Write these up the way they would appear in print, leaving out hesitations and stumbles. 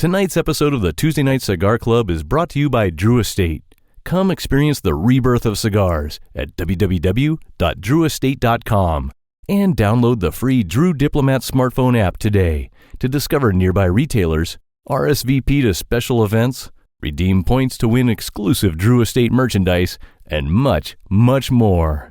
Tonight's episode of the Tuesday Night Cigar Club is brought to you by Drew Estate. Come experience the rebirth of cigars at www.drewestate.com and download the free Drew Diplomat smartphone app today to discover nearby retailers, RSVP to special events, redeem points to win exclusive Drew Estate merchandise, and much, much more.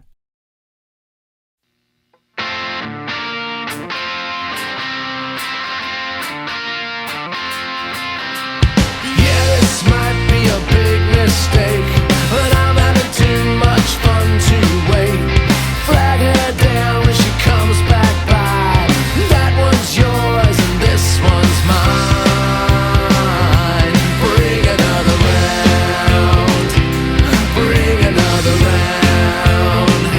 Mistake, but I'm having too much fun to wait. Flag her down when she comes back by. That one's yours and this one's mine. Bring another round. Bring another round.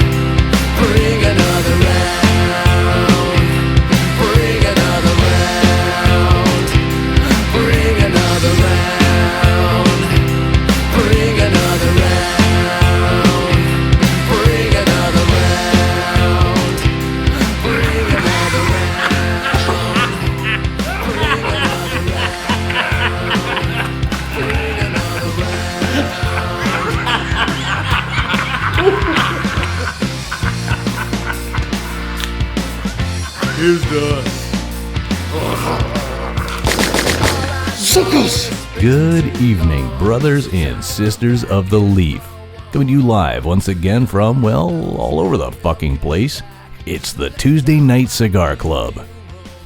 Bring another round. Bring another round. Bring another round. Bring another round. Bring another round. Bring another round. Bring another round. Bring another round. Here's the suckers. Good evening, brothers and sisters of the Leaf. Coming to you live once again from, well, all over the fucking place. It's the Tuesday Night Cigar Club.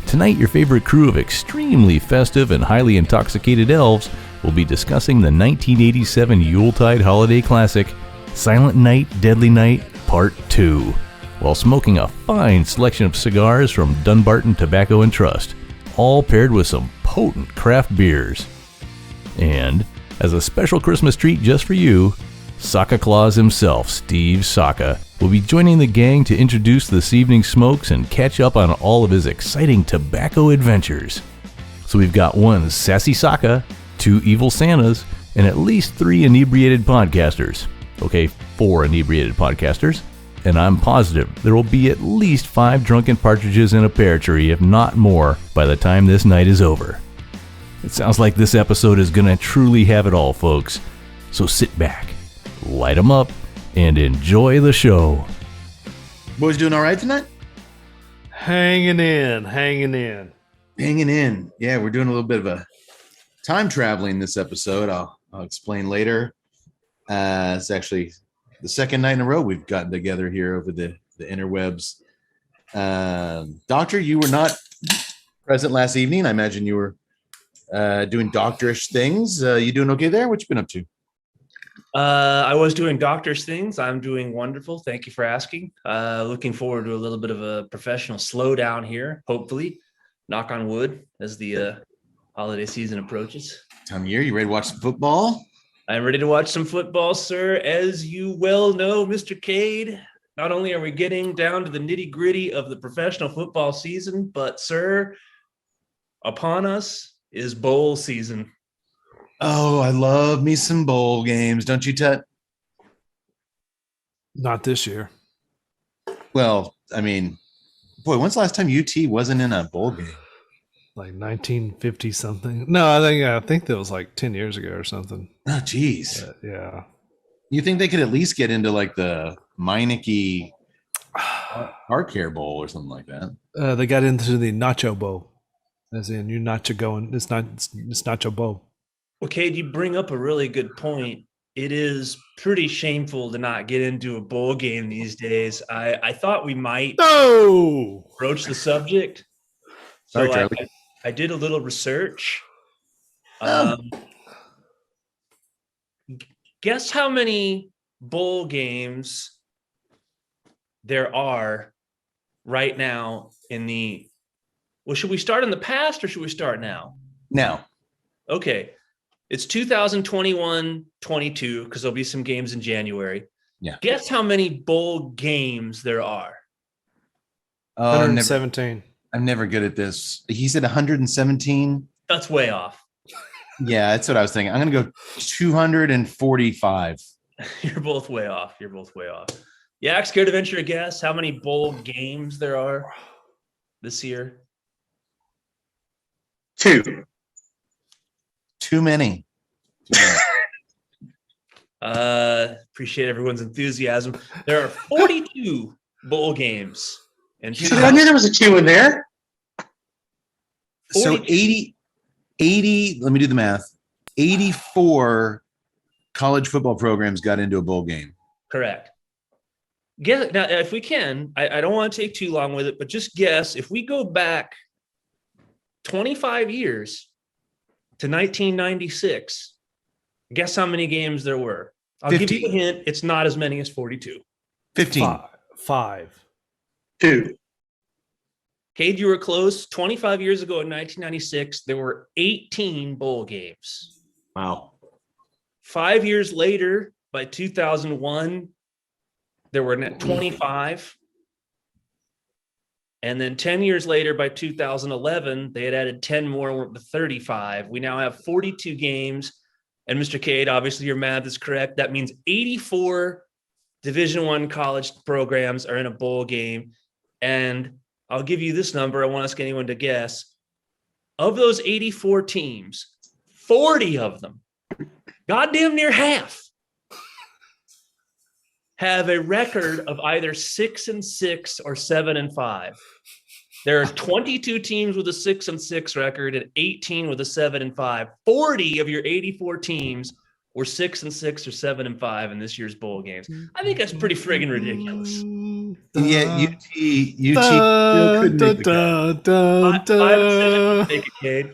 Tonight, your favorite crew of extremely festive and highly intoxicated elves will be discussing the 1987 Yuletide holiday classic, Silent Night, Deadly Night, Part 2, while smoking a fine selection of cigars from Dunbarton Tobacco and Trust, all paired with some potent craft beers. And, as a special Christmas treat just for you, Saka Claus himself, Steve Saka, will be joining the gang to introduce this evening's smokes and catch up on all of his exciting tobacco adventures. So we've got one sassy Saka, two evil Santas, and at least 3 inebriated podcasters. Okay, 4 inebriated podcasters. And I'm positive there will be at least 5 drunken partridges in a pear tree, if not more, by the time this night is over. It sounds like this episode is going to truly have it all, folks. So sit back, light 'em up, and enjoy the show. Boys doing all right tonight? Hanging in. Hanging in. Yeah, we're doing a little bit of a time traveling this episode. I'll explain later. It's actually the second night in a row we've gotten together here over the interwebs. Doctor, you were not present last evening. I imagine you were doing doctorish things. You doing okay there? What you been up to? I was doing doctor's things. I'm doing wonderful. Thank you for asking. Looking forward to a little bit of a professional slowdown here, hopefully. Knock on wood as the holiday season approaches. Time of year, you ready to watch some football? I'm ready to watch some football, sir. As you well know, Mr. Cade, not only are we getting down to the nitty-gritty of the professional football season, but, sir, upon us is bowl season. Oh, I love me some bowl games. Don't you, Tut? Not this year. Well, I mean, boy, when's the last time UT wasn't in a bowl game? Like 1950 something. No, I think that was like 10 years ago or something. Oh, geez. Yeah. You think they could at least get into like the Meineke Heart Care Bowl or something like that? They got into the Nacho Bowl. As in, you're nacho going. It's Nacho Bowl. Well, Cade, you bring up a really good point. It is pretty shameful to not get into a bowl game these days. I thought we might broach the subject. Sorry, So Charlie. I did a little research. Guess how many bowl games there are right now in the... Well, should we start in the past or should we start now? Now. Okay. It's 2021-22 because there'll be some games in January. Yeah. Guess how many bowl games there are? 117. I'm never good at this. He said 117. That's way off. Yeah, that's what I was thinking. I'm going to go 245. You're both way off. Yeah, scared to venture a guess how many bowl games there are this year? 2. Too many. Appreciate everyone's enthusiasm. There are 42 bowl games. And Dude, I knew there was a 2 in there. So 42. 80, let me do the math. 84 college football programs got into a bowl game. Correct. Guess, now, if we can, I don't want to take too long with it, but just guess if we go back 25 years to 1996, guess how many games there were? I'll 50. give you a hint. It's not as many as 42. 15. Five. 2. Cade, you were close. 25 years ago in 1996, there were 18 bowl games. Wow. 5 years later, by 2001, there were 25. And then 10 years later, by 2011, they had added 10 more, we're up to 35. We now have 42 games. And Mr. Cade, obviously your math is correct. That means 84 Division I college programs are in a bowl game. And I'll give you this number. I won't ask anyone to guess. Of those 84 teams, 40 of them, goddamn near half, have a record of either 6-6 or 7-5. There are 22 teams with a 6-6 record and 18 with a 7-5. 40 of your 84 teams were 6-6 or 7-5 in this year's bowl games. I think that's pretty friggin' ridiculous. Yeah, UT still couldn't make the cut. 5-7 make it, Cade.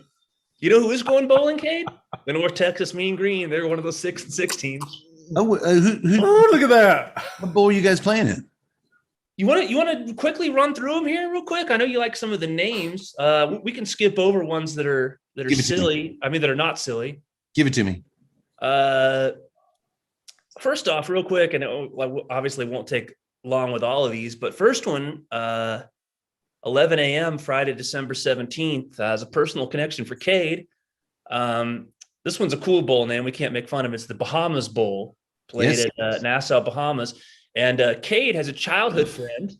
You know who is going bowling, Cade? The North Texas Mean Green. They're one of those 6-6 teams. Oh, Oh, look at that. what bowl are you guys playing in? You want to quickly run through them here real quick? I know you like some of the names. We can skip over ones that are Give it to silly. I mean, that are not silly. Give it to me. First off, real quick, and it obviously won't take long with all of these, but first one, 11 a.m. Friday, December 17th, has a personal connection for Cade. This one's a cool bowl name. We can't make fun of it. It's the Bahamas Bowl, played Yes. at Nassau, Bahamas. And Cade has a childhood friend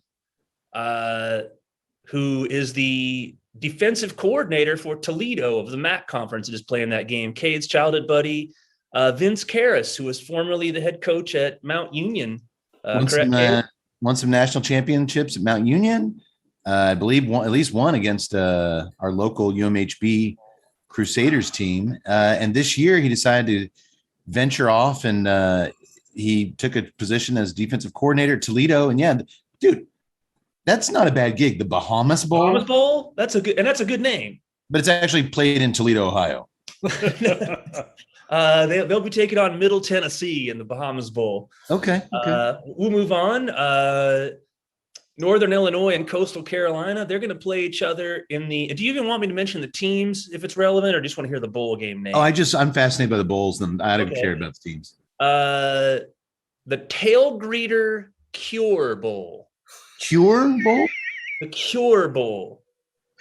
who is the defensive coordinator for Toledo of the MAC conference that is playing that game. Cade's childhood buddy, Vince Karras, who was formerly the head coach at Mount Union. Won Correct, Cade? some national championships at Mount Union. I believe at least one against our local UMHB Crusaders team. And this year he decided to venture off and he took a position as defensive coordinator at Toledo. And yeah, dude, that's not a bad gig. The Bahamas Bowl, Bahamas Bowl. That's a good name. but it's actually played in Toledo, Ohio. They'll be taking on Middle Tennessee in the Bahamas Bowl. Okay. We'll move on. Northern Illinois and Coastal Carolina, they're going to play each other in the. Do you even want me to mention the teams if it's relevant, or just want to hear the bowl game name? Oh, I'm fascinated by the bowls, and I don't Okay. care about the teams. The Tail Greeter Cure Bowl. Cure Bowl? The Cure Bowl.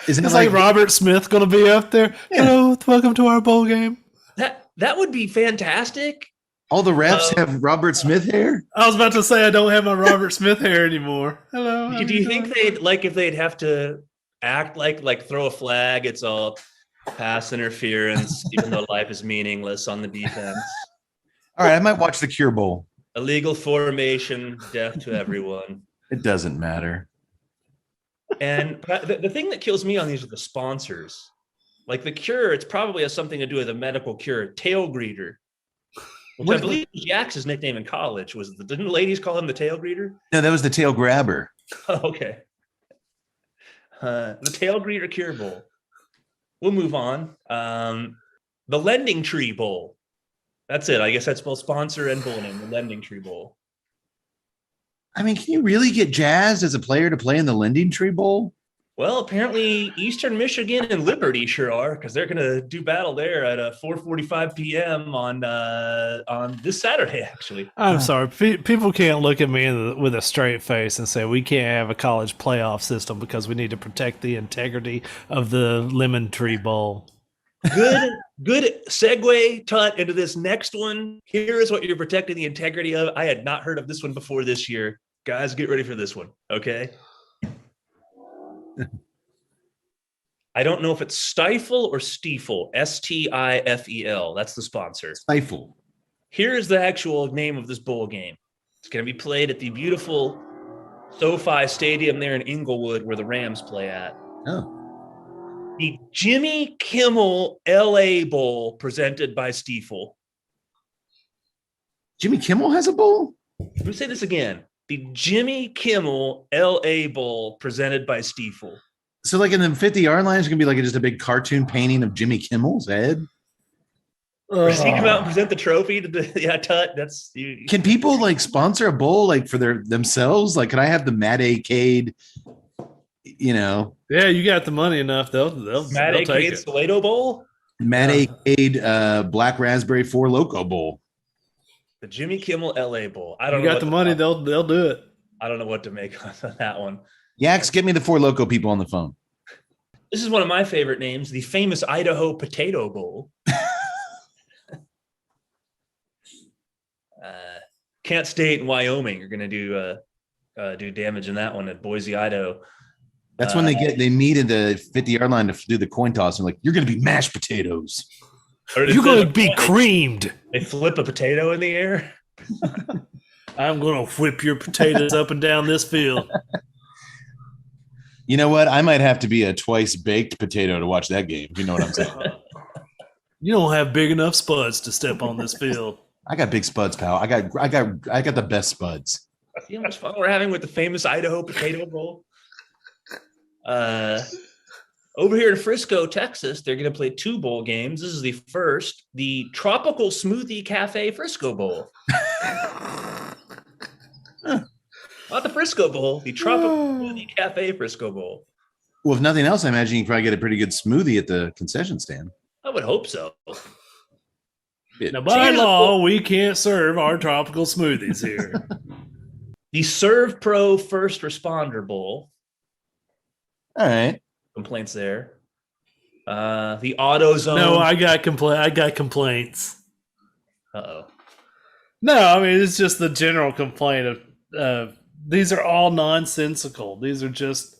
Isn't it It's like Robert Smith going to be up there. Yeah. Hello, welcome to our bowl game. That would be fantastic. all the refs have Robert Smith hair? I was about to say I don't have my Robert Smith hair anymore. Hello. how Do you think they'd like if they'd have to act like throw a flag? It's all pass interference, even though life is meaningless on the defense. All right, I might watch the Cure Bowl. Illegal formation, death to everyone. It doesn't matter. And the thing that kills me on these are the sponsors. Like the Cure, it's probably has something to do with a medical cure. Tail Greeter, which I believe was Yax's nickname in college. Didn't the ladies call him the Tail Greeter? No, that was the tail grabber. Oh, okay. The Tail Greeter Cure Bowl. We'll move on. The Lending Tree Bowl. That's it. I guess that's both sponsor and bowl name. The Lending Tree Bowl. I mean, can you really get jazzed as a player to play in the Lending Tree Bowl? Well, apparently Eastern Michigan and Liberty sure are, because they're going to do battle there at 4:45 p.m. on this Saturday, actually. I'm sorry. People can't look at me with a straight face and say we can't have a college playoff system because we need to protect the integrity of the Lemon Tree Bowl. Good segue, Tut, into this next one. Here is what you're protecting the integrity of. I had not heard of this one before this year. Guys, get ready for this one, okay? I don't know if it's Stifel or Stiefel. Stifel. That's the sponsor. Stifle. Here's the actual name of this bowl game. It's going to be played at the beautiful SoFi Stadium there in Inglewood, where the Rams play at. Oh. The Jimmy Kimmel LA Bowl, presented by Stiefel. Jimmy Kimmel has a bowl? Let me say this again. The Jimmy Kimmel LA Bowl, presented by Stiefel. So, like in the 50-yard line, it's going to be like just a big cartoon painting of Jimmy Kimmel's head? Does he come out and present the trophy to the Tut? That's you. Can people like sponsor a bowl like for themselves? Like, can I have the Matt Acade, Yeah, you got the money enough. They'll Matt take Acade it. Soweto Bowl? Matt Acade Black Raspberry 4 Loco Bowl? The Jimmy Kimmel LA Bowl. I don't You know. got the money, they'll do it. I don't know what to make of that one. Yaks, get me the 4 Loco people on the phone. This is one of my favorite names, the famous Idaho Potato Bowl. Kent State and Wyoming are going to do damage in that one at Boise, Idaho. That's when they meet at the 50-yard line to do the coin toss. And like, you're going to be mashed potatoes. Or You're going to be creamed. They flip a potato in the air. I'm going to whip your potatoes up and down this field. You know what? I might have to be a twice baked potato to watch that game. If you know what I'm saying? You don't have big enough spuds to step on this field. I got big spuds, pal. I got the best spuds. See how much fun we're having with the famous Idaho Potato Bowl. Over here in Frisco, Texas, they're going to play 2 bowl games. This is the first, the Tropical Smoothie Cafe Frisco Bowl. Not the Frisco Bowl, the Tropical Smoothie Cafe Frisco Bowl. Well, if nothing else, I imagine you can probably get a pretty good smoothie at the concession stand. I would hope so. Now, by law, we can't serve our tropical smoothies here. The Serve Pro First Responder Bowl. All right. Complaints there. The AutoZone. No, I got complaints. Uh-oh. No, I mean, it's just the general complaint of these are all nonsensical. These are just,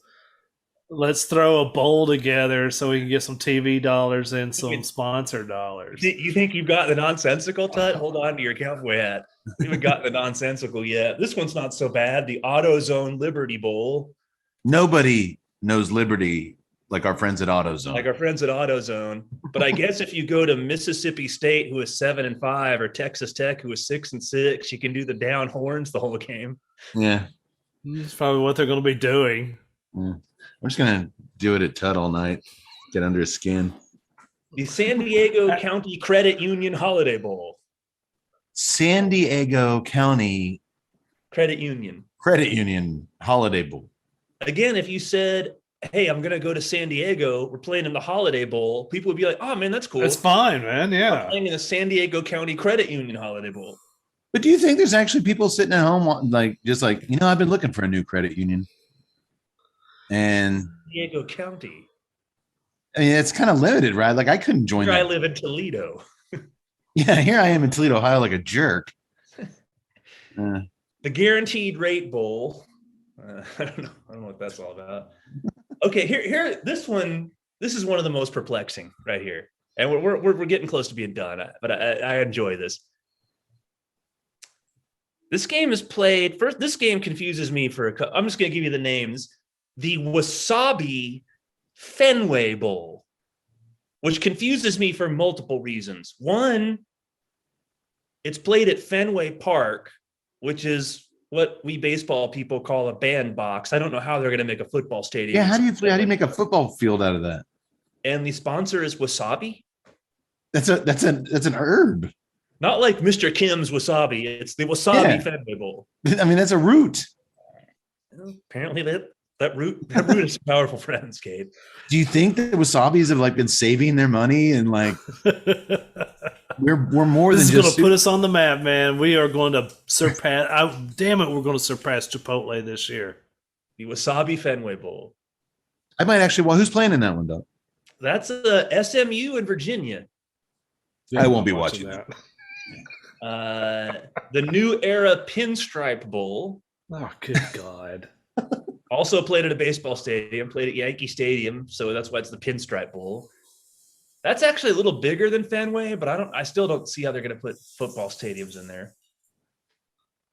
let's throw a bowl together so we can get some TV dollars and some sponsor dollars. You think you've got the nonsensical, Tut? Hold on to your cowboy hat. You haven't got the nonsensical yet. This one's not so bad. The AutoZone Liberty Bowl. Nobody knows Liberty like our friends at AutoZone. Like our friends at AutoZone. But I guess if you go to Mississippi State, who is 7-5, or Texas Tech, who is 6-6, you can do the down horns the whole game. Yeah. That's probably what they're going to be doing. I'm just going to do it at Tut all night, get under his skin. The San Diego County Credit Union Holiday Bowl. San Diego County Credit Union Holiday Bowl. Again, if you said, hey, I'm going to go to San Diego, we're playing in the Holiday Bowl, people would be like, oh, man, that's cool. That's fine, man. We're Yeah. playing in the San Diego County Credit Union Holiday Bowl. But do you think there's actually people sitting at home I've been looking for a new credit union? And San Diego County. I mean, it's kind of limited, right? Like I couldn't join Here I that. live in Toledo. Yeah, here I am in Toledo, Ohio, like a jerk. The Guaranteed Rate Bowl. I don't know what that's all about. Okay, here, this is one of the most perplexing right here, and we're getting close to being done. But I enjoy this. This game is played first. This game confuses me I'm just going to give you the names. The Wasabi Fenway Bowl, which confuses me for multiple reasons. One, it's played at Fenway Park, which is what we baseball people call a bandbox. I don't know how they're going to make a football stadium. Yeah, how do you make a football field out of that? And the sponsor is Wasabi. That's an herb. Not like Mr. Kim's Wasabi. It's the Wasabi Fenway Bowl. I mean, that's a root. Apparently that root is powerful friends, Gabe. Do you think that Wasabis have been saving their money and we're more This than is just going to put us on the map, man. We are going to surpass. Damn it, we're going to surpass Chipotle this year. The Wasabi Fenway Bowl. I might actually. Well, who's playing in that one, though? That's SMU in Virginia. I won't be watching that. The New Era Pinstripe Bowl. Oh, good God. Also played at a baseball stadium, played at Yankee Stadium, so that's why it's the Pinstripe Bowl. That's actually a little bigger than Fenway, but I still don't see how they're going to put football stadiums in there.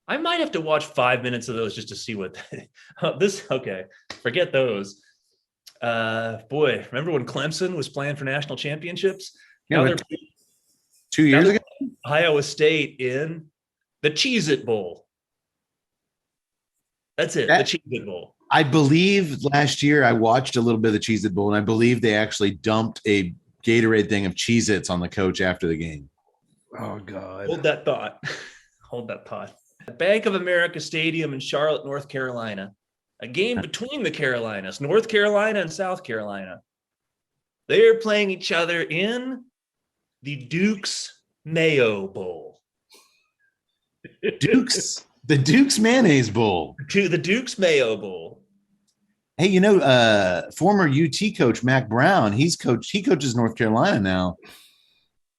I might have to watch 5 minutes of those just to see what okay, forget those. Boy, remember when Clemson was playing for national championships? Yeah, Now they're 2 years ago. Iowa State in the Cheez-It Bowl. That's it, the Cheez-It Bowl. I believe last year I watched a little bit of the Cheez-It Bowl, and I believe they actually dumped a Gatorade thing of Cheez-Its on the coach after the game. Oh God. Hold that thought. Hold that thought. At Bank of America Stadium in Charlotte, North Carolina, a game between the Carolinas, North Carolina and South Carolina. They're playing each other in the Duke's Mayo Bowl. The Duke's Mayonnaise Bowl. To the Duke's Mayo Bowl. Hey, former UT coach Mac Brown, he coaches North Carolina now.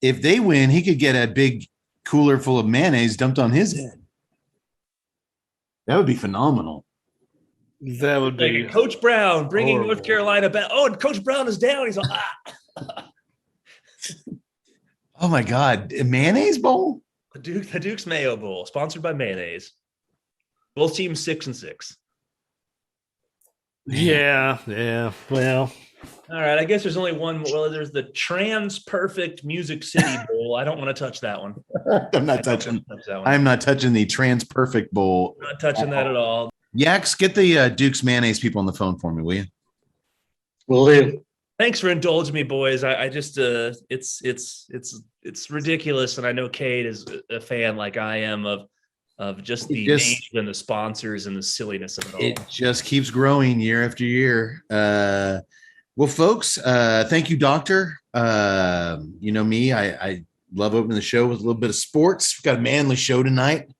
If they win, he could get a big cooler full of mayonnaise dumped on his head. That would be phenomenal. That would be like Coach Brown bringing horrible. North Carolina back. Oh, and Coach Brown is down. He's like, Oh my God, a mayonnaise bowl? The Duke's Mayo Bowl, sponsored by mayonnaise. Both teams 6-6. Yeah. Well, All right, I guess there's only one. Well, there's the Trans Perfect Music City Bowl. I don't want to touch that one. I'm not touching. I'm not touching the Trans Perfect Bowl. Not touching that at all. Yaks, get the Duke's Mayonnaise people on the phone for me, will you? Will do. Thanks for indulging me, boys. I just it's ridiculous, and I know Cade is a fan like I am of just the names and the sponsors and the silliness of it all. It just keeps growing year after year. Well, folks, thank you, Doctor. You know me, I love opening the show with a little bit of sports. We've got a manly show tonight.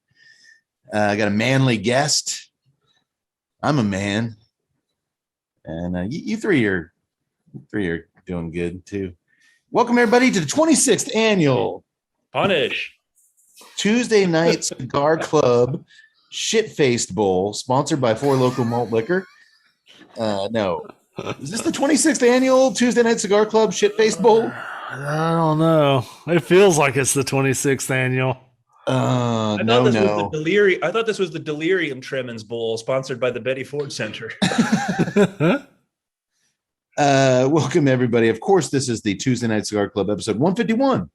I got a manly guest. I'm a man, and you three are doing good too. Welcome everybody to the 26th annual Punish Tuesday Night Cigar Club Shit-Faced Bowl, sponsored by Four Local Malt Liquor. No, is this the 26th annual Tuesday Night Cigar Club Shit-Faced Bowl? I don't know. It feels like it's the 26th annuel. No. I thought this was the Delirium Tremens Bowl, sponsored by the Betty Ford Center. Welcome everybody. Of course, this is the Tuesday Night Cigar Club episode 151.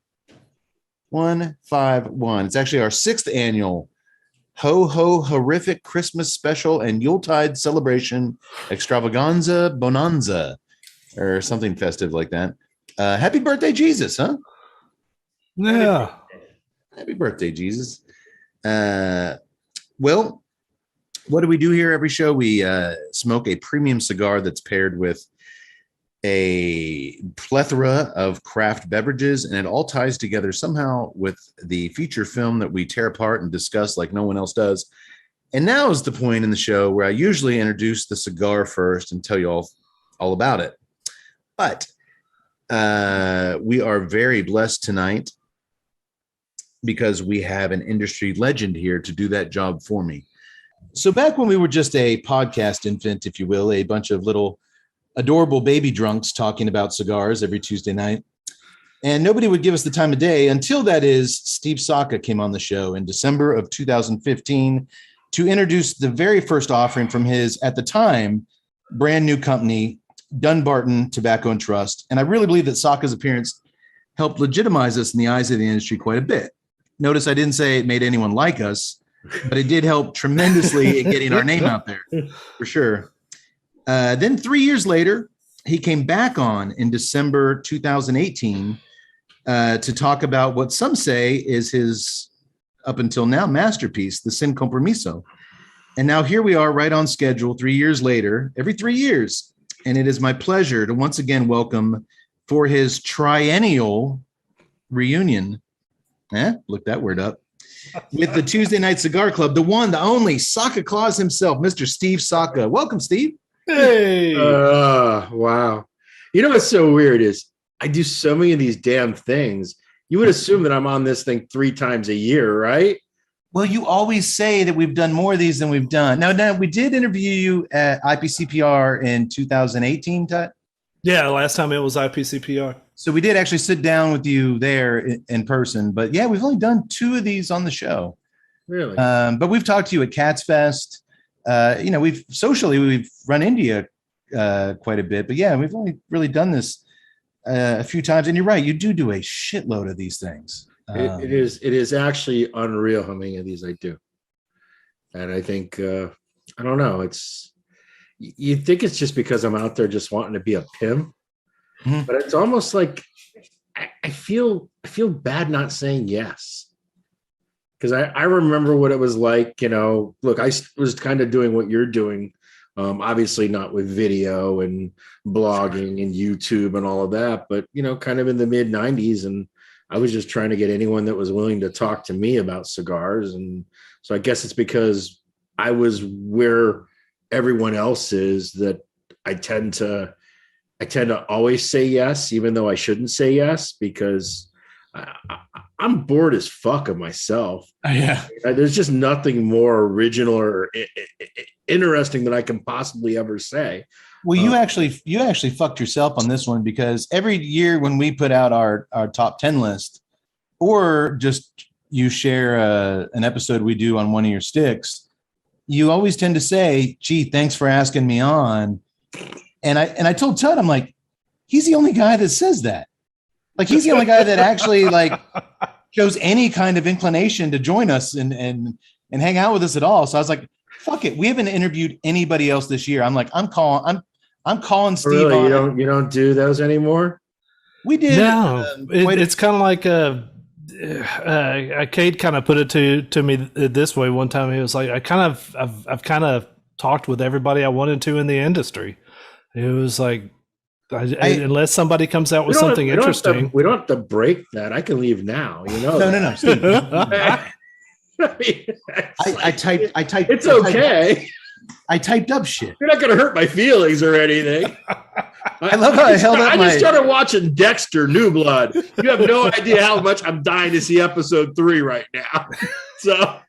151. It's actually our 6th annual Ho Ho Horrific Christmas Special and Yuletide Celebration Extravaganza Bonanza, or something festive like that. Happy birthday, Jesus, huh? Yeah. Happy birthday, Jesus. Well, what do we do here every show? We smoke a premium cigar that's paired with a plethora of craft beverages, and it all ties together somehow with the feature film that we tear apart and discuss like no one else does. And now is the point in the show where I usually introduce the cigar first and tell you all about it. But we are very blessed tonight because we have an industry legend here to do that job for me. So back when we were just a podcast infant, if you will, a bunch of little adorable baby drunks talking about cigars every Tuesday night, and nobody would give us the time of day until, that is, Steve Saka came on the show in December of 2015 to introduce the very first offering from his, at the time, brand new company, Dunbarton Tobacco and Trust. And I really believe that Saka's appearance helped legitimize us in the eyes of the industry quite a bit. Notice I didn't say it made anyone like us, but it did help tremendously in getting our name out there, for sure. Then 3 years later, he came back on in December 2018 to talk about what some say is his, up until now, masterpiece, the Sin Compromiso. And now here we are right on schedule 3 years later, every 3 years. And it is my pleasure to once again welcome for his triennial reunion, look that word up, with the Tuesday Night Cigar Club, the one, the only Saka Claus himself, Mr. Steve Saka. Welcome, Steve. Hey. Wow. You know what's so weird is I do so many of these damn things. You would assume that I'm on this thing 3 times a year, right? Well, you always say that we've done more of these than we've done. Now we did interview you at IPCPR in 2018, Tut. Yeah, last time it was IPCPR. So we did actually sit down with you there in person. But yeah, we've only done 2 of these on the show. Really? But we've talked to you at Cats Fest. We've run into you quite a bit. But yeah, we've only really done this a few times. And you're right, you do a shitload of these things. It is actually unreal how many of these I do. And I think I don't know, it's you think it's just because I'm out there just wanting to be a pimp, but it's almost like I feel bad not saying yes. Because I remember what it was like, look, I was kind of doing what you're doing, obviously not with video and blogging and YouTube and all of that, but, kind of in the mid 90s. And I was just trying to get anyone that was willing to talk to me about cigars. And so I guess it's because I was where everyone else is that I tend to always say yes, even though I shouldn't say yes, because I'm bored as fuck of myself. Yeah. There's just nothing more original or interesting that I can possibly ever say. Well, you actually fucked yourself on this one, because every year when we put out our top 10 list, or just you share an episode we do on one of your sticks, you always tend to say, gee, thanks for asking me on. And I told Tut, I'm like, he's the only guy that says that. Like, he's the only guy that actually like shows any kind of inclination to join us and hang out with us at all. So I was like, fuck it. We haven't interviewed anybody else this year. I'm like, I'm calling Steve. Really? On. You don't do those anymore? We did. No, it's kind of like Cade kind of put it to me this way one time. He was like, I've kind of talked with everybody I wanted to in the industry. It was like, unless somebody comes out with something interesting. We don't have to break that. I can leave now. No, Steve. I typed. It's okay. I typed up shit. You're not going to hurt my feelings or anything. I love how I held up. I just started watching Dexter: New Blood. You have no idea how much I'm dying to see episode 3 right now. So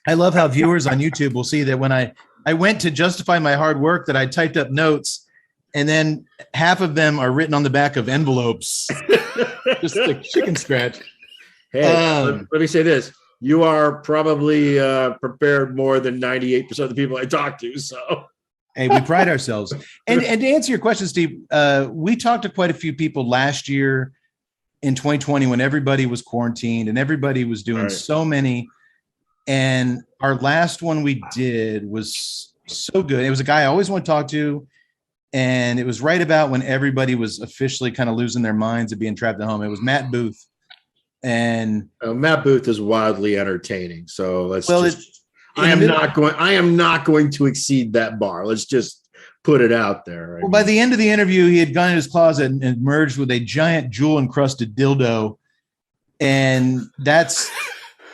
I love how viewers on YouTube will see that when I went to justify my hard work, that I typed up notes, and then half of them are written on the back of envelopes, just like chicken scratch. Hey, let me say this. You are probably prepared more than 98% of the people I talk to. So, hey, we pride ourselves. And to answer your question, Steve, we talked to quite a few people last year in 2020 when everybody was quarantined and everybody was doing so many. And our last one we did was so good. It was a guy I always want to talk to. And it was right about when everybody was officially kind of losing their minds and being trapped at home. It was Matt Booth. And Matt Booth is wildly entertaining. So I am not going to exceed that bar. Let's just put it out there. By the end of the interview, he had gone in his closet and emerged with a giant jewel encrusted dildo. And that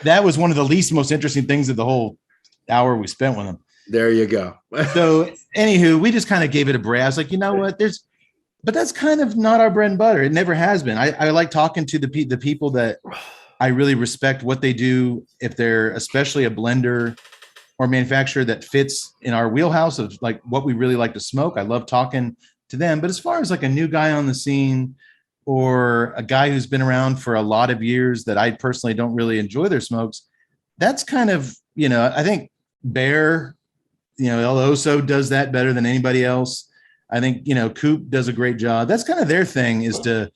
was one of the most interesting things of the whole hour we spent with him. There you go. So anywho, we just kind of gave it a break. I was like, you know what? But that's kind of not our bread and butter. It never has been. I like talking to the people that I really respect what they do. If they're especially a blender or manufacturer that fits in our wheelhouse of like what we really like to smoke, I love talking to them. But as far as like a new guy on the scene or a guy who's been around for a lot of years that I personally don't really enjoy their smokes, that's kind of, I think Bear, El Oso does that better than anybody else. I think, Coop does a great job. That's kind of their thing, is to,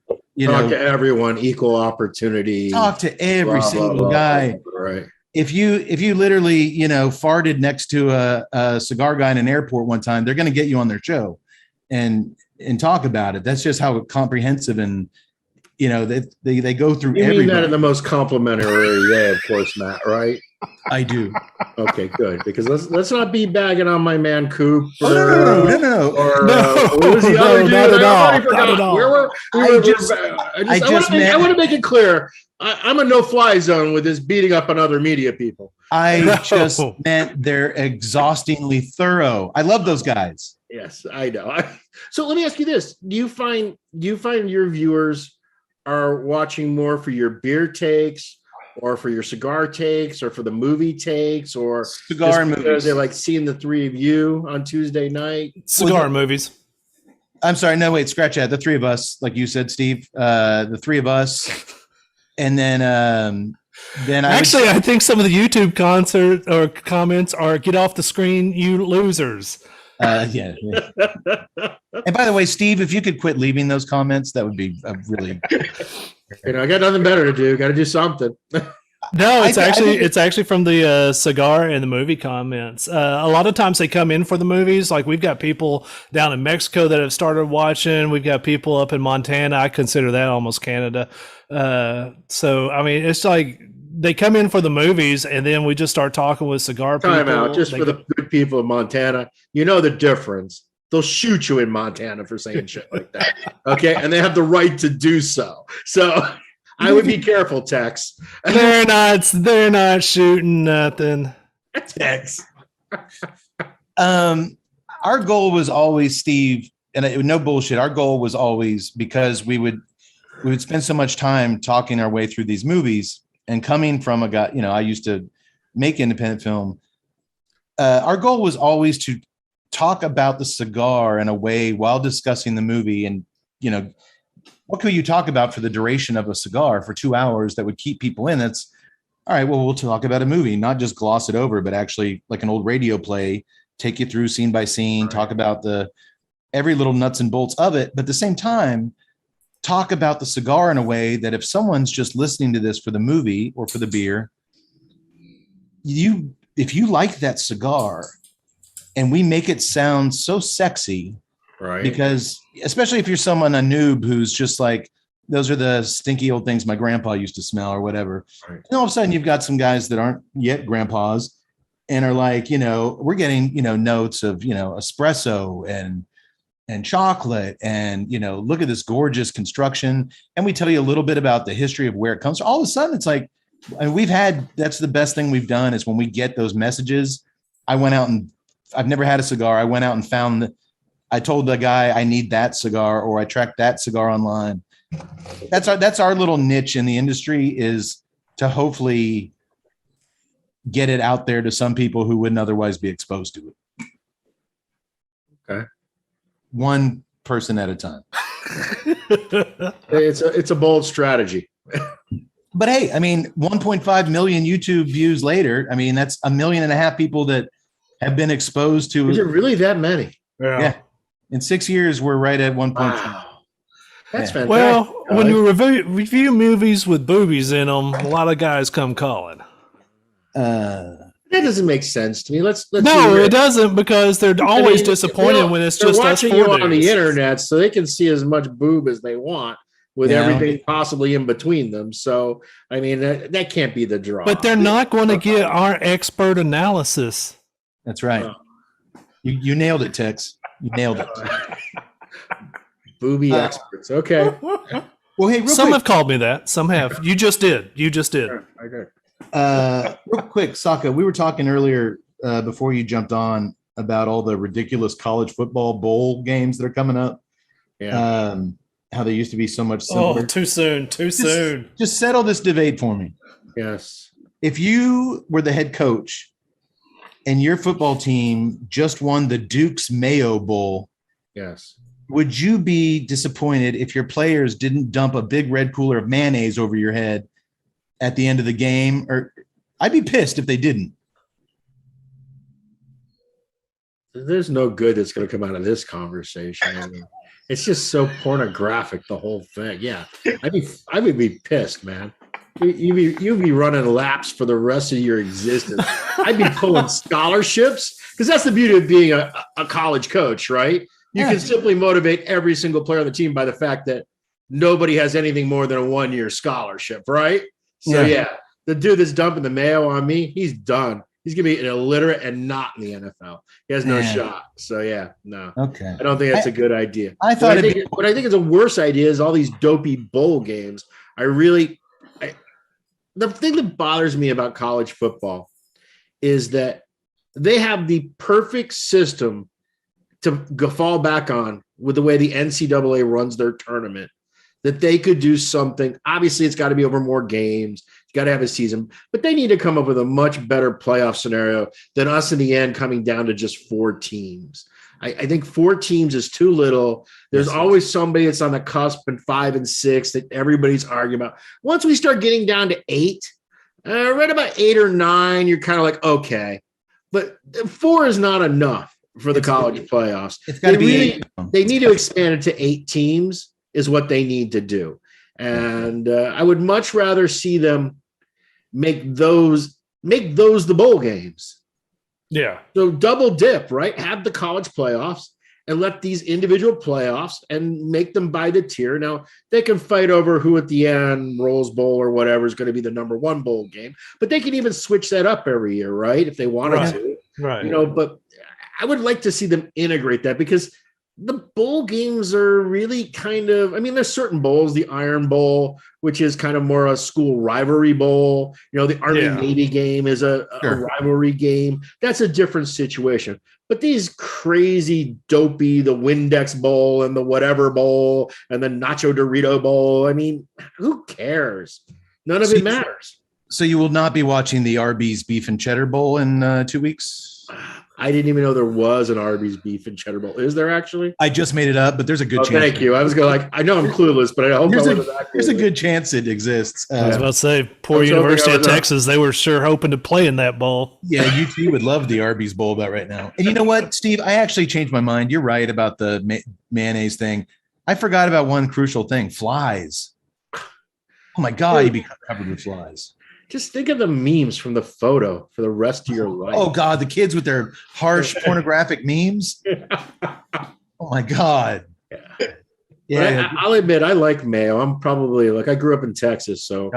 talk to everyone, equal opportunity. Talk to every single guy. Right. If you literally, farted next to a cigar guy in an airport one time, they're going to get you on their show and talk about it. That's just how comprehensive and, they go through everything. You mean that in the most complimentary way, of course, Matt, right? I do. Okay, good. Because let's not be bagging on my man Coop. No. Or what was the other dude? Not at all. I want to make it clear. I'm a no-fly zone with this beating up on other media people. I just meant they're exhaustingly thorough. I love those guys. Yes, I know. So let me ask you this: Do you find your viewers are watching more for your beer takes, or for your cigar takes, or for the movie takes, or Cigar just and because movies. they're like seeing the three of you on Tuesday night. Cigar movies. I'm sorry. No, wait, scratch that. The three of us, like you said, Steve, the three of us. And then Actually, I think some of the YouTube concert or comments are "Get off the screen, you losers." yeah. And by the way, Steve, if you could quit leaving those comments, that would be really. I got nothing better to do. Got to do something. No, it's I think it's actually from the cigar and the movie comments. A lot of times they come in for the movies. Like we've got people down in Mexico that have started watching. We've got people up in Montana. I consider that almost Canada. So I mean, it's like they come in for the movies, and then we just start talking with cigar people. Time out, just for the good people of Montana. You know the difference. They'll shoot you in Montana for saying shit like that. Okay, and they have the right to do so. So I would be careful, Tex. They're not shooting nothing. Tex. Our goal was always, Steve, and no bullshit. Our goal was always, because we would spend so much time talking our way through these movies, and coming from a guy, I used to make independent film. Our goal was always to talk about the cigar in a way while discussing the movie. And, what could you talk about for the duration of a cigar for 2 hours that would keep people in? That's all right. Well, we'll talk about a movie, not just gloss it over, but actually like an old radio play, take you through scene by scene, talk about every little nuts and bolts of it. But at the same time, talk about the cigar in a way that if someone's just listening to this for the movie or for the beer, if you like that cigar and we make it sound so sexy, Right. because especially if you're a noob who's just like, those are the stinky old things my grandpa used to smell or whatever. Right. And all of a sudden you've got some guys that aren't yet grandpas and are like, we're getting, notes of, espresso and chocolate and, look at this gorgeous construction. And we tell you a little bit about the history of where it comes from. All of a sudden it's like, that's the best thing we've done is when we get those messages. I went out and I've never had a cigar. I went out and I told the guy I need that cigar, or I tracked that cigar online. That's our little niche in the industry, is to hopefully get it out there to some people who wouldn't otherwise be exposed to it. Okay. One person at a time. It's a bold strategy. But hey, I mean, 1.5 million YouTube views later, I mean, that's 1.5 million people that have been exposed to. Is it really that many? Yeah. In 6 years, we're right at 1.5. Wow. That's fantastic. Well, when you review movies with boobies in them, a lot of guys come calling. That doesn't make sense to me. Let's No, it doesn't, because they're always disappointed when it's just us watching you four on the dudes. internet, so they can see as much boob as they want with everything possibly in between them. So, I mean, that can't be the draw. But they're not going to get our expert analysis. That's right. You nailed it, Tex. You nailed it. Booby experts. Okay. Well, hey, real Some quick. have called me that. Some have. You just did. Real quick, Saka, we were talking earlier before you jumped on about all the ridiculous college football bowl games that are coming up. Yeah. How they used to be so much simpler. Oh, too soon. Just settle this debate for me. Yes. If you were the head coach and your football team just won the Duke's Mayo Bowl, Yes. would you be disappointed if your players didn't dump a big red cooler of mayonnaise over your head at the end of the game? Or I'd be pissed if they didn't. There's no good that's going to come out of this conversation. I mean, it's just so pornographic, the whole thing. Yeah, I would be pissed, man. You'd be running laps for the rest of your existence. I'd be pulling scholarships, because that's the beauty of being a college coach, right? You can simply motivate every single player on the team by the fact that nobody has anything more than a 1-year scholarship, right? So yeah, the dude that's dumping the mayo on me, he's done. He's going to be an illiterate and not in the NFL. He has no shot. So, yeah, no. Okay. I don't think that's a good idea. I thought what I think is a worse idea is all these dopey bowl games. The thing that bothers me about college football is that they have the perfect system to fall back on with the way the NCAA runs their tournament, that they could do something. Obviously, it's got to be over more games. It's got to have a season, but they need to come up with a much better playoff scenario than us in the end coming down to just 4 teams. I think 4 teams is too little. There's always somebody that's on the cusp and 5 and 6 that everybody's arguing about. Once we start getting down to 8, right about 8 or 9, you're kind of like, okay. But 4 is not enough for the college playoffs. It's got to be really, 8. They need to expand it to 8 teams is what they need to do. And I would much rather see them make those the bowl games. Yeah. So double dip, right? Have the college playoffs and let these individual playoffs and make them by the tier. Now they can fight over who at the end, Rose Bowl or whatever is going to be the number 1 bowl game, but they can even switch that up every year, right? If they wanted to, Right. but I would like to see them integrate that because the bowl games are really kind of, there's certain bowls, the Iron Bowl, which is kind of more a school rivalry bowl. The Army-Navy game is a rivalry game. That's a different situation. But these crazy, dopey, the Windex Bowl and the whatever bowl and the Nacho Dorito Bowl, who cares? None of it matters. So you will not be watching the Arby's Beef and Cheddar Bowl in 2 weeks? I didn't even know there was an Arby's Beef and Cheddar Bowl. Is there actually? I just made it up, but there's a good chance. Thank you. I was going I know I'm clueless, but I hope there's a good chance it exists. I was about to say, poor University of Texas, they were sure hoping to play in that bowl. Yeah, UT would love the Arby's Bowl about right now. And you know what, Steve? I actually changed my mind. You're right about the mayonnaise thing. I forgot about one crucial thing: flies. Oh my God, you'd be covered with flies. Just think of the memes from the photo for the rest of your life. Oh God, the kids with their harsh pornographic memes. Oh my God. Yeah, I'll admit I like mayo. I'm probably I grew up in Texas, so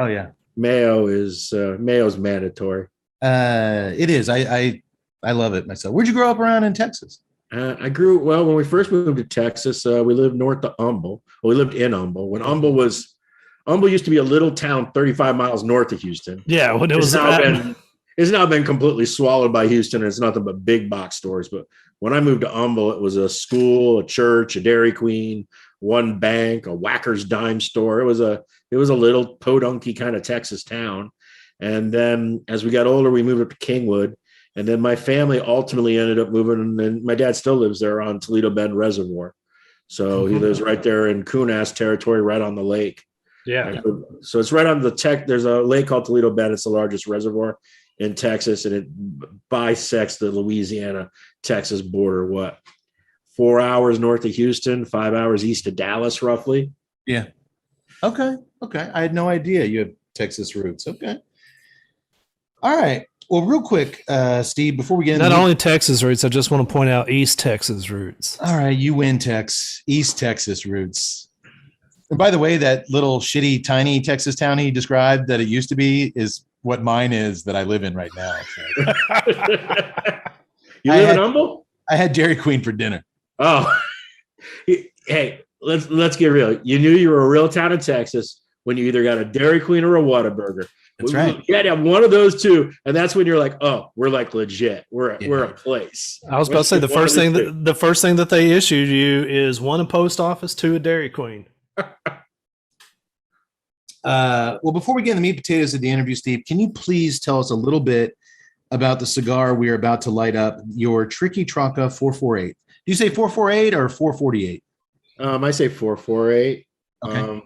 mayo is mayo's mandatory. It is. I love it myself. Where'd you grow up around in Texas? I grew when we first moved to Texas. We lived north of Humble. Well, we lived in Humble when Humble used to be a little town 35 miles north of Houston. Yeah, when it's now been completely swallowed by Houston. And it's nothing but big box stores. But when I moved to Humble, it was a school, a church, a Dairy Queen, one bank, a Whacker's dime store. It was a little podunky kind of Texas town. And then as we got older, we moved up to Kingwood. And then my family ultimately ended up moving, and my dad still lives there on Toledo Bend Reservoir. So he lives right there in Kunas territory, right on the lake. Yeah. So it's right on the there's a lake called Toledo Bend. It's the largest reservoir in Texas, and it bisects the Louisiana-Texas border, 4 hours north of Houston, 5 hours east of Dallas, roughly. Yeah. Okay. I had no idea you had Texas roots. Okay. All right. Well, real quick, Steve, before we get not only Texas roots, I just want to point out East Texas roots. All right, you win, East Texas roots. And by the way, that little shitty, tiny Texas town he described that it used to be is what mine is that I live in right now. So. You live in Humble? I had Dairy Queen for dinner. Oh, hey, let's get real. You knew you were a real town in Texas when you either got a Dairy Queen or a Whataburger. That's right. You had to have one of those two, and that's when you're like, "Oh, we're legit. We're a place." I was about to say the first thing that they issued you is 1 a post office, 2 a Dairy Queen. Well, before we get in the meat and potatoes of the interview, Steve, can you please tell us a little bit about the cigar we are about to light up, your Tricky Traca 448? Do you say 448 or 448? I say 448. Okay.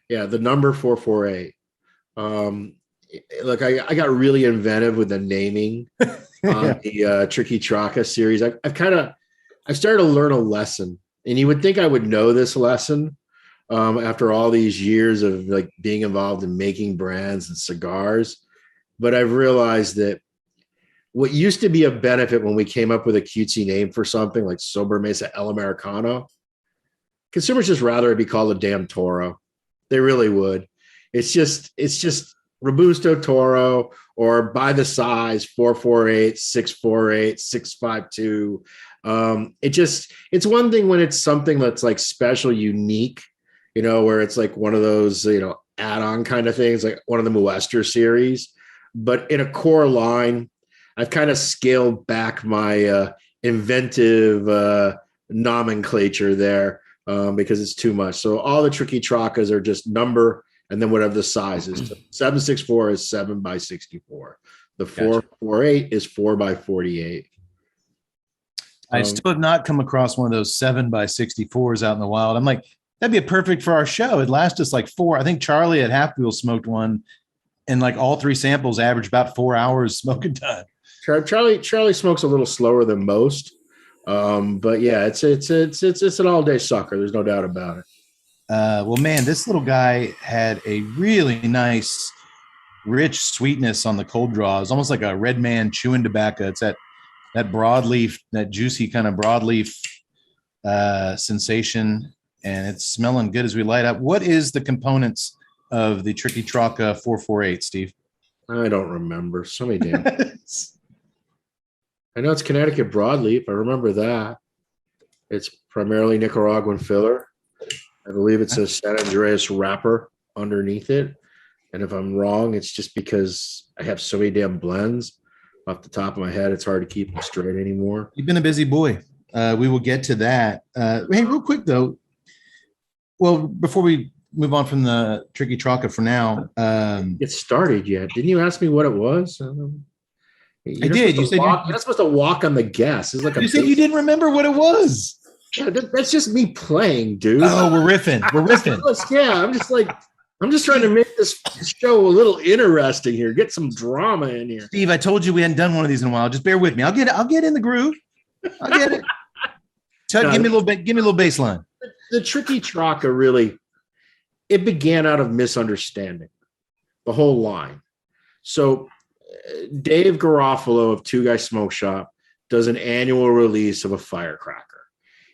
Yeah, the number 448. Look, I got really inventive with the naming on the Tricky Traca series. I've started to learn a lesson, and you would think I would know this lesson after all these years of being involved in making brands and cigars. But I've realized that what used to be a benefit when we came up with a cutesy name for something like Sobremesa El Americano, consumers just rather it be called a damn Toro. They really would. It's just Robusto Toro, or by the size 448, 648, 652. It's one thing when it's something that's like special, unique, where it's like one of those, add-on kind of things, like one of the Moester series. But in a core line, I've kind of scaled back my inventive nomenclature there because it's too much. So all the Tricky Tracas are just number and then whatever the size is. So 764 is 7x64. The Gotcha. 448 is 4x48. I still have not come across one of those 7x64s out in the wild. I'm like, that'd be perfect for our show. It'd last us like 4. I think Charlie at Half Wheel smoked one, and like all 3 samples average about 4 hours smoking time. Charlie smokes a little slower than most, but yeah, it's an all day sucker. There's no doubt about it. Well, man, this little guy had a really nice, rich sweetness on the cold draw. It's almost like a red man chewing tobacco. It's that broadleaf, that juicy kind of broadleaf sensation, and it's smelling good as we light up. What is the components of the Tricky Traka 448, Steve? I don't remember. So many damn. I know it's Connecticut broadleaf. I remember that. It's primarily Nicaraguan filler. I believe it says San Andreas wrapper underneath it. And if I'm wrong, it's just because I have so many damn blends off the top of my head. It's hard to keep them straight anymore. You've been a busy boy. We will get to that. Hey, real quick though. Well, before we move on from the Tricky Traka for now. It started yet? Didn't you ask me what it was? I did. You said you're not supposed to walk on the guess. It's like you said you didn't remember what it was. Yeah, that's just me playing, dude. Oh, we're riffing. We're riffing. Yeah, I'm just trying to make this show a little interesting here. Get some drama in here. Steve, I told you we hadn't done one of these in a while. Just bear with me. I'll get in the groove. I'll get it. Tud, give me a little baseline. The Tricky Traka really, it began out of misunderstanding, the whole line. So Dave Garofalo of Two Guy Smoke Shop does an annual release of a firecracker.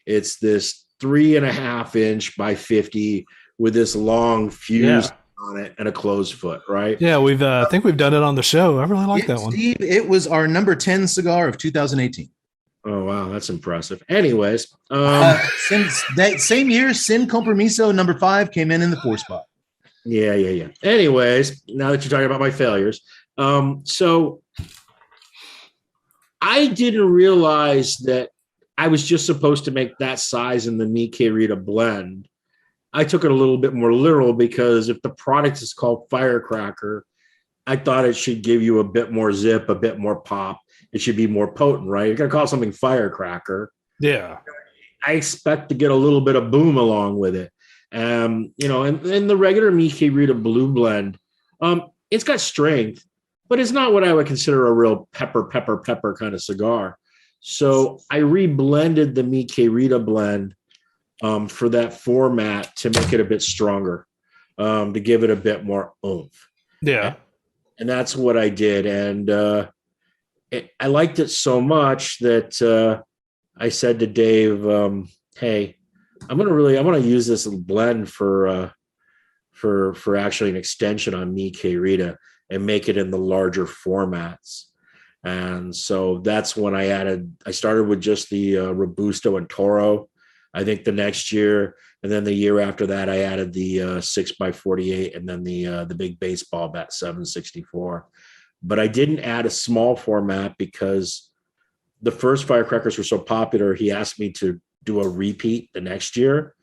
It's this 3.5 inch by 50 with this long fuse on it and a closed foot, right? Yeah, we've I think we've done it on the show. I really like that one. Steve, it was our number 10 cigar of 2018. Oh wow, that's impressive. Anyways, since that same year, Sin Compromiso number 5 came in the 4 spot. Yeah. Anyways, now that you're talking about my failures, so I didn't realize that I was just supposed to make that size in the Mi Querida blend. I took it a little bit more literal because if the product is called Firecracker, I thought it should give you a bit more zip, a bit more pop. It should be more potent, right? You're going to call something Firecracker. Yeah. I expect to get a little bit of boom along with it. And the regular Mi Querida Blue blend, it's got strength, but it's not what I would consider a real pepper kind of cigar. So I reblended the Mi Querida blend for that format to make it a bit stronger, to give it a bit more oomph. Yeah. And that's what I did. And I liked it so much that I said to Dave, hey, I want to use this blend for actually an extension on Mi Querida and make it in the larger formats. And so that's when I started with just the Robusto and Toro, I think the next year. And then the year after that, I added the 6x48 and then the big baseball bat 764. But I didn't add a small format because the first firecrackers were so popular. He asked me to do a repeat the next year.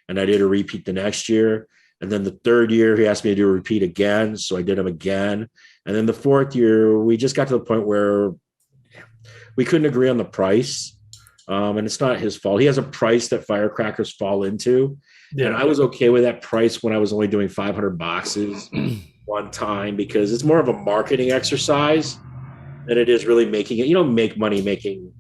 And I did a repeat the next year. And then the third year, he asked me to do a repeat again. So I did them again. And then the fourth year, we just got to the point where we couldn't agree on the price. And it's not his fault. He has a price that firecrackers fall into. Yeah. And I was okay with that price when I was only doing 500 boxes one time because it's more of a marketing exercise than it is really making it. You don't make money making,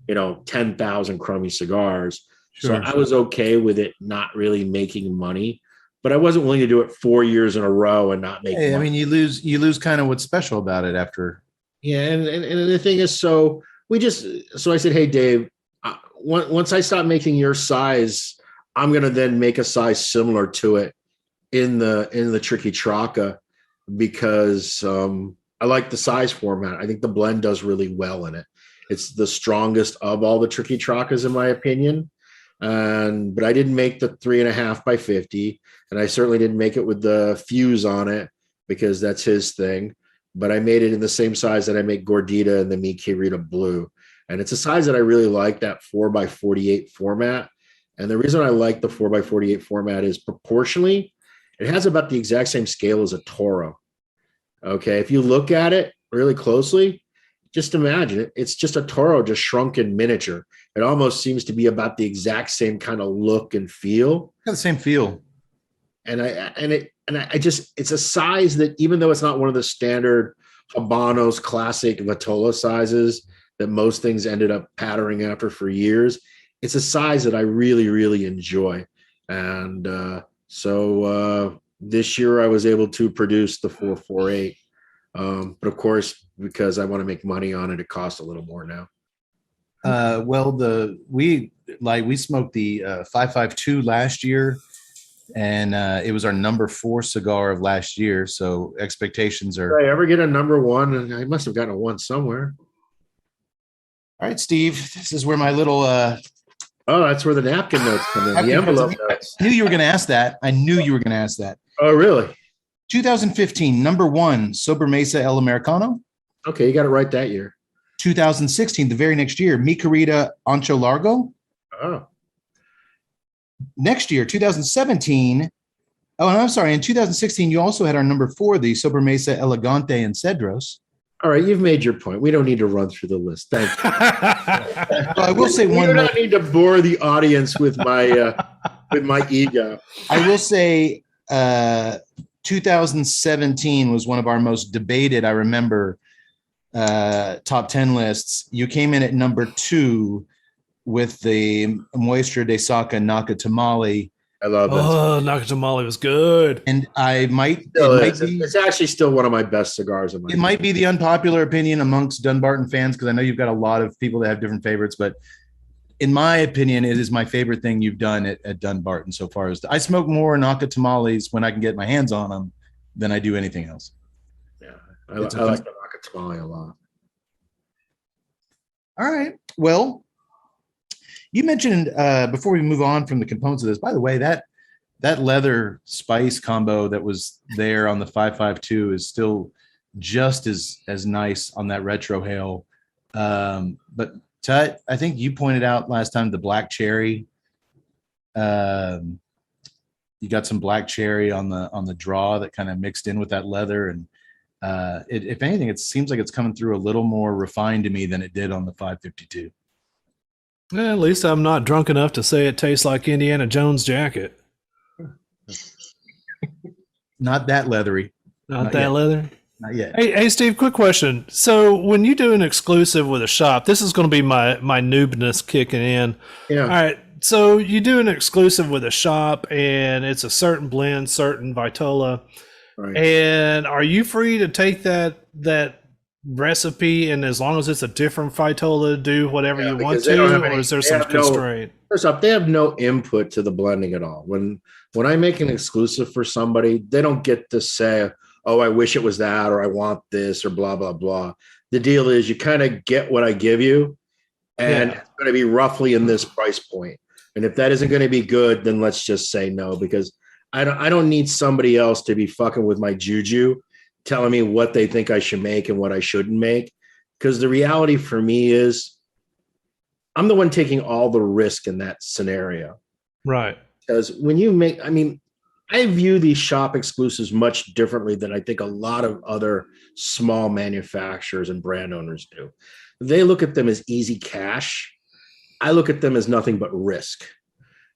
10,000 crummy cigars. Sure. So I was okay with it not really making money. But I wasn't willing to do it 4 years in a row and not make money. I mean, you lose kind of what's special about it after. Yeah, and the thing is, so I said, hey, Dave, once I stop making your size, I'm gonna then make a size similar to it in the Tricky Traka because I like the size format. I think the blend does really well in it. It's the strongest of all the Tricky Trakas, in my opinion. But I didn't make the 3.5 by 50, and I certainly didn't make it with the fuse on it because that's his thing. But I made it in the same size that I make Gordita and the Mi Querida Blue, and it's a size that I really like, that 4x48 format. And the reason I like the 4x48 format is proportionally, It has about the exact same scale as a Toro. Okay. If you look at it really closely, just imagine it. It's just a Toro, just shrunk in miniature. It almost seems to be about the exact same kind of look and feel. Got the same feel. And I just, it's a size that, even though it's not one of the standard Habanos classic Vitola sizes that most things ended up patterning after for years, it's a size that I really, really enjoy. And so this year I was able to produce the 448. But of course, because I want to make money on it, it costs a little more now. Well, we smoked the 552 last year, and it was our number 4 cigar of last year. So expectations are. Did I ever get a number 1? And I must have gotten a 1 somewhere. All right, Steve. This is where my little. Oh, that's where the napkin notes come in. The envelope notes. I knew you were going to ask that. Oh, really? 2015, number 1, Sobremesa El Americano. Okay, you got it right that year. 2016, the very next year, Mi Querida Ancho Largo. Oh. Next year, 2017. Oh, and I'm sorry. In 2016, you also had our number 4, the Sobremesa Elegante and Cedros. All right, you've made your point. We don't need to run through the list. Thank you. Well, I will say one. We don't need to bore the audience with my ego. I will say 2017 was one of our most debated, I remember, top 10 lists. You came in at number 2 with the Muestra de Saca Naka Tamale. I love that. Oh, Naka Tamale was good. And It's actually still one of my best cigars. It might be the unpopular opinion amongst Dunbarton fans, because I know you've got a lot of people that have different favorites, but in my opinion, it is my favorite thing you've done at Dunbarton so far. I smoke more Naka Tamales when I can get my hands on them than I do anything else. Yeah, I like the Naka Tamale a lot. All right. Well, you mentioned before we move on from the components of this, by the way, that leather spice combo that was there on the 552 is still just as nice on that retro hail. But Tut, I think you pointed out last time the black cherry. You got some black cherry on the draw that kind of mixed in with that leather, and if anything, it seems like it's coming through a little more refined to me than it did on the 552. Yeah, at least I'm not drunk enough to say it tastes like Indiana Jones jacket. Not that leathery. Not that leather? Not yet. Hey, Steve, quick question. So when you do an exclusive with a shop, this is going to be my noobness kicking in. Yeah. All right. So you do an exclusive with a shop, and it's a certain blend, certain Vitola. Right. And are you free to take that recipe, and as long as it's a different Vitola, do whatever you want to, or is there some constraint? First off, they have no input to the blending at all. When I make an exclusive for somebody, they don't get to say, oh, I wish it was that, or I want this, or blah, blah, blah. The deal is you kind of get what I give you, and it's going to be roughly in this price point. And if that isn't going to be good, then let's just say no, because I don't need somebody else to be fucking with my juju, telling me what they think I should make and what I shouldn't make. Because the reality for me is I'm the one taking all the risk in that scenario. Right. Because when you make, I view these shop exclusives much differently than I think a lot of other small manufacturers and brand owners do. They look at them as easy cash. I look at them as nothing but risk,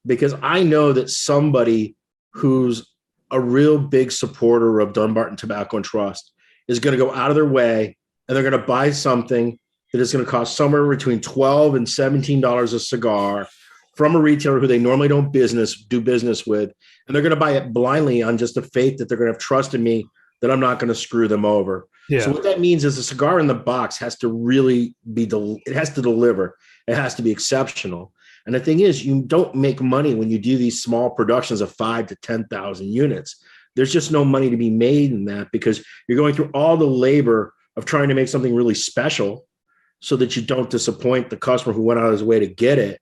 because I know that somebody who's a real big supporter of Dunbarton Tobacco and Trust is going to go out of their way, and they're going to buy something that is going to cost somewhere between $12 and $17 a cigar from a retailer who they normally don't do business with. And they're going to buy it blindly on just the faith that they're going to have trust in me that I'm not going to screw them over. Yeah. So what that means is the cigar in the box has to really it has to deliver. It has to be exceptional. And the thing is, you don't make money when you do these small productions of 5,000 to 10,000 units. There's just no money to be made in that, because you're going through all the labor of trying to make something really special so that you don't disappoint the customer who went out of his way to get it.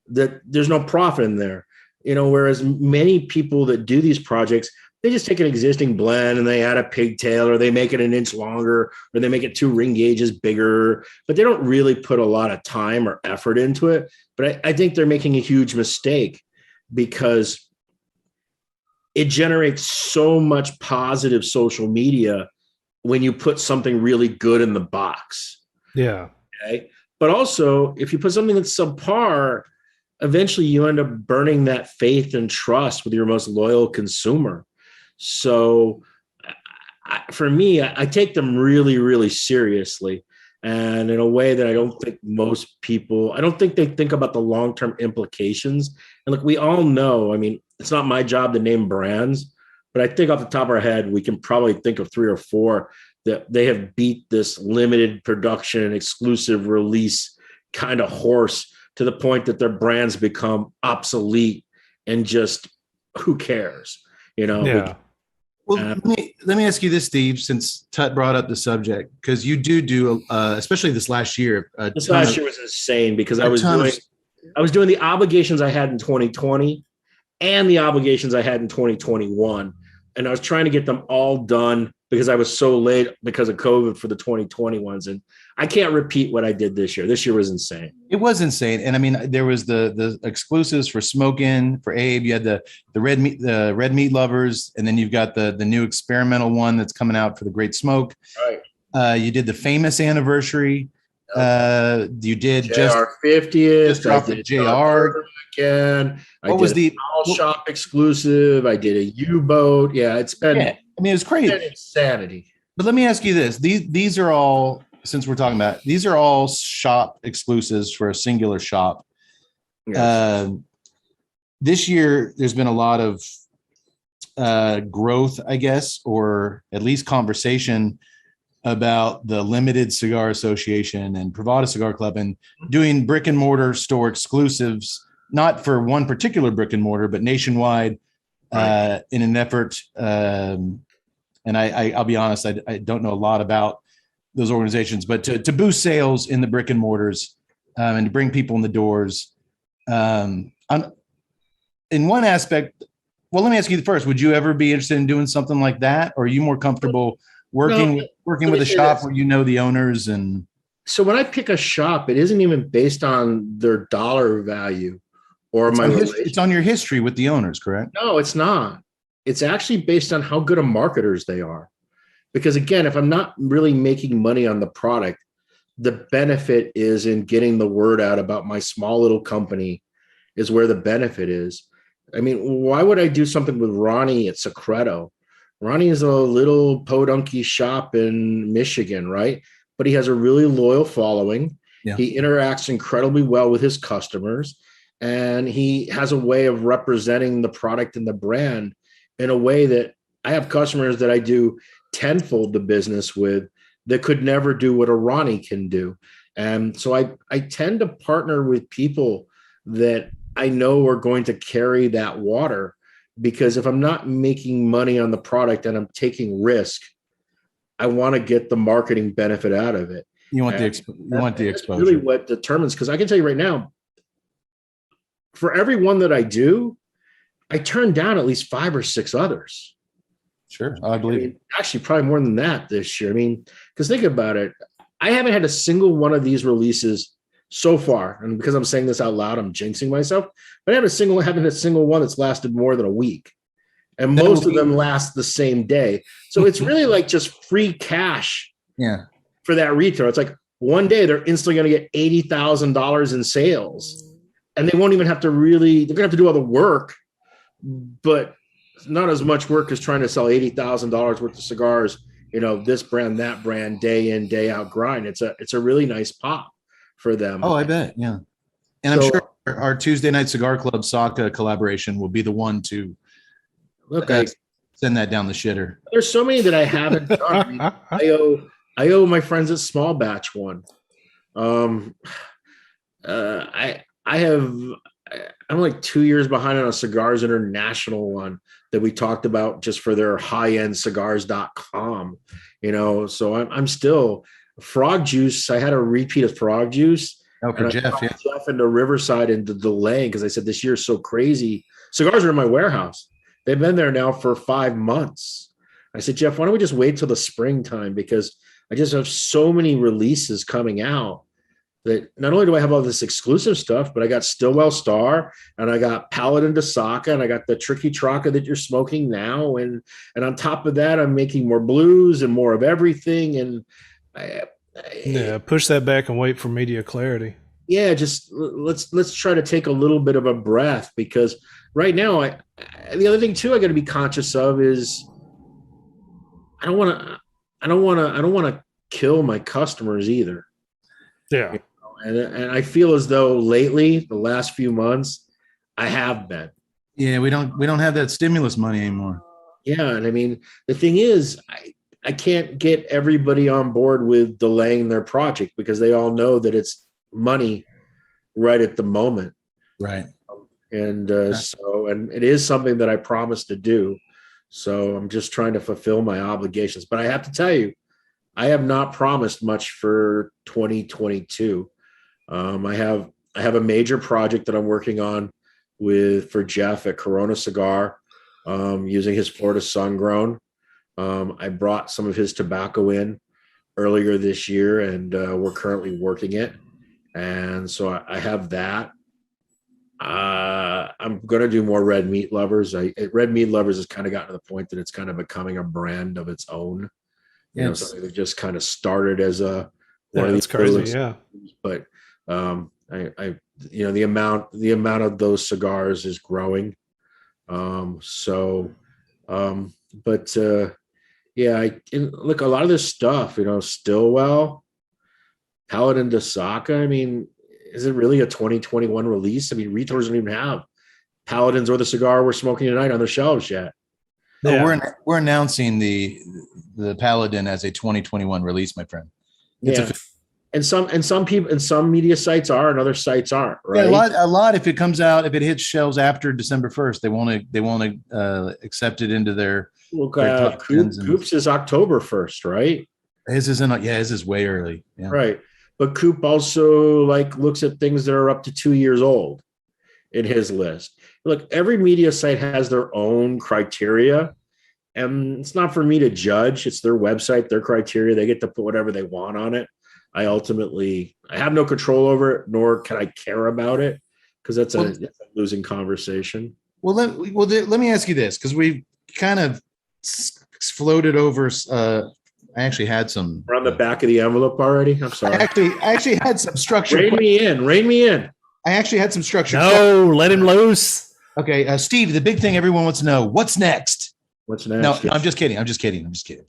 That there's no profit in there, whereas many people that do these projects, they just take an existing blend and they add a pigtail, or they make it an inch longer, or they make it 2 ring gauges bigger, but they don't really put a lot of time or effort into it. But I think they're making a huge mistake, because it generates so much positive social media when you put something really good in the box. Yeah. Okay. But also, if you put something that's subpar, eventually you end up burning that faith and trust with your most loyal consumer. So for me, I take them really, really seriously. And in a way that I don't think most people, I don't think they think about the long-term implications. And look, we all know, I mean, it's not my job to name brands, but I think off the top of our head, we can probably think of 3 or 4 that they have beat this limited production, exclusive release kind of horse to the point that their brands become obsolete and just who cares, you know? Yeah. Well, let me ask you this, Steve, since Tut brought up the subject, because you do, especially this last year. This last year was insane because I was doing the obligations I had in 2020 and the obligations I had in 2021. And I was trying to get them all done because I was so late because of COVID for the 2020 ones. And I can't repeat what I did this year. This year was insane. It was insane. And I mean, there was the exclusives for Smokin', for Abe. You had the red meat lovers, and then you've got the new experimental one that's coming out for the Great Smoke. Right. You did the famous anniversary. You did JR 50th. I did JR again. What was the all shop exclusive? I did a U-boat. Yeah, it's been. Yeah, I mean, it was crazy. Insanity. But let me ask you this: these are all, since we're talking about, these are all shop exclusives for a singular shop. Yes. This year, there's been a lot of growth, I guess, or at least conversation about the Limited Cigar Association and Privada Cigar Club and doing brick and mortar store exclusives, not for one particular brick and mortar, but nationwide, in an effort. And I'll be honest, I don't know a lot about those organizations, but to boost sales in the brick and mortars and to bring people in the doors. In one aspect, well, let me ask you first, would you ever be interested in doing something like that? Or are you more comfortable working with a shop where you know the owners? And so when I pick a shop, it isn't even based on their dollar value or it's on your history with the owners, correct? No, it's not. It's actually based on how good of marketers they are. Because again, if I'm not really making money on the product, the benefit is in getting the word out about my small little company is where the benefit is. I mean, why would I do something with Ronnie at Secreto? Ronnie is a little podunky shop in Michigan, right? But he has a really loyal following. Yeah. He interacts incredibly well with his customers, and he has a way of representing the product and the brand in a way that I have customers that I do tenfold the business with that could never do what a Ronnie can do. And so I tend to partner with people that I know are going to carry that water, because if I'm not making money on the product and I'm taking risk, I want to get the marketing benefit out of it. You want the exposure. That's really what determines, because I can tell you right now, for every one that I do, I turn down at least 5 or 6 others. Sure, I believe it. Actually, probably more than that this year. I mean, because think about it. I haven't had a single one of these releases so far, and because I'm saying this out loud, I'm jinxing myself, but I haven't had a single one that's lasted more than a week. And most of them last the same day. So it's really like just free cash for that retailer. It's like one day they're instantly going to get $80,000 in sales, and they won't even have to they're going to have to do all the work, but not as much work as trying to sell $80,000 worth of cigars, you know, this brand, that brand, day in, day out grind. It's a really nice pop for them. Oh, I bet. Yeah. And I'm sure our Tuesday Night Cigar Club Saka collaboration will be the one to send that down the shitter. There's so many that I haven't done. I mean, I owe my friends at Small Batch one. I'm like 2 years behind on a Cigars International one that we talked about just for their highendcigars.com, you know, so I'm still Frog Juice. I had a repeat of Frog Juice. Oh, for Jeff, yeah. Jeff into Riverside into delaying because I said this year is so crazy. Cigars are in my warehouse. They've been there now for 5 months. I said, Jeff, why don't we just wait till the springtime? Because I just have so many releases coming out that not only do I have all this exclusive stuff, but I got Stillwell Star and I got Paladin de Saka and I got the Tricky Traka that you're smoking now. And on top of that, I'm making more blues and more of everything. And Yeah, push that back and wait for media clarity. yeah, just let's try to take a little bit of a breath, because right now, the other thing too I got to be conscious of is I don't want to kill my customers either. Yeah. And I feel as though lately, the last few months, I have been. Yeah, we don't have that stimulus money anymore. Yeah, and I mean, the thing is, I can't get everybody on board with delaying their project because they all know that it's money right at the moment. Right. And and it is something that I promised to do. So I'm just trying to fulfill my obligations. But I have to tell you, I have not promised much for 2022. I have a major project that I'm working on for Jeff at Corona Cigar, using his Florida Sun Grown. I brought some of his tobacco in earlier this year, and we're currently working it. And so I have that. I'm going to do more Red Meat Lovers. Red Meat Lovers has kind of gotten to the point that it's kind of becoming a brand of its own. You know, something that just kind of started as one of these crazy, yeah. But I the amount of those cigars is growing. Look, a lot of this stuff, Stillwell, Paladin de Saka. I mean, is it really a 2021 release? I mean, retailers don't even have Paladins or the cigar we're smoking tonight on their shelves yet. No, Yeah. we're announcing the Paladin as a 2021 release, my friend. And some people and some media sites are, and other sites aren't. Right. Yeah, a lot. If it hits shelves after December 1st, they won't accept it into their. Look, their top tens Coops is October 1st, right? His is way early. Yeah. Right. But Coop also looks at things that are up to 2 years old in his list. Look, every media site has their own criteria, and it's not for me to judge. It's their website, their criteria. They get to put whatever they want on it. I have no control over it, nor can I care about it, because that's a losing conversation. Well, let me ask you this, because we've kind of floated over. I actually had some. We're on the back of the envelope already. I'm sorry. I actually had some structure. Rein me in. I actually had some structure. No, let him loose. Okay, Steve. The big thing everyone wants to know: what's next? What's next? No, I'm just kidding. Steve.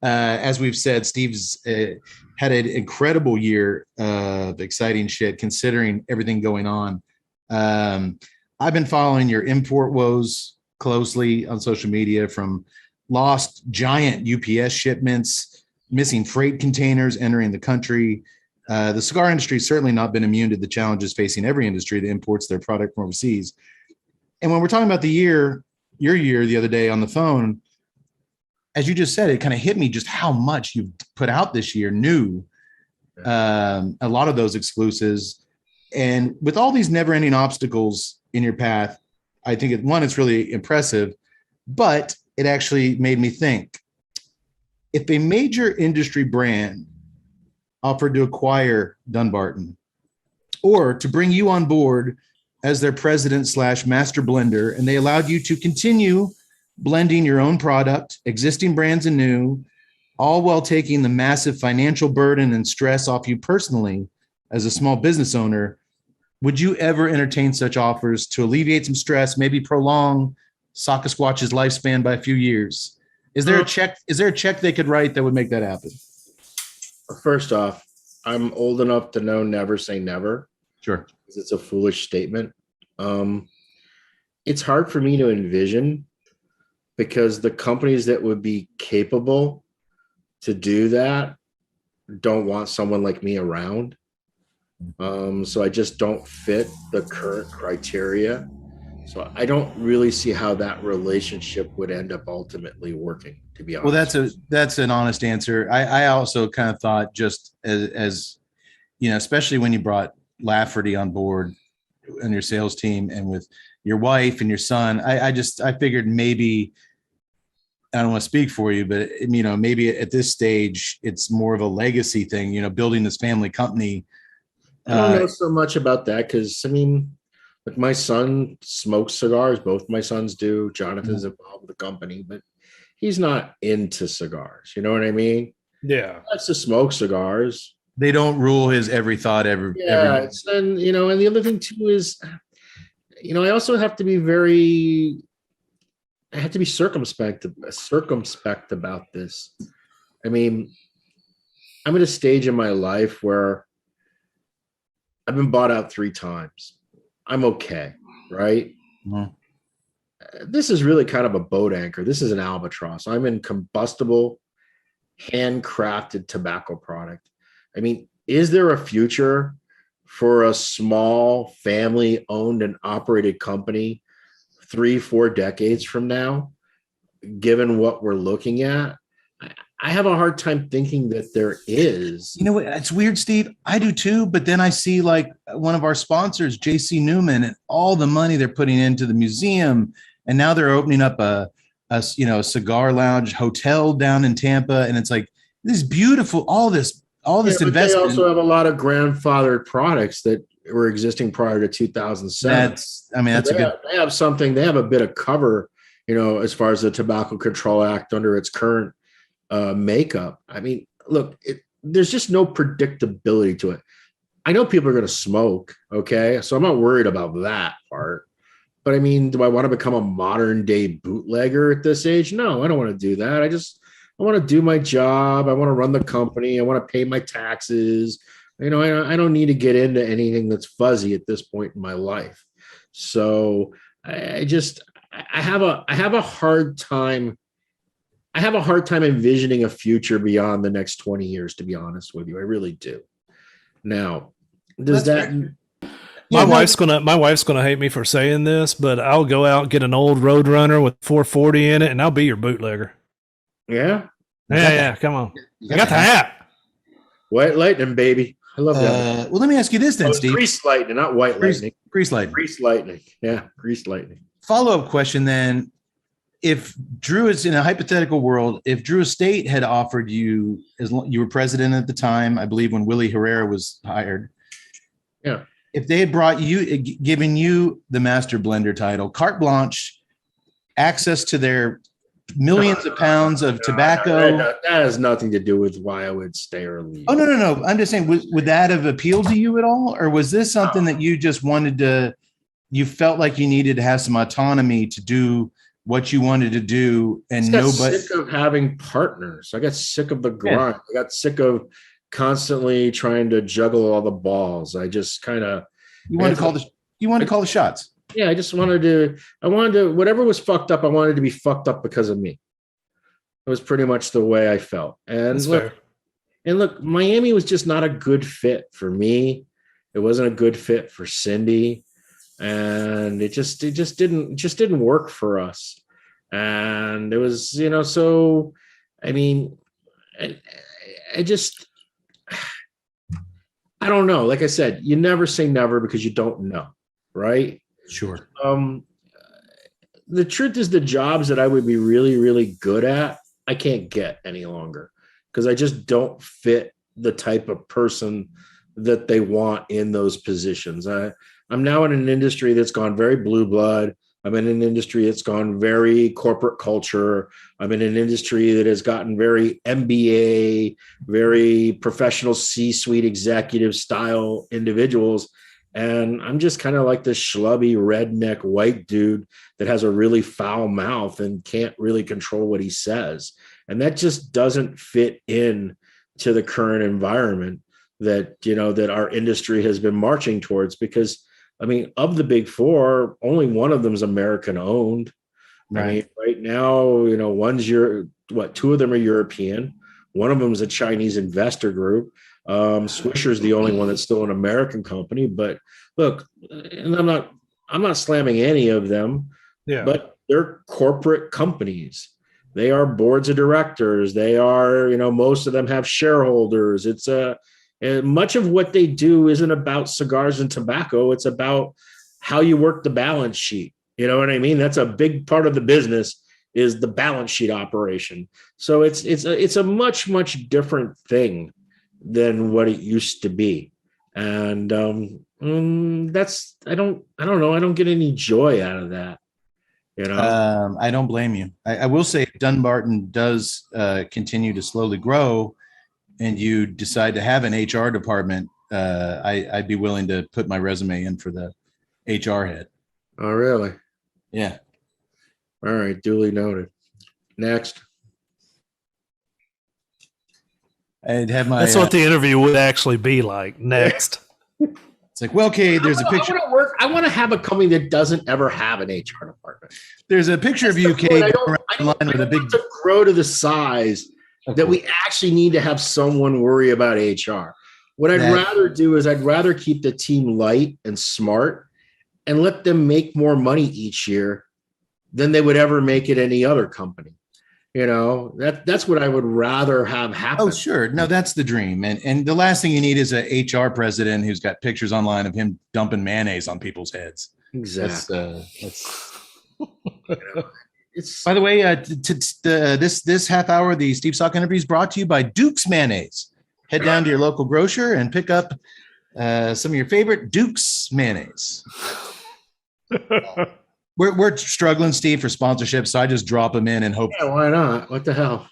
As we've said, Steve's had an incredible year of exciting shit, considering everything going on. I've been following your import woes closely on social media, from lost giant UPS shipments, missing freight containers entering the country. The cigar industry has certainly not been immune to the challenges facing every industry that imports their product from overseas. And when we're talking about your year the other day on the phone, as you just said, it kind of hit me just how much you've put out this year, new, a lot of those exclusives. And with all these never-ending obstacles in your path, I think it's really impressive, but it actually made me think, if a major industry brand offered to acquire Dunbarton or to bring you on board as their president/master blender, and they allowed you to continue blending your own product, existing brands and new, all while taking the massive financial burden and stress off you personally as a small business owner, would you ever entertain such offers to alleviate some stress, maybe prolong Saka Squatch's lifespan by a few years? Is there a check they could write that would make that happen? First off, I'm old enough to know never say never. Sure. Because it's a foolish statement. It's hard for me to envision, because the companies that would be capable to do that don't want someone like me around. So I just don't fit the current criteria. So I don't really see how that relationship would end up ultimately working, to be honest. Well, that's an honest answer. I also kind of thought, just as especially when you brought Lafferty on board and your sales team, and with your wife and your son, I figured maybe, I don't want to speak for you, but maybe at this stage it's more of a legacy thing, building this family company I don't know so much about that because I mean, like my son smokes cigars. Both my sons do. Jonathan's involved with the company, but he's not into cigars. You know what I mean? Yeah. He likes to smoke cigars. They don't rule his every thought every. Yeah, it's then and the other thing too is, I also have to be I have to be circumspect about this. I mean, I'm at a stage in my life where I've been bought out 3 times. I'm okay, right? Mhm. This is really kind of a boat anchor. This is an albatross. I'm in combustible, handcrafted tobacco product. I mean, is there a future for a small family owned and operated company 3-4 decades from now, given what we're looking at? I have a hard time thinking that there is. You know what? It's weird, Steve. I do too. But then I see like one of our sponsors, JC Newman, and all the money they're putting into the museum, and now they're opening up a cigar lounge hotel down in Tampa, and it's like this is beautiful. All this investment. They also have a lot of grandfathered products that were existing prior to 2007. They have something. They have a bit of cover, as far as the Tobacco Control Act under its current makeup. I mean, look, there's just no predictability to it. I know people are going to smoke, okay? So I'm not worried about that part. But I mean, do I want to become a modern day bootlegger at this age? No, I don't want to do that. I want to do my job. I want to run the company. I want to pay my taxes. I don't need to get into anything that's fuzzy at this point in my life. So I have a hard time. I have a hard time envisioning a future beyond the next 20 years, to be honest with you. I really do. Now, does that... My wife's gonna hate me for saying this, but I'll go out and get an old Roadrunner with 440 in it, and I'll be your bootlegger. Yeah? Yeah, come on. I got the hat. White lightning, baby. I love that. Well, let me ask you this then, Steve. Grease lightning, not white lightning. Grease lightning. Grease lightning. Yeah, grease lightning. Follow-up question then. If Drew is in a hypothetical world, if Drew Estate had offered you, you were president at the time, I believe when Willie Herrera was hired. Yeah. If they had given you the master blender title, carte blanche, access to their millions of pounds of tobacco. That has nothing to do with why I would stay or leave. Oh, no. I'm just saying, would that have appealed to you at all? Or was this something that you just you felt like you needed to have some autonomy to do what you wanted to do, and nobody sick of having partners. I got sick of the grind. I got sick of constantly trying to juggle all the balls. I just kind of you wanted to call the shots. Yeah, I wanted to whatever was fucked up, I wanted to be fucked up because of me. It was pretty much the way I felt. And look, Miami was just not a good fit for me. It wasn't a good fit for Cindy. And it just didn't work for us. And it was, so I mean, I don't know. Like I said, you never say never because you don't know, right? Sure. The truth is, the jobs that I would be really, really good at, I can't get any longer because I just don't fit the type of person that they want in those positions. I'm now in an industry that's gone very blue blood. I'm in an industry that's gone very corporate culture. I'm in an industry that has gotten very MBA, very professional C-suite executive style individuals. And I'm just kind of like this schlubby redneck white dude that has a really foul mouth and can't really control what he says. And that just doesn't fit in to the current environment that our industry has been marching towards, because I mean, of the big four, only one of them is American owned. Right. I mean, right now, two of them are European. One of them is a Chinese investor group. Swisher's the only one that's still an American company. But look, and I'm not slamming any of them. Yeah. But they're corporate companies. They are boards of directors. They are, most of them have shareholders. And much of what they do isn't about cigars and tobacco. It's about how you work the balance sheet. You know what I mean? That's a big part of the business, is the balance sheet operation. So it's a much, much different thing than what it used to be. And that's I don't know. I don't get any joy out of that. You know, I don't blame you. I will say if Dunbarton does continue to slowly grow and you decide to have an HR department, I'd be willing to put my resume in for the HR head. oh really? Yeah. All right, duly noted. Next. I'd have my, That's what the interview would actually be like. Next. it's like, well, okay, there's a picture. I want to have a company that doesn't ever have an HR department. There's a picture of you, That's the Kate, point. going around the line with a big. want to grow to the size that we actually need to have someone worry about HR. What I'd rather do is I'd rather keep the team light and smart and let them make more money each year than they would ever make at any other company. You know, that's what I would rather have happen. Oh, sure. No, that's the dream. And the last thing you need is a HR president who's got pictures online of him dumping mayonnaise on people's heads. Exactly. That's It's by the way, this half hour, the Steve Sock interview is brought to you by Duke's Mayonnaise. Head down to your local grocer and pick up some of your favorite Duke's mayonnaise. We're struggling, Steve, for sponsorship, so I just drop them in and hope. yeah, why not? What the hell?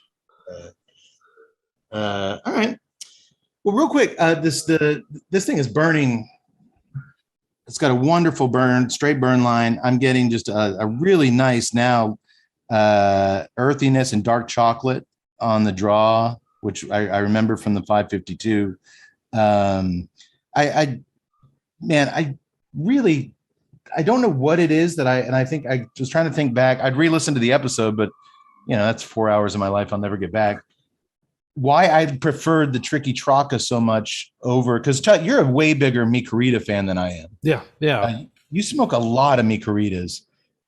All right. Well, real quick, this thing is burning. It's got a wonderful burn, straight burn line. I'm getting just a really nice now earthiness and dark chocolate on the draw, which I remember from the 552. I don't know what it is that I think I was trying to think back. I'd re-listen to the episode, but that's 4 hours of my life I'll never get back. Why I preferred the Tricky Traca so much over, because you're a way bigger Mi Querida fan than I am. Yeah. You smoke a lot of Mi Queridas,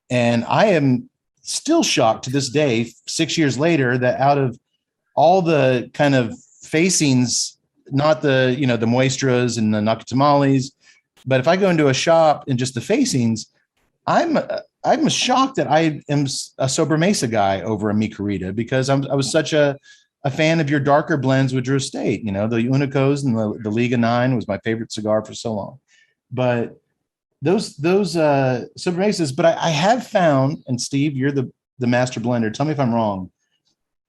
and I am still shocked to this day, 6 years later, that out of all the kind of facings, not the the Moistras and the Nakatamales, but if I go into a shop and just the facings, I'm shocked that I am a Sober Mesa guy over a Mi Querida, because I was such a fan of your darker blends with Drew Estate. The Unicos and the Liga 9 was my favorite cigar for so long. But those Sober Mesas, but I have found, and Steve, you're the master blender, tell me if I'm wrong,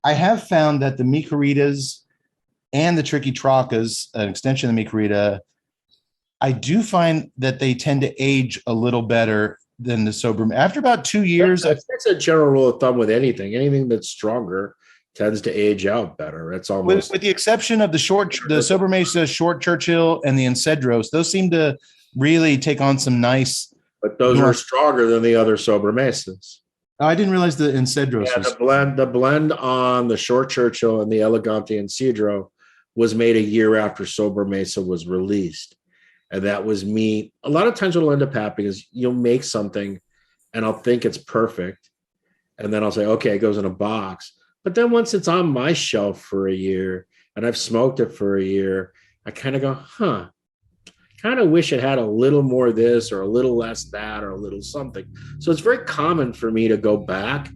I have found that the Mi Queridas and the Tricky Tracas, an extension of the Mi Querida, I do find that they tend to age a little better than the Sober. After about 2 years. That's a general rule of thumb with anything. Anything that's stronger tends to age out better. It's almost with the exception of the Sober Mesa, Short Churchill, and the Encedros. Those seem to really take on some nice. But those are stronger than the other Sober Mesas. Oh, I didn't realize the Encedros. Yeah, the blend on the Short Churchill and the Elegante Encedro was made a year after Sober Mesa was released. And that was me. A lot of times what'll end up happening is you'll make something and I'll think it's perfect. And then I'll say, okay, it goes in a box. But then once it's on my shelf for a year and I've smoked it for a year, I kind of go, kind of wish it had a little more this or a little less that or a little something. So it's very common for me to go back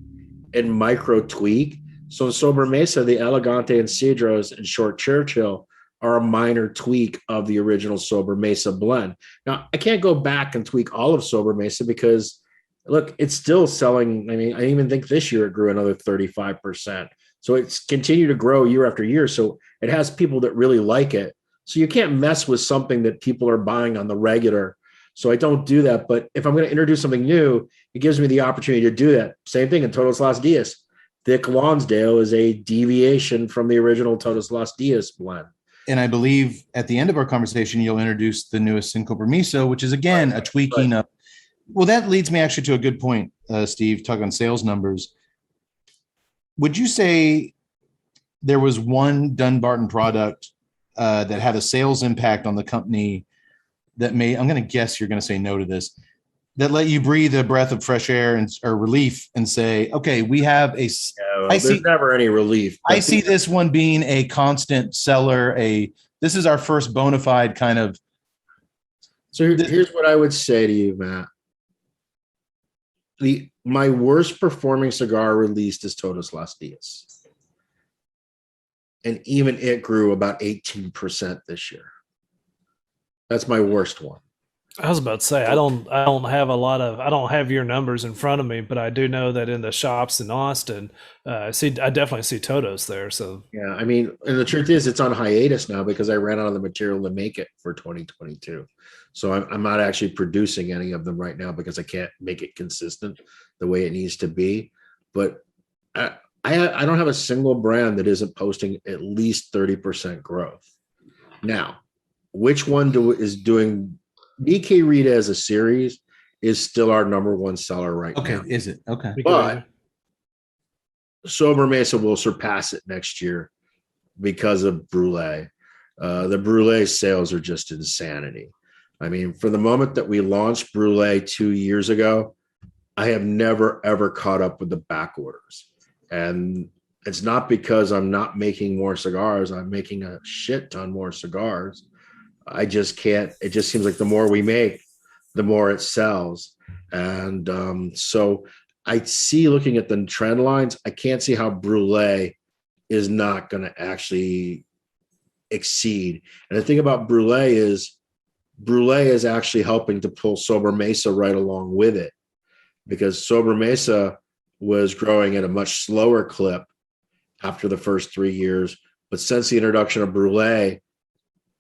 and micro tweak. So in Sober Mesa, the Elegante and Cedros and Short Churchill are a minor tweak of the original Sober Mesa blend. Now, I can't go back and tweak all of Sober Mesa because, look, it's still selling. I mean, I even think this year it grew another 35%. So it's continued to grow year after year. So it has people that really like it. So you can't mess with something that people are buying on the regular. So I don't do that. But if I'm going to introduce something new, it gives me the opportunity to do that. Same thing in Todos Los Dias. Thick Lonsdale is a deviation from the original Todos Los Dias blend. And I believe at the end of our conversation, you'll introduce the newest Cinco Permiso, which is, again, a tweaking of. Well, that leads me actually to a good point, Steve, talking on sales numbers. Would you say there was one Dunbarton product that had a sales impact on the company that may, I'm going to guess you're going to say no to this, that let you breathe a breath of fresh air or relief and say, okay, we have a. There's never any relief. I see this one being a constant seller. This is our first bona fide kind of. So here's what I would say to you, Matt. My worst performing cigar released is Todos Los Dias. And even it grew about 18% this year. That's my worst one. I was about to say I don't have your numbers in front of me, but I do know that in the shops in Austin, I definitely see Totos there. So Yeah, I mean, and the truth is, it's on hiatus now because I ran out of the material to make it for 2022. So I'm not actually producing any of them right now because I can't make it consistent the way it needs to be. But I don't have a single brand that isn't posting at least 30% growth. Now, which one is doing? BK Rita as a series is still our number one seller right Okay, now. is it? Okay. But Sober Mesa will surpass it next year because of Brulee. The Brulee sales are just insanity. I mean, for the moment that we launched Brulee 2 years ago, I have never, ever caught up with the back orders. And it's not because I'm not making more cigars. I'm making a shit ton more cigars. I just can't. It just seems like the more we make, the more it sells. And so I see, looking at the trend lines, I can't see how Brulee is not going to actually exceed. And the thing about Brulee is actually helping to pull Sober Mesa right along with it, because Sober Mesa was growing at a much slower clip after the first 3 years. But since the introduction of Brulee,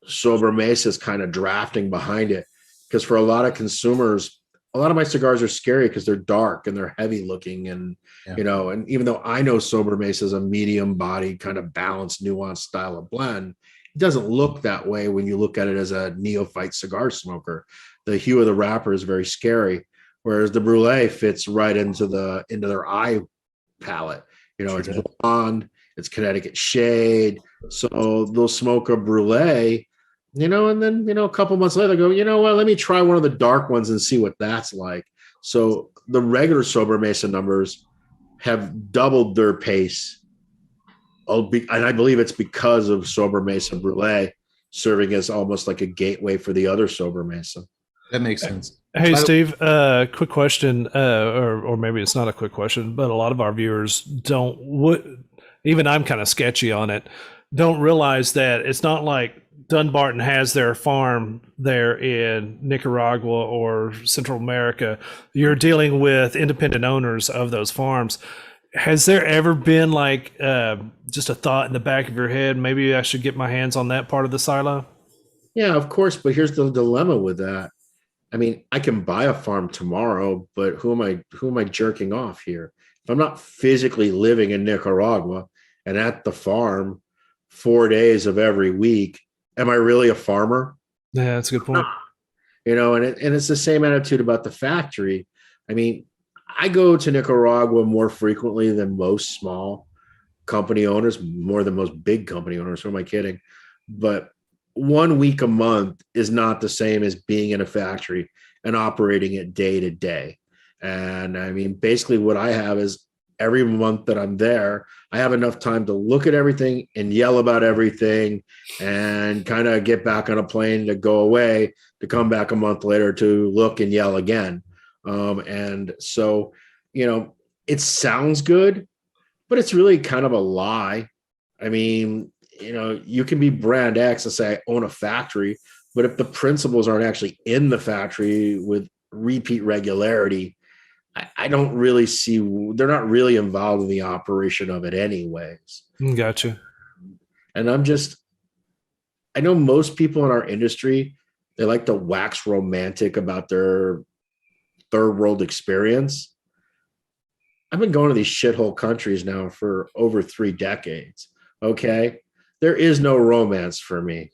Sober Mesa is kind of drafting behind it, because for a lot of consumers, a lot of my cigars are scary because they're dark and they're heavy looking. And, Yeah. you know, and even though I know Sober Mesa is a medium bodied, kind of balanced, nuanced style of blend, it doesn't look that way when you look at it as a neophyte cigar smoker. The hue of the wrapper is very scary, whereas the Brulee fits right into their eye palette. You know, Sure. it's blonde, it's Connecticut shade. So they'll smoke a Brulee, you know, and then, you know, a couple months later, go, you know what, let me try one of the dark ones and see what that's like. So the regular Sober Mesa numbers have doubled their pace. And I believe it's because of Sober Mesa Brulee serving as almost like a gateway for the other Sober Mesa. That makes sense. Hey, Steve, quick question, or maybe it's not a quick question, but a lot of our viewers even I'm kind of sketchy on it, don't realize that it's not like Dunbarton has their farm there in Nicaragua or Central America. You're dealing with independent owners of those farms. Has there ever been like just a thought in the back of your head, maybe I should get my hands on that part of the silo? Yeah, of course. But here's the dilemma with that. I mean, I can buy a farm tomorrow, but who am I jerking off here? If I'm not physically living in Nicaragua and at the farm 4 days of every week, am I really a farmer? Yeah, that's a good point. You know, and it's the same attitude about the factory. I mean, I go to Nicaragua more frequently than most small company owners, more than most big company owners. Who am I kidding? But 1 week a month is not the same as being in a factory and operating it day to day. And I mean, basically what I have is every month that I'm there, I have enough time to look at everything and yell about everything and kind of get back on a plane to go away, to come back a month later to look and yell again. And so, you know, it sounds good, but it's really kind of a lie. I mean, you know, you can be brand X and say, I own a factory, but if the principals aren't actually in the factory with repeat regularity, I don't really see, they're not really involved in the operation of it anyways. Gotcha. And I know most people in our industry, they like to wax romantic about their third world experience. I've been going to these shithole countries now for over 3 decades. Okay. There is no romance for me.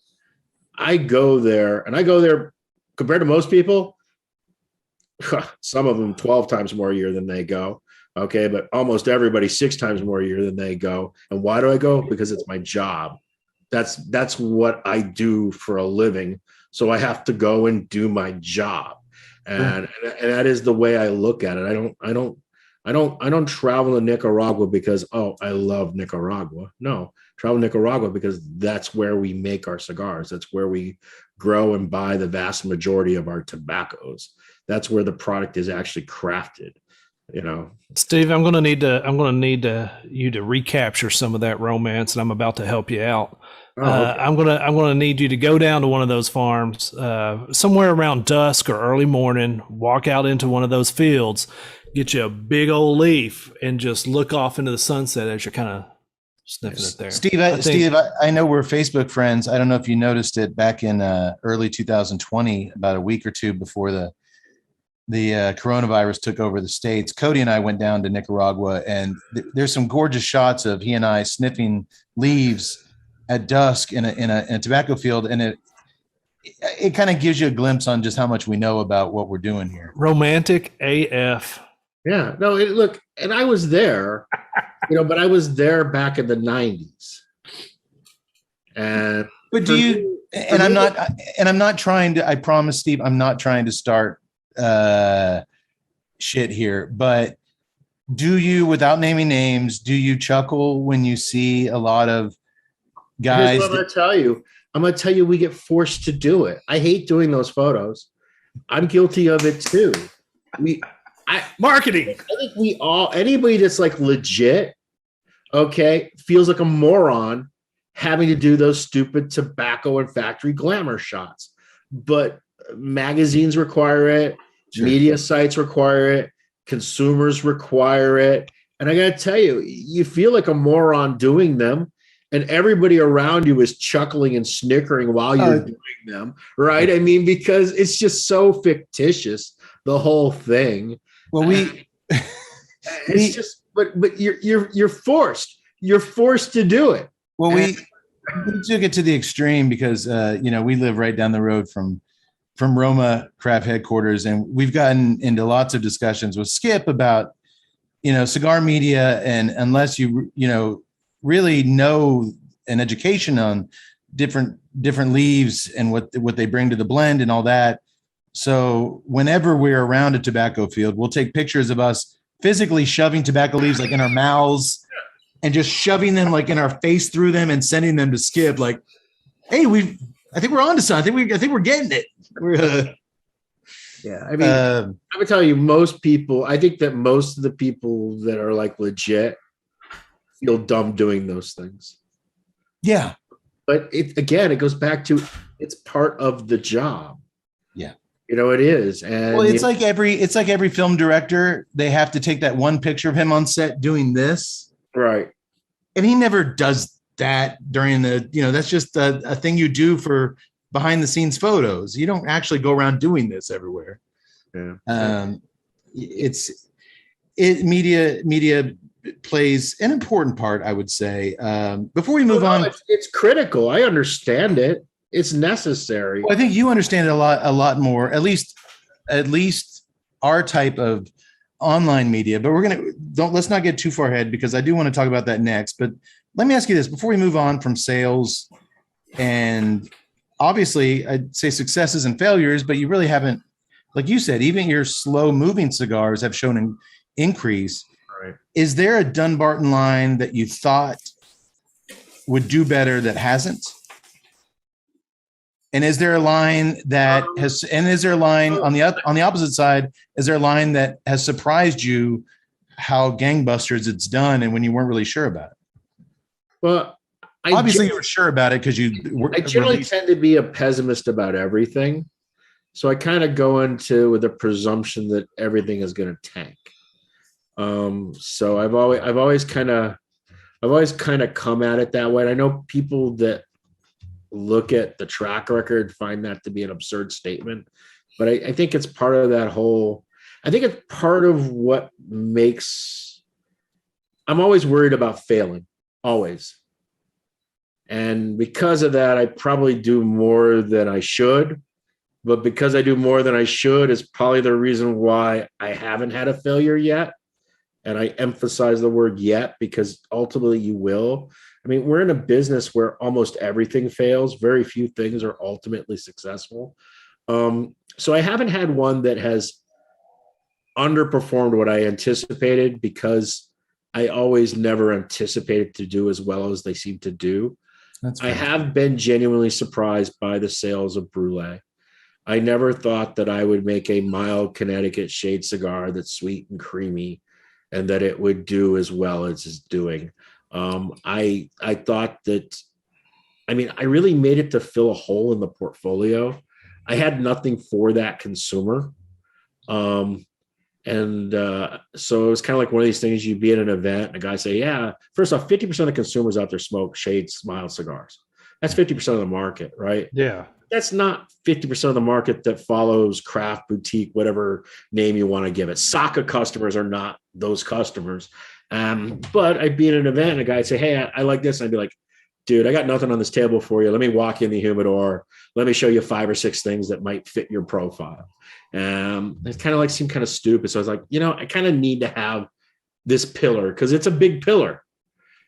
I go there compared to most people, some of them 12 times more a year than they go. Okay. But almost everybody 6 times more a year than they go. And why do I go? Because it's my job. That's what I do for a living. So I have to go and do my job. And that is the way I look at it. I don't travel to Nicaragua because, oh, I love Nicaragua. No, travel to Nicaragua because that's where we make our cigars. That's where we grow and buy the vast majority of our tobaccos. That's where the product is actually crafted. You know, Steve, I'm going to need you to recapture some of that romance, and I'm about to help you out. Okay. I'm gonna need you to go down to one of those farms somewhere around dusk or early morning. Walk out into one of those fields, get you a big old leaf, and just look off into the sunset as you're kind of sniffing it there. Steve, I know we're Facebook friends. I don't know if you noticed it back in early 2020, about a week or two before the coronavirus took over the States. Cody and I went down to Nicaragua, and there's some gorgeous shots of he and I sniffing leaves at dusk in a tobacco field, and it kind of gives you a glimpse on just how much we know about what we're doing here. Romantic AF. Yeah. No, look, and I was there, but I was there back in the 90s. And But do you? And I'm not trying to. I promise, Steve, I'm not trying to start shit here. But do you, without naming names, do you chuckle when you see a lot of guys? Here's what I'm going to tell you. I'm going to tell you, we get forced to do it. I hate doing those photos. I'm guilty of it too. Marketing. I think we all, anybody that's like legit, okay, feels like a moron having to do those stupid tobacco and factory glamour shots. But magazines require it, media sites require it, consumers require it. And I got to tell you, you feel like a moron doing them, and everybody around you is chuckling and snickering while you're doing them, right? I mean, because it's just so fictitious, the whole thing. Well, it's just, but you're forced. You're forced to do it. Well, we took it to the extreme because we live right down the road from Roma Craft headquarters, and we've gotten into lots of discussions with Skip about cigar media, and unless you really know an education on different leaves and what they bring to the blend and all that. So whenever we're around a tobacco field, we'll take pictures of us physically shoving tobacco leaves like in our mouths and just shoving them like in our face through them and sending them to Skip like, hey, I think we're on to something. I think we're getting it. Yeah. I mean, I'm gonna tell you, I think that most of the people that are like legit feel dumb doing those things. Yeah. But it goes back to, it's part of the job. Yeah. It is. And well, it's like every film director, they have to take that one picture of him on set doing this. Right. And he never does that during that's just a thing you do for behind the scenes photos. You don't actually go around doing this everywhere. Yeah. Media plays an important part, I would say. Before we move on, it's critical. I understand it. It's necessary. Well, I think you understand it a lot more. At least our type of online media. But let's not get too far ahead because I do want to talk about that next. But let me ask you this before we move on from sales, and obviously I'd say successes and failures, but you really haven't, like you said, even your slow moving cigars have shown an increase. Right. Is there a Dunbarton line that you thought would do better that hasn't? And is there a line that has? And is there a line on the opposite side? Is there a line that has surprised you how gangbusters it's done, and when you weren't really sure about it? Well, obviously you were sure about it because I generally tend to be a pessimist about everything, so I kind of go into with a presumption that everything is going to tank. So I've always kind of come at it that way. And I know people that look at the track record find that to be an absurd statement, but I think it's part of that whole. I think it's part of what makes. I'm always worried about failing, always, and because of that, I probably do more than I should. But because I do more than I should is probably the reason why I haven't had a failure yet. And I emphasize the word yet because ultimately you will. I mean, we're in a business where almost everything fails. Very few things are ultimately successful. So I haven't had one that has underperformed what I anticipated because I always never anticipated to do as well as they seem to do. I have been genuinely surprised by the sales of Brulee. I never thought that I would make a mild Connecticut shade cigar that's sweet and creamy and that it would do as well as it's doing. I I mean, I really made it to fill a hole in the portfolio. I had nothing for that consumer. So it was kind of like one of these things, you'd be at an event and a guy say, yeah, first off, 50% of consumers out there smoke shades, mild cigars. That's 50% of the market, right? Yeah. That's not 50% of the market that follows craft, boutique, whatever name you want to give it. Saka customers are not those customers. But I'd be at an event and a guy would say, hey, I like this. And I'd be like, dude, I got nothing on this table for you. Let me walk you in the humidor. Let me show you 5 or 6 things that might fit your profile. It kind of like seemed kind of stupid. So I was like, I kind of need to have this pillar because it's a big pillar.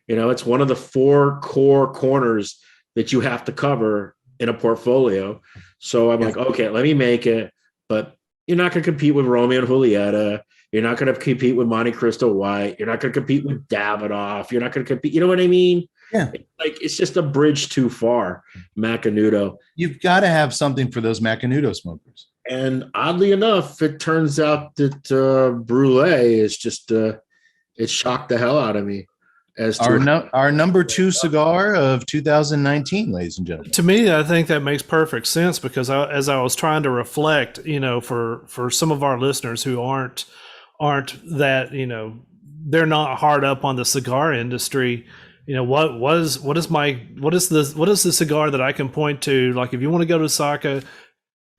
It's one of the 4 core corners that you have to cover in a portfolio. So I'm like, okay, let me make it. But you're not going to compete with Romeo and Julieta. You're not going to compete with Monte Cristo White. You're not going to compete with Davidoff. You're not going to compete. You know what I mean? Yeah. It's just a bridge too far, Macanudo. You've got to have something for those Macanudo smokers. And oddly enough, it turns out that Brulee is just it shocked the hell out of me. As to Our number 2 cigar of 2019, ladies and gentlemen. To me, I think that makes perfect sense because as I was trying to reflect, for some of our listeners who aren't that, they're not hard up on the cigar industry. What is the cigar that I can point to? Like, if you want to go to Saka,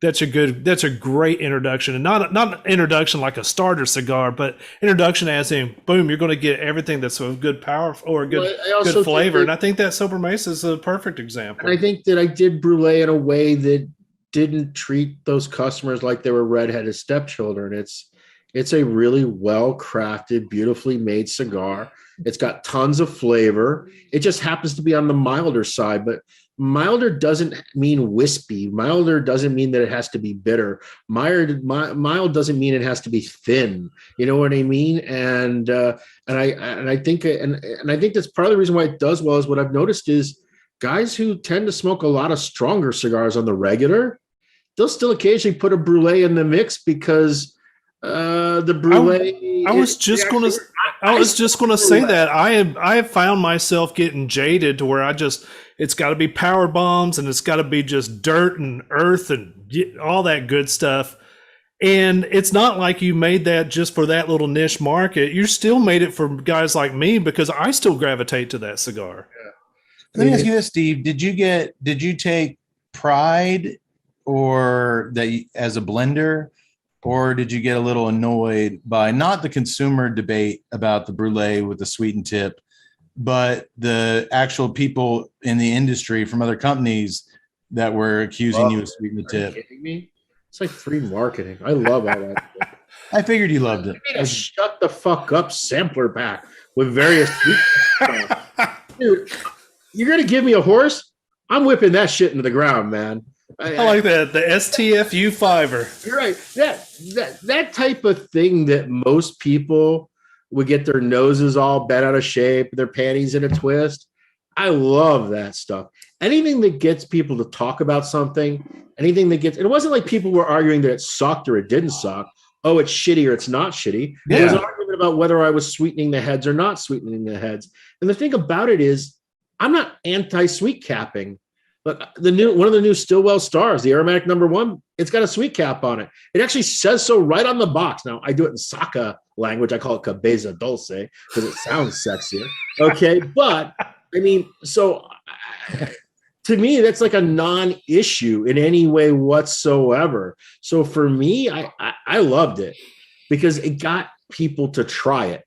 that's a great introduction, and not an introduction like a starter cigar, but introduction as in boom, you're going to get everything that's a good power or a good flavor. And I think that Sober Mesa is a perfect example. And I think that I did Brulee in a way that didn't treat those customers like they were redheaded stepchildren. It's a really well crafted, beautifully made cigar. It's got tons of flavor. It just happens to be on the milder side, but milder doesn't mean wispy. Milder doesn't mean that it has to be bitter. Mild doesn't mean it has to be thin. You know what I mean? And I think that's part of the reason why it does well is what I've noticed is guys who tend to smoke a lot of stronger cigars on the regular, they'll still occasionally put a Brulee in the mix because the Brulee. I was just going to say that I have found myself getting jaded to where it's got to be power bombs and it's got to be just dirt and earth and all that good stuff. And it's not like you made that just for that little niche market. You still made it for guys like me because I still gravitate to that cigar. Yeah. Let me ask you this, Steve. Did you take pride or that as a blender? Or did you get a little annoyed by not the consumer debate about the Brulee with the sweetened tip, but the actual people in the industry from other companies that were accusing you of sweetening the tip? Are you kidding me? It's like free marketing. I love all that stuff. I figured you loved it. I made a shut the fuck up sampler pack with various stuff. Dude, you're going to give me a horse? I'm whipping that shit into the ground, man. I like that. The STFU fiver. You're right. That type of thing that most people would get their noses all bent out of shape, their panties in a twist. I love that stuff. Anything that gets people to talk about something, it wasn't like people were arguing that it sucked or it didn't suck. Oh, it's shitty or it's not shitty. Yeah. There was an argument about whether I was sweetening the heads or not sweetening the heads. And the thing about it is, I'm not anti-sweet capping. But one of the new Stillwell Stars, the Aromatic No. 1, it's got a sweet cap on it. It actually says so right on the box. Now, I do it in Saka language. I call it Cabeza Dulce because it sounds sexier. Okay, but I mean, so to me, that's like a non-issue in any way whatsoever. So for me, I loved it because it got people to try it.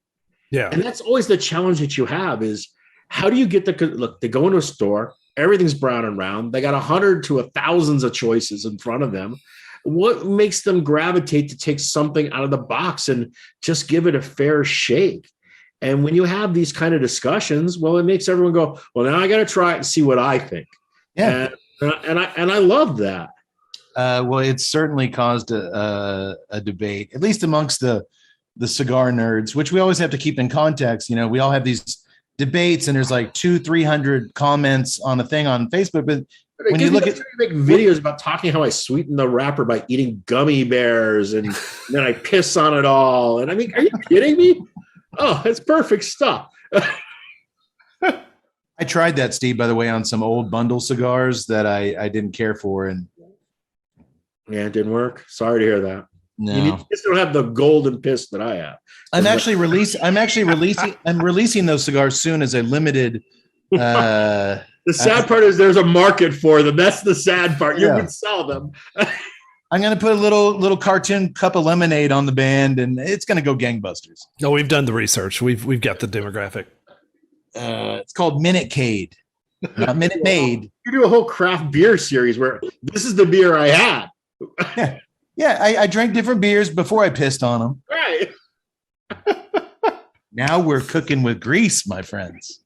Yeah, and that's always the challenge that you have is how do you get they go into a store. Everything's brown and round. They got 100 to 1,000s of choices in front of them. What makes them gravitate to take something out of the box and just give it a fair shake? And when you have these kind of discussions, well, it makes everyone go, well, now I got to try it and see what I think. Yeah. And I love that. Well, it's certainly caused a debate, at least amongst the cigar nerds, which we always have to keep in context. We all have these debates and there's like 200-300 comments on a thing on Facebook, but when you look at make videos about talking how I sweeten the wrapper by eating gummy bears and then I piss on it all, and I mean, are you kidding me? Oh, it's perfect stuff. I tried that, Steve, by the way, on some old bundle cigars that I didn't care for. And Yeah, it didn't work. Sorry to hear that. no, You just don't have the golden piss that I have. I'm releasing those cigars soon as a limited. The sad part is there's a market for them. That's the sad part. You Yeah. can sell them. I'm going to put a little cartoon cup of lemonade on the band, and it's going to go gangbusters. No, we've done the research. We've got the demographic. It's called Minute Cade, not Minute Maid. You do a whole craft beer series where this is the beer I had. Yeah, I drank different beers before I pissed on them. Right. Now we're cooking with grease, my friends.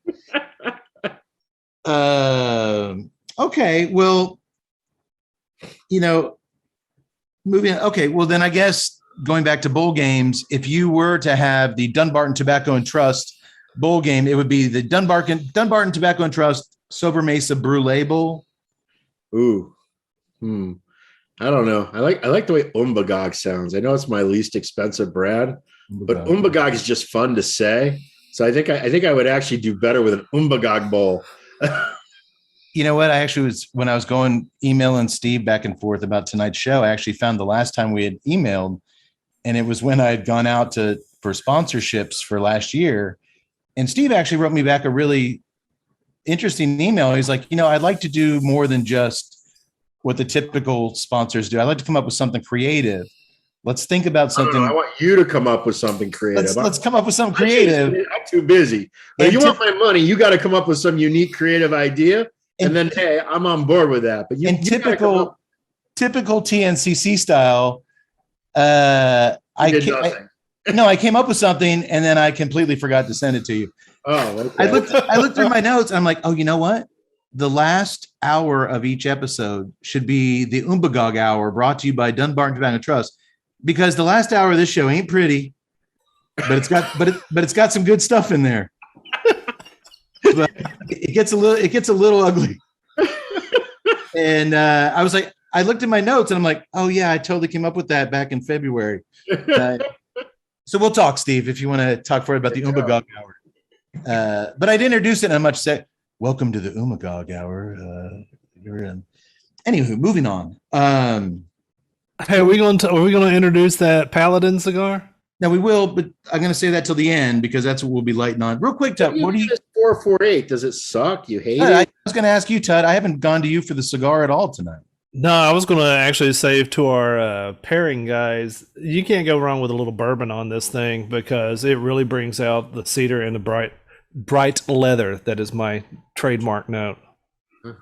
Okay, well, moving on. Okay, well, then I guess going back to bowl games, if you were to have the Dunbarton Tobacco and Trust bowl game, it would be the Dunbarton Tobacco and Trust Sober Mesa Brule Bowl. Ooh. I don't know. I like the way Umbagog sounds. I know it's my least expensive brand, but Umbagog is just fun to say. So I think I would actually do better with an Umbagog bowl. You know what? I actually was, when I was emailing Steve back and forth about tonight's show, I actually found the last time we had emailed, and it was when I had gone out for sponsorships for last year. And Steve actually wrote me back a really interesting email. He's like, I'd like to do more than just what the typical sponsors do. I'd like to come up with something creative. Let's think about something. I want you to come up with something creative. Let's come up with something creative. I'm too busy. But if you want my money, you got to come up with some unique creative idea. And then, hey, I'm on board with that. But typical TNCC style, I came up with something and then I completely forgot to send it to you. Oh, okay. I looked through my notes and I'm like, oh, you know what? The last hour of each episode should be the Umbagog hour, brought to you by Dunbarton Tobacco Trust, because the last hour of this show ain't pretty, but it's got some good stuff in there. But it gets a little ugly. And I was like, I looked at my notes and I'm like, oh yeah, I totally came up with that back in February. So we'll talk, Steve, if you want to talk further about the Umbagog hour. But I'd introduce it in a much say, welcome to the Umbagog hour. Anywho, moving on. Hey, are we going to introduce that Paladin cigar? Now we will, but I'm going to say that till the end because that's what we'll be lighting on. Real quick, Tut, what do you? 448. Does it suck? You hate I it? was going to ask you, Tut. I haven't gone to you for the cigar at all tonight. No, I was going to actually say to our pairing guys, you can't go wrong with a little bourbon on this thing because it really brings out the cedar and the bright leather. That is my trademark note.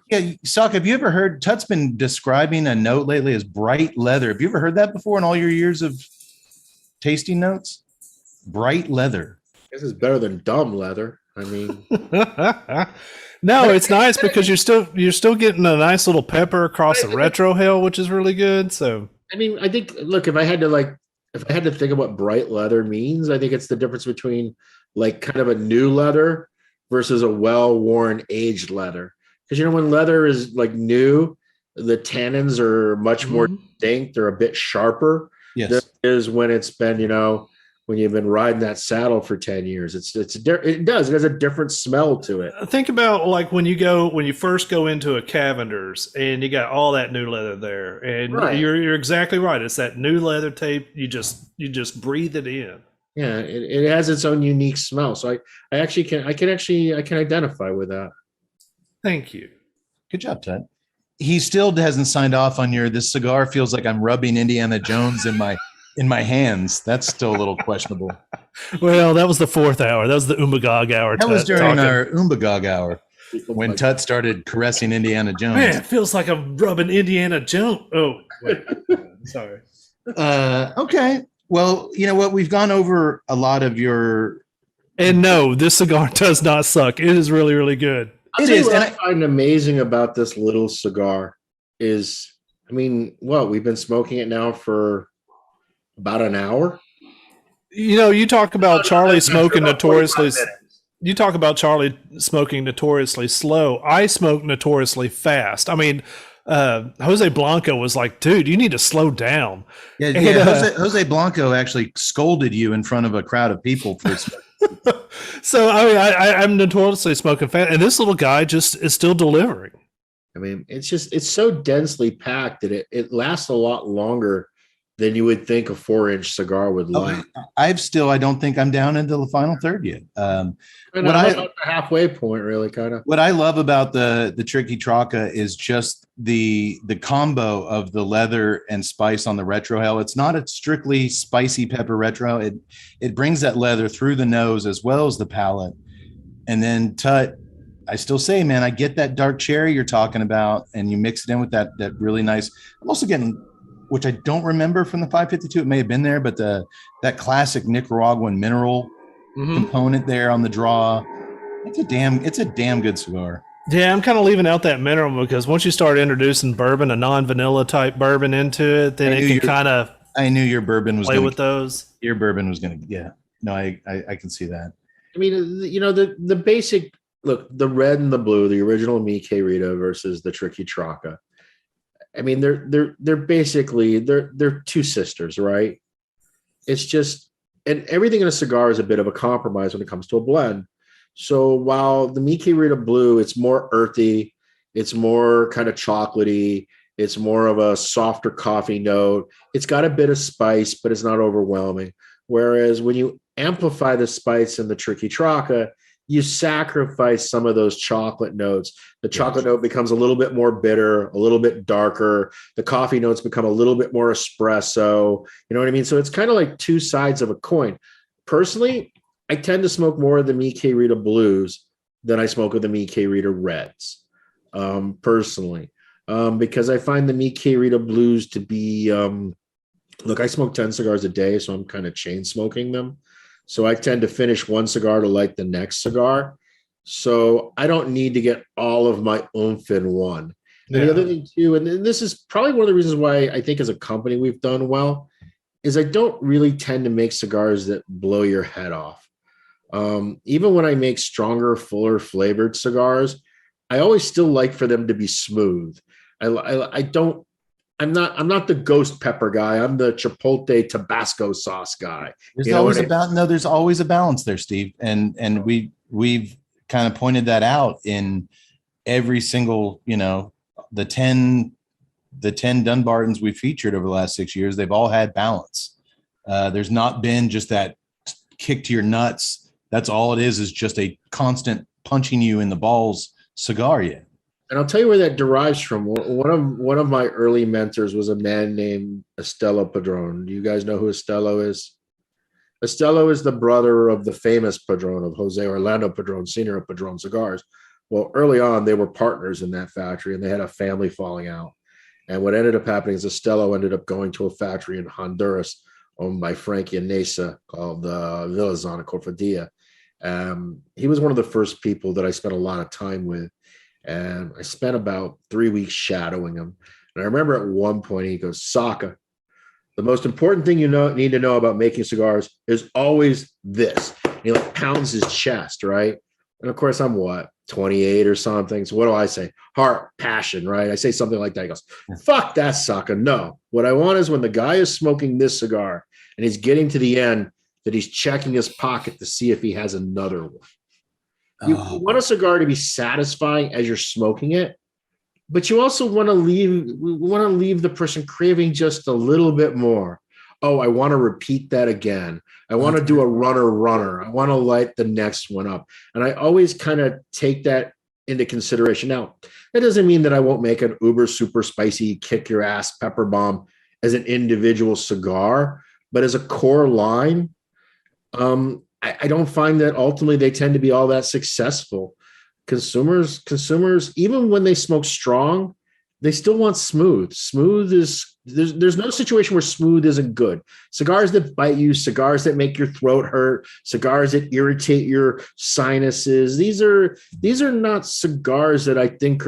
Yeah, Sock, have you ever heard Tut's been describing a note lately as bright leather? Have you ever heard that before in all your years of tasting notes? Bright leather. This is better than dumb leather. I mean, no, it's nice because you're still getting a nice little pepper across the retro hill, which is really good. So I mean, I think, look, if I had to think of what bright leather means, I think it's the difference between like kind of a new leather versus a well-worn aged leather. Because when leather is like new, the tannins are much more distinct. They're a bit sharper. Yes. Than it is when it's been, when you've been riding that saddle for 10 years. It has a different smell to it. Think about like when you first go into a Cavender's and you got all that new leather there, and Right. you're exactly right. It's that new leather tape. You just breathe it in. Yeah, it has its own unique smell. So I can identify with that. Thank you. Good job, Tut. He still hasn't signed off on this cigar feels like I'm rubbing Indiana Jones in my hands. That's still a little questionable. Well, that was the fourth hour. That was the Umbagog hour. That was during talking. our Umbagog hour when Tut started caressing Indiana Jones. Man, it feels like I'm rubbing Indiana Jones. Oh, wait. Sorry. Okay. Well, you know what? We've gone over a lot of your. And no, this cigar does not suck. It is really, really good. I'll It tell you is, what and I find amazing about this little cigar is, we've been smoking it now for about an hour. You talk about Charlie smoking About 45 notoriously. minutes. You talk about Charlie smoking notoriously slow. I smoke notoriously fast. I mean, Jose Blanco was like, dude, you need to slow down. Yeah, And, Jose Blanco actually scolded you in front of a crowd of people for So I mean, I'm notoriously a smoking fan, and this little guy just is still delivering. I mean, it's so densely packed that it lasts a lot longer than you would think a 4-inch cigar would last. I don't think I'm down into the final third yet. And I'm at the halfway point, really, kind of. What I love about the Tricky Traca is just the combo of the leather and spice on the retrohale. It's not a strictly spicy pepper retro. It brings that leather through the nose as well as the palate. And then Tut, I still say, man, I get that dark cherry you're talking about, and you mix it in with that really nice. I'm also getting, which I don't remember from the 552. It may have been there, but that classic Nicaraguan mineral component there on the draw. It's a damn good cigar. Yeah, I'm kind of leaving out that mineral because once you start introducing bourbon, a non-vanilla type bourbon into it, then it can kind of. I knew your bourbon was play with those. Your bourbon was going to, yeah. No, I can see that. I mean, the basic look, the red and the blue, the original Mi Querida versus the Tricky Traca. I mean, they're basically they're two sisters, right? It's just, and everything in a cigar is a bit of a compromise when it comes to a blend. So while the Mi Querida Blue, it's more earthy, it's more kind of chocolatey, it's more of a softer coffee note. It's got a bit of spice, but it's not overwhelming. Whereas when you amplify the spice in the Tricky Traca, you sacrifice some of those chocolate notes. The chocolate note becomes a little bit more bitter, a little bit darker. The coffee notes become a little bit more espresso. You know what I mean? So it's kind of like two sides of a coin. Personally, I tend to smoke more of the Mi Querida Blues than I smoke of the Mi Querida Reds, personally, because I find the Mi Querida Blues to be, look, I smoke 10 cigars a day, so I'm kind of chain smoking them. So I tend to finish one cigar to light the next cigar. So I don't need to get all of my oomph in one. Yeah. The other thing too, and this is probably one of the reasons why I think as a company we've done well, is I don't really tend to make cigars that blow your head off. Even when I make stronger, fuller flavored cigars, I always still like for them to be smooth. I'm not the ghost pepper guy. I'm the chipotle Tabasco sauce guy. There's always a balance there, Steve. And we've kind of pointed that out in every single, the 10 Dunbartons we featured over the last 6 years. They've all had balance. There's not been just that kick to your nuts. That's all it is just a constant punching you in the balls cigar yet. And I'll tell you where that derives from. One of my early mentors was a man named Estelo Padron. Do you guys know who Estelo is? Estelo is the brother of the famous Padron, of Jose Orlando Padron, Sr. of Padron Cigars. Well, early on, they were partners in that factory, and they had a family falling out. And what ended up happening is Estelo ended up going to a factory in Honduras owned by Frankie and Nesa called Villazana Corfadilla. He was one of the first people that I spent a lot of time with. And I spent about 3 weeks shadowing him. And I remember at one point he goes, Saka, the most important thing you need to know about making cigars is always this. And he pounds his chest, right? And of course, I'm 28 or something. So what do I say? Heart, passion, right? I say something like that. He goes, fuck that, Saka. No. What I want is when the guy is smoking this cigar and he's getting to the end, that he's checking his pocket to see if he has another one. You want a cigar to be satisfying as you're smoking it, but you also want to leave the person craving just a little bit more. Oh, I want to repeat that again. I want to do a runner. I want to light the next one up. And I always kind of take that into consideration. Now, that doesn't mean that I won't make an uber super spicy, kick your ass pepper bomb as an individual cigar, but as a core line, I don't find that ultimately they tend to be all that successful. Consumers, even when they smoke strong, they still want smooth. Smooth is there's no situation where smooth isn't good. Cigars that bite you, cigars that make your throat hurt, cigars that irritate your sinuses. These are not cigars that I think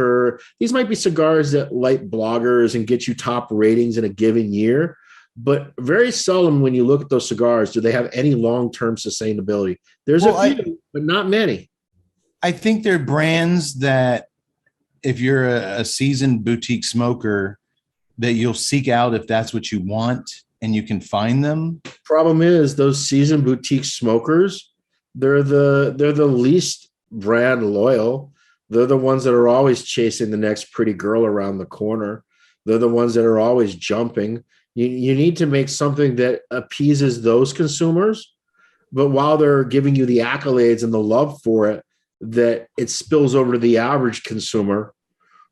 these might be cigars that light bloggers and get you top ratings in a given year. But very seldom when you look at those cigars, do they have any long-term sustainability? There's a few, but not many. I think they're brands that if you're a seasoned boutique smoker, that you'll seek out if that's what you want and you can find them. Problem is those seasoned boutique smokers, they're the least brand loyal. They're the ones that are always chasing the next pretty girl around the corner. They're the ones that are always jumping. You need to make something that appeases those consumers, but while they're giving you the accolades and the love for it, that it spills over to the average consumer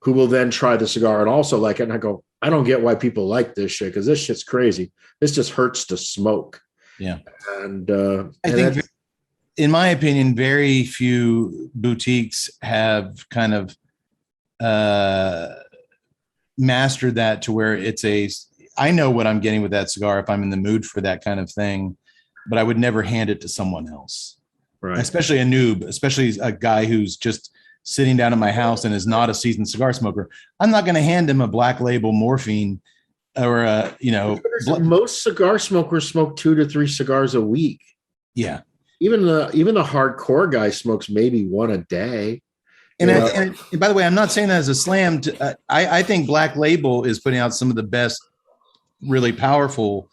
who will then try the cigar and also like it. And I go, I don't get why people like this shit, because this shit's crazy. This just hurts to smoke. Yeah. And I think, in my opinion, very few boutiques have kind of mastered that to where I know what I'm getting with that cigar if I'm in the mood for that kind of thing, but I would never hand it to someone else. right. Especially a noob, especially a guy who's just sitting down at my house and is not a seasoned cigar smoker. I'm not going to hand him a Black Label Morphine or Most cigar smokers smoke 2 to 3 cigars a week. yeah. Even the hardcore guy smokes maybe one a day. And, Yeah. and by the way, I'm not saying that as a slam. I think Black Label is putting out some of the best, really powerful,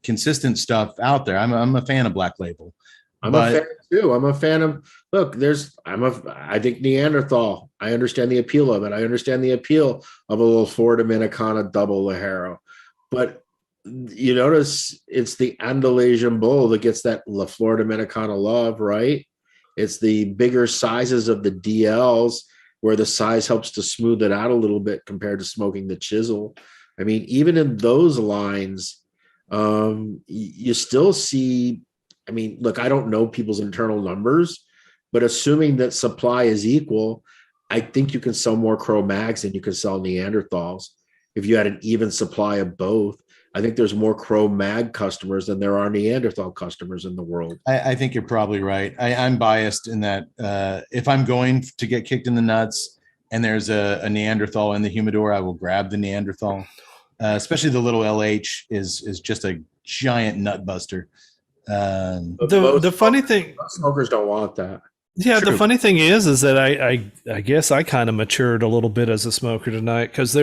consistent stuff out there. I'm a fan of Black Label. I'm a fan too. I'm a fan of, look, I think Neanderthal, I understand the appeal of it. I understand the appeal of a little Flor Dominicana double Lajero. But you notice it's the Andalusian bull that gets that La Flor Dominicana love, right? It's the bigger sizes of the DLs where the size helps to smooth it out a little bit compared to smoking the chisel. I mean, even in those lines, you still see, I mean, look, I don't know people's internal numbers, but assuming that supply is equal, I think you can sell more Cro-Mags than you can sell Neanderthals. If you had an even supply of both, I think there's more Cro-Mag customers than there are Neanderthal customers in the world. I think you're probably right. I'm biased in that if I'm going to get kicked in the nuts and there's a Neanderthal in the humidor, I will grab the Neanderthal. Especially the little LH is just a giant nut buster. The funny thing, Smokers don't want that. yeah, True. the funny thing is that I guess I kind of matured a little bit as a smoker tonight, because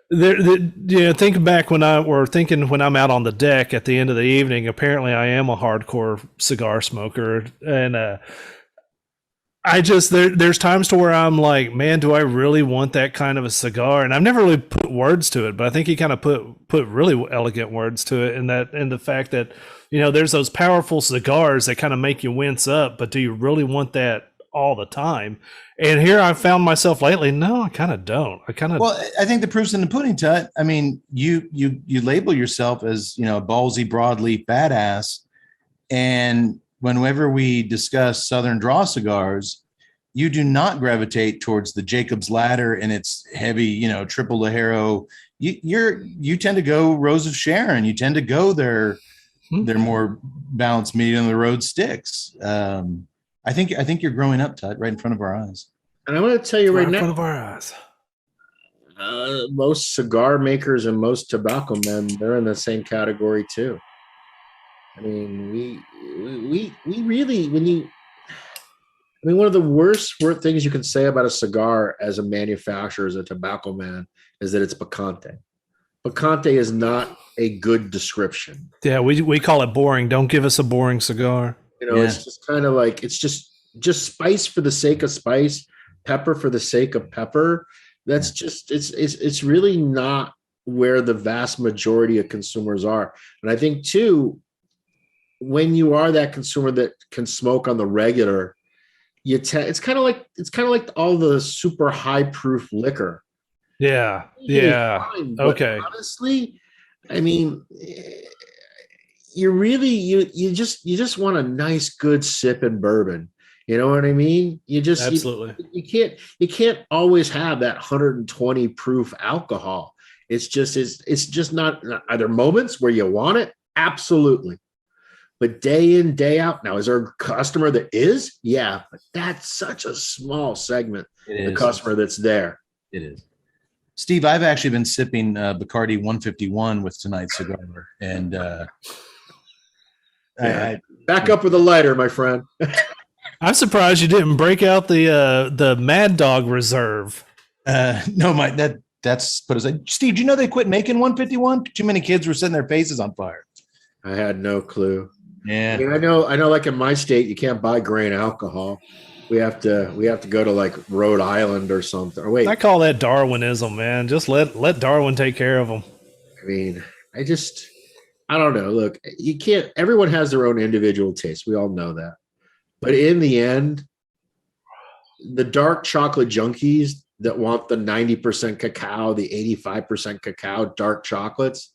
thinking back when I'm out on the deck at the end of the evening, apparently I am a hardcore cigar smoker, and there's times to where I'm like, man, do I really want that kind of a cigar? And I've never really put words to it, but I think he kind of put really elegant words to it, and the fact that, there's those powerful cigars that kind of make you wince up, but do you really want that all the time? And here I found myself lately, no, I kind of don't. Well, I think the proof's in the pudding, Tut. I mean, you label yourself as, a ballsy broadleaf badass. And whenever we discuss Southern Draw cigars, you do not gravitate towards the Jacob's Ladder and its heavy, triple Lajero. You tend to go Rose of Sharon. You tend to go their more balanced medium of the road sticks. I think you're growing up, Tut, right in front of our eyes. And I'm going to tell you right in front now, of our eyes. most cigar makers and most tobacco men, they're in the same category too. I mean, we really, one of the worst things you can say about a cigar as a manufacturer, as a tobacco man, is that it's picante. Picante is not a good description. Yeah, we call it boring. Don't give us a boring cigar. It's just kind of like, it's just spice for the sake of spice, pepper for the sake of pepper. That's just, it's really not where the vast majority of consumers are. And I think too, when you are that consumer that can smoke on the regular, it's kind of like all the super high proof liquor. Yeah. Fine, but Okay. honestly, I mean, you just want a nice good sip in bourbon. You know what I mean? Absolutely. You can't always have that 120 proof alcohol. It's just not either moments where you want it. Absolutely. But day in, day out. Now, is there a customer that is? Yeah, but that's such a small segment. The customer that's there. It is. Steve, I've actually been sipping Bacardi 151 with tonight's cigar, and Back up with a lighter, my friend. I'm surprised you didn't break out the Mad Dog Reserve. no, that's put aside. Steve, do you know they quit making 151? Too many kids were setting their faces on fire. I had no clue. Yeah. mean, I know, like in my state, you can't buy grain alcohol. We have to go to like Rhode Island or something. Or wait, I call that Darwinism, man. Just let Darwin take care of them. I mean, I don't know. Look, you can't. Everyone has their own individual taste. We all know that. But in the end, the dark chocolate junkies that want the 90% cacao, the 85% cacao, dark chocolates,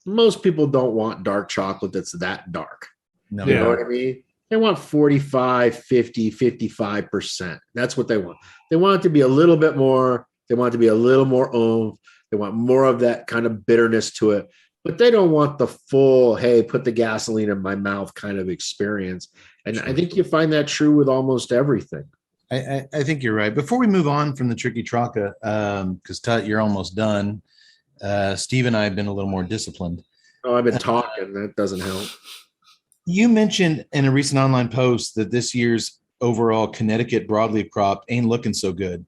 most people don't want dark chocolate that's that dark. No. You Yeah. know what I mean? They want 45, 50, 55%. That's what they want. They want it to be a little bit more. They want it to be a little more oomph. They want more of that kind of bitterness to it. But they don't want the full, hey, put the gasoline in my mouth kind of experience. And I think you find that true with almost everything. I think you're right. Before we move on from the Tricky Traca, because Tut, you're almost done. Steve and I have been a little more disciplined. Oh, I've been talking. That doesn't help. You mentioned in a recent online post that this year's overall Connecticut broadleaf crop ain't looking so good.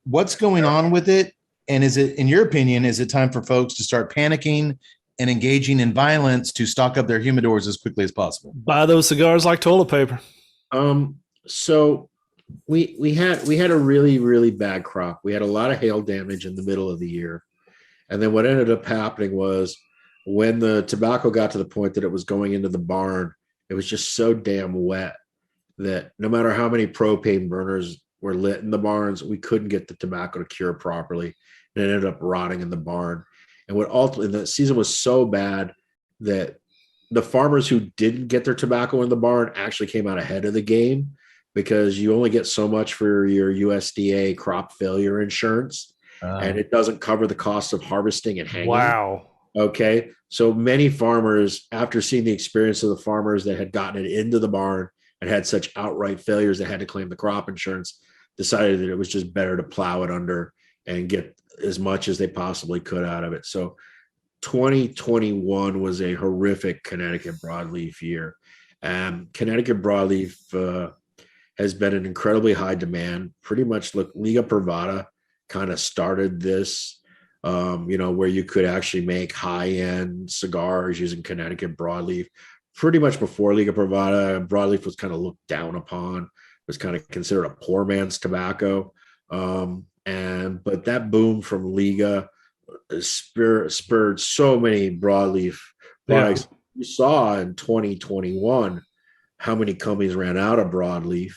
What's going on with it? And is it, in your opinion, is it time for folks to start panicking and engaging in violence to stock up their humidors as quickly as possible? Buy those cigars like toilet paper. So we had a really, really bad crop. We had a lot of hail damage in the middle of the year. And then what ended up happening was when the tobacco got to the point that it was going into the barn, it was just so damn wet that no matter how many propane burners were lit in the barns, we couldn't get the tobacco to cure properly. And it ended up rotting in the barn. And what ultimately, the season was so bad that the farmers who didn't get their tobacco in the barn actually came out ahead of the game, because you only get so much for your USDA crop failure insurance, and it doesn't cover the cost of harvesting and hanging. Wow. Okay. So many farmers, after seeing the experience of the farmers that had gotten it into the barn and had such outright failures that had to claim the crop insurance, decided that it was just better to plow it under and get as much as they possibly could out of it. So 2021 was a horrific Connecticut broadleaf year. Connecticut broadleaf has been an incredibly high demand. Pretty much, look, Liga Privada kind of started this, where you could actually make high-end cigars using Connecticut broadleaf. Pretty much before Liga Privada, broadleaf was kind of looked down upon, was kind of considered a poor man's tobacco. But that boom from Liga spurred so many broadleaf products. Yeah. You saw in 2021 how many companies ran out of broadleaf,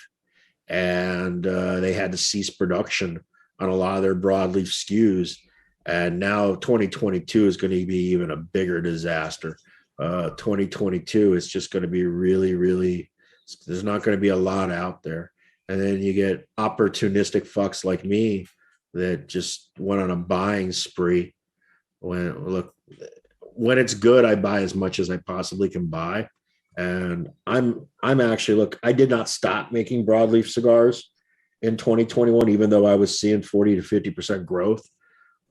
and they had to cease production on a lot of their broadleaf SKUs. And now 2022 is going to be even a bigger disaster. 2022 is just going to be really, really, there's not going to be a lot out there. And then you get opportunistic fucks like me that just went on a buying spree. When it's good, I buy as much as I possibly can buy. And I'm actually, look, I did not stop making broadleaf cigars in 2021, even though I was seeing 40 to 50% growth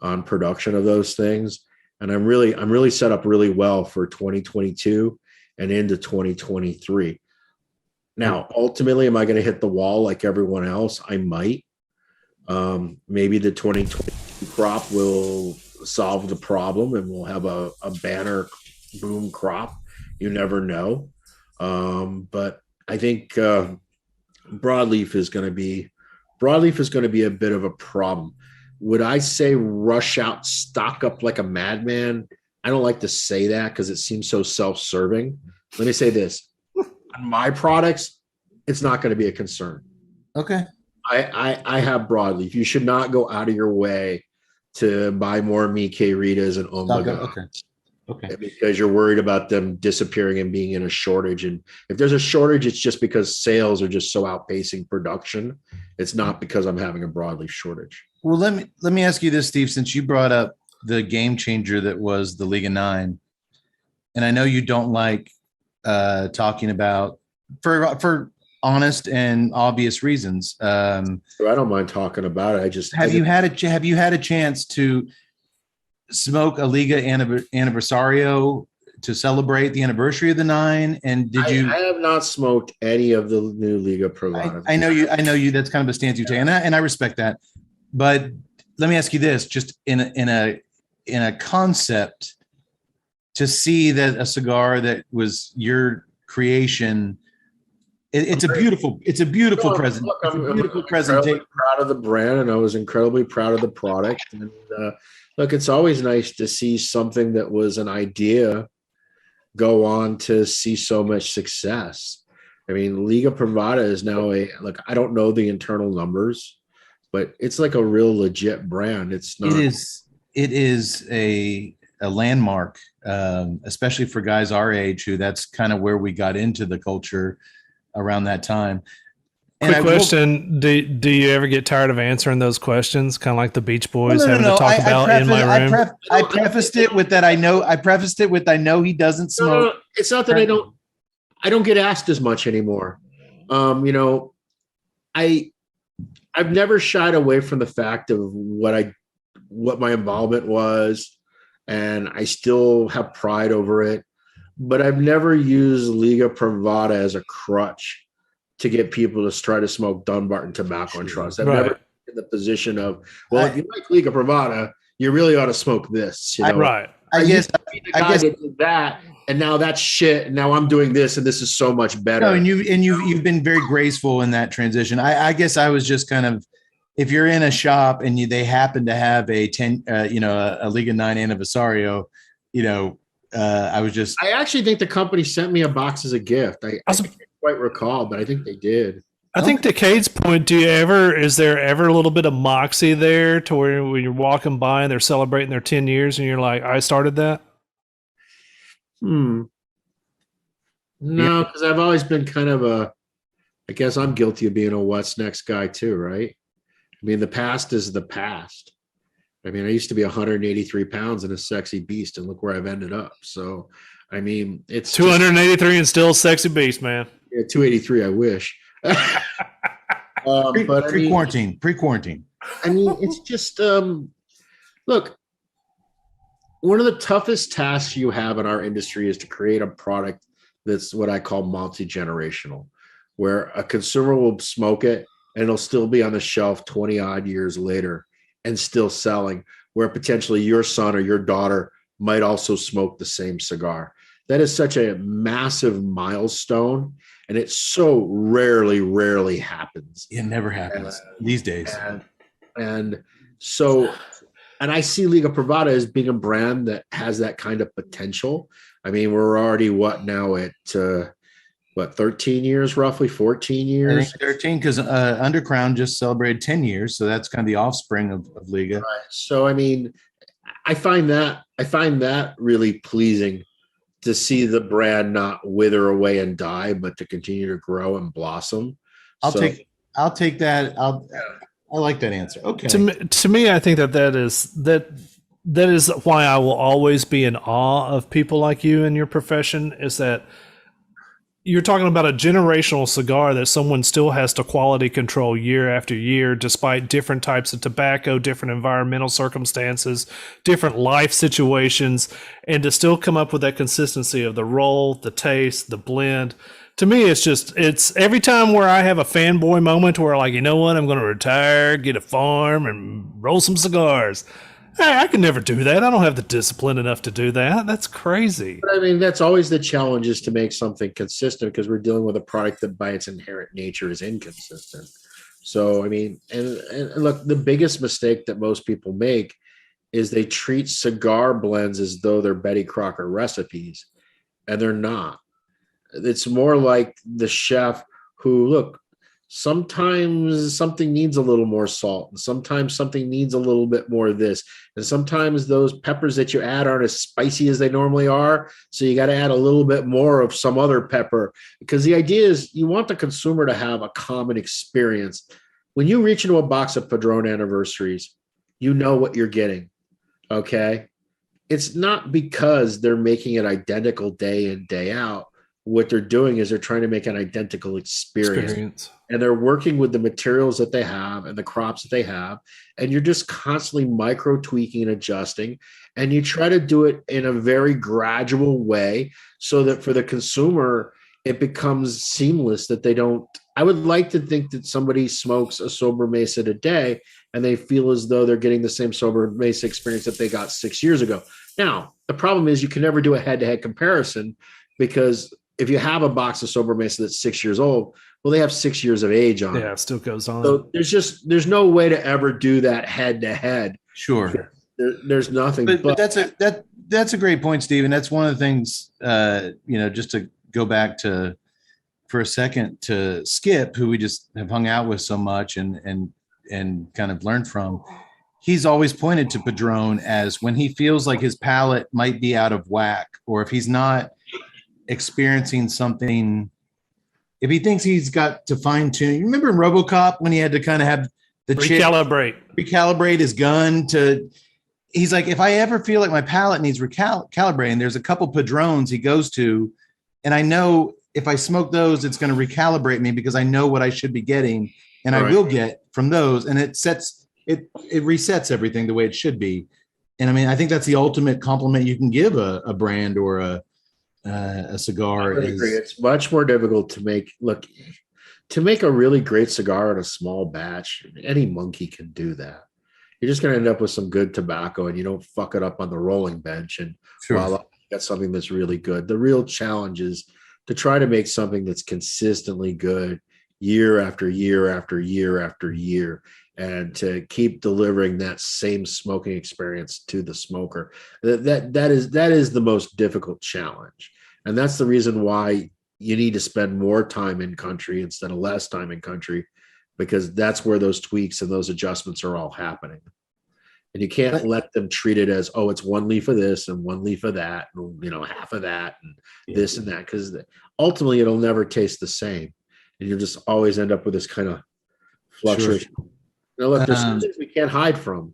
on production of those things. And I'm really set up really well for 2022 and into 2023. Now, ultimately, am I going to hit the wall like everyone else? I might. Maybe the 2020 crop will solve the problem and we'll have a banner boom crop. You never know. But I think broadleaf is going to be a bit of a problem. Would I say rush out, stock up like a madman? I don't like to say that because it seems so self-serving. Let me say this. On my products, it's not going to be a concern. Okay. I have broadleaf. You should not go out of your way to buy more Miche Ritas and Omega. Okay. Because you're worried about them disappearing and being in a shortage. And if there's a shortage, it's just because sales are just so outpacing production. It's not because I'm having a broadleaf shortage. Well, let me ask you this, Steve, since you brought up the game changer that was the Liga 9, and I know you don't like talking about for honest and obvious reasons. I don't mind talking about it. Have you had a chance to smoke a Liga Anniversario to celebrate the anniversary of the 9? And did you? I have not smoked any of the new Liga Privada. I know you. That's kind of a stance you take, and I respect that. But let me ask you this: just in a concept, to see that a cigar that was your creation, it's a beautiful present. Look, It's a I'm beautiful incredibly presentation. proud of the brand, and I was incredibly proud of the product. And look, it's always nice to see something that was an idea go on to see so much success. I mean, Liga Privada is now I don't know the internal numbers, but it's like a real legit brand. It's not. It is a landmark, especially for guys our age, who that's kind of where we got into the culture around that time. And Quick question: Do you ever get tired of answering those questions? Kind of like the Beach Boys having to talk about in my room. I prefaced it with that. I know he doesn't smoke. No, it's not that I don't get asked as much anymore. You know, I've never shied away from the fact of what my involvement was, and I still have pride over it. But I've never used Liga Privada as a crutch to get people to try to smoke Dunbarton Tobacco and Trust. I've never been in the position of, well, if you like Liga Privada, you really ought to smoke this. You know? Right. I guess that did that, and now that's shit. And now I'm doing this, and this is so much better. No, and you've been very graceful in that transition. I guess I was just kind of, if you're in a shop and they happen to have a Liga 9 Anniversario, I actually think the company sent me a box as a gift. I can't quite recall, but I think they did. I think to Cade's point, is there ever a little bit of moxie there to where when you're walking by and they're celebrating their 10 years and you're like, I started that? No, because I've always been kind of I guess I'm guilty of being a what's next guy too, right? I mean, the past is the past. I mean, I used to be 183 pounds and a sexy beast, and look where I've ended up. So, I mean, it's 283 and still sexy beast, man. Yeah, 283. I wish. Pre-quarantine. I mean, it's just look. One of the toughest tasks you have in our industry is to create a product that's what I call multi-generational, where a consumer will smoke it and it'll still be on the shelf 20 odd years later and still selling, where potentially your son or your daughter might also smoke the same cigar. That is such a massive milestone, and it so rarely happens. It never happens these days. And I see Liga Privada as being a brand that has that kind of potential. I mean, we're already at 13 years, roughly 14 years. I think 13, because Undercrown just celebrated 10 years, so that's kind of the offspring of Liga. Right. So I mean, I find that really pleasing to see the brand not wither away and die, but to continue to grow and blossom. I'll take that. I like that answer. Okay. To me, I think that is why I will always be in awe of people like you in your profession, is that you're talking about a generational cigar that someone still has to quality control year after year, despite different types of tobacco, different environmental circumstances, different life situations, and to still come up with that consistency of the roll, the taste, the blend. To me, it's every time where I have a fanboy moment where, like, you know what, I'm going to retire, get a farm, and roll some cigars. Hey, I can never do that. I don't have the discipline enough to do that. That's crazy. But I mean, that's always the challenge, is to make something consistent, because we're dealing with a product that by its inherent nature is inconsistent. So, I mean, and look, the biggest mistake that most people make is they treat cigar blends as though they're Betty Crocker recipes, and they're not. It's more like the chef who, look, sometimes something needs a little more salt, and sometimes something needs a little bit more of this, and sometimes those peppers that you add aren't as spicy as they normally are, so you got to add a little bit more of some other pepper, because the idea is you want the consumer to have a common experience. When you reach into a box of Padron Anniversaries, you know what you're getting. Okay, it's not because they're making it identical day in, day out. What they're doing is they're trying to make an identical experience. And they're working with the materials that they have and the crops that they have. And you're just constantly micro tweaking and adjusting. And you try to do it in a very gradual way so that for the consumer, it becomes seamless, that they don't. I would like to think that somebody smokes a Sober Mesa today and they feel as though they're getting the same Sober Mesa experience that they got 6 years ago. Now, the problem is you can never do a head-to-head comparison because if you have a box of Sober Mesa that's 6 years old, well, they have 6 years of age on Yeah, it. it still goes on. So there's no way to ever do that head-to-head. Sure. There's nothing. But that's a great point, Steve. And that's one of the things, just to go back to for a second to Skip, who we just have hung out with so much and kind of learned from. He's always pointed to Padron as when he feels like his palate might be out of whack, or if he's not experiencing something, if he thinks he's got to fine tune. You remember in RoboCop when he had to kind of have the chick recalibrate his gun to, he's like, if I ever feel like my palate needs recalibrating, there's a couple Padrones he goes to, and I know if I smoke those, it's going to recalibrate me because I know what I should be getting, and I will get from those, and it resets everything the way it should be. And I mean, I think that's the ultimate compliment you can give a brand or a cigar. I would agree. It's much more difficult to make a really great cigar in a small batch. Any monkey can do that. You're just going to end up with some good tobacco, and you don't fuck it up on the rolling bench. And voila, you got something that's really good. The real challenge is to try to make something that's consistently good year after year after year after year, and to keep delivering that same smoking experience to the smoker. That is the most difficult challenge. And that's the reason why you need to spend more time in country instead of less time in country, because that's where those tweaks and those adjustments are all happening. And you can't let them treat it as, oh, it's one leaf of this and one leaf of that, and half of that and this and that, because ultimately it'll never taste the same. And you'll just always end up with this kind of fluctuation. Sure. Now, look, there's some things we can't hide from.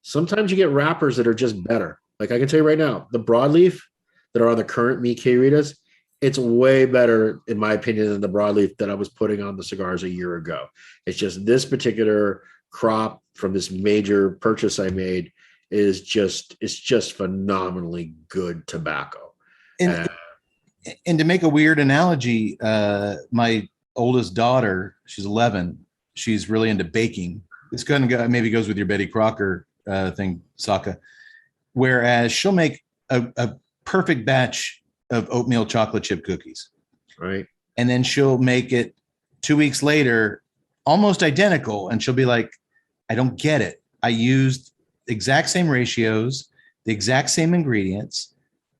Sometimes you get wrappers that are just better. Like I can tell you right now, the broadleaf that are on the current Mi Queridas, it's way better, in my opinion, than the broadleaf that I was putting on the cigars a year ago. It's just this particular crop from this major purchase I made it's just phenomenally good tobacco. And to make a weird analogy, my oldest daughter, she's 11, she's really into baking. It's going to go, maybe goes with your Betty Crocker thing, Saka. Whereas she'll make a perfect batch of oatmeal chocolate chip cookies. Right. And then she'll make it 2 weeks later, almost identical. And she'll be like, I don't get it. I used the exact same ratios, the exact same ingredients.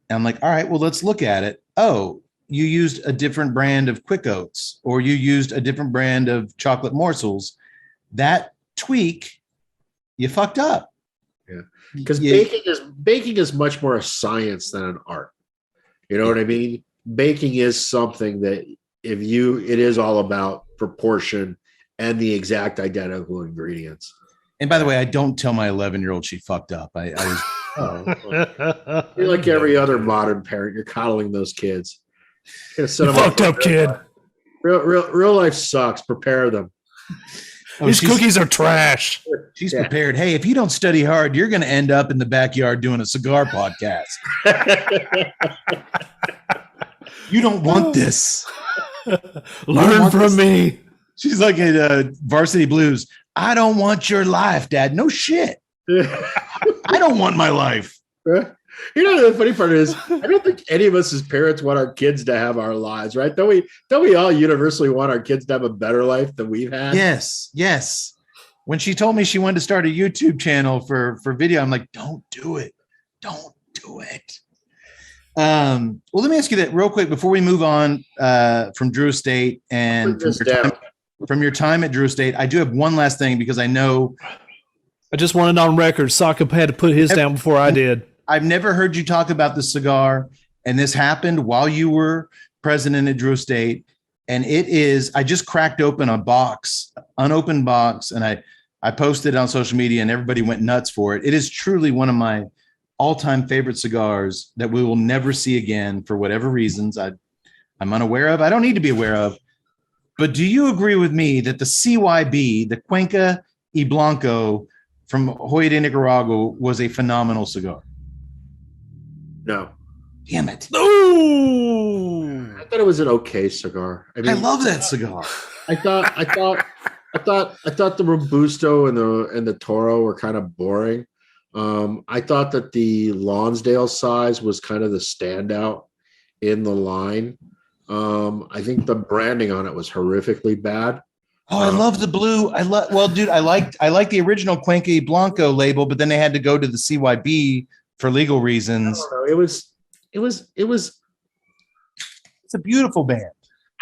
And I'm like, all right, well, let's look at it. Oh, you used a different brand of Quick Oats, or you used a different brand of chocolate morsels. That tweak, you fucked up. Yeah. Because baking is much more a science than an art. You know what I mean? Baking is something that it is all about proportion and the exact identical ingredients. And by the way, I don't tell my 11-year-old she fucked up. I was You're like every other modern parent. You're coddling those kids. You fucked up, kid. Real life sucks. Prepare them. These cookies are trash. She's prepared. Hey, if you don't study hard, you're going to end up in the backyard doing a cigar podcast. You don't want this. Learn from me. She's like at Varsity Blues. I don't want your life, Dad. No shit. I don't want my life. You know, the funny part is, I don't think any of us as parents want our kids to have our lives, right? Don't we all universally want our kids to have a better life than we've had? Yes. When she told me she wanted to start a YouTube channel for video, I'm like, don't do it. Don't do it. Well, let me ask you that real quick before we move on from Drew Estate and from your time at Drew Estate. I do have one last thing because I know. I just wanted on record. Saka had to put his down before I did. I've never heard you talk about the cigar, and this happened while you were president at Drew Estate. And it is, I just cracked open a box, unopened box, and I posted it on social media, and everybody went nuts for it. It is truly one of my all-time favorite cigars that we will never see again for whatever reasons I'm unaware of. I don't need to be aware of. But do you agree with me that the CYB, the Cuenca y Blanco from Joya de Nicaragua, was a phenomenal cigar? No. Damn it. Ooh. I thought it was an okay cigar. I mean, I love that cigar. I thought the Robusto and the Toro were kind of boring, I thought that the Lonsdale size was kind of the standout in the line. I think the branding on it was horrifically bad. Oh, I love the blue. Well, dude, I like the original Cuenca Blanco label, but then they had to go to the CYB for legal reasons. It was. It's a beautiful band.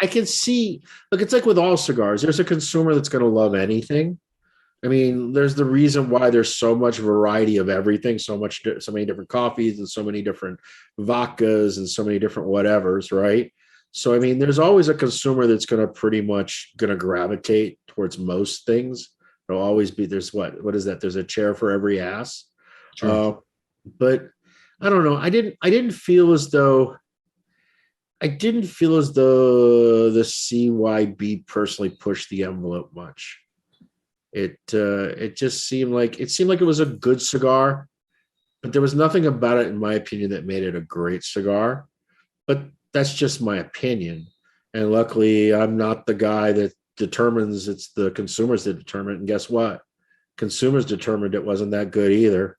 I can see. Look, it's like with all cigars. There's a consumer that's going to love anything. I mean, there's the reason why there's so much variety of everything, so many different coffees and so many different vodkas and so many different whatevers, right? So, I mean, there's always a consumer that's going to pretty much going to gravitate towards most things. There'll always be, there's what is that? There's a chair for every ass. Sure. But I don't know. I didn't feel as though the CYB personally pushed the envelope much. It just seemed like it was a good cigar, but there was nothing about it, in my opinion, that made it a great cigar. But that's just my opinion. And luckily, I'm not the guy that determines. It's the consumers that determine it. And guess what? Consumers determined it wasn't that good either,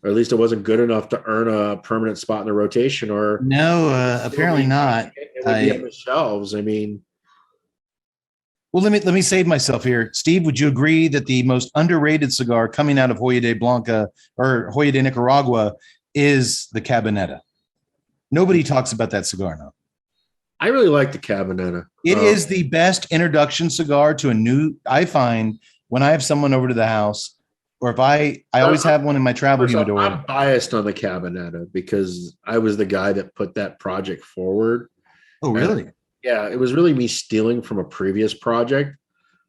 or at least it wasn't good enough to earn a permanent spot in the rotation. Or No, apparently not. It would be on the shelves. I mean, well, let me save myself here. Steve, would you agree that the most underrated cigar coming out of Hoya de Blanca or Hoya de Nicaragua is the Cabanetta? Nobody talks about that cigar now. I really like the Cabanetta. It is the best introduction cigar to a new. I find when I have someone over to the house, or if I always have one in my travel humidor. I'm biased on the Cabanetta because I was the guy that put that project forward. Oh, really? And, yeah, it was really me stealing from a previous project.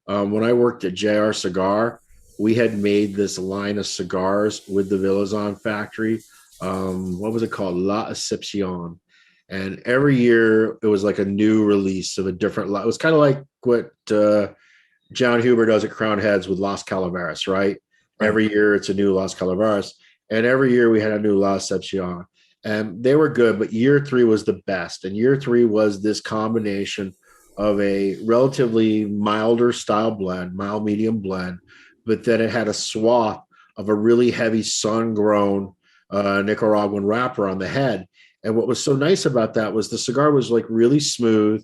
When I worked at JR Cigar, we had made this line of cigars with the Villazon factory. What was it called? La Excepcion. And every year it was like a new release of a different lot. It was kind of like what John Huber does at Crown Heads with Las Calaveras, right? Every year it's a new Las Calaveras. And every year we had a new La Excepcion. And they were good, but year 3 was the best. And year 3 was this combination of a relatively milder style blend, mild medium blend, but then it had a swath of a really heavy sun-grown Nicaraguan wrapper on the head. And what was so nice about that was the cigar was like really smooth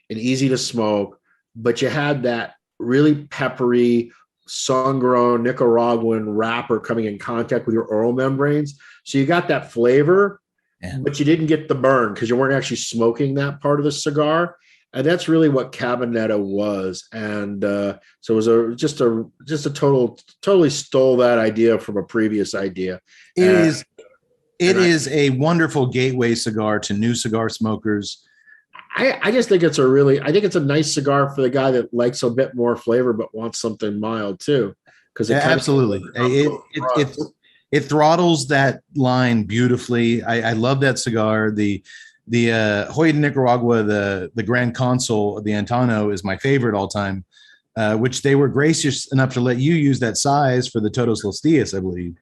and easy to smoke, but you had that really peppery, sun-grown Nicaraguan wrapper coming in contact with your oral membranes. So you got that flavor, but you didn't get the burn because you weren't actually smoking that part of the cigar. And that's really what Cabanetta was. And so it was just a totally stole that idea from a previous idea. It is a wonderful gateway cigar to new cigar smokers. I just think it's a nice cigar for the guy that likes a bit more flavor but wants something mild too. Because absolutely, it throttles that line beautifully. I love that cigar. The Hoya de Nicaragua, the Grand Consul of the Antano is my favorite all time, which they were gracious enough to let you use that size for the Todos Los Dias, I believe.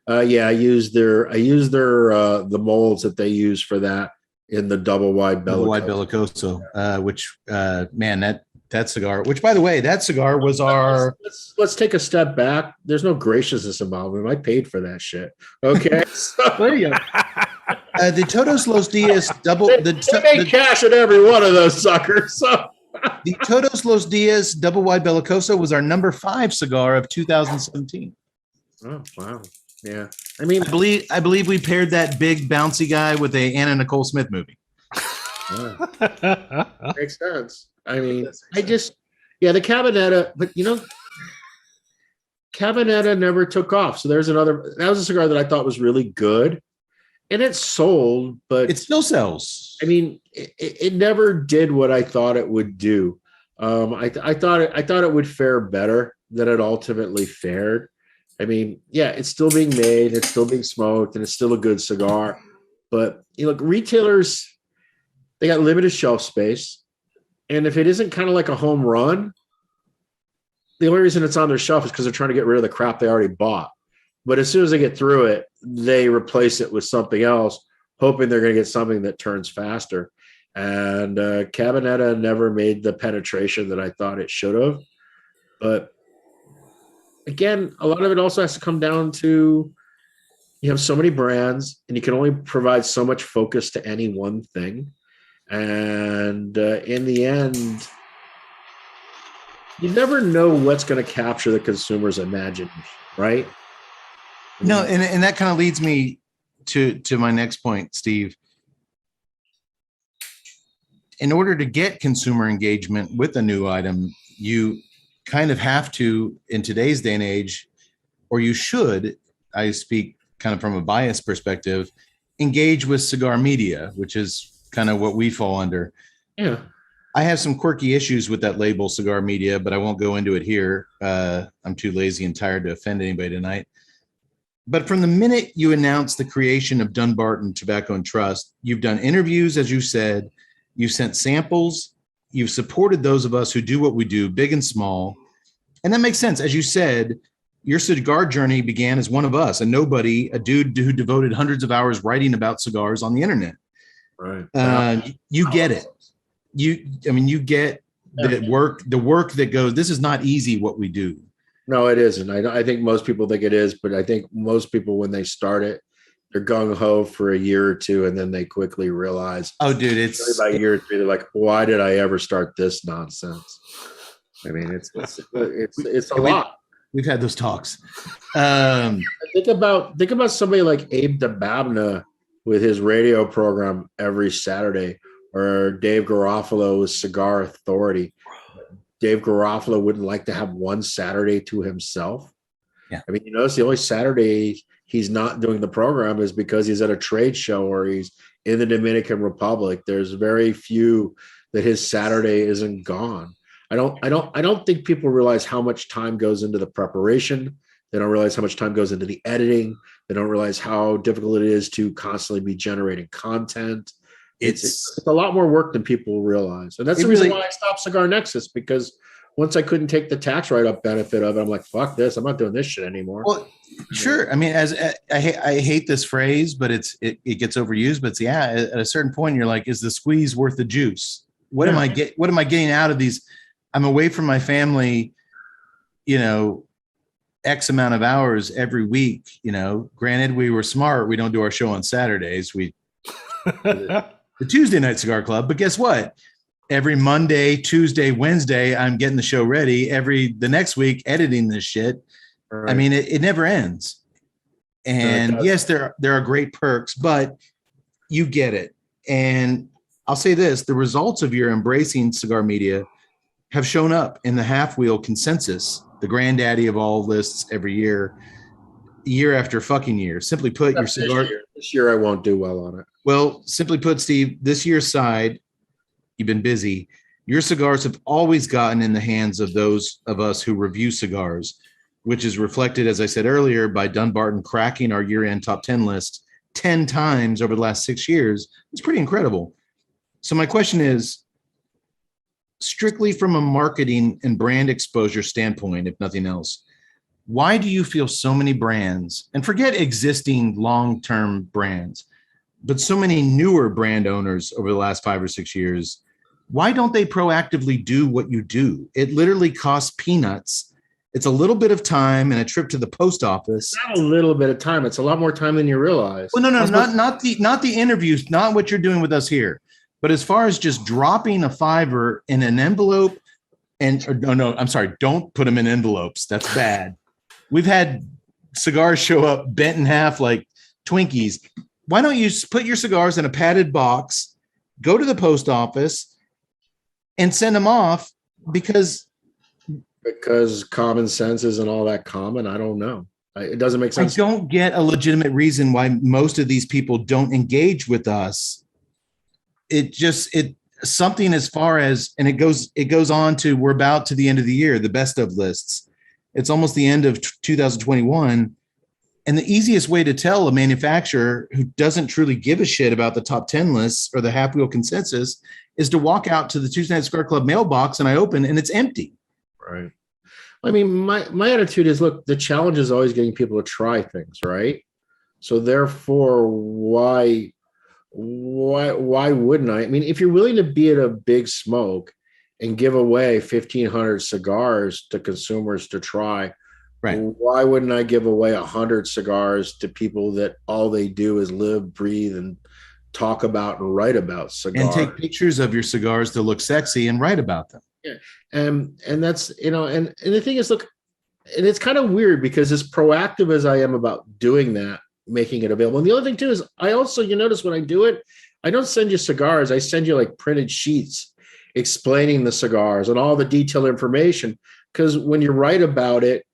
Yeah, I used their the molds that they use for that in the double wide Bellicoso, which man, that cigar, which by the way, that cigar was our. Let's take a step back. There's no graciousness involved. I paid for that shit. Okay. The Todos Los Dias double. They made cash at every one of those suckers. So. The Todos Los Dias double wide Bellicoso was our number 5 cigar of 2017. Oh wow. Yeah, I mean, I believe we paired that big bouncy guy with a Anna Nicole Smith movie. Makes sense. I mean, the Cabanetta, but Cabanetta never took off. So that was a cigar that I thought was really good, and it sold, but it still sells. I mean, it never did what I thought it would do. I thought it would fare better than it ultimately fared. I mean, yeah, it's still being made, it's still being smoked, and it's still a good cigar. But retailers, they got limited shelf space. And if it isn't kind of like a home run, the only reason it's on their shelf is because they're trying to get rid of the crap they already bought. But as soon as they get through it, they replace it with something else, hoping they're going to get something that turns faster. And Cabanetta never made the penetration that I thought it should have. But again, a lot of it also has to come down to you have so many brands, and you can only provide so much focus to any one thing. And in the end, you never know what's going to capture the consumer's imagination, right? No, and that kind of leads me to my next point, Steve. In order to get consumer engagement with a new item, you kind of have to, in today's day and age, or you should, I speak kind of from a biased perspective, engage with cigar media, which is kind of what we fall under. Yeah. I have some quirky issues with that label, cigar media, but I won't go into it here. I'm too lazy and tired to offend anybody tonight. But from the minute you announced the creation of Dunbarton Tobacco and Trust, you've done interviews, as you said, you've sent samples, you've supported those of us who do what we do, big and small. And that makes sense. As you said, your cigar journey began as one of us, a nobody, a dude who devoted hundreds of hours writing about cigars on the internet. Right. You get it. You get the work that goes, this is not easy what we do. No, it isn't. I think most people think it is, but I think most people, when they start it, they're gung ho for a year or two, and then they quickly realize, oh, dude, it's by year 3, they're like, why did I ever start this nonsense? I mean, it's a lot. We've had those talks. Think about somebody like Abe Dababneh with his radio program every Saturday, or Dave Garofalo with Cigar Authority. Dave Garofalo wouldn't like to have one Saturday to himself. Yeah. I mean, you notice the only Saturday he's not doing the program is because he's at a trade show or he's in the Dominican Republic. There's very few that his Saturday isn't gone. I don't think people realize how much time goes into the preparation. They don't realize how much time goes into the editing. They don't realize how difficult it is to constantly be generating content. It's a lot more work than people realize. And that's the reason why I stopped Cigar Nexus, because once I couldn't take the tax write-up benefit of it, I'm like, fuck this. I'm not doing this shit anymore. Well, sure. I mean, I hate this phrase, but it gets overused, but at a certain point, you're like, is the squeeze worth the juice? What am I getting out of these? I'm away from my family, X amount of hours every week, granted we were smart. We don't do our show on Saturdays. The Tuesday Night Cigar Club, but guess what? Every Monday, Tuesday, Wednesday, I'm getting the show ready. The next week, editing this shit. Right. I mean, it never ends. And yes, there are great perks, but you get it. And I'll say this: the results of your embracing cigar media have shown up in the Half Wheel consensus, the granddaddy of all lists every year after fucking year. Simply put, your cigar. This year I won't do well on it. Well, simply put, Steve, this year's side, you've been busy. Your cigars have always gotten in the hands of those of us who review cigars, which is reflected, as I said earlier, by Dunbarton cracking our year-end top 10 list 10 times over the last 6 years. It's pretty incredible. So my question is, strictly from a marketing and brand exposure standpoint, if nothing else, why do you feel so many brands, and forget existing long-term brands, but so many newer brand owners over the last 5 or 6 years, why don't they proactively do what you do? It literally costs peanuts. It's a little bit of time and a trip to the post office. It's not a little bit of time. It's a lot more time than you realize. Well, no, not the interviews, not what you're doing with us here, but as far as just dropping a $5 in an envelope don't put them in envelopes. That's bad. We've had cigars show up bent in half like Twinkies. Why don't you put your cigars in a padded box, go to the post office, and send them off? Because common sense isn't all that common. I don't know. It doesn't make sense. I don't get a legitimate reason why most of these people don't engage with us. Something as far as, and it goes on to, we're about to the end of the year, the best of lists. It's almost the end of 2021. And the easiest way to tell a manufacturer who doesn't truly give a shit about the top 10 lists or the Half Wheel consensus is to walk out to the Tuesday Night Cigar Club mailbox and I open and it's empty. Right. I mean, my attitude is, look, the challenge is always getting people to try things, right? So therefore, why wouldn't I? I mean, if you're willing to be at a big smoke and give away 1,500 cigars to consumers to try, Right. Why wouldn't I give away 100 cigars to people that all they do is live, breathe, and talk about and write about cigars? And take pictures of your cigars to look sexy and write about them. And that's, and the thing is, look, and it's kind of weird because as proactive as I am about doing that, making it available. And the other thing too is I also, you notice when I do it, I don't send you cigars. I send you like printed sheets explaining the cigars and all the detailed information. Because when you write about it,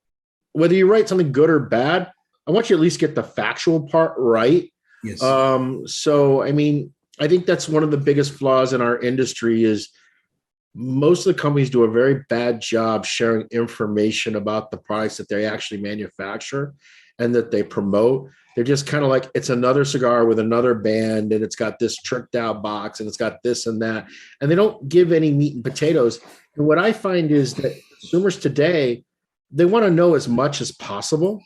whether you write something good or bad, I want you to at least get the factual part right. Yes. So, I mean, I think that's one of the biggest flaws in our industry is most of the companies do a very bad job sharing information about the products that they actually manufacture and that they promote. They're just kind of like, it's another cigar with another band, and it's got this tricked out box, and it's got this and that. And they don't give any meat and potatoes. And what I find is that consumers today, they want to know as much as possible.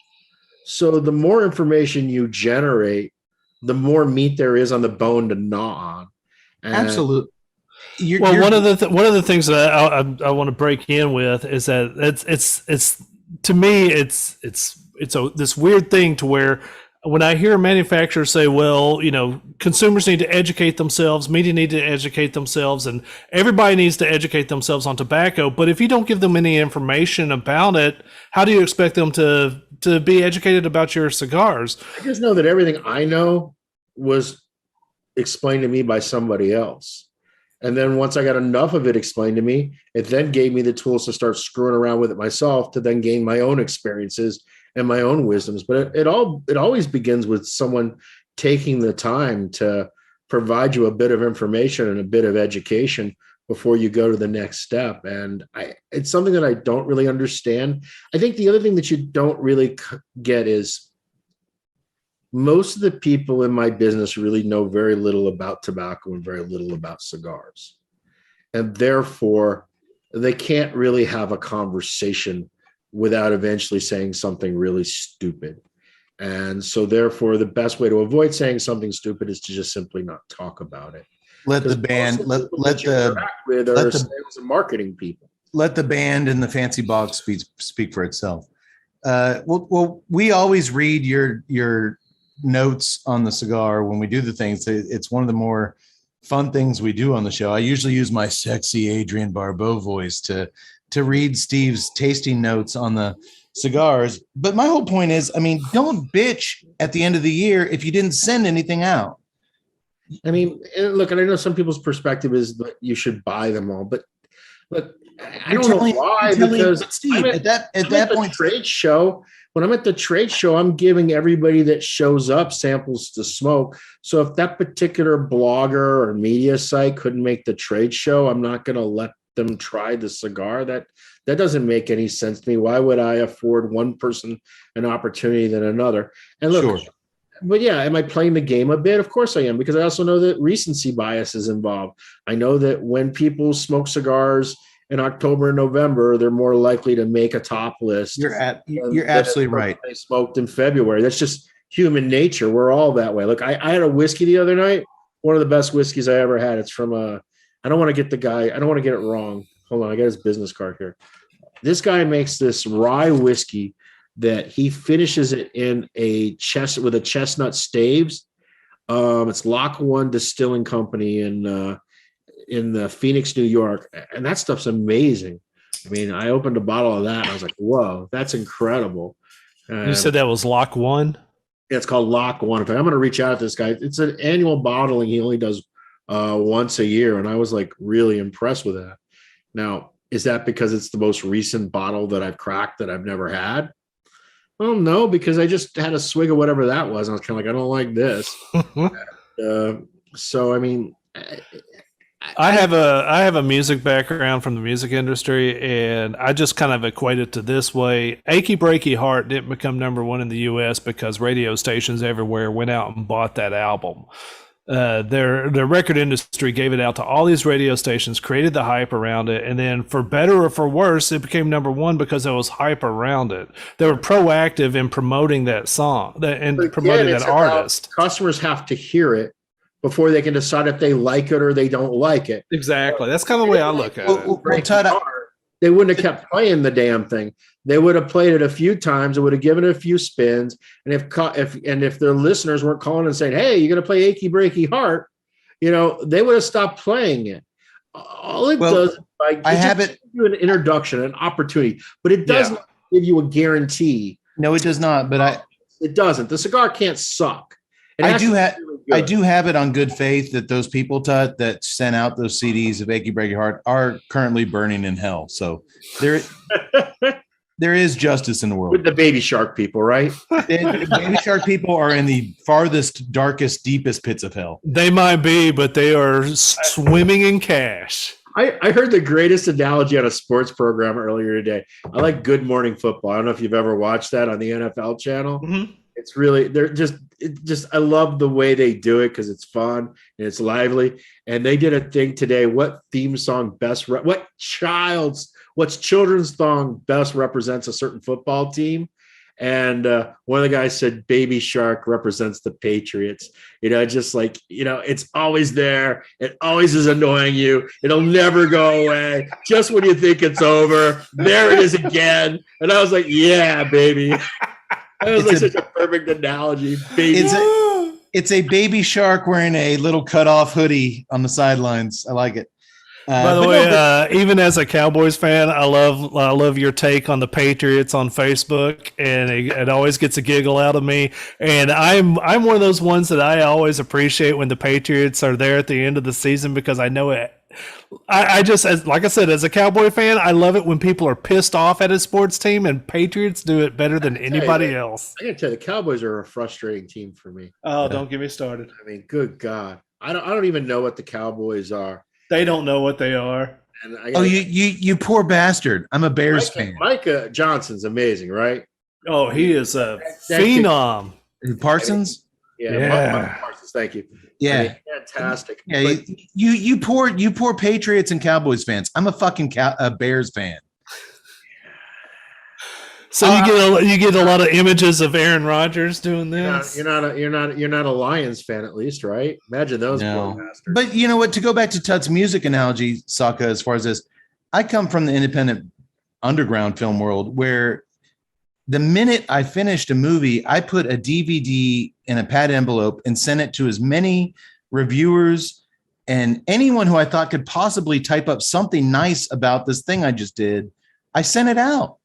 So the more information you generate, the more meat there is on the bone to gnaw on. And Absolutely. One of the things that I want to break in with is that it's to me it's this weird thing to where when I hear a manufacturer say, well, consumers need to educate themselves, media need to educate themselves, and everybody needs to educate themselves on tobacco. But if you don't give them any information about it, how do you expect them to be educated about your cigars? I just know that everything I know was explained to me by somebody else. And then once I got enough of it explained to me, it then gave me the tools to start screwing around with it myself to then gain my own experiences and my own wisdoms. But it always begins with someone taking the time to provide you a bit of information and a bit of education before you go to the next step. And it's something that I don't really understand. I think the other thing that you don't really get is most of the people in my business really know very little about tobacco and very little about cigars. And therefore, they can't really have a conversation without eventually saying something really stupid. And so therefore, the best way to avoid saying something stupid is to just simply not talk about it. Let the band, let the sales and marketing people. Let the band and the fancy box speak for itself. Well, we always read your notes on the cigar when we do the things. It's one of the more fun things we do on the show. I usually use my sexy Adrian Barbeau voice to read Steve's tasting notes on the cigars. But my whole point is, I mean, don't bitch at the end of the year if you didn't send anything out. I mean, look, and I know some people's perspective is that you should buy them all, but look, I don't know why, because Steve, at that point, trade show, when I'm at the trade show, I'm giving everybody that shows up samples to smoke. So if that particular blogger or media site couldn't make the trade show, I'm not going to let them try the cigar. That doesn't make any sense to me. Why would I afford one person an opportunity than another? And look, sure. But yeah, am I playing the game a bit? Of course I am, because I also know that recency bias is involved. I know that when people smoke cigars in October and November, they're more likely to make a top list. You're absolutely right. They smoked in February. That's just human nature. We're all that way. Look, I had a whiskey the other night, one of the best whiskeys I ever had. It's from I don't want to get it wrong. Hold on, I got his business card here. This guy makes this rye whiskey that he finishes it in with a chestnut staves. It's Lock One Distilling Company in Phoenix, New York, and that stuff's amazing. I mean, I opened a bottle of that and I was like, "Whoa, that's incredible!" You said that was Lock One. Yeah, it's called Lock One. In fact, I'm going to reach out to this guy. It's an annual bottling. He only does once a year, and I was like really impressed with that. Now, is that because it's the most recent bottle that I've cracked that I've never had? Well, no, because I just had a swig of whatever that was. And I was kind of like, I don't like this. So, I mean, I have a music background from the music industry, and I just kind of equate it to this way. Achy Breaky Heart didn't become #1 in the U.S. because radio stations everywhere went out and bought that album. Their record industry gave it out to all these radio stations, created the hype around it, and then for better or for worse, it became #1 because there was hype around it. They were proactive in promoting that song and promoting that artist. Customers have to hear it before they can decide if they like it or they don't like it. Exactly. That's kind of the way I look at it. Well, Todd, they wouldn't have kept playing the damn thing. They would have played it a few times. It would have given it a few spins. And if their listeners weren't calling and saying, "Hey, you're going to play Achy Breaky Heart," they would have stopped playing it. All it does is give you an introduction, an opportunity, but it doesn't give you a guarantee. No, it does not. But it doesn't. The cigar can't suck. I do have it on good faith that those people that sent out those CDs of Achy Breaky Heart are currently burning in hell. So there is justice in the world. With the Baby Shark people, right? The Baby Shark people are in the farthest, darkest, deepest pits of hell. They might be, but they are swimming in cash. I heard the greatest analogy on a sports program earlier today. I like Good Morning Football. I don't know if you've ever watched that on the NFL channel. Mm-hmm. It's really, I love the way they do it because it's fun and it's lively. And they did a thing today. What theme song what's children's song best represents a certain football team? And one of the guys said Baby Shark represents the Patriots. It's always there. It always is annoying you. It'll never go away. Just when you think it's over, there it is again. And I was like, yeah, baby. That was such a perfect analogy. Baby. It's a baby shark wearing a little cutoff hoodie on the sidelines. I like it. By the way, even as a Cowboys fan, I love your take on the Patriots on Facebook, and it always gets a giggle out of me. And I'm one of those ones that I always appreciate when the Patriots are there at the end of the season because I know it. I just, like I said, as a Cowboy fan, I love it when people are pissed off at a sports team, and Patriots do it better than anybody else. I gotta tell you, the Cowboys are a frustrating team for me. Oh, don't get me started. I mean, good God, I don't even know what the Cowboys are. They don't know what they are. And you poor bastard! I'm a Bears fan. Micah Johnson's amazing, right? Oh, he is a phenom. Parsons. Micah Parsons. Thank you. Yeah, I mean, fantastic. Yeah, but, you poor Patriots and Cowboys fans. I'm a fucking Bears fan. So you get a lot of images of Aaron Rodgers doing this. You're not a Lions fan, at least, right? Imagine those poor bastards. But you know what? To go back to Tut's music analogy, Saka, as far as this, I come from the independent underground film world where the minute I finished a movie, I put a DVD in a pad envelope and sent it to as many reviewers and anyone who I thought could possibly type up something nice about this thing I just did. I sent it out.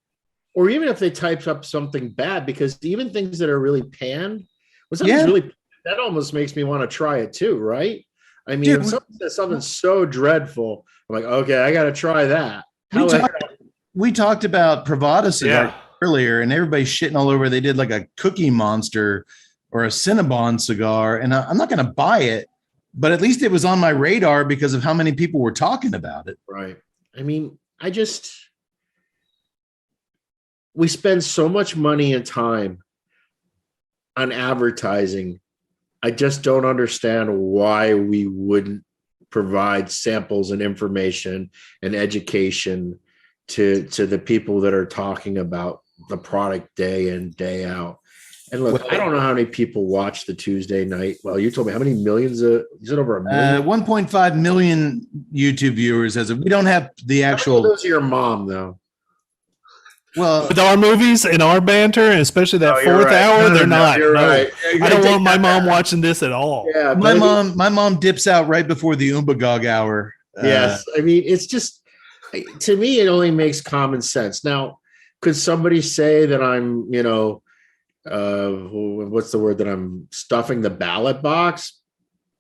Or even if they typed up something bad, because even things that are really panned, that almost makes me want to try it too, right? I mean, if someone says something so dreadful, I'm like, okay, I got to try that. We talked about Pravada cigar earlier, and everybody's shitting all over. They did like a Cookie Monster or a Cinnabon cigar, and I'm not going to buy it, but at least it was on my radar because of how many people were talking about it. Right. I mean, we spend so much money and time on advertising. I just don't understand why we wouldn't provide samples and information and education to the people that are talking about the product day in, day out. And look, I don't know how many people watch the Tuesday night. Well, you told me how many millions you said over a million? 1.5 million YouTube viewers we don't have the actual. Those are your mom, though. Well, with our movies and our banter, and especially that fourth hour, they're not. You're right. I don't want my mom watching this at all. Yeah, my mom dips out right before the Umbagog hour. Yes, I mean, it's just, to me, it only makes common sense. Now, could somebody say that I'm, what's the word, that I'm stuffing the ballot box?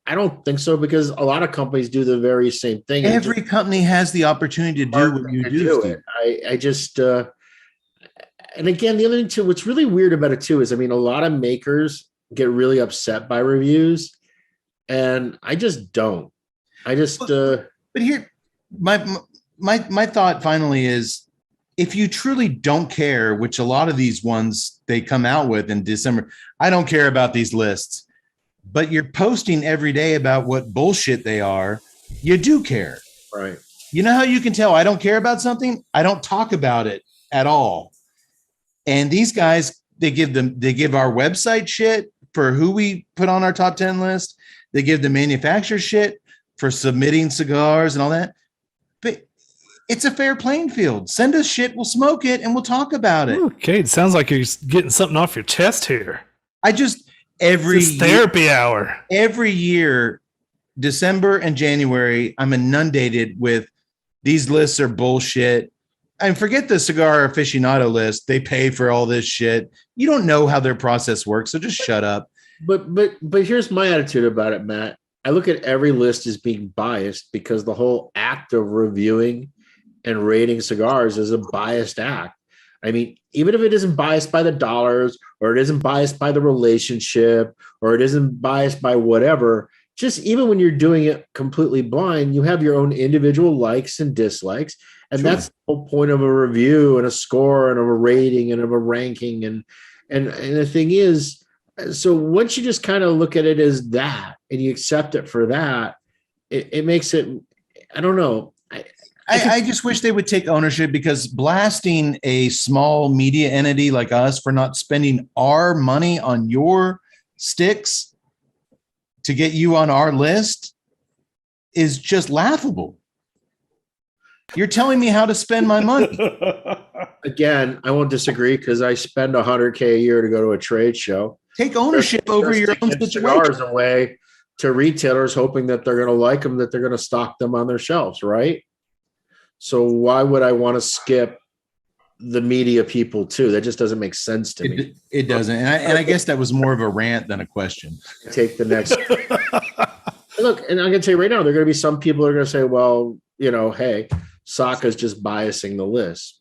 I don't think so, because a lot of companies do the very same thing. Every company has the opportunity to do what you do. I just. And again, the other thing too, what's really weird about it too is, I mean, a lot of makers get really upset by reviews, and I just don't. But here, my thought finally is, if you truly don't care, which a lot of these ones they come out with in December, I don't care about these lists, but you're posting every day about what bullshit they are, you do care. Right. You know how you can tell I don't care about something? I don't talk about it at all. And these guys, they give our website shit for who we put on our top 10 list. They give the manufacturer shit for submitting cigars and all that. But It's a fair playing field. Send us shit. We'll smoke it and we'll talk about it. Okay, it sounds like you're getting something off your chest here. I just It's therapy hour. every year, December and January, I'm inundated with these lists are bullshit. And forget the cigar aficionado list. They pay for all this shit. You don't know how their process works, so just shut up. But here's my attitude about it, Matt. I look at every list as being biased because the whole act of reviewing and rating cigars is a biased act. I mean, even if it isn't biased by the dollars, or it isn't biased by the relationship, or it isn't biased by whatever, just even when you're doing it completely blind, you have your own individual likes and dislikes. And Sure. that's the whole point of a review and a score and of a rating and of a ranking. And the thing is, so once you just kind of look at it as that and you accept it for that, it makes it, I don't know. I just wish they would take ownership, because blasting a small media entity like us for not spending our money on your sticks to get you on our list is just laughable. You're telling me how to spend my money. Again, I won't disagree because I spend $100K a year to go to a trade show. Take ownership over your own Taking situation. cigars away to retailers, hoping that they're going to like them, that they're going to stock them on their shelves, right? So why would I want to skip the media people too? That just doesn't make sense to me. It doesn't. And I guess that was more of a rant than a question. Take the next. Look, and I'm going to tell you right now, there are going to be some people who are going to say, well, hey, Saka's just biasing the list.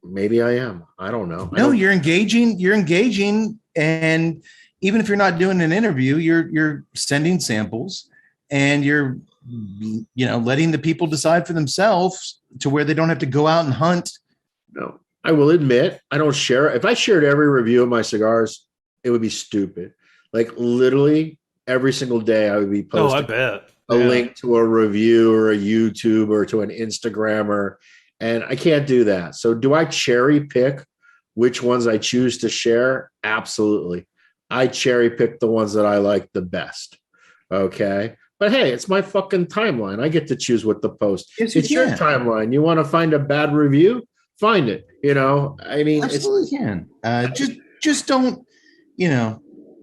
Maybe I am. I don't know. No, you're engaging. You're engaging. And even if you're not doing an interview, you're sending samples, and you're, letting the people decide for themselves to where they don't have to go out and hunt. No, I will admit I don't share. If I shared every review of my cigars, it would be stupid. Like literally every single day I would be posting I bet. a link to a review or a YouTube or to an Instagrammer, and I can't do that. So do I cherry pick which ones I choose to share? Absolutely. I cherry pick the ones that I like the best. Okay. But hey, it's my fucking timeline. I get to choose what to post. Yes, it's your timeline. You want to find a bad review? Find it. I mean, Absolutely can. Just don't,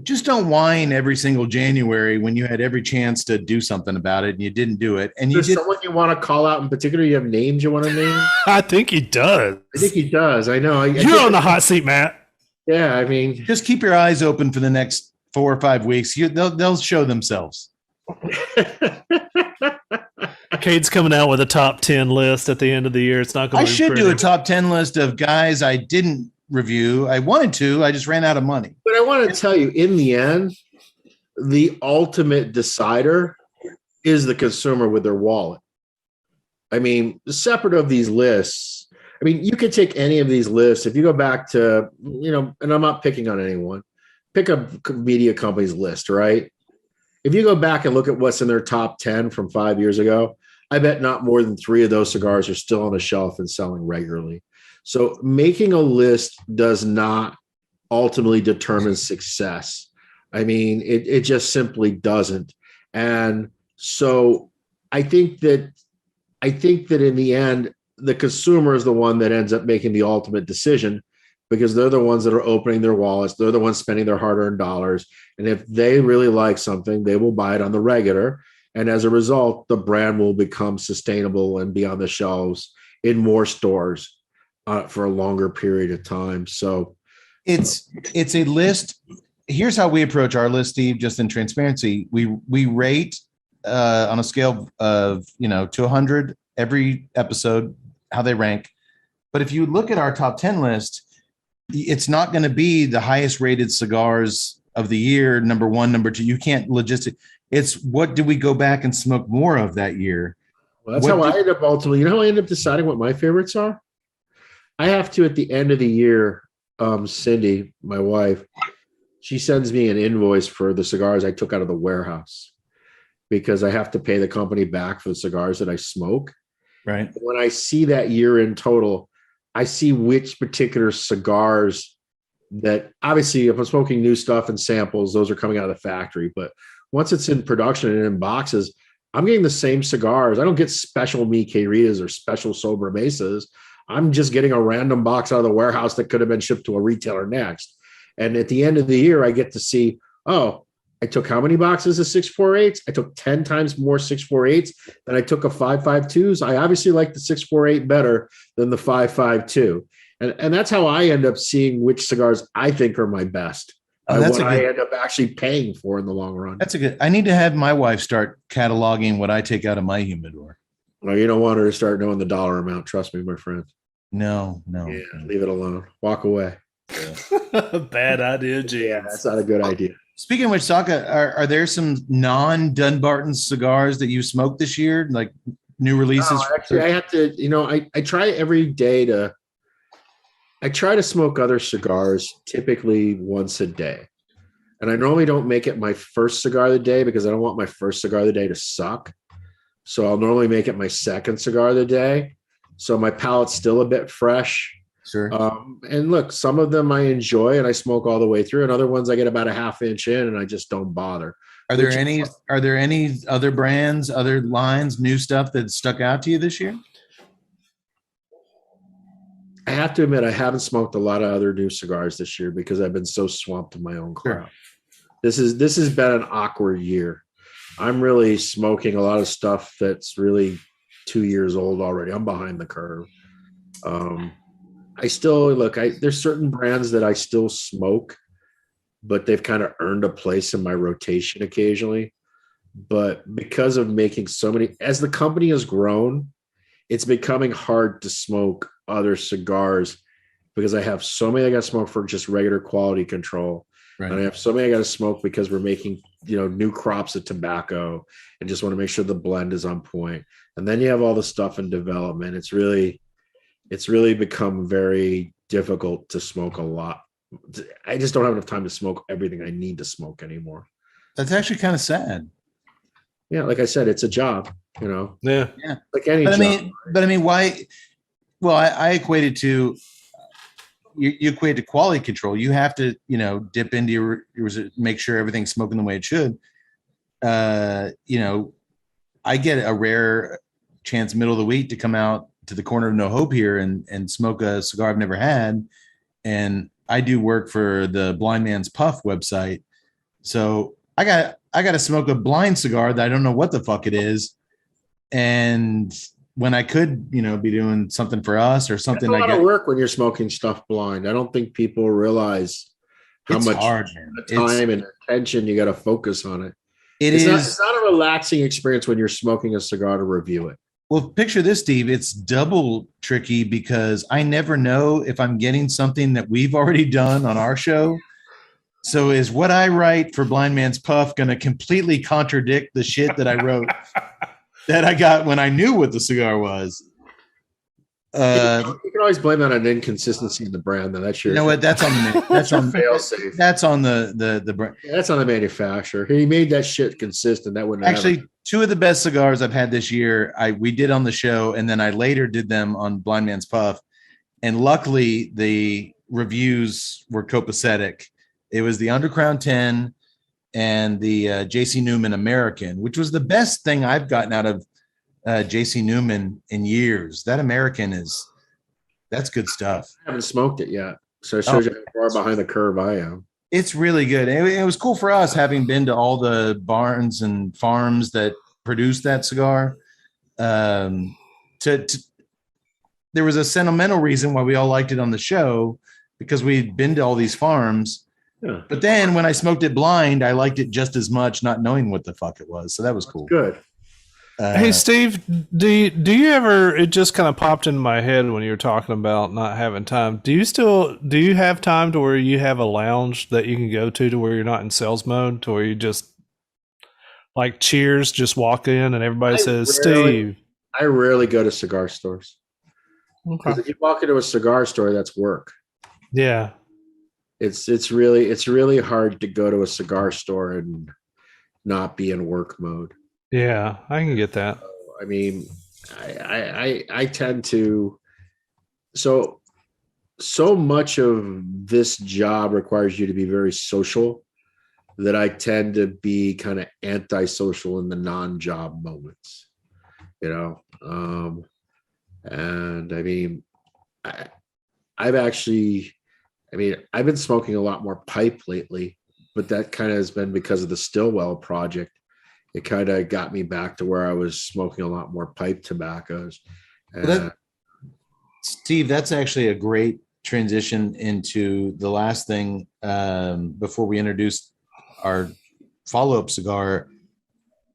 just don't whine every single January when you had every chance to do something about it and you didn't do it. And you there's did. someone you want to call out in particular? You have names you want to name? I think he does. I think he does. I know. You're on the hot seat, Matt. Yeah, I mean, Just keep your eyes open for the next 4 or 5 weeks. They'll show themselves. Cade's coming out with a top 10 list at the end of the year. It's not going I to be should do a pretty. top 10 list of guys I didn't review. I wanted to. I just ran out of money. but I want to tell you, in the end, the ultimate decider is the consumer with their wallet. I mean, separate of these lists, I mean, you could take any of these lists. If you go back to, and I'm not picking on anyone, pick a media company's list, right? If you go back and look at what's in their top 10 from 5 years ago, I bet not more than 3 of those cigars are still on the shelf and selling regularly. So making a list does not ultimately determine success. I mean, it just simply doesn't. And so I think that in the end, the consumer is the one that ends up making the ultimate decision, because they're the ones that are opening their wallets. They're the ones spending their hard-earned dollars. And if they really like something, they will buy it on the regular. And as a result, the brand will become sustainable and be on the shelves in more stores for a longer period of time. So It's a list. Here's how we approach our list, Steve, just in transparency. We rate on a scale of, to 100 every episode, how they rank. But if you look at our top 10 list, it's not going to be the highest rated cigars of the year, number 1, number 2. You can't it's what do we go back and smoke more of that year? well, that's how I end up ultimately. You know how I end up deciding what my favorites are? I have to, at the end of the year, Cindy, my wife, she sends me an invoice for the cigars I took out of the warehouse, because I have to pay the company back for the cigars that I smoke. Right. When I see that year in total, I see which particular cigars that, obviously, if I'm smoking new stuff and samples, those are coming out of the factory. But once it's in production and in boxes, I'm getting the same cigars. I don't get special Mi Queridas or special Sobre Mesas. I'm just getting a random box out of the warehouse that could have been shipped to a retailer next. And at the end of the year, I get to see, oh, I took how many boxes of 648s? I took 10 times more 648s than I took of 552s. I obviously like the 648 better than the 552. And that's how I end up seeing which cigars I think are my best. That's what a good, I end up actually paying for in the long run. that's a good. I need to have my wife start cataloging what I take out of my humidor. Well, you don't want her to start knowing the dollar amount. Trust me, my friend. No. Yeah, leave it alone. Walk away. Bad idea, James. Yeah, that's not a good idea. Speaking of which, Saka, are there some non-Dunbarton cigars that you smoked this year, like new releases? No, actually, I have to. I try every day to. I try to smoke other cigars typically once a day. And I normally don't make it my first cigar of the day because I don't want my first cigar of the day to suck. So I'll normally make it my second cigar of the day. So my palate's still a bit fresh. Sure. And look, some of them I enjoy and I smoke all the way through, and other ones I get about a half inch in and I just don't bother. Are there any other brands, other lines, new stuff that stuck out to you this year? I have to admit, I haven't smoked a lot of other new cigars this year because I've been so swamped in my own crowd. Sure. This has been an awkward year. I'm really smoking a lot of stuff that's really 2 years old already. I'm behind the curve. I still there's certain brands that I still smoke, but they've kind of earned a place in my rotation occasionally. But because of making so many, as the company has grown, it's becoming hard to smoke other cigars because I have so many I got to smoke for just regular quality control. Right. And I have so many I got to smoke because we're making, new crops of tobacco and just want to make sure the blend is on point. And then you have all the stuff in development. It's really become very difficult to smoke a lot. I just don't have enough time to smoke everything I need to smoke anymore. That's actually kind of sad. Yeah. Like I said, it's a job, Yeah. like any But job. I mean, why? Well, I equate it to you equate to quality control. You have to, dip into your make sure everything's smoking the way it should. I get a rare chance middle of the week to come out to the corner of No Hope here and smoke a cigar I've never had. And I do work for the Blind Man's Puff website. So I got to smoke a blind cigar that I don't know what the fuck it is. And when I could, be doing something for us or something, It's a lot of work when you're smoking stuff blind. I don't think people realize how it's much hard, man. time and attention you got to focus on it. It's It's not a relaxing experience when you're smoking a cigar to review it. Well, picture this, Steve. It's double tricky because I never know if I'm getting something that we've already done on our show. So is what I write for Blind Man's Puff going to completely contradict the shit that I wrote that I got when I knew what the cigar was? You can always blame that on inconsistency in the brand. Though that's your, You know what? That's on fail-safe. that's on the brand. That's on the manufacturer. He made that shit consistent. That wouldn't Actually, two of the best cigars I've had this year, we did on the show, and then I later did them on Blind Man's Puff. And luckily, the reviews were copacetic. It was the Undercrown 10 and the JC Newman American, which was the best thing I've gotten out of JC Newman in years. That American that's good stuff. I haven't smoked it yet, so it shows you how far behind the curve I am. It's really good. It was cool for us having been to all the barns and farms that produced that cigar. There was a sentimental reason why we all liked it on the show because we'd been to all these farms. Yeah. But then when I smoked it blind, I liked it just as much, not knowing what the fuck it was. So that was cool. Good. Hey Steve, do you ever? It just kind of popped into my head when you were talking about not having time. Do you have time to where you have a lounge that you can go to where you're not in sales mode, to where you just like Cheers, just walk in and everybody says Steve? I rarely go to cigar stores. Okay. Because if you walk into a cigar store, that's work. Yeah. It's really hard to go to a cigar store and not be in work mode. Yeah, I can get that. I mean, I tend to so much of this job requires you to be very social that I tend to be kind of antisocial in the non-job moments, you know. And I mean, I've actually, I mean, I've been smoking a lot more pipe lately, but that kind of has been because of the Stillwell project. It kind of got me back to where I was smoking a lot more pipe tobaccos. Well, Steve, that's actually a great transition into the last thing before we introduce our follow-up cigar.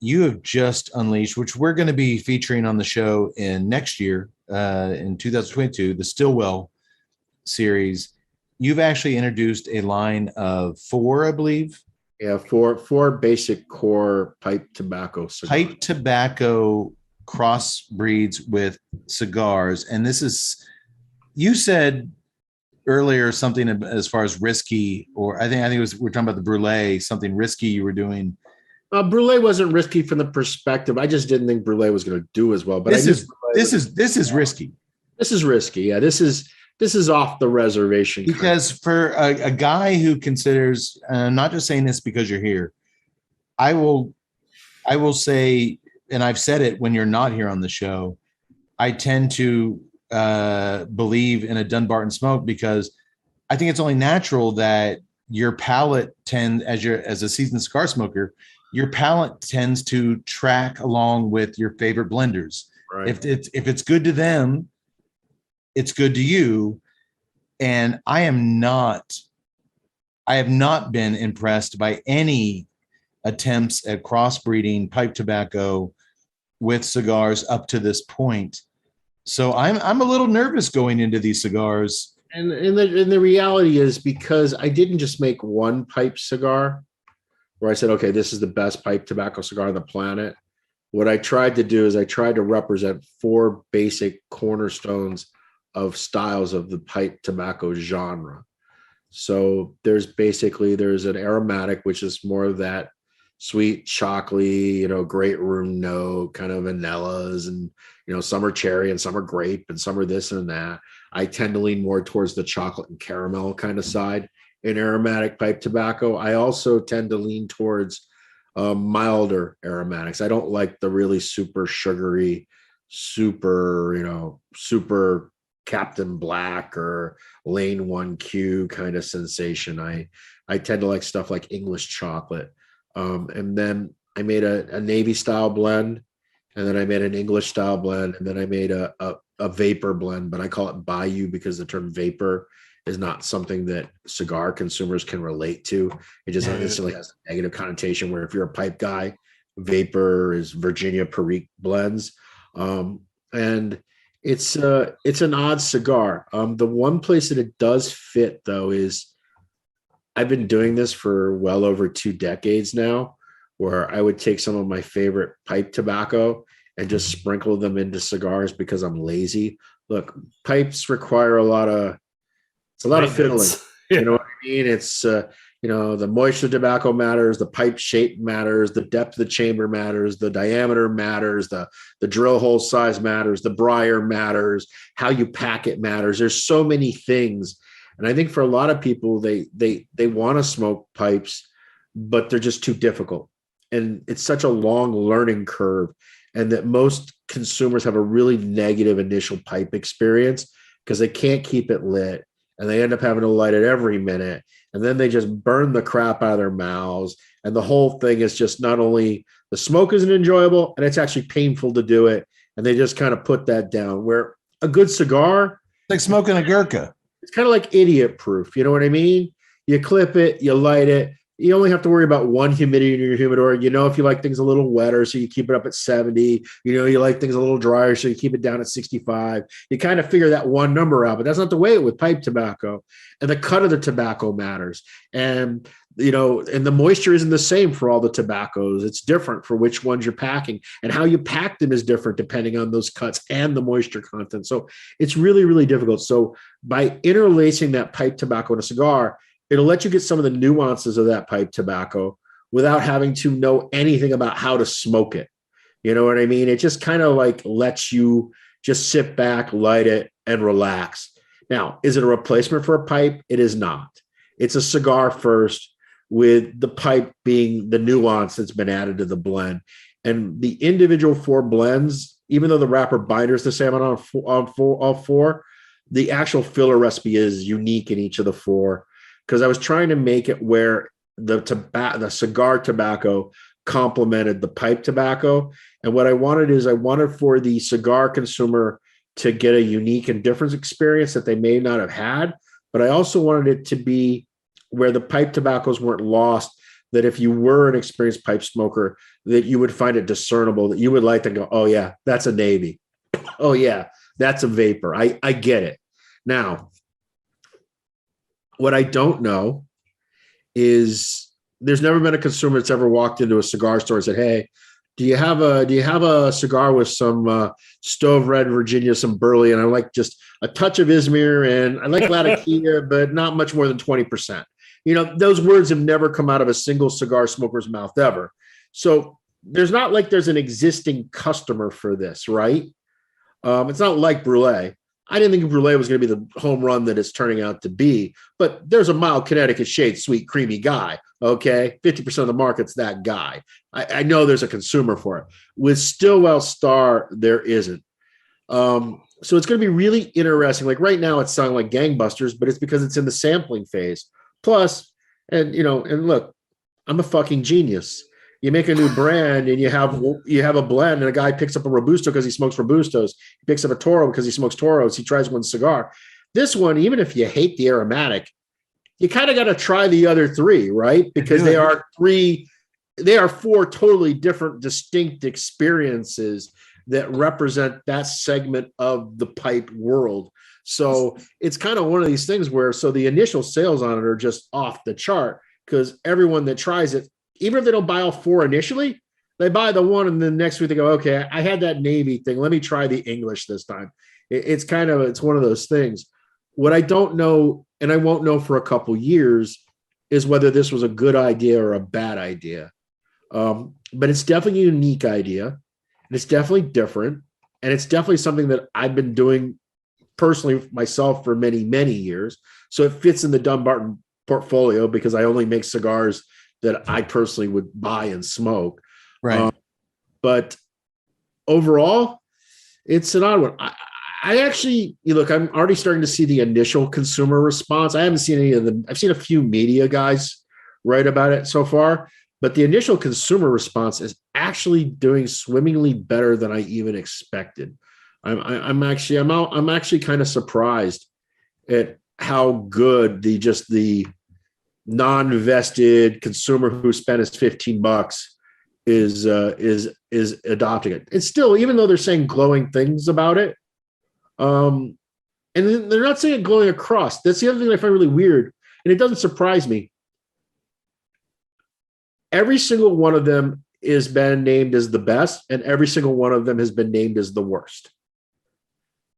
You have just unleashed, which we're going to be featuring on the show in next year, in 2022, the Stillwell series. You've actually introduced a line of 4, I believe. Yeah, four basic core pipe tobacco cigars. Pipe tobacco crossbreeds with cigars. And this is, you said earlier something as far as risky, or I think it was, we're talking about the Brulee, something risky you were doing. Brulee wasn't risky from the perspective. I just didn't think Brulee was going to do as well. But this is risky. This is risky. Yeah, this is off the reservation. Because for a guy who considers, I'm not just saying this because you're here, I will say, and I've said it when you're not here on the show, I tend to believe in a Dunbarton smoke because I think it's only natural that your palate as a seasoned cigar smoker, your palate tends to track along with your favorite blenders. Right. If it's good to them, it's good to you. And I have not been impressed by any attempts at crossbreeding pipe tobacco with cigars up to this point. So I'm a little nervous going into these cigars. And the reality is, because I didn't just make one pipe cigar where I said, okay, this is the best pipe tobacco cigar on the planet. What I tried to do is I tried to represent 4 basic cornerstones of styles of the pipe tobacco genre. So there's an aromatic, which is more of that sweet chocolatey, great room note, kind of vanillas, and some are cherry and some are grape and some are this and that. I tend to lean more towards the chocolate and caramel kind of side in aromatic pipe tobacco. I also tend to lean towards milder aromatics. I don't like the really super sugary, super Captain Black or Lane 1Q kind of sensation. I tend to like stuff like English chocolate. And then I made a Navy style blend, and then I made an English style blend, and then I made a vapor blend, but I call it Bayou because the term vapor is not something that cigar consumers can relate to. It just instantly has a negative connotation where if you're a pipe guy, vapor is Virginia Perique blends. And it's an odd cigar. The one place that it does fit though is I've been doing this for well over 2 decades now, where I would take some of my favorite pipe tobacco and just sprinkle them into cigars because I'm lazy. Look, pipes require a lot of fiddling. Yeah. You know what I mean? It's the moisture tobacco matters, the pipe shape matters, the depth of the chamber matters, the diameter matters, the drill hole size matters, the briar matters, how you pack it matters. There's so many things. And I think for a lot of people, they want to smoke pipes, but they're just too difficult. And it's such a long learning curve. And that most consumers have a really negative initial pipe experience because they can't keep it lit. And they end up having to light it every minute. And then they just burn the crap out of their mouths. And the whole thing is just not only the smoke isn't enjoyable, and it's actually painful to do it. And they just kind of put that down. Where a good cigar, It's like smoking a Gurkha. it's kind of like idiot proof. You know what I mean? You clip it, you light it. You only have to worry about one humidity in your humidor. If you like things a little wetter, so you keep it up at 70. You like things a little drier, so you keep it down at 65. You kind of figure that one number out, but that's not the way with pipe tobacco. And the cut of the tobacco matters. And, and the moisture isn't the same for all the tobaccos. It's different for which ones you're packing. And how you pack them is different depending on those cuts and the moisture content. So it's really, really difficult. So by interlacing that pipe tobacco in a cigar, it'll let you get some of the nuances of that pipe tobacco without having to know anything about how to smoke it. You know what I mean? It just kind of like lets you just sit back, light it, and relax. Now, is it a replacement for a pipe? It is not. It's a cigar first with the pipe being the nuance that's been added to the blend. And the individual 4 blends, even though the wrapper binder is the same on all 4, the actual filler recipe is unique in each of the 4. Because I was trying to make it where the cigar tobacco complemented the pipe tobacco. And what I wanted for the cigar consumer to get a unique and different experience that they may not have had. But I also wanted it to be where the pipe tobaccos weren't lost, that if you were an experienced pipe smoker, that you would find it discernible, that you would like to go, oh yeah, that's a Navy. Oh yeah, that's a Vapor. I get it. Now, what I don't know is there's never been a consumer that's ever walked into a cigar store and said, hey, do you have a cigar with some Stove Red Virginia, some Burley, and I like just a touch of Izmir, and I like Latakia, but not much more than 20%. You know, those words have never come out of a single cigar smoker's mouth ever. So there's not like there's an existing customer for this, right? It's not like Brulee. I didn't think Brulee was going to be the home run that it's turning out to be, but there's a mild Connecticut shade, sweet, creamy guy. Okay. 50% of the market's that guy. I know there's a consumer for it. With Stillwell Star, there isn't. So it's going to be really interesting. Like right now it's sounding like gangbusters, but it's because it's in the sampling phase. Plus, and look, I'm a fucking genius. You make a new brand and you have a blend, and a guy picks up a Robusto because he smokes Robustos. He picks up a Toro because he smokes Toros. He tries one cigar. This one, even if you hate the aromatic, you kind of got to try the other 3, right? Because they are 4 totally different, distinct experiences that represent that segment of the pipe world. So it's kind of one of these things where, so the initial sales on it are just off the chart, because everyone that tries it, even if they don't buy all 4 initially, they buy the one, and then next week they go, okay, I had that Navy thing. Let me try the English this time. It's one of those things. What I don't know, and I won't know for a couple years, is whether this was a good idea or a bad idea. But it's definitely a unique idea, and it's definitely different, and it's definitely something that I've been doing personally myself for many, many years. So it fits in the Dunbarton portfolio because I only make cigars that I personally would buy and smoke. Right. But overall, it's an odd one. I actually, look, I'm already starting to see the initial consumer response. I haven't seen any of them. I've seen a few media guys write about it so far, but the initial consumer response is actually doing swimmingly better than I even expected. I'm actually kind of surprised at how good the non-vested consumer who spent his $15 is adopting it. It's still, even though they're saying glowing things about it, and they're not saying it glowing across. That's the other thing I find really weird, and it doesn't surprise me. Every single one of them has been named as the best, and every single one of them has been named as the worst.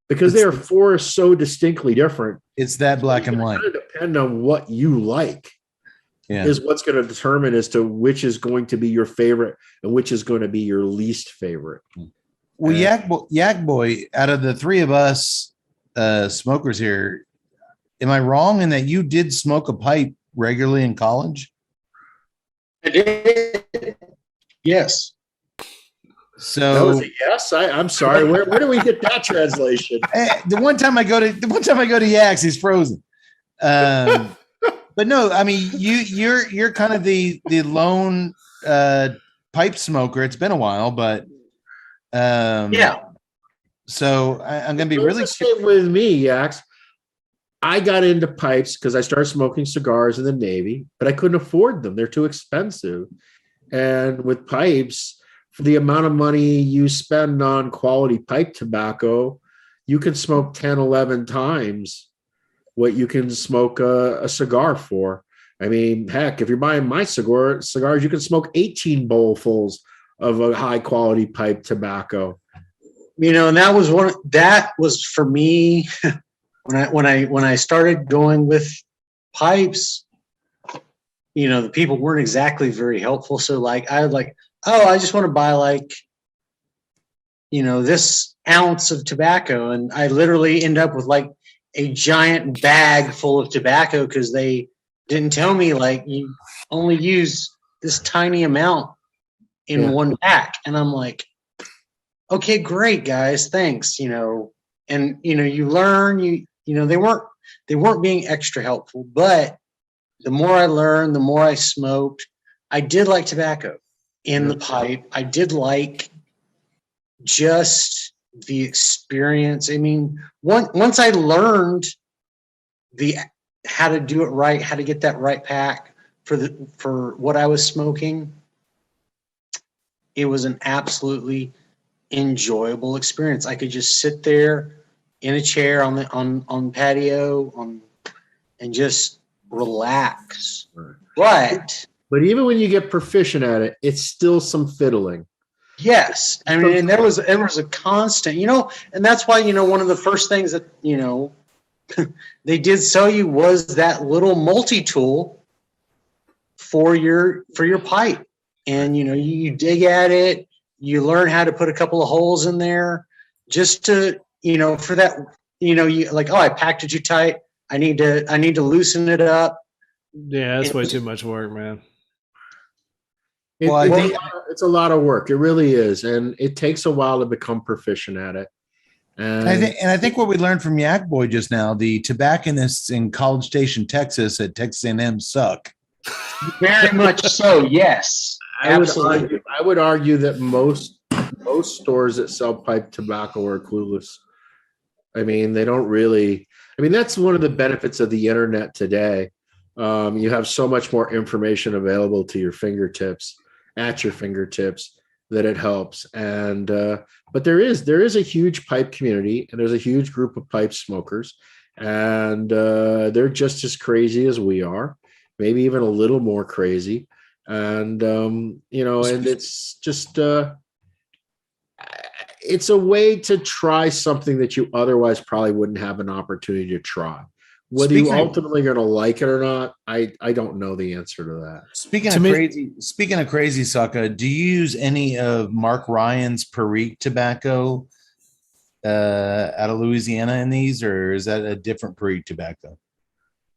Because they are 4 so distinctly different. It's that black and white. It's going to depend on what you like. Yeah. Is what's going to determine as to which is going to be your favorite and which is going to be your least favorite. Well, Yak Boy, out of the 3 of us smokers here, am I wrong in that you did smoke a pipe regularly in college? I did. Yes. So That was a yes. I'm sorry. Where do we get that translation? The one time I go to Yak's, he's frozen. But no, I mean you're kind of the lone pipe smoker. It's been a while, but Yeah. So I'm going to be really with me, Yaks. I got into pipes because I started smoking cigars in the Navy, but I couldn't afford them. They're too expensive. And with pipes, for the amount of money you spend on quality pipe tobacco, you can smoke 10, 11 times what you can smoke a cigar for. I mean, heck, if you're buying my cigars, you can smoke 18 bowlfuls of a high quality pipe tobacco. And that was for me when I started going with pipes. The people weren't exactly very helpful. So I was like, oh, I just want to buy this ounce of tobacco, and I literally end up with a giant bag full of tobacco because they didn't tell me like you only use this tiny amount in one pack. And I'm like, okay, great guys, thanks. And you learn, they weren't being extra helpful, but the more I learned, the more I smoked. I did like tobacco in the pipe. I did like just the experience. I mean, once I learned how to do it right, how to get that right pack for what I was smoking, it was an absolutely enjoyable experience. I could just sit there in a chair on patio and just relax. But even when you get proficient at it, it's still some fiddling. Yes, I mean, and there was a constant, and that's why one of the first things that they did sell you was that little multi-tool for your pipe, and you dig at it, you learn how to put a couple of holes in there, just to for that you like, oh, I packed it too tight, I need to loosen it up. Yeah, that's way too much work, man. It's a lot of work. It really is, and it takes a while to become proficient at it. And I think what we learned from Yak Boy just now, the tobacconists in College Station, Texas, at Texas A&M suck. Very much so. Yes, absolutely. I would argue that most stores that sell pipe tobacco are clueless. I mean, they don't really. I mean, that's one of the benefits of the internet today. You have so much more information available to your fingertips, that it helps. And but there is a huge pipe community, and there's a huge group of pipe smokers, and they're just as crazy as we are, maybe even a little more crazy. And and it's just it's a way to try something that you otherwise probably wouldn't have an opportunity to try. Whether you ultimately going to like it or not, I don't know the answer to that. Speaking of crazy, Saka, do you use any of Mark Ryan's Perique tobacco out of Louisiana in these, or is that a different Perique tobacco?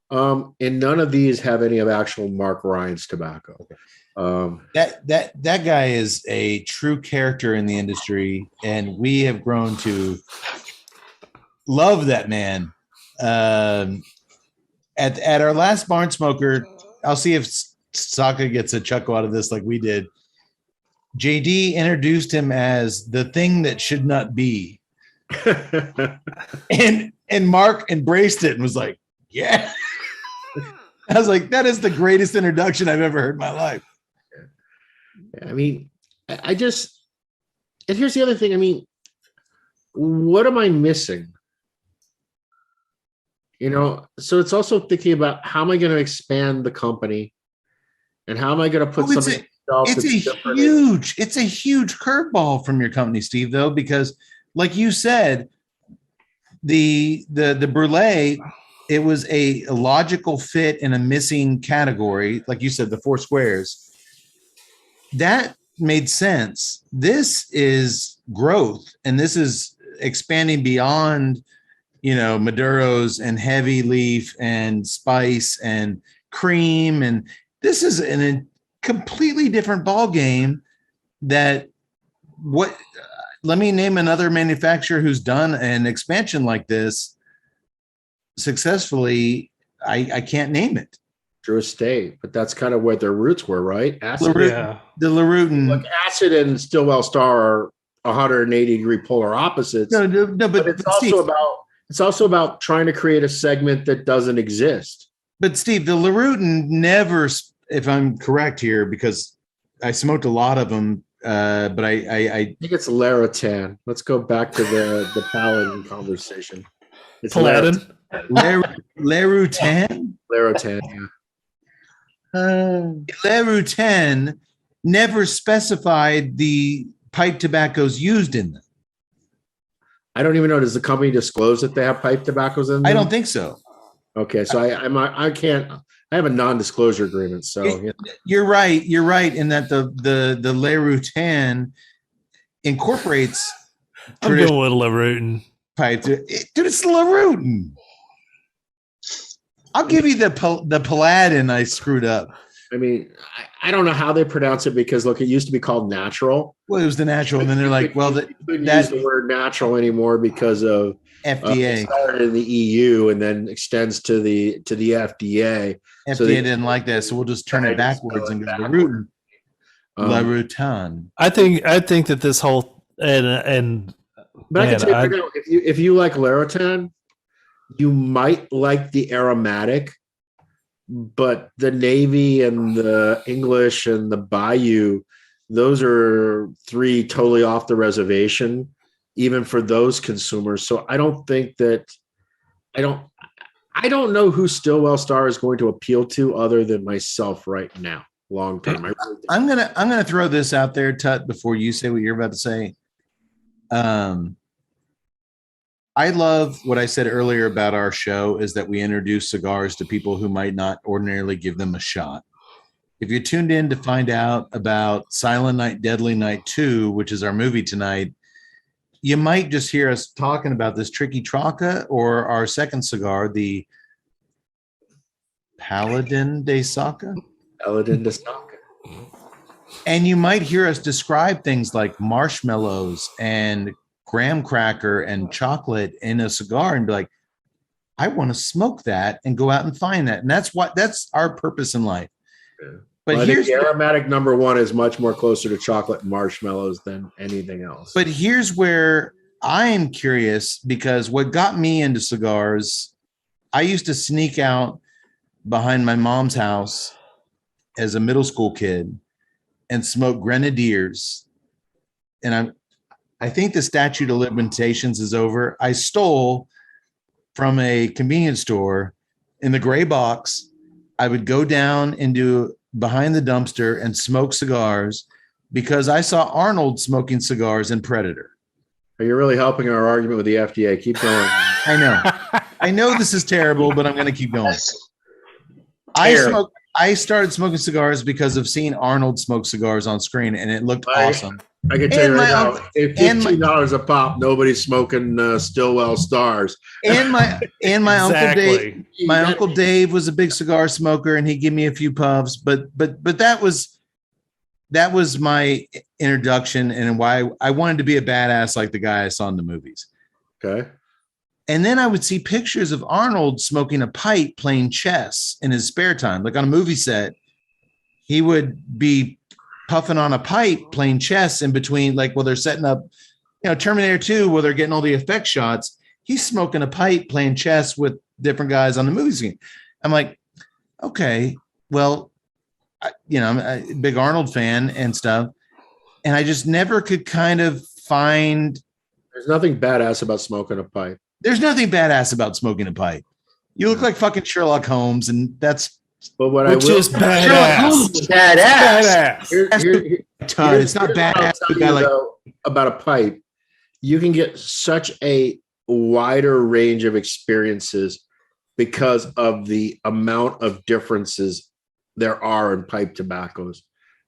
And none of these have any of actual Mark Ryan's tobacco. That guy is a true character in the industry, and we have grown to love that man. At our last Barn Smoker, I'll see if Saka gets a chuckle out of this like we did. JD introduced him as the thing that should not be. and Mark embraced it and was like, yeah. I was like, that is the greatest introduction I've ever heard in my life. I mean, and here's the other thing. I mean, what am I missing? So it's also thinking about, how am I going to expand the company, and how am I going to put something? It's a huge curveball from your company, Steve, though, because like you said, the Brulee, it was a logical fit in a missing category. Like you said, the 4 squares, that made sense. This is growth, and this is expanding beyond Maduros and heavy leaf and spice and cream, and this is a completely different ball game. Let me name another manufacturer who's done an expansion like this successfully. I can't name it. Drew Estate, but that's kind of where their roots were, right? Acid, the Larutin. Like Acid and Stillwell Star are 180-degree polar opposites. No, but it's also about trying to create a segment that doesn't exist. But Steve, the Larutin never, if I'm correct here, because I smoked a lot of them, but I think it's Larotan. Let's go back to the Paladin conversation. It's Paladin? Larutan? Larotan, yeah. Larutan never specified the pipe tobaccos used in them. I don't even know. Does the company disclose that they have pipe tobaccos in them? I don't think so. Okay, so I can't. I have a non-disclosure agreement. So you're right. You're right in that the Larutan incorporates. I'm going with Larutin. Pipe, dude. It's Larutin. I'll give you the Paladin I screwed up. I mean, I don't know how they pronounce it because look, it used to be called natural. Well, it was the natural, and then they're like, well, you couldn't use the word natural anymore because of FDA. it started in the EU and then extends to the FDA. FDA So they- didn't like that, so we'll just turn it backwards and go to Rutan. La Rutan. I think that this whole and But I man, can tell you right now, if you like Larotan, you might like the aromatic, but the Navy and the English and the Bayou, those are three totally off the reservation, even for those consumers. So I don't think that I don't know who Stillwell Star is going to appeal to other than myself right now, long term. I'm gonna throw this out there, Tut, before you say what you're about to say. I love what I said earlier about our show is that we introduce cigars to people who might not ordinarily give them a shot. If you tuned in to find out about Silent Night, Deadly Night 2, which is our movie tonight, you might just hear us talking about this Tricky Traca or our second cigar, the Paladin de Saka. Paladin de Saka. And you might hear us describe things like marshmallows and graham cracker and chocolate in a cigar and be like, I want to smoke that and go out and find that. And that's our purpose in life. Yeah. But well, here's the aromatic number one is much more closer to chocolate and marshmallows than anything else. But here's where I am curious, because what got me into cigars, I used to sneak out behind my mom's house as a middle school kid and smoke Grenadiers. And I think the statute of limitations is over. I stole from a convenience store in the gray box. I would go down into behind the dumpster and smoke cigars because I saw Arnold smoking cigars in Predator. Are you really helping our argument with the FDA? Keep going. I know this is terrible, but I'm going to keep going. I started smoking cigars because of seeing Arnold smoke cigars on screen, and it looked awesome. I can tell you right now, if $15 a pop, nobody's smoking Stillwell Stars. And my Exactly. Uncle Dave was a big cigar smoker, and he'd give me a few puffs. But that was my introduction and why I wanted to be a badass like the guy I saw in the movies. Okay. And then I would see pictures of Arnold smoking a pipe playing chess in his spare time. Like on a movie set, he would be puffing on a pipe playing chess in between, like while they're setting up, Terminator 2, where they're getting all the effect shots. He's smoking a pipe playing chess with different guys on the movie scene. I'm like, okay, well, I'm a big Arnold fan and stuff. And I just never could kind of find. There's nothing badass about smoking a pipe. There's nothing badass about smoking a pipe. You look like fucking Sherlock Holmes, and that's. But what Which I will is badass. Badass. It's not badass. About a pipe, you can get such a wider range of experiences because of the amount of differences there are in pipe tobaccos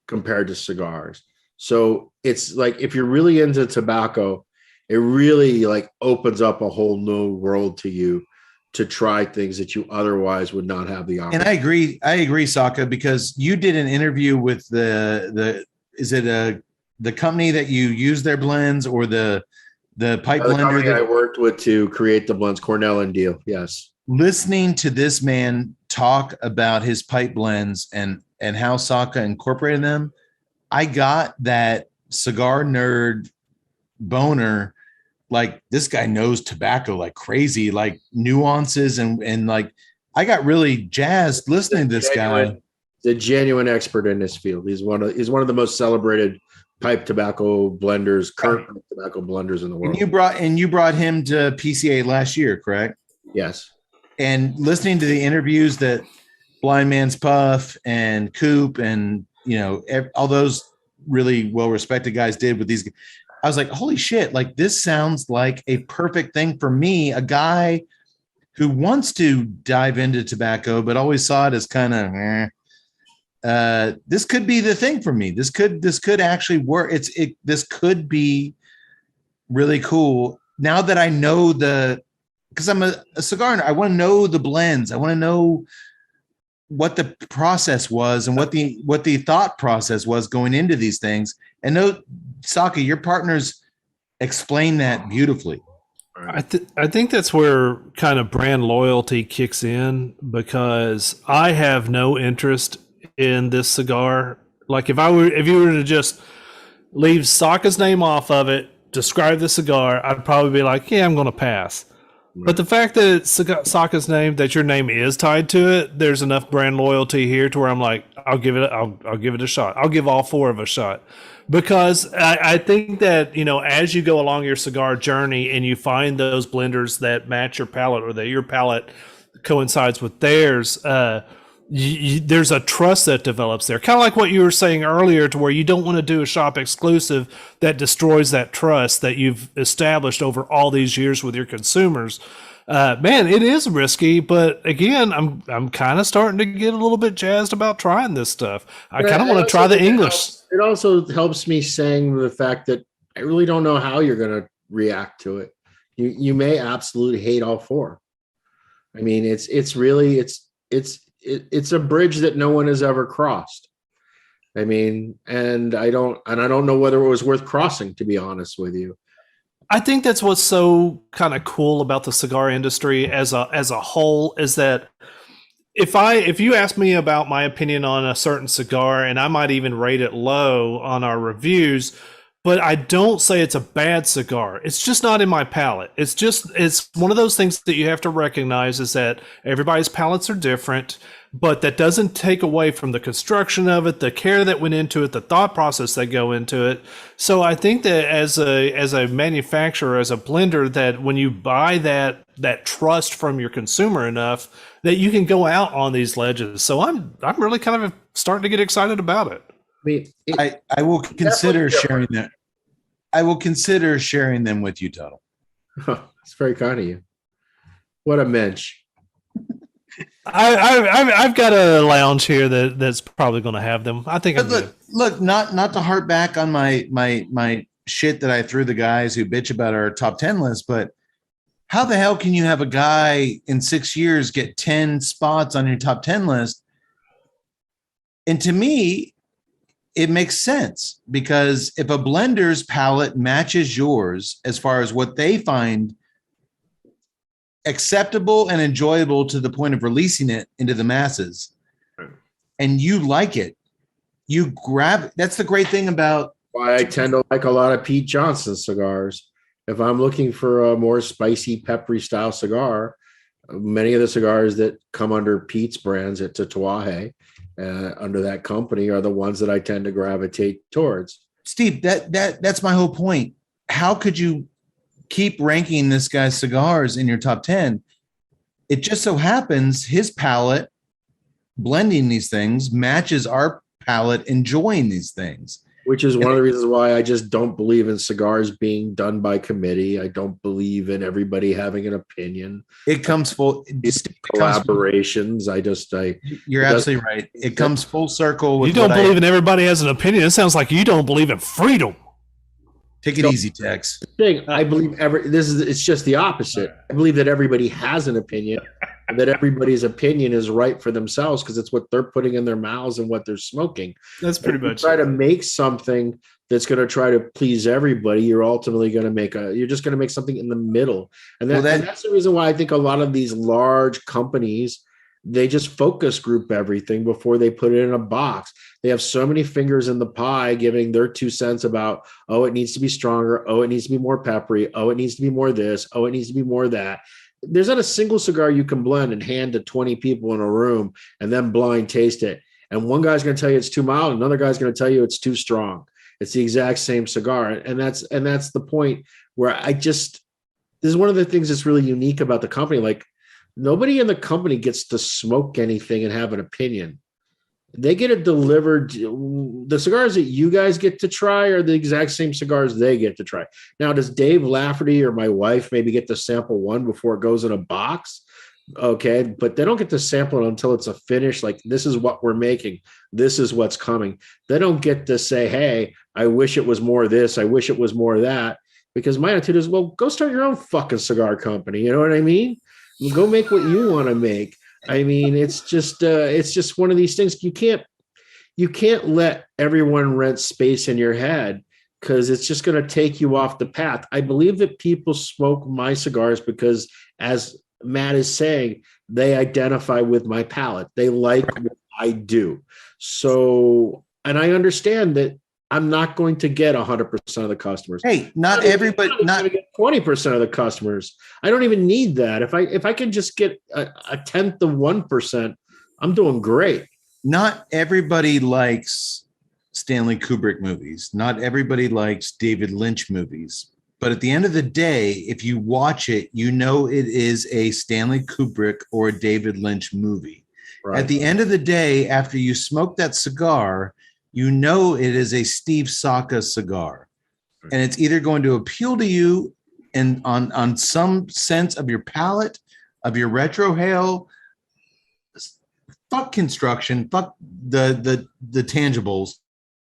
compared to cigars. So it's like if you're really into tobacco, it really like opens up a whole new world to you to try things that you otherwise would not have the opportunity. And I agree, Saka, because you did an interview with the company that you use their blends or the pipe The blender company that I worked with to create the blends, Cornell and Deal. Yes. Listening to this man talk about his pipe blends and how Saka incorporated them, I got that cigar nerd boner. Like this guy knows tobacco like crazy, like nuances and like I got really jazzed listening to this guy. The genuine expert in this field. He's one of the most celebrated pipe tobacco blenders, current tobacco blenders in the world. And you brought him to PCA last year, correct? Yes. And listening to the interviews that Blind Man's Puff and Coop and all those really well-respected guys did with these, I was like, holy shit, like this sounds like a perfect thing for me, a guy who wants to dive into tobacco, but always saw it as kind of, this could be the thing for me. This could actually work. This could be really cool. Now that I know the because I'm a cigar nerd. I want to know the blends. I want to know what the process was and what the thought process was going into these things. And no, Saka, your partners explain that beautifully. I think that's where kind of brand loyalty kicks in, because I have no interest in this cigar. Like if you were to just leave Saka's name off of it, describe the cigar, I'd probably be like, yeah, I'm going to pass. But the fact that it's Saka's name, that your name is tied to it, there's enough brand loyalty here to where I'm like, I'll give it a shot. I'll give all four of a shot, because I think that, you know, as you go along your cigar journey and you find those blenders that match your palate, or that your palate coincides with theirs, there's a trust that develops there. Kind of like what you were saying earlier, to where you don't want to do a shop exclusive that destroys that trust that you've established over all these years with your consumers. Man, it is risky, but again, I'm kind of starting to get a little bit jazzed about trying this stuff. I kind of want to try the English. It also helps me saying the fact that I really don't know how you're going to react to it. You may absolutely hate all four. I mean, it's a bridge that no one has ever crossed. I mean, and I don't know whether it was worth crossing, to be honest with you. I think that's what's so kind of cool about the cigar industry as a whole, is that if you ask me about my opinion on a certain cigar, and I might even rate it low on our reviews, but I don't say it's a bad cigar. It's just not in my palate. It's one of those things that you have to recognize, is that everybody's palates are different, but that doesn't take away from the construction of it, the care that went into it, the thought process that go into it. So I think that as a manufacturer, as a blender, that when you buy that trust from your consumer enough, that you can go out on these ledges. So I'm really kind of starting to get excited about it. I mean, I will consider sharing that. I will consider sharing them with you, Tuttle. It's very kind of you. What a mensch. I've got a lounge here that's probably going to have them. I think. Look, not to harp back on my shit that I threw the guys who bitch about our top 10 list, but how the hell can you have a guy in 6 years get 10 spots on your top 10 list? And to me, it makes sense, because if a blender's palate matches yours as far as what they find acceptable and enjoyable to the point of releasing it into the masses, and you like it, you grab it. That's the great thing about why I tend to like a lot of Pete Johnson cigars. If I'm looking for a more spicy, peppery style cigar, many of the cigars that come under Pete's brands at Tatuaje, under that company, are the ones that I tend to gravitate towards. Steve, that's my whole point. How could you keep ranking this guy's cigars in your top 10? It just so happens his palate blending these things matches our palate enjoying these things. Which is one of the reasons why I just don't believe in cigars being done by committee. I don't believe in everybody having an opinion. It comes full collaborations. You're absolutely right. It comes full circle. With you don't believe in everybody has an opinion. It sounds like you don't believe in freedom. Take it easy, Tex. I believe it's just the opposite. I believe that everybody has an opinion, and that everybody's opinion is right for themselves, because it's what they're putting in their mouths and what they're smoking. That's pretty much try to make something that's going to try to please everybody. You're ultimately going to you're just going to make something in the middle. And that's the reason why I think a lot of these large companies, they just focus group everything before they put it in a box. They have so many fingers in the pie giving their 2 cents about, oh, it needs to be stronger. Oh, it needs to be more peppery. Oh, it needs to be more this. Oh, it needs to be more that. There's not a single cigar you can blend and hand to 20 people in a room and then blind taste it. And one guy's going to tell you it's too mild. Another guy's going to tell you it's too strong. It's the exact same cigar. And that's the point where this is one of the things that's really unique about the company. Like, nobody in the company gets to smoke anything and have an opinion. They get it delivered. The cigars that you guys get to try are the exact same cigars they get to try. Now, does Dave Lafferty or my wife maybe get to sample one before it goes in a box? Okay, but they don't get to sample it until it's a finish. Like, this is what we're making. This is what's coming. They don't get to say, hey, I wish it was more this. I wish it was more that. because my attitude is, well, go start your own fucking cigar company. You know what I mean? Go make what you want to make. I mean, it's just one of these things. You can't let everyone rent space in your head, because it's just going to take you off the path. I believe that people smoke my cigars because, as Matt is saying, they identify with my palate. They like what I do. So, and I understand that I'm not going to get 100% of the customers. Hey, not everybody, not 20% of the customers. I don't even need that. If I can just get a tenth of 1%, I'm doing great. not everybody likes Stanley Kubrick movies. Not everybody likes David Lynch movies. But at the end of the day, if you watch it, you know it is a Stanley Kubrick or a David Lynch movie. Right. At the end of the day, after you smoke that cigar, you know it is a Steve Saka cigar. And it's either going to appeal to you and on some sense of your palate, of your retrohale. Fuck construction, fuck the tangibles.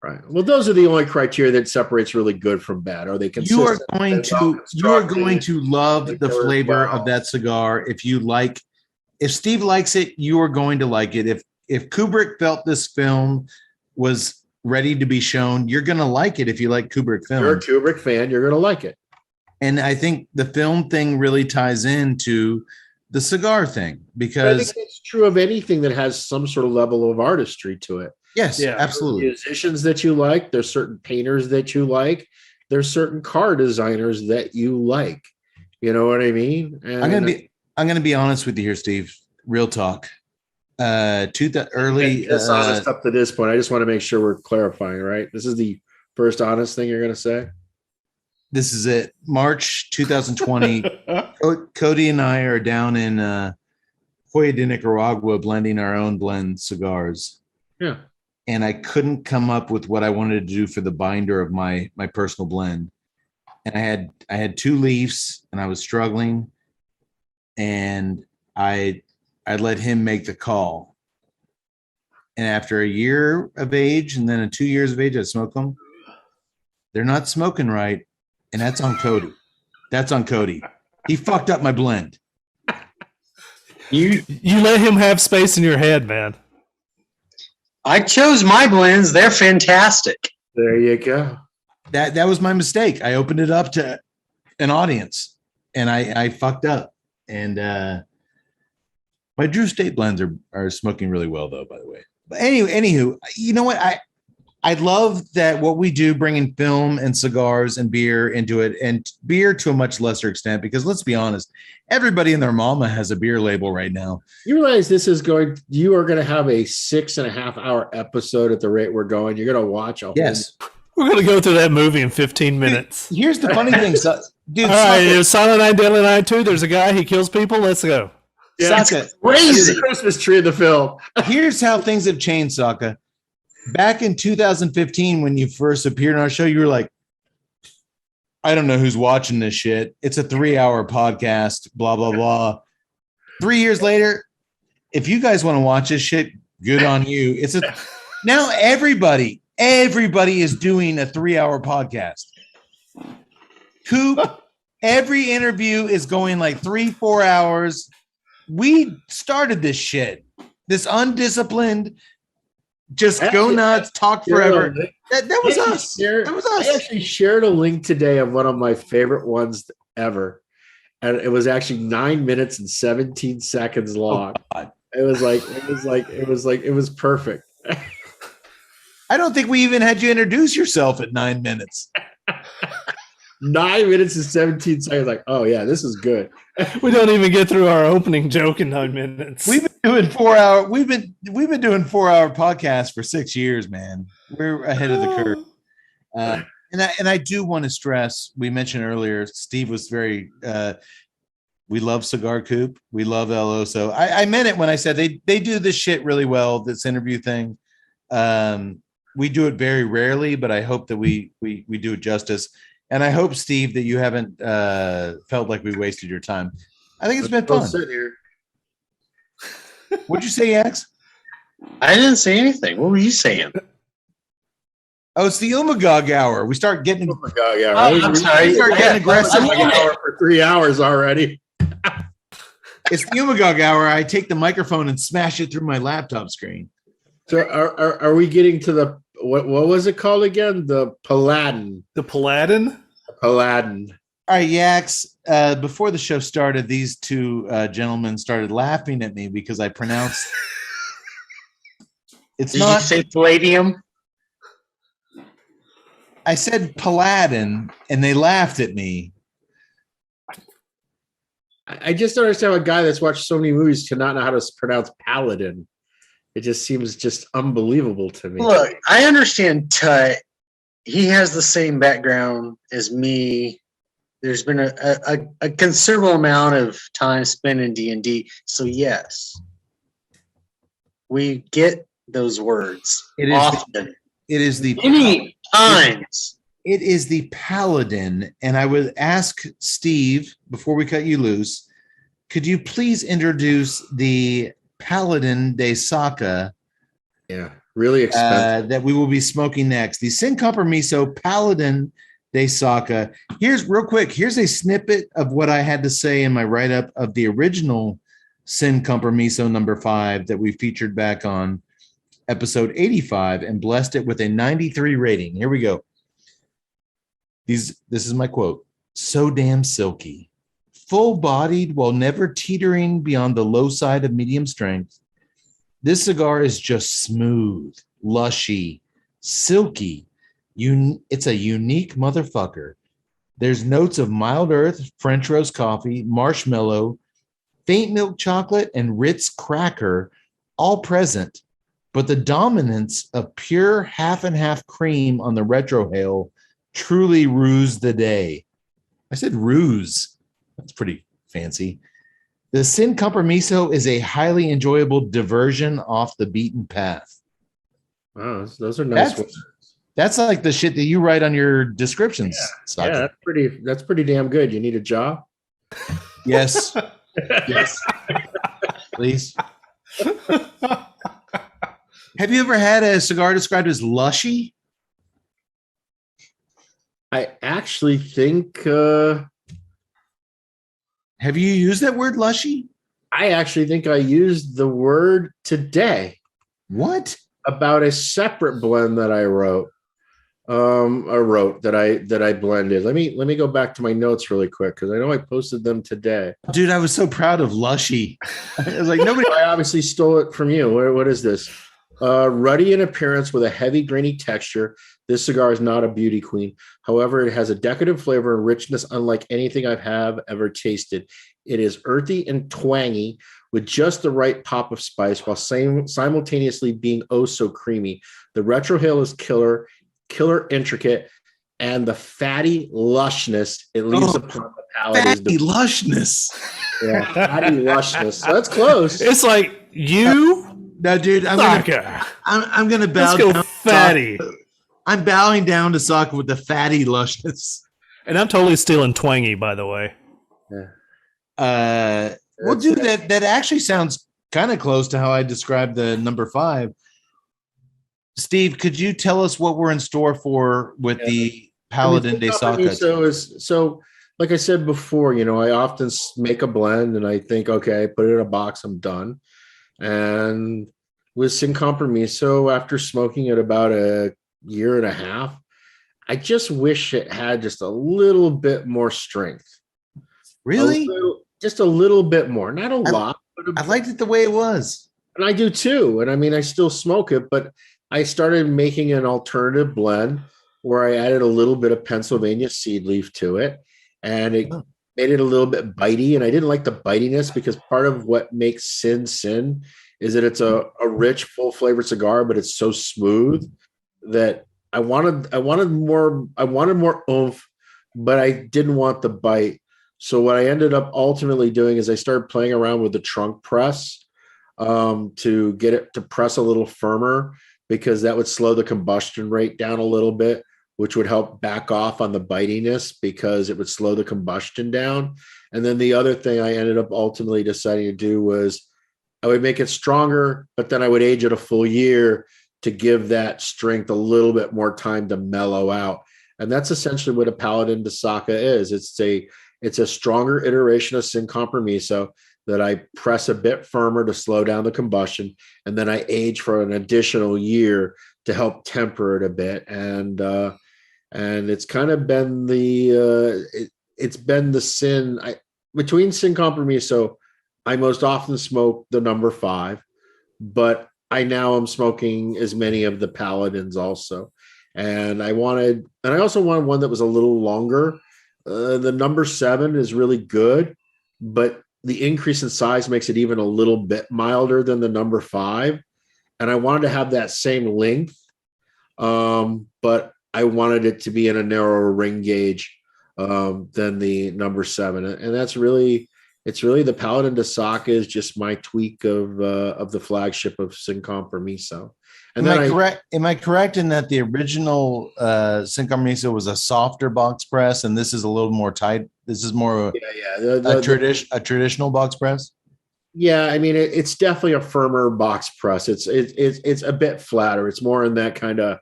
Right. Well, those are the only criteria that separates really good from bad. Are they consistent? You are going to love the flavor of that cigar. If Steve likes it, you are going to like it. If Kubrick felt this film was ready to be shown, you're going to like it. If you like Kubrick film, you're a Kubrick fan, you're going to like it. And I think the film thing really ties into the cigar thing, because I think it's true of anything that has some sort of level of artistry to it. Yes, yeah, absolutely. Musicians that you like, there's certain painters that you like, there's certain car designers that you like. You know what I mean? And I'm gonna be honest with you here, Steve. Real talk. Honest up to this point. I just want to make sure we're clarifying, right? This is the first honest thing you're gonna say. This is it. March 2020. Cody and I are down in Hoya de Nicaragua blending our own blend cigars. Yeah. And I couldn't come up with what I wanted to do for the binder of my personal blend. And I had 2 leaves and I was struggling. And I let him make the call. And after a year of age and then 2 years of age, I smoked them. They're not smoking right. And that's on Cody. That's on Cody. He fucked up my blend. You let him have space in your head, man. I chose my blends. They're fantastic. There you go. That was my mistake. I opened it up to an audience and I fucked up. And my Drew State blends are smoking really well though, by the way. But anywho, you know what? I love that what we do, bringing film and cigars and beer into it, and beer to a much lesser extent, because let's be honest, everybody and their mama has a beer label right now. You realize you are going to have a 6.5 hour episode at the rate we're going. You're going to watch a whole. Yes. We're going to go through that movie in 15 minutes. Dude, here's the funny thing. Dude, all right, Silent Night, Deadly Night 2. There's a guy, he kills people. Let's go. Yeah, Saka, crazy. The Christmas tree of the film. Here's how things have changed, Saka. Back in 2015, when you first appeared on our show, you were like, I don't know who's watching this shit. It's a 3-hour podcast, blah, blah, blah. 3 years later, if you guys want to watch this shit, good on you. Now everybody is doing a 3-hour podcast. Coop, every interview is going like 3-4 hours. We started this shit, this undisciplined, just go nuts, talk forever. That was us. That was us. I actually shared a link today of one of my favorite ones ever. And it was actually 9 minutes and 17 seconds long. Oh, it was perfect. I don't think we even had you introduce yourself at 9 minutes. 9 minutes and 17 seconds. Like, oh yeah, this is good. We don't even get through our opening joke in 9 minutes. We've been doing 4 hour. We've been doing 4-hour podcasts for 6 years, man. We're ahead of the curve. And I do want to stress. We mentioned earlier, Steve was very. We love Cigar Coop. We love El Oso. I meant it when I said they do this shit really well. This interview thing. We do it very rarely, but I hope that we do it justice. And I hope, Steve, that you haven't felt like we wasted your time. I think it's been fun. What'd you say, Yax? I didn't say anything. What were you saying? Oh, it's the Umagog hour. We start getting. Oh my God, yeah. Oh, I'm sorry. We start getting aggressive. Like an hour for 3 hours already. It's the Umagog hour. I take the microphone and smash it through my laptop screen. So are we getting to the what was it called again? The Paladin. The Paladin? Paladin. All right, Yaks. Before the show started, these two gentlemen started laughing at me because I pronounced. It's Did not. you say palladium? I said Paladin, and they laughed at me. I just don't understand a guy that's watched so many movies cannot know how to pronounce Paladin. It just seems just unbelievable to me. Look, I understand Tut. He has the same background as me. There's been a considerable amount of time spent in D&D. So yes, we get those words It is. often. It is the. Many times. It is the Paladin, and I would ask Steve before we cut you loose. Could you please introduce the Paladin de Saka Yeah, really expensive. that we will be smoking next? The Sin Compromiso Paladin de Saka. Here's real quick. Here's a snippet of what I had to say in my write-up of the original Sin Compromiso number 5 that we featured back on episode 85 and blessed it with a 93 rating. Here we go. This is my quote. So damn silky. Full-bodied while never teetering beyond the low side of medium strength. This cigar is just smooth, lushy, silky. It's a unique motherfucker. There's notes of mild earth, French roast coffee, marshmallow, faint milk chocolate, and Ritz cracker all present. But the dominance of pure half and half cream on the retrohale truly ruse the day. I said ruse. That's pretty fancy. The Sin Compromiso is a highly enjoyable diversion off the beaten path. Wow, those are nice That's- ones. That's like the shit that you write on your descriptions. Saka. Yeah, that's pretty damn good. You need a job? Yes. Yes. Please. Have you ever had a cigar described as lushy? I actually think Have you used that word lushy? I used the word today What? about a separate blend that I wrote. That I blended. Let me go back to my notes really quick because I know I posted them today. Dude, I was so proud of lushy. I was like, nobody. I obviously stole it from you. What is this? Ruddy in appearance with a heavy grainy texture. This cigar is not a beauty queen. However, it has a decadent flavor and richness unlike anything I've ever tasted. It is earthy and twangy with just the right pop of spice while simultaneously being oh so creamy. The retrohale is killer intricate, and the fatty lushness it leaves upon the palate Fatty is lushness. yeah, fatty lushness. So that's close. It's like you, No, dude, I'm Saka. gonna bow Let's go down. fatty. I'm bowing down to Saka with the fatty lushness. And I'm totally stealing twangy, by the way. Well, dude, that actually sounds kind of close to how I described the number 5. Steve, could you tell us what we're in store for with the Paladin de Saka? So, like I said before, I often make a blend and I think, okay, I put it in a box, I'm done. And with Sin Compromiso, after smoking it about a year and a half, I just wish it had just a little bit more strength. Really? Just a little bit more, not a lot. But I liked it the way it was. And I do too. And I mean, I still smoke it, but I started making an alternative blend where I added a little bit of Pennsylvania seed leaf to it, and it made it a little bit bitey. And I didn't like the bitiness because part of what makes Sin is that it's a rich, full flavored cigar, but it's so smooth that I wanted more oomph, but I didn't want the bite. So what I ended up ultimately doing is I started playing around with the trunk press to get it to press a little firmer, because that would slow the combustion rate down a little bit, which would help back off on the bitiness because it would slow the combustion down. And then the other thing I ended up ultimately deciding to do was I would make it stronger, but then I would age it a full year to give that strength a little bit more time to mellow out. And that's essentially what a Paladin de Saka is. It's a stronger iteration of Sin Compromiso that I press a bit firmer to slow down the combustion, and then I age for an additional year to help temper it a bit. And it's kind of been it's been the Sin between Sin Compromiso. I most often smoke the number 5, but I now am smoking as many of the Paladins also. And I also wanted one that was a little longer. The number 7 is really good, but the increase in size makes it even a little bit milder than the number 5. And I wanted to have that same length, but I wanted it to be in a narrower ring gauge than the number 7. And it's really the Paladin de Saka is just my tweak of the flagship of Sin Compromiso. And Am I correct in that the original Sin Compromiso was a softer box press, and this is a little more tight? This is more a traditional box press. Yeah, I mean it's definitely a firmer box press. It's a bit flatter. It's more in that kind of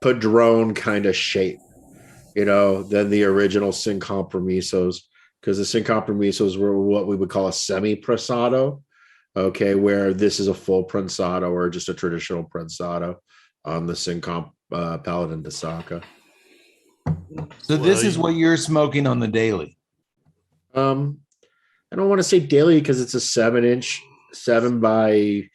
padrone kind of shape, than the original Sin Compromisos, because the Sin Compromisos were what we would call a semi-pressado. Okay, where this is a full prensado or just a traditional prensado on the Sin Paladin de Saka. So this is what you're smoking on the daily. I don't want to say daily because it's a 7-inch, 7 by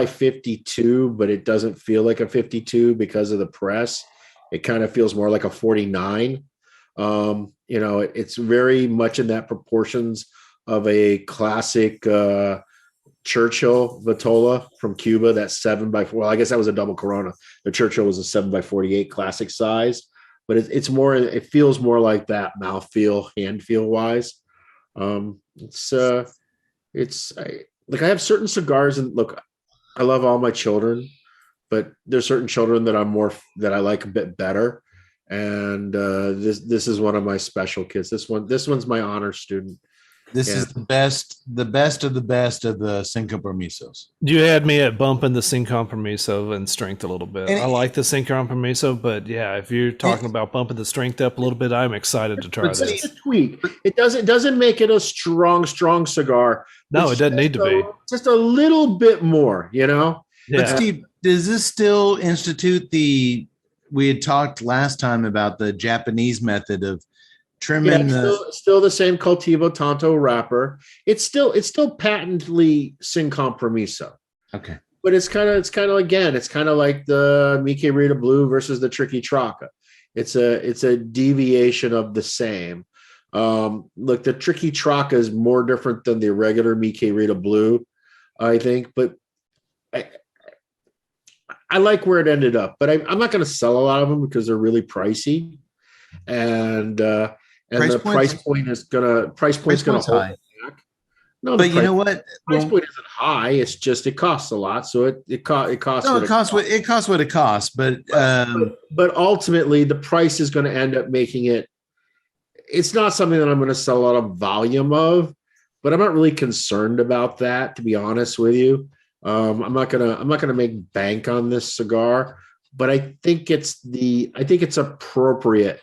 52, but it doesn't feel like a 52 because of the press. It kind of feels more like a 49. It's very much in that proportions of a classic Churchill Vitola from Cuba. That's 7x4. Well, I guess that was a double Corona. The Churchill was a 7x48 classic size, but it's more. It feels more like that mouthfeel, hand feel wise. I have certain cigars, and look, I love all my children, but there's certain children that I like a bit better. And this is one of my special kids. This one's my honor student. This is the best of the best of the Sin Compromisos. You had me at bumping the Sin Compromiso in strength a little bit. I like the Sin Compromiso, but yeah, if you're talking about bumping the strength up a little bit, I'm excited to try this. It's a tweak. It doesn't make it a strong cigar. No, it doesn't need to be. Just a little bit more, Yeah. But Steve, does this still institute we had talked last time about the Japanese method of trimming still the same Cultivo Tanto wrapper. It's still patently Sin Compromiso. Okay. But it's kind of like the Mi Querida Blue versus the Tricky Traca. It's a deviation of the same. Look, the Tricky Traca is more different than the regular Mi Querida Blue, I think, but I like where it ended up, but I'm not going to sell a lot of them because they're really pricey, and the price point is going to hold high. back. No, but you know what? Price point isn't high. It's just it costs a lot, so it costs. No, it costs what it costs, but ultimately the price is going to end up making it. It's not something that I'm going to sell a lot of volume of, but I'm not really concerned about that, to be honest with you. I'm not gonna make bank on this cigar, but I think it's appropriate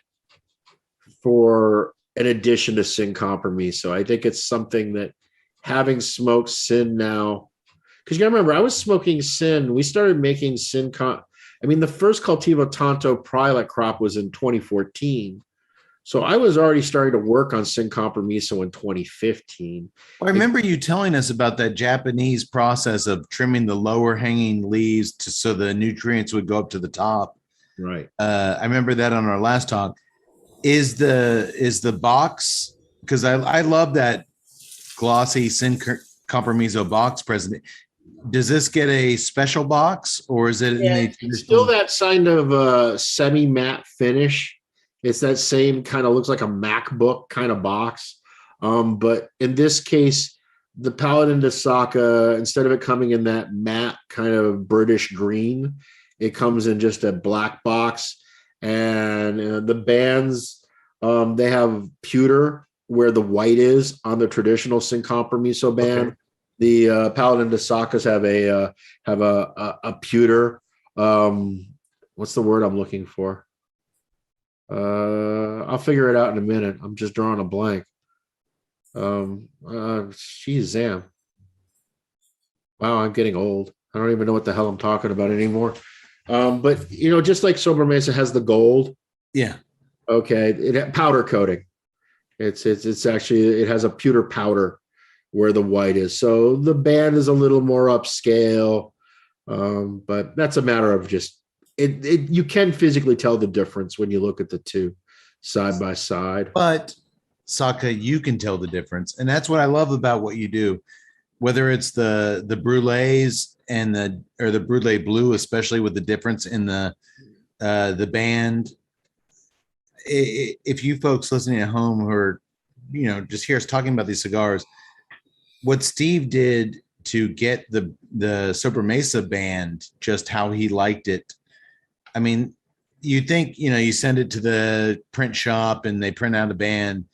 for an addition to Sin Compromiso. I think it's something that, having smoked Sin now, because you gotta remember, I was smoking Sin. We started making Sin. The first Cultivo Tanto Pilot crop was in 2014. So I was already starting to work on Sin Compromiso in 2015. I remember you telling us about that Japanese process of trimming the lower hanging leaves so the nutrients would go up to the top. Right. I remember that on our last talk. Is the box, because I love that glossy Sin Compromiso box present. Does this get a special box, or is it it's still that kind of semi-matte finish? It's that same kind of, looks like a MacBook kind of box. But in this case, the Paladin de Saka, instead of it coming in that matte kind of British green, it comes in just a black box. And the bands, they have pewter where the white is on the traditional Sin Compromiso band. Okay. The Paladin de Sakas have a pewter What's the word I'm looking for? I'll figure it out in a minute. I'm just drawing a blank. Geez, Zam. Wow, I'm getting old. I don't even know what the hell I'm talking about anymore. But just like Sober Mesa has the gold. Yeah. Okay, it powder coating. It's actually, it has a pewter powder where the white is. So the band is a little more upscale. But that's a matter of just it. You can physically tell the difference when you look at the two side by side. But Saka, you can tell the difference, and that's what I love about what you do. Whether it's the brulees and the brulee blue, especially with the difference in the band. If you folks listening at home who are, just hear us talking about these cigars, what Steve did to get the Sober Mesa band, just how he liked it. I mean, you think, you send it to the print shop and they print out a band.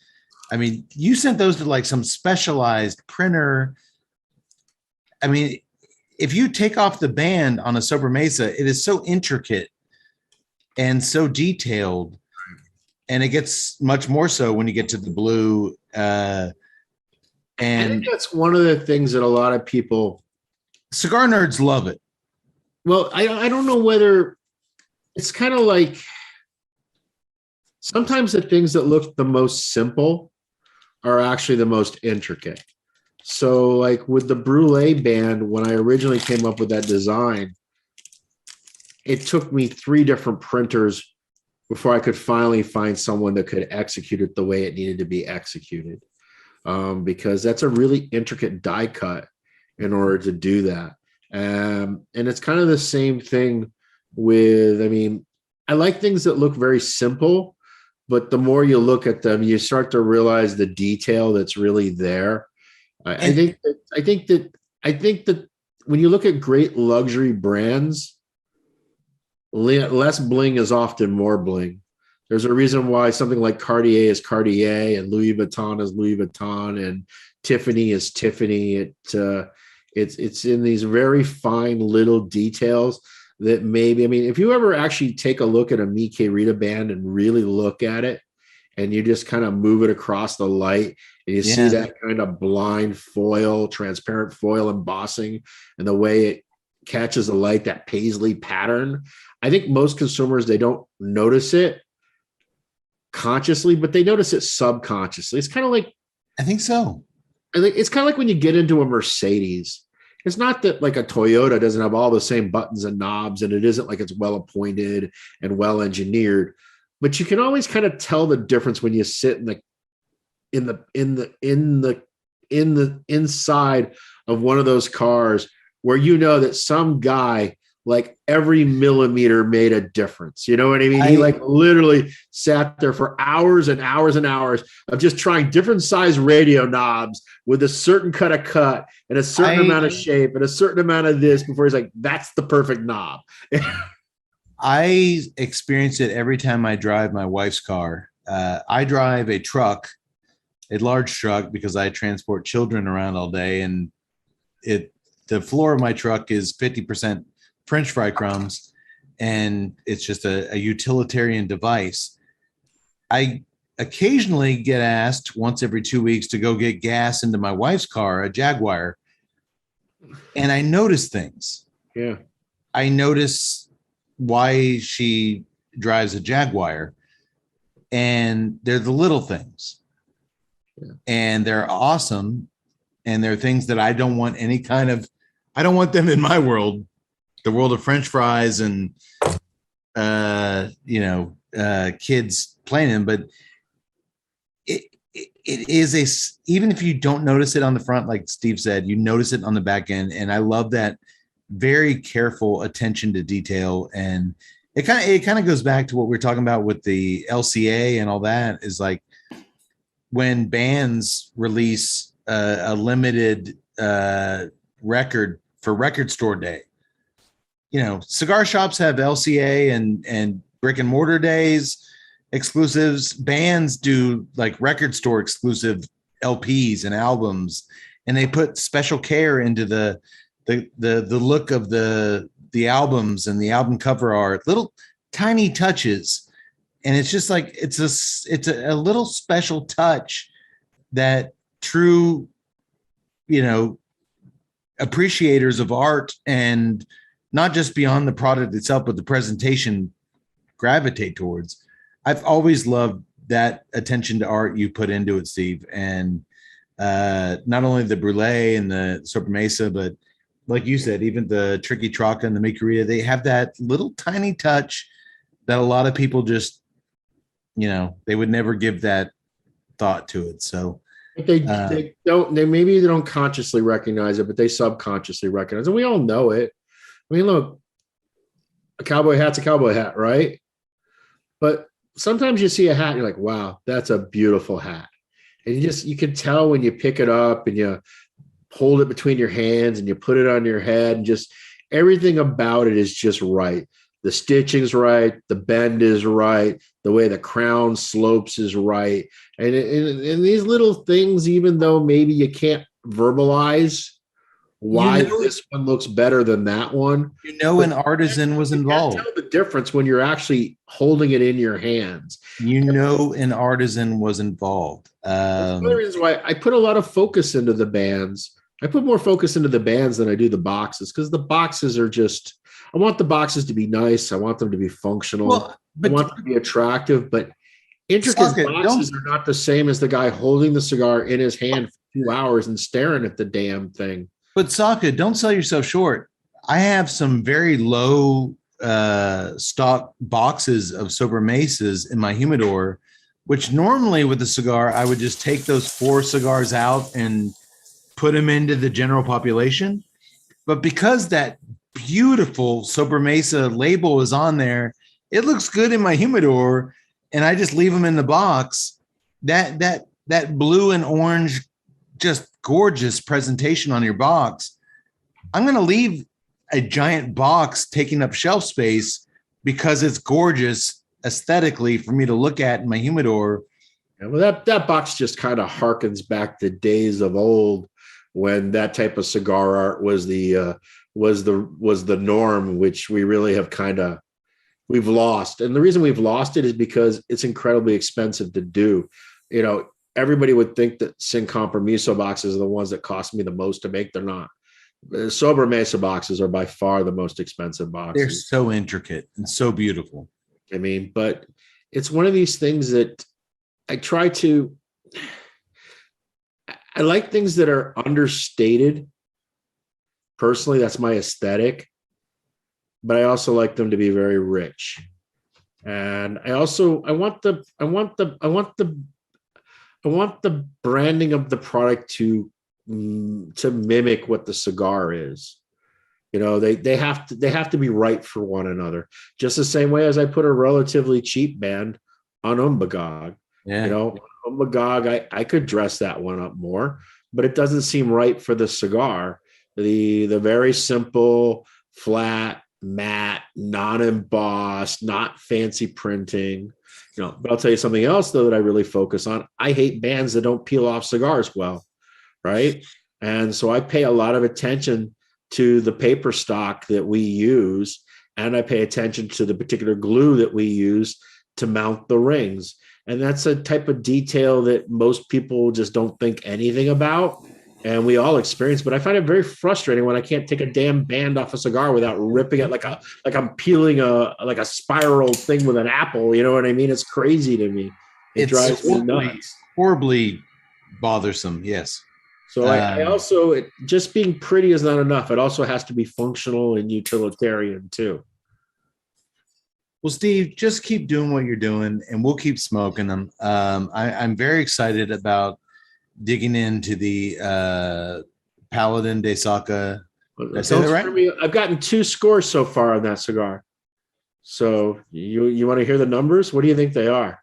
I mean, you sent those to like some specialized printer. I mean, if you take off the band on a Sober Mesa, it is so intricate and so detailed. And it gets much more so when you get to the blue. And I think that's one of the things that a lot of people, cigar nerds, love it. Well, I don't know whether it's kind of like sometimes the things that look the most simple are actually the most intricate. So like with the Brulee band, when I originally came up with that design, it took me 3 different printers before I could finally find someone that could execute it the way it needed to be executed. Because that's a really intricate die cut in order to do that. And it's kind of the same thing with, I like things that look very simple, but the more you look at them, you start to realize the detail that's really there. I think that when you look at great luxury brands, less bling is often more bling. There's a reason why something like Cartier is Cartier and Louis Vuitton is Louis Vuitton and Tiffany is Tiffany. It's in these very fine little details that maybe, if you ever actually take a look at a Mi Querida band and really look at it and you just kind of move it across the light and you see that kind of blind foil, transparent foil embossing and the way it catches the light, that paisley pattern. I think most consumers, they don't notice it consciously, but they notice it subconsciously. It's kind of like, I think so. I think it's kind of like when you get into a Mercedes. It's not that like a Toyota doesn't have all the same buttons and knobs, and it isn't like it's well appointed and well engineered, but you can always kind of tell the difference when you sit in the inside of one of those cars where you know that some guy, like every millimeter made a difference. You know what I mean? He like literally sat there for hours and hours and hours of just trying different size radio knobs with a certain cut of cut and a certain amount of shape and a certain amount of this before he's like, that's the perfect knob. I experience it every time I drive my wife's car. I drive a truck, a large truck, because I transport children around all day, and the floor of my truck is 50% French fry crumbs, and it's just a utilitarian device. I occasionally get asked once every 2 weeks to go get gas into my wife's car, a Jaguar, and I notice things. Yeah. I notice why she drives a Jaguar, and they're the little things. Yeah. And they're awesome, and they're things that I don't want I don't want them in my world. The world of French fries and, kids playing them, but it is even if you don't notice it on the front, like Steve said, you notice it on the back end. And I love that very careful attention to detail. And it kind of goes back to what we we're talking about with the LCA and all that, is like when bands release a limited record for Record Store Day. Cigar shops have LCA and brick and mortar days exclusives. Bands do like record store exclusive LPs and albums, and they put special care into the look of the the albums and the album cover art, little tiny touches, and it's just like it's a little special touch that true, appreciators of art, and not just beyond the product itself, but the presentation, gravitate towards. I've always loved that attention to art you put into it, Steve, and not only the Brulee and the Sobremesa, but like you said, even the Tricky Traca and the Makeria, they have that little tiny touch that a lot of people just, they would never give that thought to it. So But they maybe they don't consciously recognize it, but they subconsciously recognize it. We all know it. I mean, look, a cowboy hat's a cowboy hat, right? But sometimes you see a hat and you're like, wow, that's a beautiful hat. And you can tell when you pick it up and you hold it between your hands and you put it on your head, and just everything about it is just right. The stitching's right, the bend is right, the way the crown slopes is right. And these little things, even though maybe you can't verbalize why this one looks better than that one. An artisan was involved. You can't tell the difference when you're actually holding it in your hands. An artisan was involved. That's one of the reasons why I put a lot of focus into the bands. I put more focus into the bands than I do the boxes, because the boxes are just, I want the boxes to be nice. I want them to be functional. I want them to be attractive, but intricate boxes are not the same as the guy holding the cigar in his hand for 2 hours and staring at the damn thing. But Saka, don't sell yourself short. I have some very low stock boxes of Sobremesas in my humidor, which normally with a cigar, I would just take those 4 cigars out and put them into the general population. But because that beautiful Sobremesa label is on there, it looks good in my humidor, and I just leave them in the box. That blue and orange, just gorgeous presentation on your box. I'm going to leave a giant box taking up shelf space because it's gorgeous aesthetically for me to look at in my humidor. Yeah, well, that box just kind of harkens back to days of old when that type of cigar art was the norm, which we really have we've lost. And the reason we've lost it is because it's incredibly expensive to do. Everybody would think that Sin Compromiso boxes are the ones that cost me the most to make. They're not. The Sobremesa boxes are by far the most expensive boxes. They're so intricate and so beautiful. I mean, but it's one of these things that I like things that are understated. Personally, that's my aesthetic, but I also like them to be very rich. And I want the branding of the product to mimic what the cigar is. They have to be right for one another. Just the same way as I put a relatively cheap band on Umbagog. Yeah. Umbagog, I could dress that one up more, but it doesn't seem right for the cigar. The very simple, flat, matte, non-embossed, not fancy printing. But I'll tell you something else, though, that I really focus on. I hate bands that don't peel off cigars well, right? And so I pay a lot of attention to the paper stock that we use, and I pay attention to the particular glue that we use to mount the rings. And that's a type of detail that most people just don't think anything about, and we all experience. But I find it very frustrating when I can't take a damn band off a cigar without ripping it like I'm peeling a spiral thing with an apple. You know what I mean? It's crazy to me. It drives me nuts. Horribly bothersome. Yes. So I also, just being pretty is not enough. It also has to be functional and utilitarian too. Well, Steve, just keep doing what you're doing, and we'll keep smoking them. I'm very excited about digging into the Paladin de Saka. Did I say that right? I've gotten 2 scores so far on that cigar. So you want to hear the numbers? What do you think they are?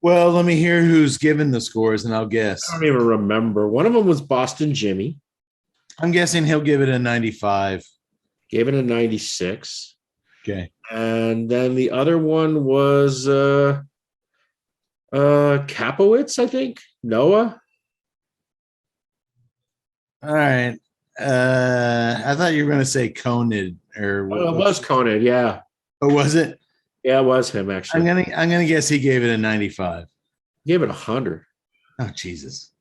Well, let me hear who's given the scores, and I'll guess. I don't even remember. One of them was Boston Jimmy. I'm guessing he'll give it a 95. Gave it a 96. Okay. And then the other one was Kapowitz, I think. Noah. All right. I thought you were going to say Conid or Oh, it was Conant. Yeah. Oh, was it? Yeah, it was him actually. I'm gonna guess he gave it a 95. He gave it 100. Oh Jesus.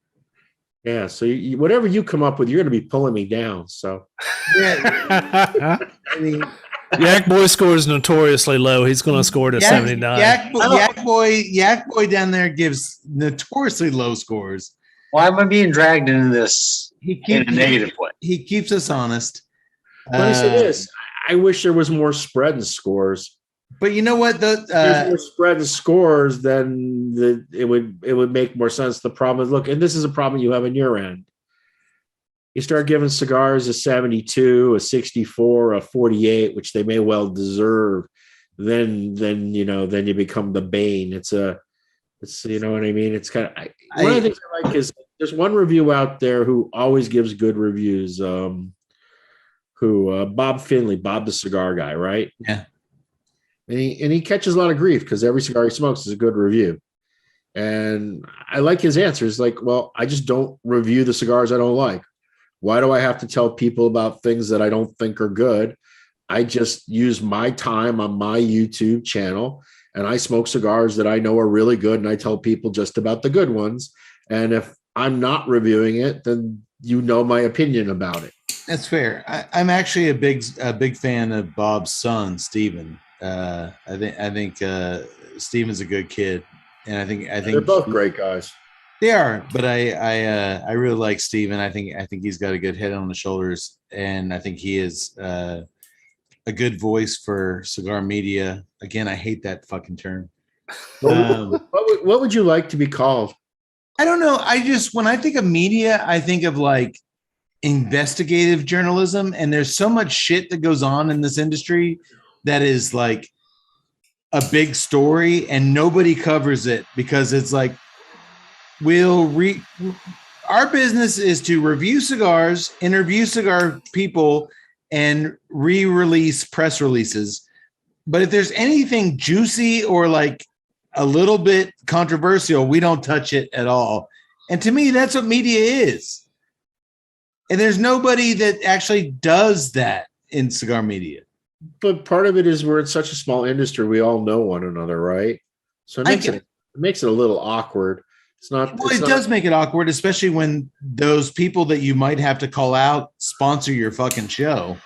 Yeah. So whatever you come up with, you're going to be pulling me down. So Yeah, I mean, Yak Boy scores notoriously low. He's going to score at a 79. Yak Boy down there gives notoriously low scores. Why am I being dragged into this He in a keeps negative way? he keeps us honest. let me say this. I wish there was more spread in scores. But you know what? If there's more spread in scores, then it would make more sense. The problem is, look, and this is a problem you have on your end. You start giving cigars a 72, a 64, a 48, which they may well deserve. Then you become the bane. It's you know what I mean. It's kind of one of the things I like is there's one review out there who always gives good reviews. Bob Finley, Bob the cigar guy, right? Yeah. And he catches a lot of grief because every cigar he smokes is a good review. And I like his answers. Like, well, I just don't review the cigars I don't like. Why do I have to tell people about things that I don't think are good? I just use my time on my YouTube channel and I smoke cigars that I know are really good. And I tell people just about the good ones. And if I'm not reviewing it, then you know my opinion about it. That's fair. I'm actually a big fan of Bob's son, Steven. I think Steven's a good kid, and I think They're both great guys. They are, but I really like Steven. I think he's got a good head on the shoulders, and I think he is a good voice for cigar media. Again, I hate that fucking term. What would you like to be called? I don't know. When I think of media, I think of like investigative journalism, and there's so much shit that goes on in this industry that is like a big story and nobody covers it because it's like our business is to review cigars, interview cigar people, and re-release press releases. But if there's anything juicy or like a little bit controversial, we don't touch it at all. And to me, that's what media is. And there's nobody that actually does that in cigar media. But part of it is we're in such a small industry, we all know one another, right? So it makes it a little awkward. It's not. Well, it does make it awkward, especially when those people that you might have to call out sponsor your fucking show.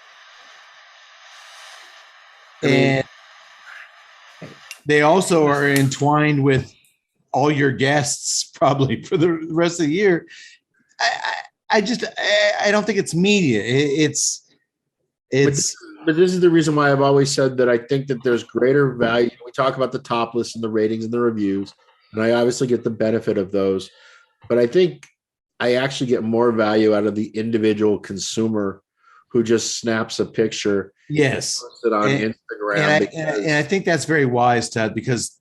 And they also are entwined with all your guests probably for the rest of the year. I don't think it's media. But this is the reason why I've always said that I think that there's greater value. We talk about the top lists and the ratings and the reviews, and I obviously get the benefit of those. But I think I actually get more value out of the individual consumer who just snaps a picture. Yes. And puts it on Instagram. And I think that's very wise, Tut, because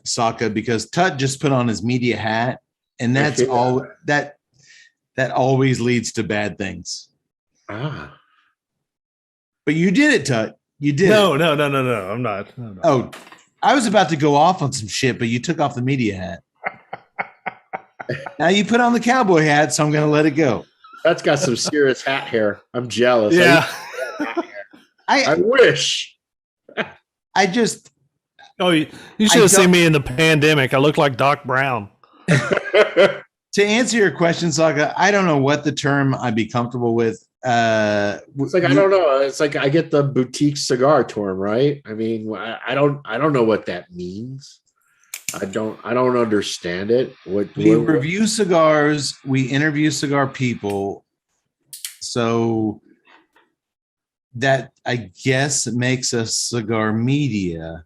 Saka, because Tut just put on his media hat, and that's all that always leads to bad things. Ah. But you did it, Tut. You did. No. I'm not. Oh, I was about to go off on some shit, but you took off the media hat. Now you put on the cowboy hat, so I'm going to let it go. That's got some serious hat hair. I'm jealous. Yeah. I wish. I just. Oh, you should have seen me in the pandemic. I look like Doc Brown. To answer your question, Saga, I don't know what the term I'd be comfortable with. It's like I don't know. It's like I get the boutique cigar term, right? I mean, I don't know what that means. I don't understand it. We review cigars, we interview cigar people, so that I guess makes us cigar media.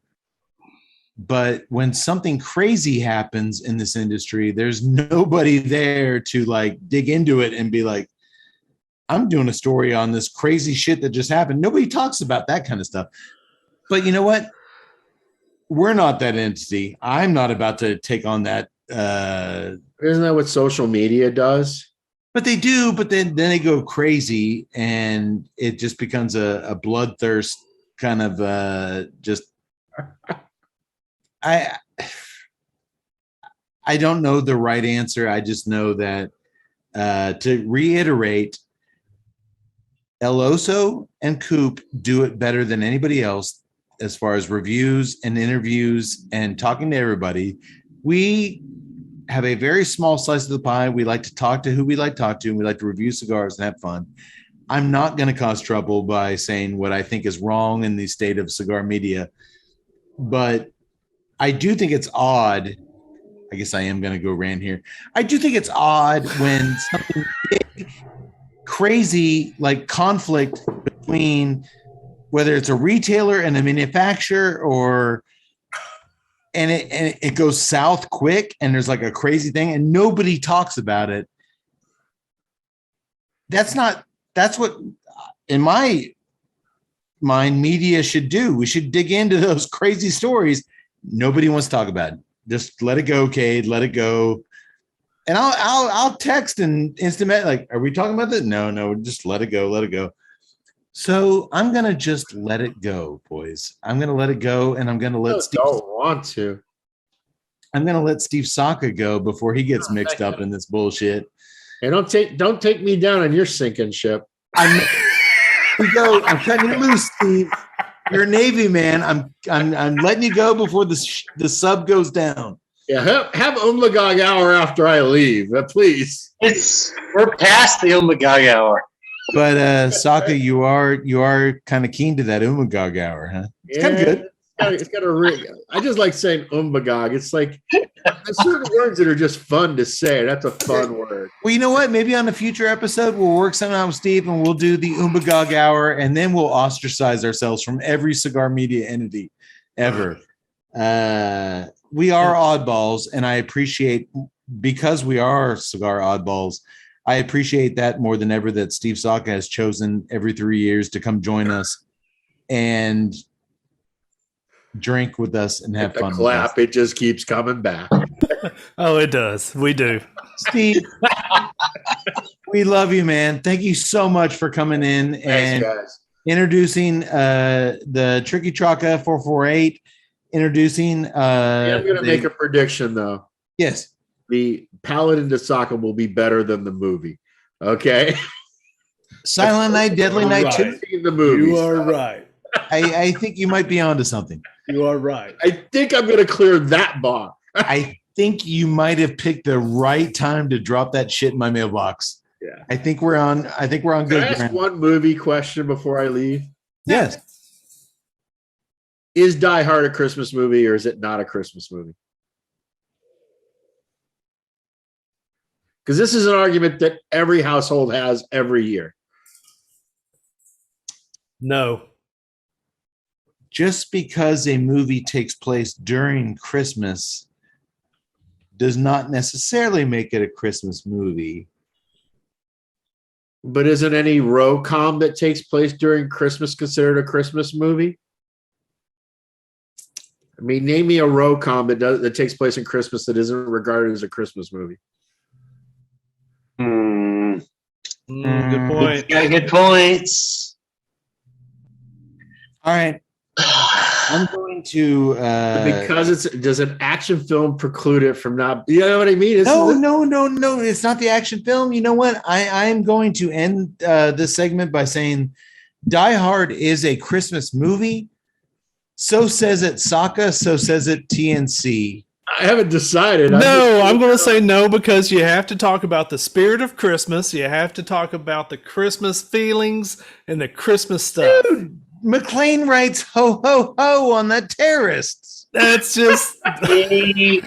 But when something crazy happens in this industry, there's nobody there to like dig into it and be like, I'm doing a story on this crazy shit that just happened. Nobody talks about that kind of stuff. But you know what? We're not that entity. I'm not about to take on that. Isn't that what social media does? But they do. But then they go crazy, and it just becomes a bloodthirst kind of just. I don't know the right answer. I just know that to reiterate, El Oso and Coop do it better than anybody else as far as reviews and interviews and talking to everybody. We have a very small slice of the pie. We like to talk to who we like to talk to, and we like to review cigars and have fun. I'm not going to cause trouble by saying what I think is wrong in the state of cigar media, but I do think it's odd. I guess I am going to go rant here. I do think it's odd when something big, crazy, like conflict between whether it's a retailer and a manufacturer, or and it goes south quick, and there's like a crazy thing and nobody talks about it. That's what, in my mind, media should do. We should dig into those crazy stories nobody wants to talk about. Just let it go, Cade. Let it go. And I'll text and instant like, are we talking about that? No, just let it go. Let it go. So I'm gonna just let it go, boys. I'm gonna let it go, and I'm gonna let Steve. Don't want to. I'm gonna let Steve Saka go before he gets mixed up in this bullshit. And don't take me down on your sinking ship. I'm cutting you loose, Steve. You're a Navy man. I'm letting you go before the sub goes down. Yeah, have Umlagog hour after I leave, please. We're past the Umagog hour. But Saka, you are kind of keen to that Umagog hour, huh? It's kind of good. It's got a ring. I just like saying Umbagog. It's like there's certain words that are just fun to say. That's a fun word. Well, you know what? Maybe on a future episode, we'll work something out with Steve and we'll do the Umbagog hour, and then we'll ostracize ourselves from every cigar media entity ever. We are oddballs, and I appreciate, because we are cigar oddballs, I appreciate that more than ever that Steve Saka has chosen every 3 years to come join us and drink with us and have fun. Clap. It just keeps coming back. Oh, it does. We do. Steve, we love you, man. Thank you so much for coming in and introducing the Tricky Traka 448. Introducing. I'm going to make a prediction, though. Yes. The Paladin de Saka will be better than the movie. Okay. Silent Night, Deadly Night 2. The movie. You are right. I think you might be onto something. You are right. I think I'm going to clear that bar. I think you might have picked the right time to drop that shit in my mailbox. Yeah. I think we're on good Can I ask ground. one movie question before I leave? Yes. Is Die Hard a Christmas movie, or is it not a Christmas movie? Because this is an argument that every household has every year. No. Just because a movie takes place during Christmas does not necessarily make it a Christmas movie. But isn't any rom-com that takes place during Christmas considered a Christmas movie? I mean, name me a rom-com that takes place in Christmas that isn't regarded as a Christmas movie. Good point. You got good points. All right. I'm going to Because does an action film preclude it from not? You know what I mean? No. It's not the action film. You know what? I'm going to end this segment by saying Die Hard is a Christmas movie. So says it Saka. So says it TNC. I haven't decided. No, I'm going to say no, because you have to talk about the spirit of Christmas. You have to talk about the Christmas feelings and the Christmas stuff. Dude, McLean writes ho ho ho on the terrorists. That's just oh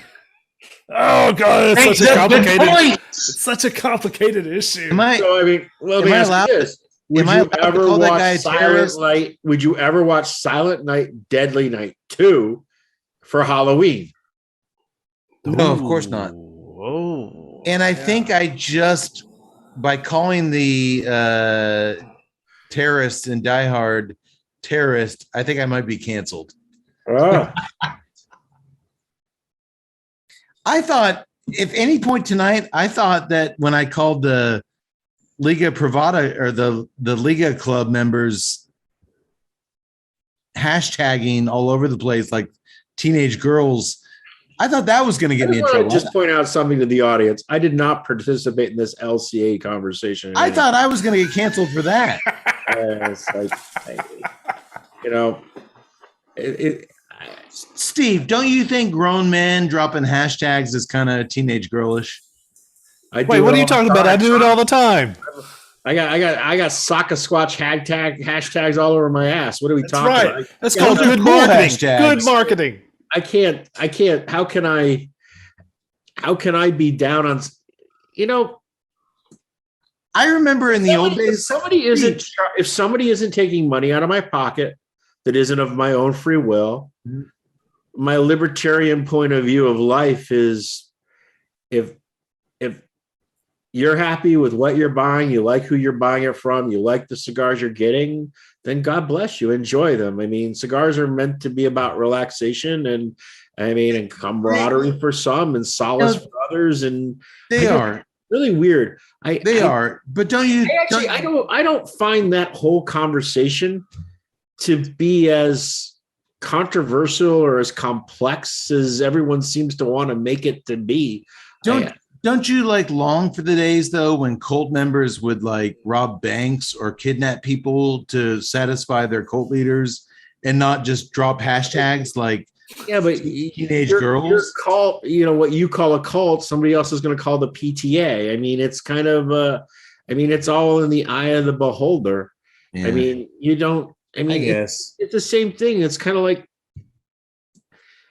god, it's such a complicated. It's such a complicated issue. Am I? So I mean, let me Am I ask allowed you this: Would am I you allowed to ever call that guy a watch Silent terrorist? Night? Would you ever watch Silent Night, Deadly Night 2 for Halloween? No, of course not. Whoa. And I think I just, by calling the terrorists in Die Hard terrorist, I think I might be canceled. Oh, I thought, if any point tonight, I thought that when I called the Liga Privada or the Liga Club members hashtagging all over the place like teenage girls I thought that was going to I get me in just want trouble. to just point out something to the audience. I did not participate in this LCA conversation. I thought I was going to get canceled for that. It's like, you know, Steve, don't you think grown men dropping hashtags is kind of teenage girlish? I do Wait, it what are you all the talking about? I time. do it all the time. I got sock a squatch hashtags all over my ass. What are we That's talking right. about? That's Yeah, called those are good cool marketing. hashtags. Good marketing. I can't. How can I be down on? You know, I remember in the old days, if somebody isn't taking money out of my pocket that isn't of my own free will, my libertarian point of view of life is if you're happy with what you're buying, you like who you're buying it from, you like the cigars you're getting, then God bless you, enjoy them. I mean, cigars are meant to be about relaxation and camaraderie for some and solace for others. And they are really weird. They are, but don't you? I don't find that whole conversation to be as controversial or as complex as everyone seems to want to make it to be. Don't you like long for the days though when cult members would like rob banks or kidnap people to satisfy their cult leaders and not just drop hashtags like but teenage your girls? Cult, what you call a cult, somebody else is going to call the PTA. I mean, it's kind of it's all in the eye of the beholder. Yeah. I mean, I guess it's the same thing. It's kind of like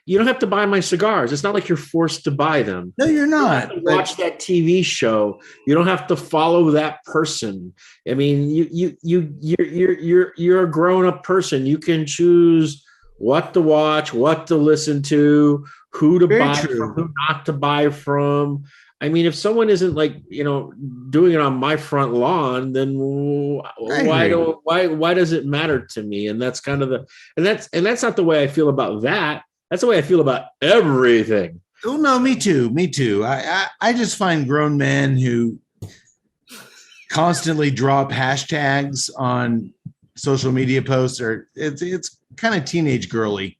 you don't have to buy my cigars. It's not like you're forced to buy them. No, you're not. You don't have to watch that TV show. You don't have to follow that person. I mean, you're a grown-up person. You can choose what to watch, what to listen to, who to buy from, who not to buy from. I mean, if someone isn't doing it on my front lawn, then why does it matter to me? And that's kind of that's not the way I feel about that. That's the way I feel about everything. Oh no, me too. I just find grown men who constantly drop hashtags on social media posts it's kind of teenage girly.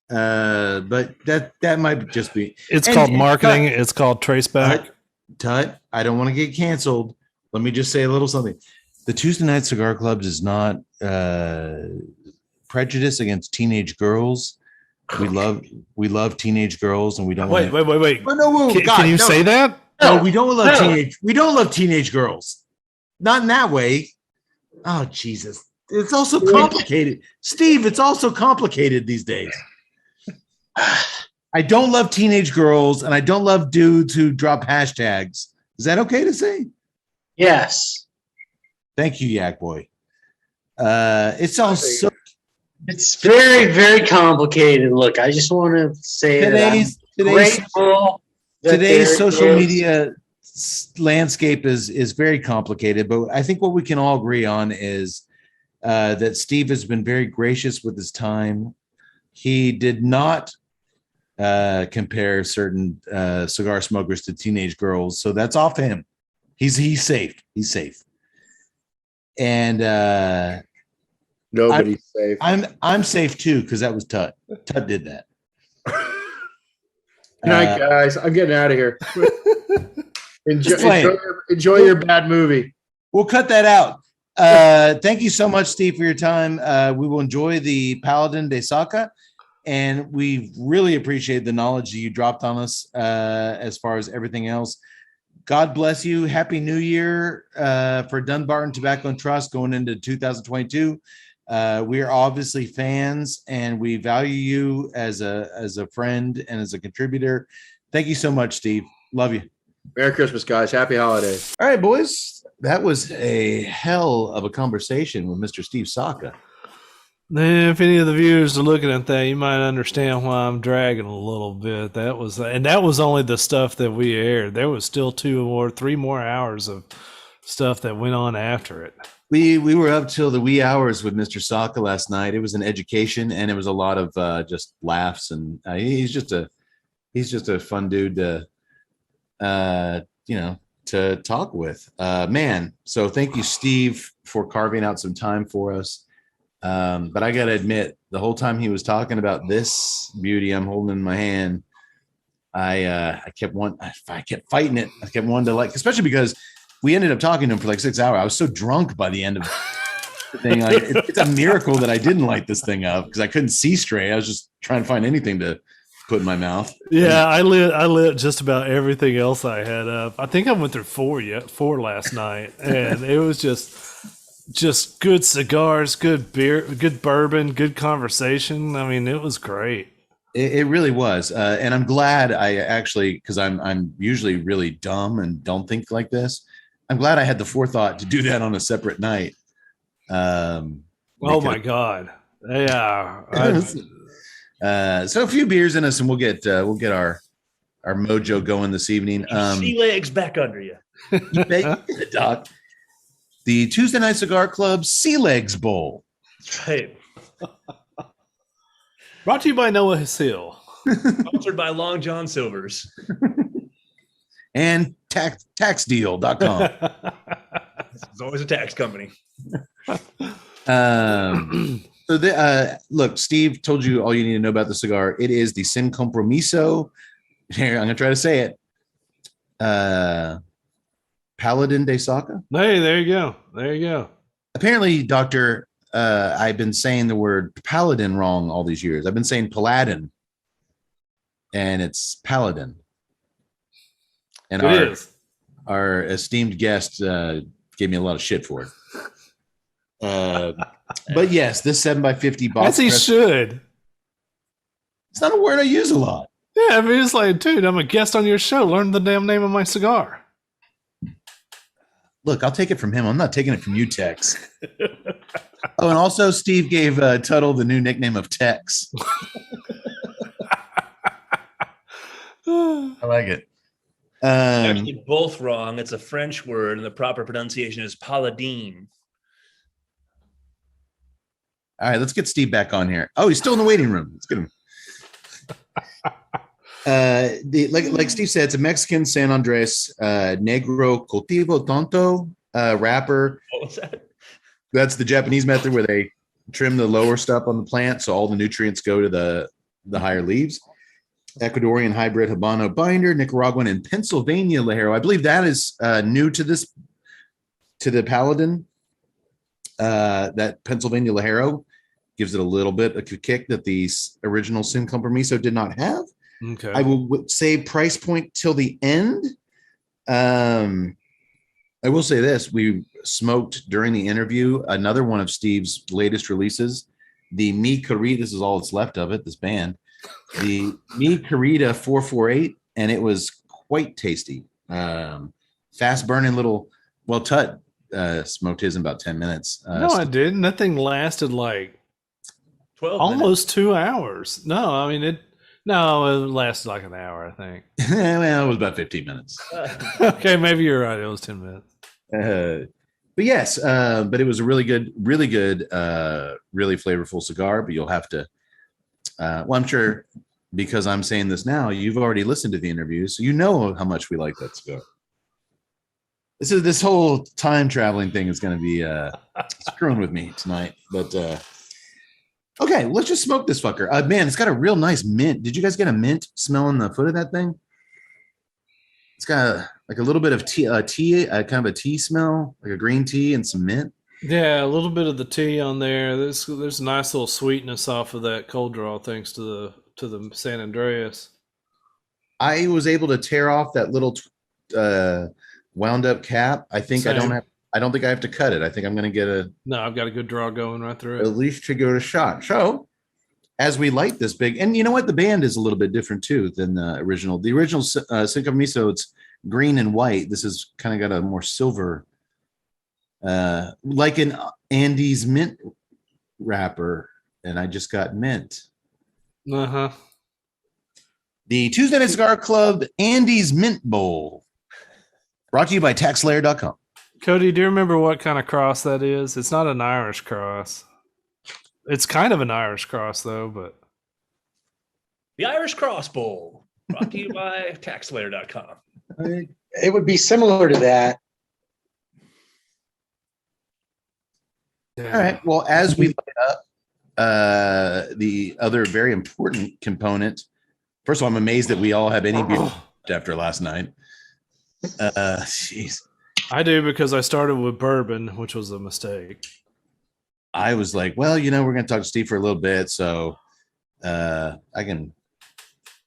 But that might just be. It's called marketing. It's called traceback. Tut, I don't want to get canceled. Let me just say a little something. The Tuesday Night Cigar Club is not prejudice against teenage girls. We love teenage girls, and we don't. Wait. Oh, no, Can you say that? No, we don't love teenage. We don't love teenage girls. Not in that way. Oh Jesus! It's also complicated, Steve. It's also complicated these days. I don't love teenage girls, and I don't love dudes who drop hashtags. Is that okay to say? Yes. Thank you, Yak Boy. It's all so. It's very, very complicated. Look, I just want to say Today's social media landscape is very complicated, but I think what we can all agree on is that Steve has been very gracious with his time. He did not compare certain cigar smokers to teenage girls, so that's off him. He's safe. He's safe. And nobody's safe. I'm safe too because that was Tut. Tut did that. Good night, guys. I'm getting out of here. Enjoy your bad movie. We'll cut that out. Thank you so much, Steve, for your time. We will enjoy the Paladin de Saka, and we really appreciate the knowledge that you dropped on us as far as everything else. God bless you. Happy New Year for Dunbarton Tobacco and Trust going into 2022. We are obviously fans, and we value you as a friend and as a contributor. Thank you so much, Steve. Love you. Merry Christmas, guys. Happy holidays. All right, boys. That was a hell of a conversation with Mr. Steve Saka. If any of the viewers are looking at that, you might understand why I'm dragging a little bit. That was only the stuff that we aired. There was still 3 more hours of stuff that went on after it. We were up till the wee hours with Mr. Saka last night. It was an education, and it was a lot of just laughs. And he's just a fun dude to talk with, man. So thank you, Steve, for carving out some time for us. But I got to admit, the whole time he was talking about this beauty I'm holding in my hand, I kept fighting it. I kept wanting to like, especially because we ended up talking to him for like 6 hours. I was so drunk by the end of the thing. Like, it's a miracle that I didn't light this thing up because I couldn't see straight. I was just trying to find anything to put in my mouth. Yeah, I lit just about everything else I had up. I think I went through four last night, and it was just good cigars, good beer, good bourbon, good conversation. I mean, it was great. It really was, and I'm glad I actually, because I'm usually really dumb and don't think like this. I'm glad I had the forethought to do that on a separate night. Oh my god! Yeah. So a few beers in us, and we'll get our mojo going this evening. Sea legs back under you. You bet, Doc. The Tuesday Night Cigar Club Sea Legs Bowl. That's right. Brought to you by Noah Hill. Sponsored by Long John Silver's. And taxdeal.com. It's always a tax company. Look, Steve told you all you need to know about the cigar. It is the Sin Compromiso. Here, I'm going to try to say it. Paladin de Saka. Hey, there you go. There you go. Apparently, Doctor, I've been saying the word paladin wrong all these years. I've been saying paladin, and it's paladin. And our esteemed guest gave me a lot of shit for it. But yes, this 7x50 box. As he should. It's not a word I use a lot. Yeah, I mean, it's like, dude, I'm a guest on your show. Learn the damn name of my cigar. Look, I'll take it from him. I'm not taking it from you, Tex. Oh, and also Steve gave Tuttle the new nickname of Tex. I like it. Actually, both wrong. It's a French word, and the proper pronunciation is paladin. All right, let's get Steve back on here. Oh, he's still in the waiting room. Let's get him. Like Steve said, it's a Mexican San Andres Negro Cultivo Tonto wrapper. What was that? That's the Japanese method where they trim the lower stuff on the plant so all the nutrients go to the higher leaves. Ecuadorian hybrid Habano binder, Nicaraguan and Pennsylvania Lajero. I believe that is new to the Paladin. That Pennsylvania Lajero gives it a little bit of a kick that the original Sin Compromiso did not have. Okay. I will say price point till the end. I will say this: we smoked during the interview another one of Steve's latest releases, the Mi Querida. This is all that's left of it. This band, the Mi Querida 448, and it was quite tasty. Fast burning little. Well, Tut smoked his in about 10 minutes. No, I didn't. That thing lasted like 12 almost 2 hours. No, I mean it lasted like an hour, I think. Well, it was about 15 minutes. Okay, maybe you're right. It was 10 minutes. But yes, but it was a really good, really flavorful cigar. But you'll have to. Well, I'm sure because I'm saying this now, you've already listened to the interview, so you know how much we like that cigar. This whole time traveling thing is going to be screwing with me tonight. But okay, let's just smoke this fucker. Man, it's got a real nice mint. Did you guys get a mint smell in the foot of that thing? It's got like a little bit of tea, kind of a tea smell, like a green tea and some mint. Yeah, a little bit of the tea on there. There's a nice little sweetness off of that cold draw, thanks to the San Andreas. I was able to tear off that little wound up cap. I think Same. I don't think I have to cut it. I think I'm going to get No, I've got a good draw going right through at it. least to go to shot. So as we light this big, and you know what? The band is a little bit different too than the original. The original Sin Compromiso, it's green and white. This is kind of got a more silver, like an Andes mint wrapper. And I just got mint. Uh-huh. The Tuesday Night Cigar Club Andes Mint Bowl. Brought to you by TaxLayer.com. Cody, do you remember what kind of cross that is? It's not an Irish cross. It's kind of an Irish cross, though, but... The Irish Cross Bowl, brought to you by TaxLayer.com. It would be similar to that. All right. Well, as we light up, the other very important component. First of all, I'm amazed that we all have any beer left after last night. Jeez. I do because I started with bourbon, which was a mistake. I was like, well, we're going to talk to Steve for a little bit, so I can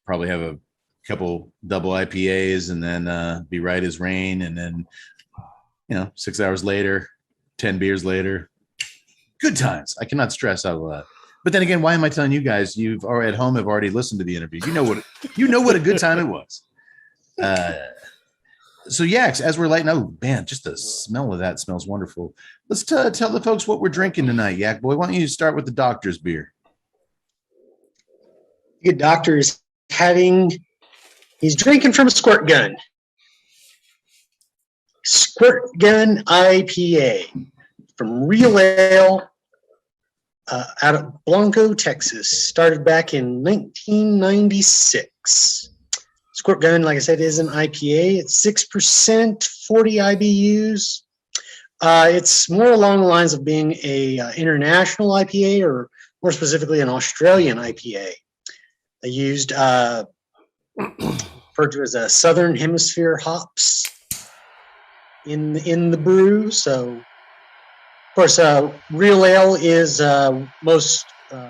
probably have a couple double IPAs and then be right as rain, and then 6 hours later, 10 beers later, good times. I cannot stress out that. But then again, why am I telling you guys? You've already at home have already listened to the interview. You know what a good time it was. So Yaks, as we're lighting, oh man, just the smell of that smells wonderful. Let's tell the folks what we're drinking tonight, Yak Boy. Why don't you start with the doctor's beer? Good doctor is he's drinking from a squirt gun. Squirt Gun IPA from Real Ale out of Blanco, Texas. Started back in 1996. Squirt Gun, like I said, is an IPA. It's 6%, 40 IBUs. It's more along the lines of being a international IPA, or more specifically an Australian IPA. They used referred to as a Southern Hemisphere hops in the brew. So, of course, Real Ale is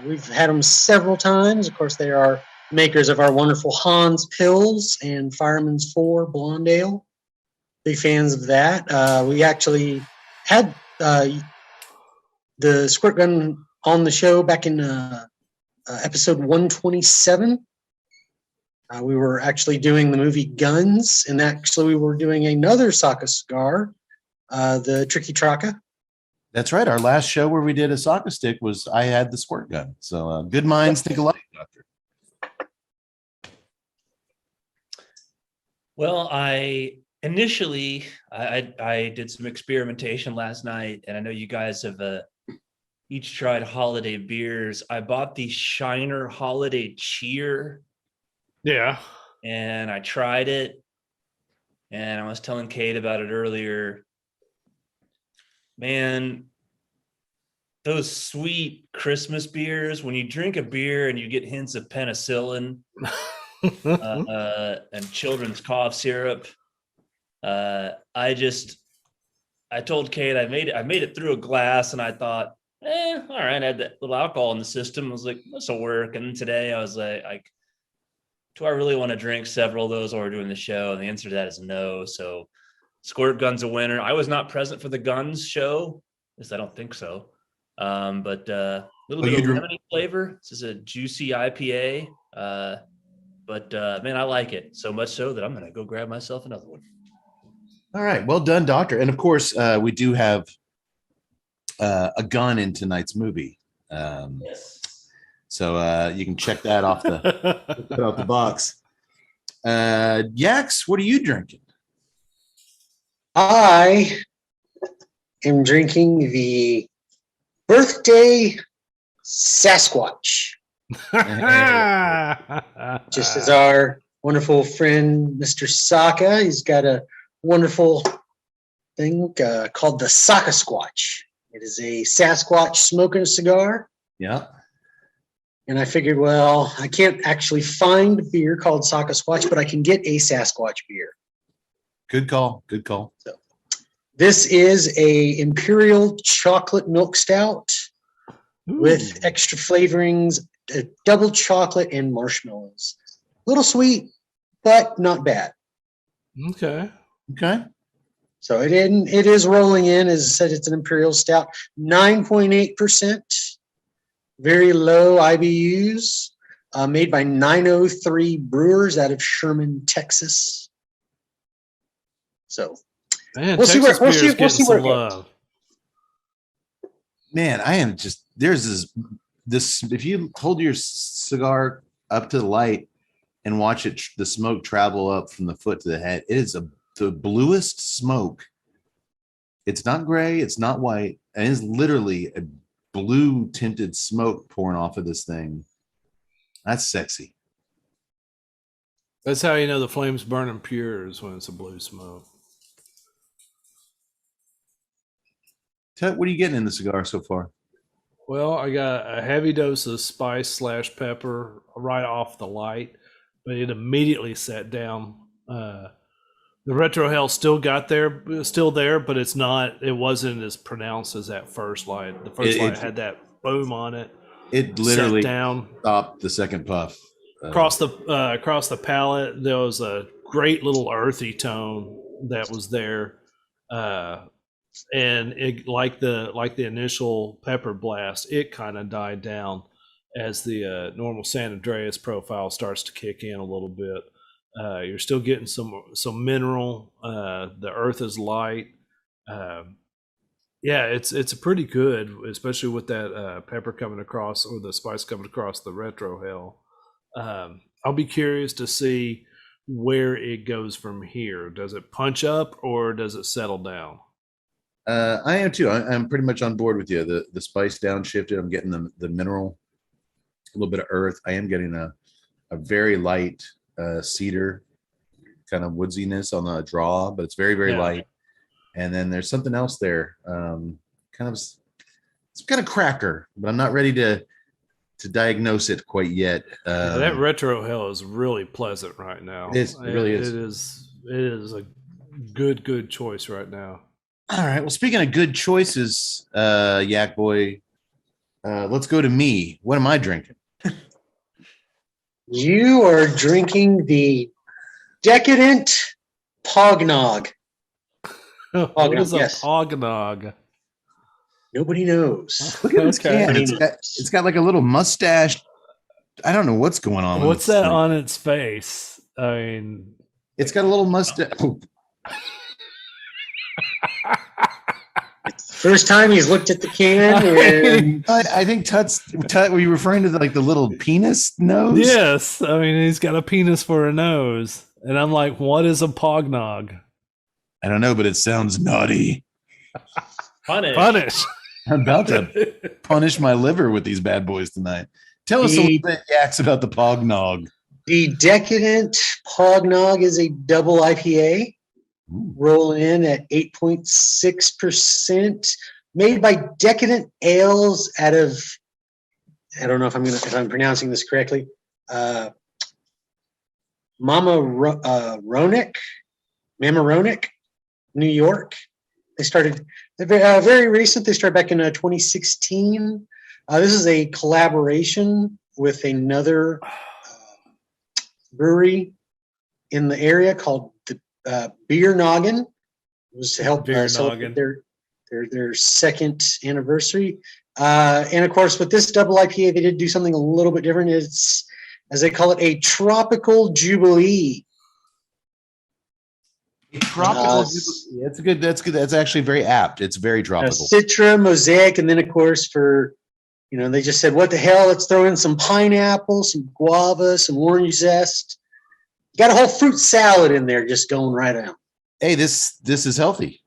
we've had them several times. Of course, they are makers of our wonderful Hans Pils and Fireman's 4 Blonde Ale. Big fans of that. We actually had the Squirt Gun on the show back in episode 127. We were actually doing the movie Guns, and actually we were doing another Saka cigar, the Tricky Traka. That's right. Our last show where we did a soccer stick was I had the Squirt Gun. So good minds think alike, Doctor. Well, I initially did some experimentation last night, and I know you guys have each tried holiday beers. I bought the Shiner Holiday Cheer. Yeah. And I tried it, and I was telling Kate about it earlier. Man, those sweet Christmas beers, when you drink a beer and you get hints of penicillin and children's cough syrup, I told Kate I made it through a glass, and I thought, all right, I had that little alcohol in the system. I was like, this will work. And then today I was like, do I really want to drink several of those while we're doing the show? And the answer to that is no. So Squirt Gun's a winner. I was not present for the Guns show. At least I don't think so. But a little bit of lemony flavor. This is a juicy IPA. But man, I like it so much so that I'm going to go grab myself another one. All right. Well done, Doctor. And of course, we do have a gun in tonight's movie. Yes. So you can check that off the box. Yaks, what are you drinking? I am drinking the Birthday Sasquatch, just as our wonderful friend Mr. Saka. He's got a wonderful thing called the Saka Squatch. It is a Sasquatch smoking a cigar. Yeah. And I figured, well, I can't actually find a beer called Saka Squatch, but I can get a Sasquatch beer. Good call. Good call. So, this is a Imperial Chocolate Milk Stout with extra flavorings, double chocolate and marshmallows. A little sweet, but not bad. Okay. Okay. So it is rolling in. As I said, it's an Imperial Stout, 9.8%. Very low IBUs, made by 903 Brewers out of Sherman, Texas. So Man, we'll see where it love. Man, I am just there's this. If you hold your cigar up to the light and watch it, the smoke travel up from the foot to the head, it is the bluest smoke. It's not gray, it's not white, and it's literally a blue tinted smoke pouring off of this thing. That's sexy. That's how you know the flame's burning pure, is when it's a blue smoke. Tut, what are you getting in the cigar so far? Well, I got a heavy dose of spice / pepper right off the light, but it immediately sat down. The retro hell still there, but it's not. It wasn't as pronounced as that first light. The first light had that boom on it. It literally sat down stopped the second puff. across the palate. There was a great little earthy tone that was there, and it like the initial pepper blast. It kind of died down as the normal San Andreas profile starts to kick in a little bit. You're still getting some mineral. The earth is light. Yeah, it's a pretty good, especially with that pepper coming across or the spice coming across the retro hell. I'll be curious to see where it goes from here. Does it punch up or does it settle down? I am too. I'm pretty much on board with you. The spice downshifted. I'm getting the mineral, a little bit of earth. I am getting a very light cedar kind of woodsiness on the draw, but it's very, very light. And then there's something else there. It's kind of cracker, but I'm not ready to diagnose it quite yet. That retro hell is really pleasant right now. It really is. It is a good choice right now. All right. Well, speaking of good choices, Yak Boy, let's go to me. What am I drinking? You are drinking the Decadent Pognog. What is a yes. pognog? Nobody knows. Look at this Okay. can. It's got like a little mustache. I don't know what's going on. What's that on its face? I mean, It's got a little mustache. Oh, First time he's looked at the can, and I think Tut. Were you referring to the little penis nose? yes. I mean, he's got a penis for a nose, and I'm like, what is a pognog? I don't know, but it sounds naughty. Punish. I'm about to punish my liver with these bad boys tonight. Tell us a little bit, Yaks, about the Pognog. the Decadent Pognog is a double IPA. Rolling in at 8.6%, made by Decadent Ales out of, I don't know if I'm pronouncing this correctly, Mamaroneck, New York. They started very recent. They started back in 2016. This is a collaboration with another brewery in the area called the Beer Noggin. It was to help celebrate their second anniversary. And of course, with this double IPA, they did do something a little bit different. It's, as they call it, a tropical jubilee. Tropical. That's good. That's good. That's actually very apt. It's very tropical. Citra, Mosaic, and then of course they just said, what the hell? Let's throw in some pineapple, some guava, some orange zest. Got a whole fruit salad in there, just going right out. Hey, this is healthy.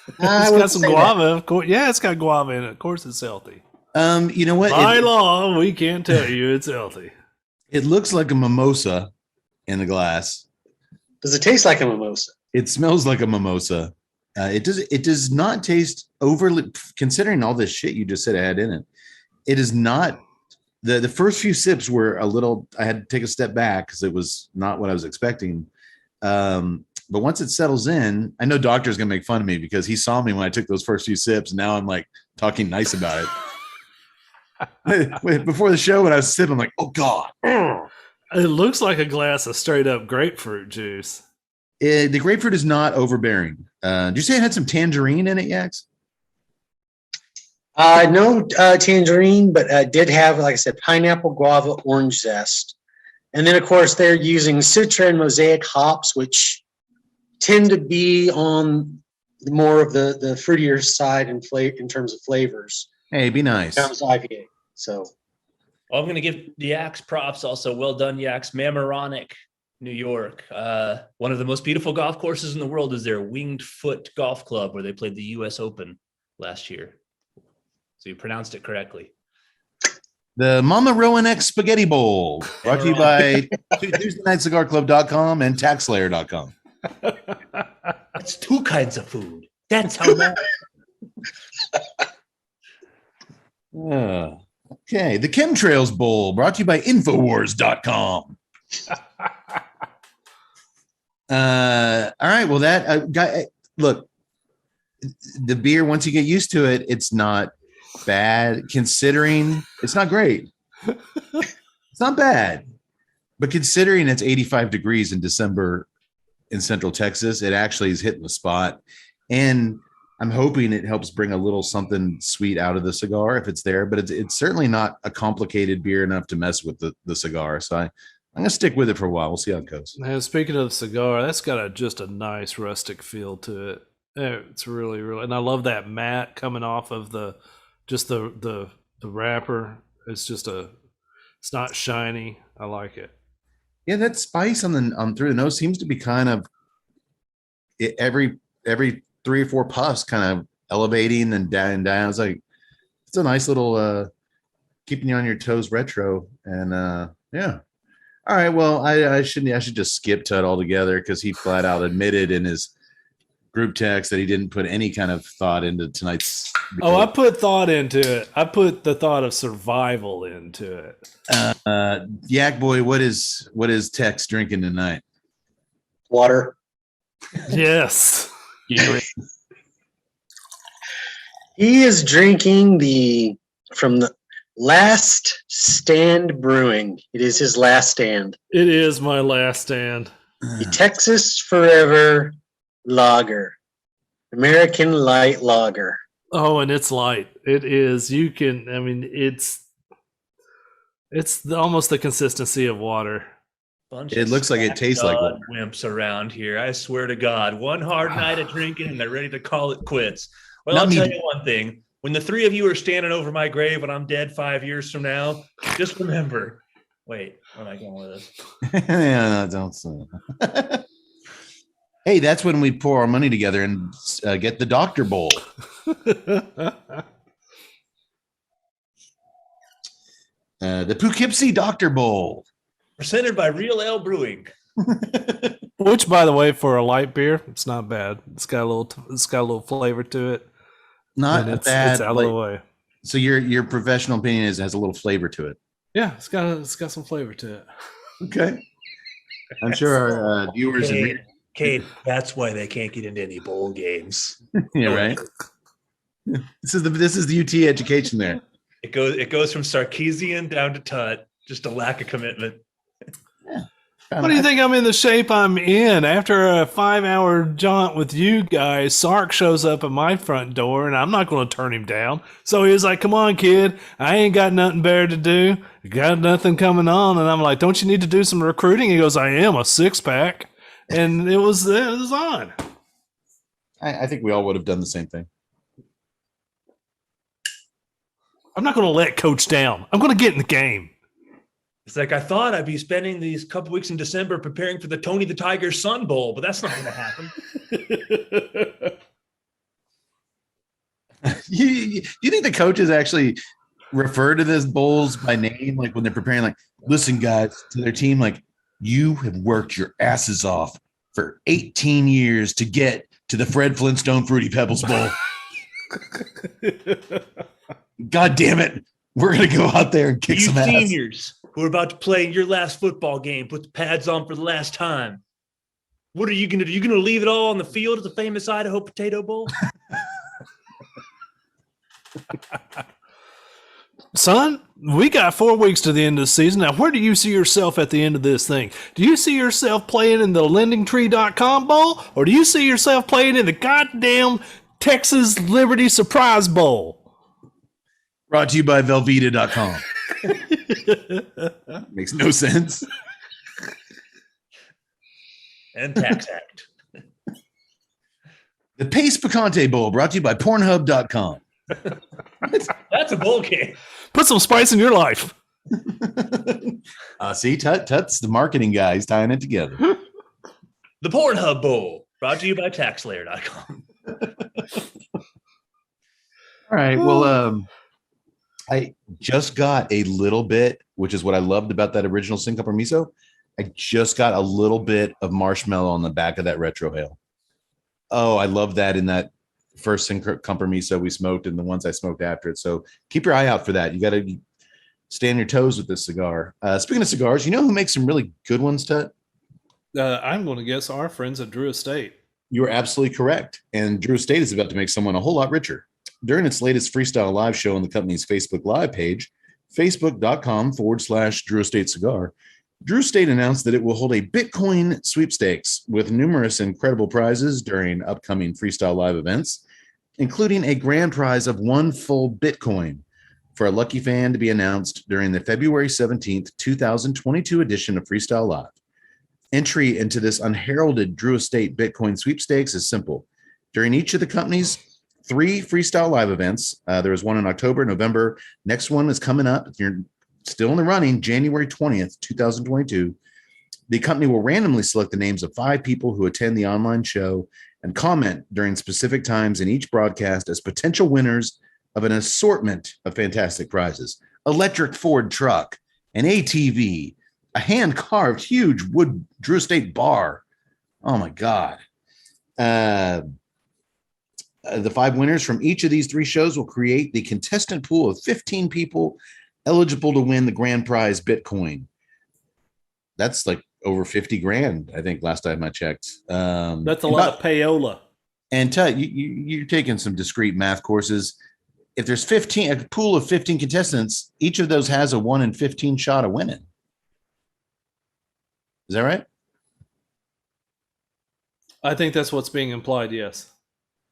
It's got some guava, of course. Yeah, it's got guava in it. Of course, it's healthy. You know what? By law, we can't tell you it's healthy. It looks like a mimosa in the glass. Does it taste like a mimosa? It smells like a mimosa. It does not taste overly, considering all this shit you just said I had in it. It is not. The first few sips were a little, I had to take a step back because it was not what I was expecting. But once it settles in, I know Doctor's going to make fun of me because he saw me when I took those first few sips. And now I'm like talking nice about it. Before the show, when I was sipping, I'm like, oh God. It looks like a glass of straight up grapefruit juice. The grapefruit is not overbearing. Did you say it had some tangerine in it, Yaks? No tangerine, but did have, like I said, pineapple, guava, orange zest. And then, of course, they're using Citra and Mosaic hops, which tend to be on more of the fruitier side in terms of flavors. Hey, be nice. Comes IPA. So Well, I'm going to give the Yaks props also. Well done, Yaks. Mamaroneck, New York. One of the most beautiful golf courses in the world is their Winged Foot Golf Club, where they played the U.S. Open last year. So you pronounced it correctly. The Mama Rowan Spaghetti Bowl, brought to you by TuesdayNightCigarClub.com and TaxSlayer.com. That's two kinds of food. That's how much. Okay, the Chemtrails Bowl brought to you by Infowars.com. All right, well, that guy, look, the beer, once you get used to it, it's not bad, considering it's not great. It's not bad, but considering it's 85 degrees in December in Central Texas, it actually is hitting the spot. And I'm hoping it helps bring a little something sweet out of the cigar if it's there, but it's certainly not a complicated beer enough to mess with the cigar. So I'm going to stick with it for a while. We'll see how it goes. Now, speaking of the cigar, that's got just a nice rustic feel to it. It's really, really, and I love that matte coming off of the wrapper. It's just it's not shiny. I like it. Yeah, that spice on the through the nose seems to be kind of every 3 or 4 puffs kind of elevating and down. It's like, it's a nice little keeping you on your toes retro. And yeah. All right. Well, I should just skip Tut altogether because he flat out admitted in his group text that he didn't put any kind of thought into tonight's. Oh, I put thought into it. I put the thought of survival into it. Yak Boy, what is Tex drinking tonight? Water. Yes. He is drinking from the Last Stand Brewing. It is his last stand. It is my last stand. The Texas Forever Lager, American Light Lager. Oh, and it's light. It is. You can. I mean, it's almost the consistency of water. It looks like it tastes like water. Wimps around here. I swear to God, one hard night of drinking and they're ready to call it quits. Well, I'll tell you one thing. When the 3 of you are standing over my grave when I'm dead 5 years from now, just remember. Wait, where am I going with this? Yeah, no, don't say. Hey, that's when we pour our money together and get the Dr. Bowl. The Poughkeepsie Dr. Bowl. Presented by Real Ale Brewing. Which, by the way, for a light beer, it's not bad. It's got a little flavor to it. Not bad. It's out of the way. So your professional opinion is it has a little flavor to it. Yeah, it's got some flavor to it. Okay. I'm sure our viewers and Kate, that's why they can't get into any bowl games. Yeah, right. This is the UT education there. It goes from Sarkeesian down to Tut. Just a lack of commitment. Yeah. What do you think I'm in the shape I'm in? After a 5-hour jaunt with you guys, Sark shows up at my front door, and I'm not going to turn him down. So he was like, "Come on, kid. I ain't got nothing better to do. Got nothing coming on." And I'm like, "Don't you need to do some recruiting?" He goes, "I am, a 6-pack." And it was on. I think we all would have done the same thing. I'm not going to let Coach down. I'm going to get in the game. It's like I thought I'd be spending these couple weeks in December preparing for the Tony the Tiger Sun Bowl, but that's not going to happen. You think the coaches actually refer to those bowls by name, like when they're preparing? Like, listen, guys, to their team, like, you have worked your asses off for 18 years to get to the Fred Flintstone Fruity Pebbles Bowl. God damn it. We're going to go out there and kick some ass. Seniors who are about to play your last football game, put the pads on for the last time. What are you going to do? You going to leave it all on the field at the famous Idaho Potato Bowl? Son, we got 4 weeks to the end of the season. Now, where do you see yourself at the end of this thing? Do you see yourself playing in the LendingTree.com Bowl, or do you see yourself playing in the goddamn Texas Liberty Surprise Bowl? Brought to you by Velveeta.com. Makes no sense. And Tax Act. The Pace Picante Bowl brought to you by Pornhub.com. That's a bowl game. Put some spice in your life. See, Tut's the marketing guy. He's tying it together. The Pornhub Bowl brought to you by TaxLayer.com. All right. Well, I just got a little bit, which is what I loved about that original Sin Cup or Miso. I just got a little bit of marshmallow on the back of that retrohale. Oh, I love that in that first Compromiso we smoked and the ones I smoked after it. So keep your eye out for that. You got to stay on your toes with this cigar. Speaking of cigars, you know who makes some really good ones, Tut? I'm going to guess our friends at Drew Estate. You are absolutely correct. And Drew Estate is about to make someone a whole lot richer. During its latest freestyle live show on the company's Facebook Live page, facebook.com/Drew Estate Cigar, Drew Estate announced that it will hold a Bitcoin sweepstakes with numerous incredible prizes during upcoming freestyle live events, including a grand prize of 1 full Bitcoin for a lucky fan to be announced during the February 17th, 2022 edition of Freestyle Live. Entry into this unheralded Drew Estate Bitcoin sweepstakes is simple. During each of the company's 3 Freestyle Live events, there was one in October, November. Next one is coming up. You're still in the running, January 20th, 2022. The company will randomly select the names of 5 people who attend the online show and comment during specific times in each broadcast as potential winners of an assortment of fantastic prizes. Electric Ford truck, an ATV, a hand-carved huge wood Drew Estate bar. Oh my God. The 5 winners from each of these 3 shows will create the contestant pool of 15 people eligible to win the grand prize Bitcoin. That's like over 50 grand, I think, last time I checked. That's a lot of payola. And Tut, you're taking some discrete math courses. If there's a pool of 15 contestants, each of those has a 1 in 15 shot of winning. Is that right? I think that's what's being implied, yes.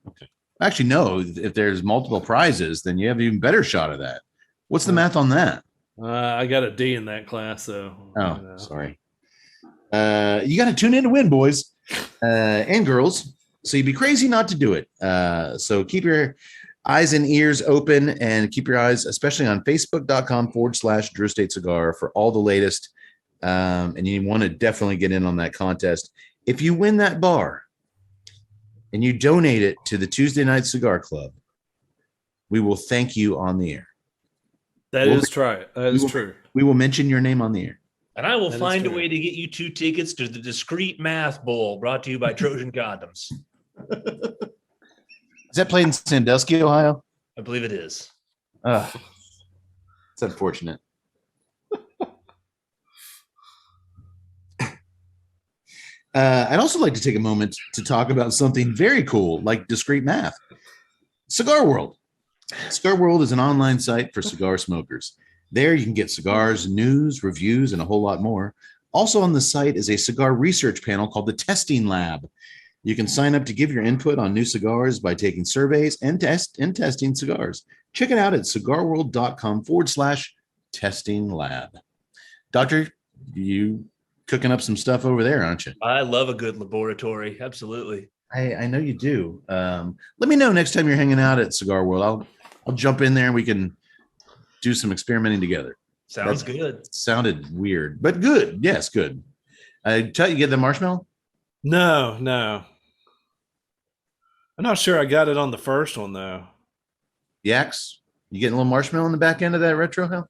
Okay. Actually, no. If there's multiple prizes, then you have an even better shot of that. What's the math on that? I got a D in that class, so. Oh, sorry. You got to tune in to win, boys and girls. So you'd be crazy not to do it. So keep your eyes and ears open and keep your eyes, especially on facebook.com/Drew Estate Cigar for all the latest. And you want to definitely get in on that contest. If you win that bar and you donate it to the Tuesday Night Cigar Club, we will thank you on the air. That is true. That is true. We will mention your name on the air. And I will find a way to get you 2 tickets to the Discreet Math Bowl brought to you by Trojan Condoms. Is that played in Sandusky, Ohio? I believe it is. It's unfortunate. I'd also like to take a moment to talk about something very cool, like discrete math. Cigar World. Cigar World is an online site for cigar smokers. There you can get cigars, news, reviews, and a whole lot more. Also on the site is a cigar research panel called the Testing Lab. You can sign up to give your input on new cigars by taking surveys and testing cigars. Check it out at cigarworld.com/testing lab. Doctor, you cooking up some stuff over there, aren't you? I love a good laboratory. Absolutely. I know you do. Let me know next time you're hanging out at Cigar World. I'll jump in there and we can do some experimenting together. Sounds good. Sounded weird, but good. Yes, good. Tell you get the marshmallow? No. I'm not sure I got it on the first one though. Yaks? You getting a little marshmallow in the back end of that retro hell?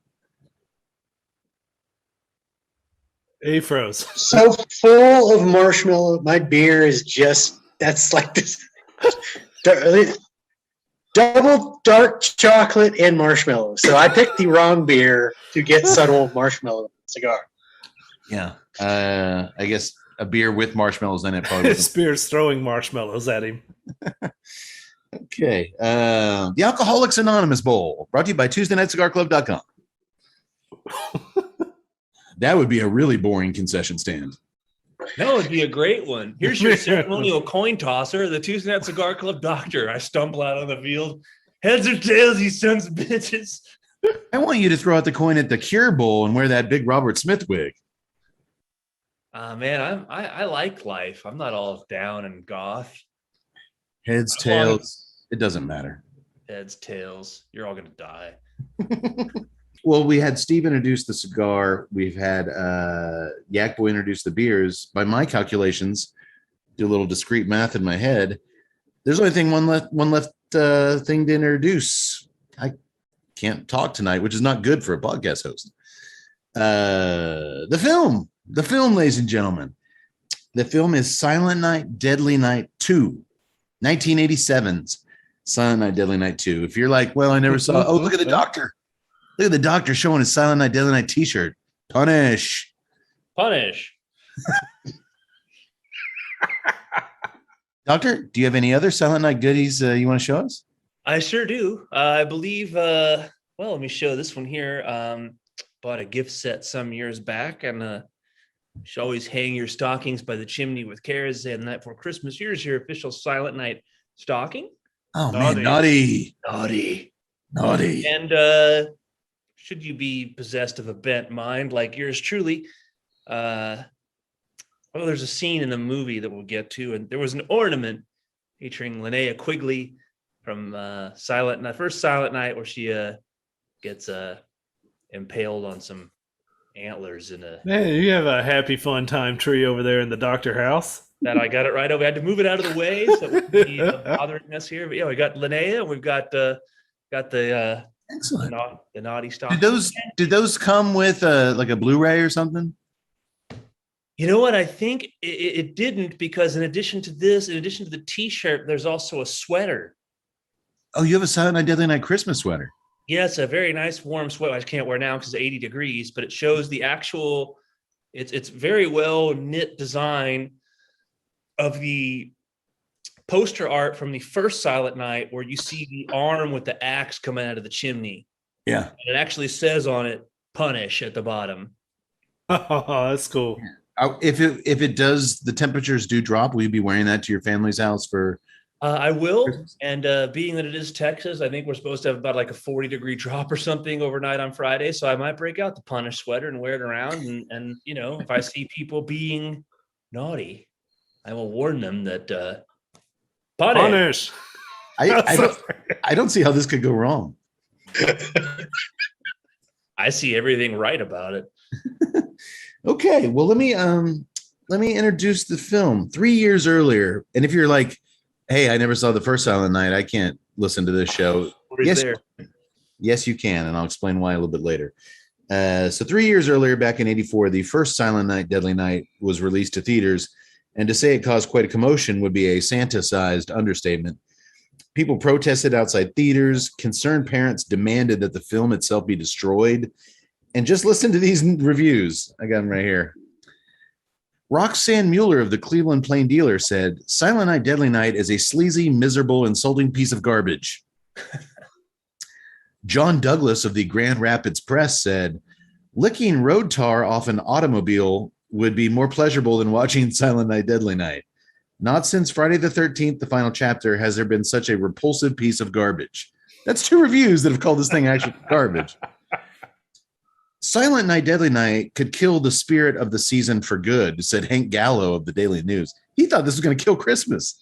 Afros. So full of marshmallow. My beer is just, that's like this double dark chocolate and marshmallow. So I picked the wrong beer to get subtle marshmallow cigar. Yeah. I guess a beer with marshmallows in it probably. Spears throwing marshmallows at him. Okay. The Alcoholics Anonymous Bowl, brought to you by TuesdayNightCigarClub.com. That would be a really boring concession stand. No, it'd be a great one. Here's your ceremonial coin tosser, the Tuesday Night Cigar Club doctor. I stumble out on the field. Heads or tails, you sons of bitches. I want you to throw out the coin at the Cure Bowl and wear that big Robert Smith wig. Man, I like life. I'm not all down and goth. Heads, tails, it doesn't matter. Heads, tails, you're all gonna die. Well, we had Steve introduce the cigar. We've had Yak Boy introduce the beers. By my calculations, do a little discrete math in my head. There's only one left thing to introduce. I can't talk tonight, which is not good for a podcast host. The film, ladies and gentlemen. The film is Silent Night, Deadly Night 2, 1987's Silent Night, Deadly Night 2. If you're like, well, I never saw. Oh, look at the doctor. Look at the doctor showing his Silent Night, Deadly Night T-shirt. Punish. Doctor, do you have any other Silent Night goodies you want to show us? I sure do. I believe, well, let me show this one here. Bought a gift set some years back, and you should always hang your stockings by the chimney with cares. And that for Christmas, here's your official Silent Night stocking. Oh, man, naughty. And should you be possessed of a bent mind like yours truly, well, there's a scene in the movie that we'll get to, and there was an ornament featuring Linnea Quigley from first Silent Night, where she gets impaled on some antlers in a. Man, you have a happy fun time tree over there in the doctor house. That I got it right over. I had to move it out of the way so it wouldn't be bothering us here. But yeah, we got Linnea, and we've got the Excellent. the naughty stock. Did those come with like a Blu-ray or something? You know what? I think it didn't, because in addition to the T-shirt, there's also a sweater. Oh, you have a Silent Night, Deadly Night Christmas sweater. Yes, a very nice warm sweater. I can't wear now because it's 80 degrees, but it shows the actual. It's very well knit design of the poster art from the first Silent Night, where you see the arm with the axe coming out of the chimney. Yeah, and it actually says on it "Punish" at the bottom. Oh, that's cool. If it does, the temperatures do drop. Will you be wearing that to your family's house for? I will, and being that it is Texas, I think we're supposed to have about like a 40-degree drop or something overnight on Friday. So I might break out the Punish sweater and wear it around. And you know, if I see people being naughty, I will warn them that punish. I don't see how this could go wrong. I see everything right about it. Okay, well let me introduce the film. 3 years earlier, and if you're like, hey, I never saw the first Silent Night, I can't listen to this show. Yes, you can, and I'll explain why a little bit later. So 3 years earlier, back in '84, the first Silent Night, Deadly Night was released to theaters, and to say it caused quite a commotion would be a Santa-sized understatement. People protested outside theaters. Concerned parents demanded that the film itself be destroyed. And just listen to these reviews. I got them right here. Roxanne Mueller of the Cleveland Plain Dealer said, Silent Night, Deadly Night is a sleazy, miserable, insulting piece of garbage. John Douglas of the Grand Rapids Press said, licking road tar off an automobile would be more pleasurable than watching Silent Night, Deadly Night. Not since Friday the 13th, the final chapter, has there been such a repulsive piece of garbage. That's 2 reviews that have called this thing actually garbage. Silent Night, Deadly Night could kill the spirit of the season for good, said Hank Gallo of the Daily News. He thought this was going to kill Christmas.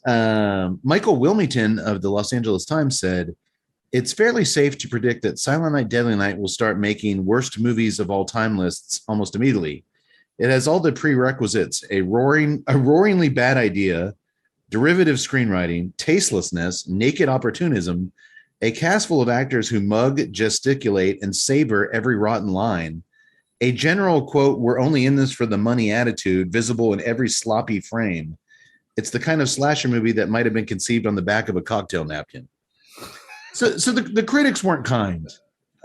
Michael Wilmington of the Los Angeles Times said, it's fairly safe to predict that Silent Night, Deadly Night will start making worst movies of all time lists almost immediately. It has all the prerequisites, a roaringly bad idea, derivative screenwriting, tastelessness, naked opportunism, a cast full of actors who mug, gesticulate, and savor every rotten line. A general, quote, we're only in this for the money attitude visible in every sloppy frame. It's the kind of slasher movie that might have been conceived on the back of a cocktail napkin. So the critics weren't kind.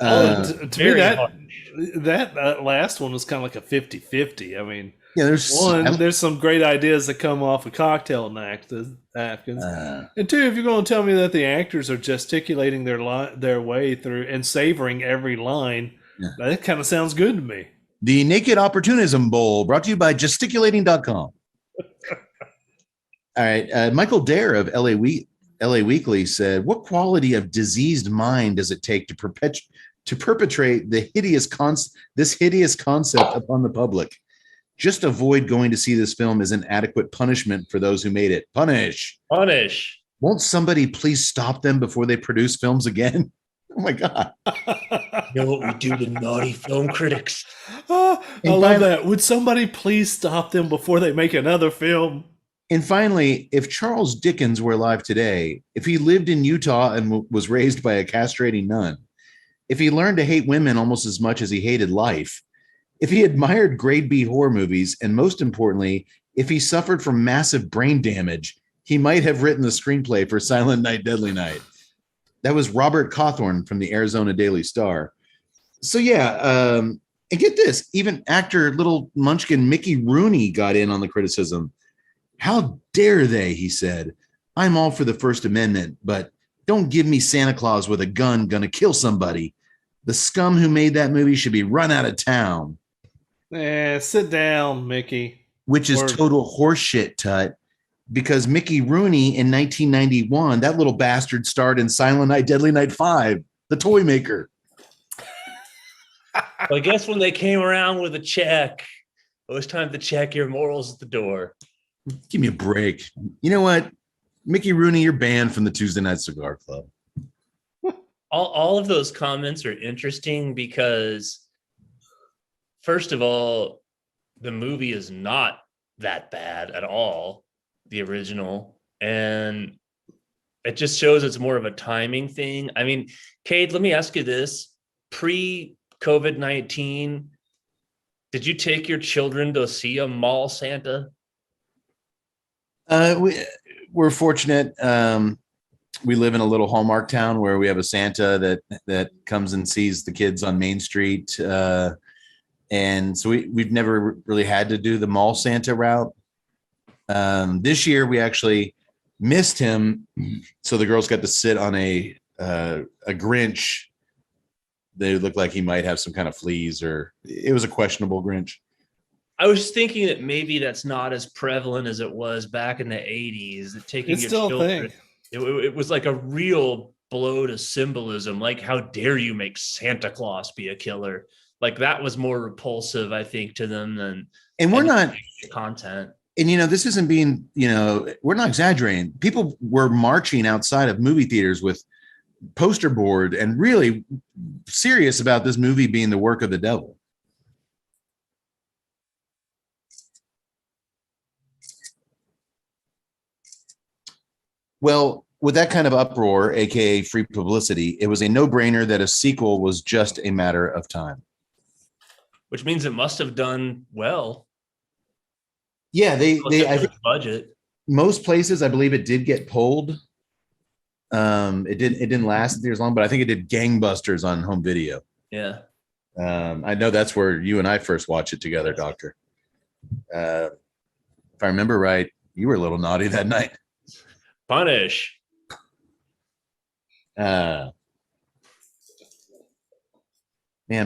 To me, that last one was kind of like a 50-50. I mean, yeah, there's some great ideas that come off of cocktail napkins, and 2, if you're going to tell me that the actors are gesticulating their way through and savoring every line, that kind of sounds good to me. The Naked Opportunism Bowl, brought to you by gesticulating.com. All right, Michael Dare of LA Weekly said, "What quality of diseased mind does it take to perpetrate this hideous concept upon the public? Just avoid going to see this film as an adequate punishment for those who made it. Punish. Won't somebody please stop them before they produce films again?" Oh my God. You know what we do to naughty film critics? I love that. Would somebody please stop them before they make another film? And finally, if Charles Dickens were alive today, if he lived in Utah and was raised by a castrating nun, if he learned to hate women almost as much as he hated life, if he admired grade B horror movies, and most importantly, if he suffered from massive brain damage, he might have written the screenplay for Silent Night, Deadly Night. That was Robert Cawthorn from the Arizona Daily Star. So yeah, and get this, even actor Little Munchkin Mickey Rooney got in on the criticism. How dare they, he said. I'm all for the First Amendment, but don't give me Santa Claus with a gun gonna kill somebody. The scum who made that movie should be run out of town. Sit down, Mickey. Which is total horseshit, Tut. Because Mickey Rooney in 1991, that little bastard starred in Silent Night, Deadly Night 5, The Toy Maker. Well, I guess when they came around with a check, it was time to check your morals at the door. Give me a break. You know what? Mickey Rooney, you're banned from the Tuesday Night Cigar Club. All of those comments are interesting because, first of all, the movie is not that bad at all, the original. And it just shows it's more of a timing thing. I mean, Cade, let me ask you this. Pre-COVID-19, did you take your children to see a mall Santa? We're fortunate. We live in a little Hallmark town where we have a Santa that comes and sees the kids on Main Street. And so we've never really had to do the mall Santa route. This year we actually missed him. So the girls got to sit on a Grinch. They looked like he might have some kind of fleas, or it was a questionable Grinch. I was thinking that maybe that's not as prevalent as it was back in the 80s. That taking It's your still a children, thing. it was like a real blow to symbolism. Like, how dare you make Santa Claus be a killer? Like, that was more repulsive, I think, to them than And we're not content. And this isn't being, we're not exaggerating. People were marching outside of movie theaters with poster board and really serious about this movie being the work of the devil. Well, with that kind of uproar, aka free publicity, it was a no-brainer that a sequel was just a matter of time. Which means it must have done well. Yeah, I think budget. Most places, I believe it did get pulled. It didn't last as long, but I think it did gangbusters on home video. Yeah. I know that's where you and I first watched it together, Doctor. If I remember right, you were a little naughty that night. Punish. Man,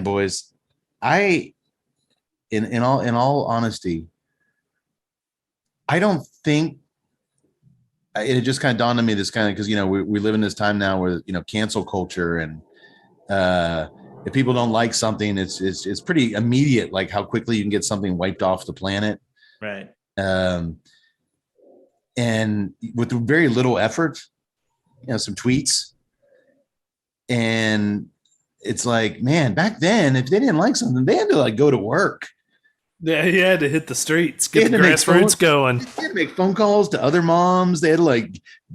boys, in all honesty, I don't think it just kind of dawned on me this kind of, because we live in this time now where cancel culture, and if people don't like something, it's pretty immediate, like how quickly you can get something wiped off the planet. Right. And with very little effort, some tweets. And it's like, man, back then, if they didn't like something, they had to go to work. Yeah, you had to hit the streets, get the grassroots going. They had to make phone calls to other moms. They had to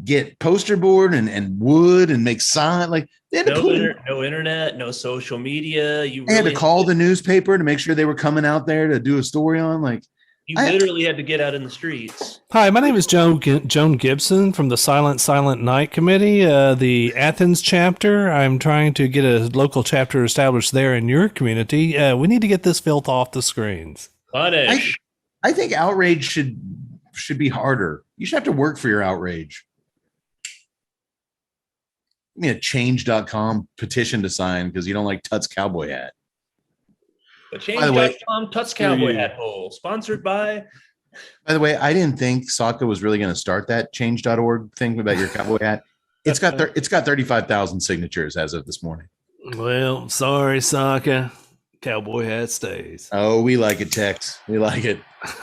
get poster board and wood and make sign. They had to no internet, no social media. They had to call the newspaper to make sure they were coming out there to do a story on. You literally had to get out in the streets. Hi, my name is Joan Gibson from the Silent Night Committee, the Athens chapter. I'm trying to get a local chapter established there in your community. We need to get this filth off the screens. Punish. I think outrage should be harder. You should have to work for your outrage. I mean, a change.com petition to sign because you don't like Tut's cowboy hat. The Change.com Tuts Cowboy Hat Bowl, sponsored by. By the way, I didn't think Sokka was really going to start that change.org thing about your cowboy hat. It's got 35,000 signatures as of this morning. Well, sorry, Sokka. Cowboy hat stays. Oh, we like it, Tex. We like it.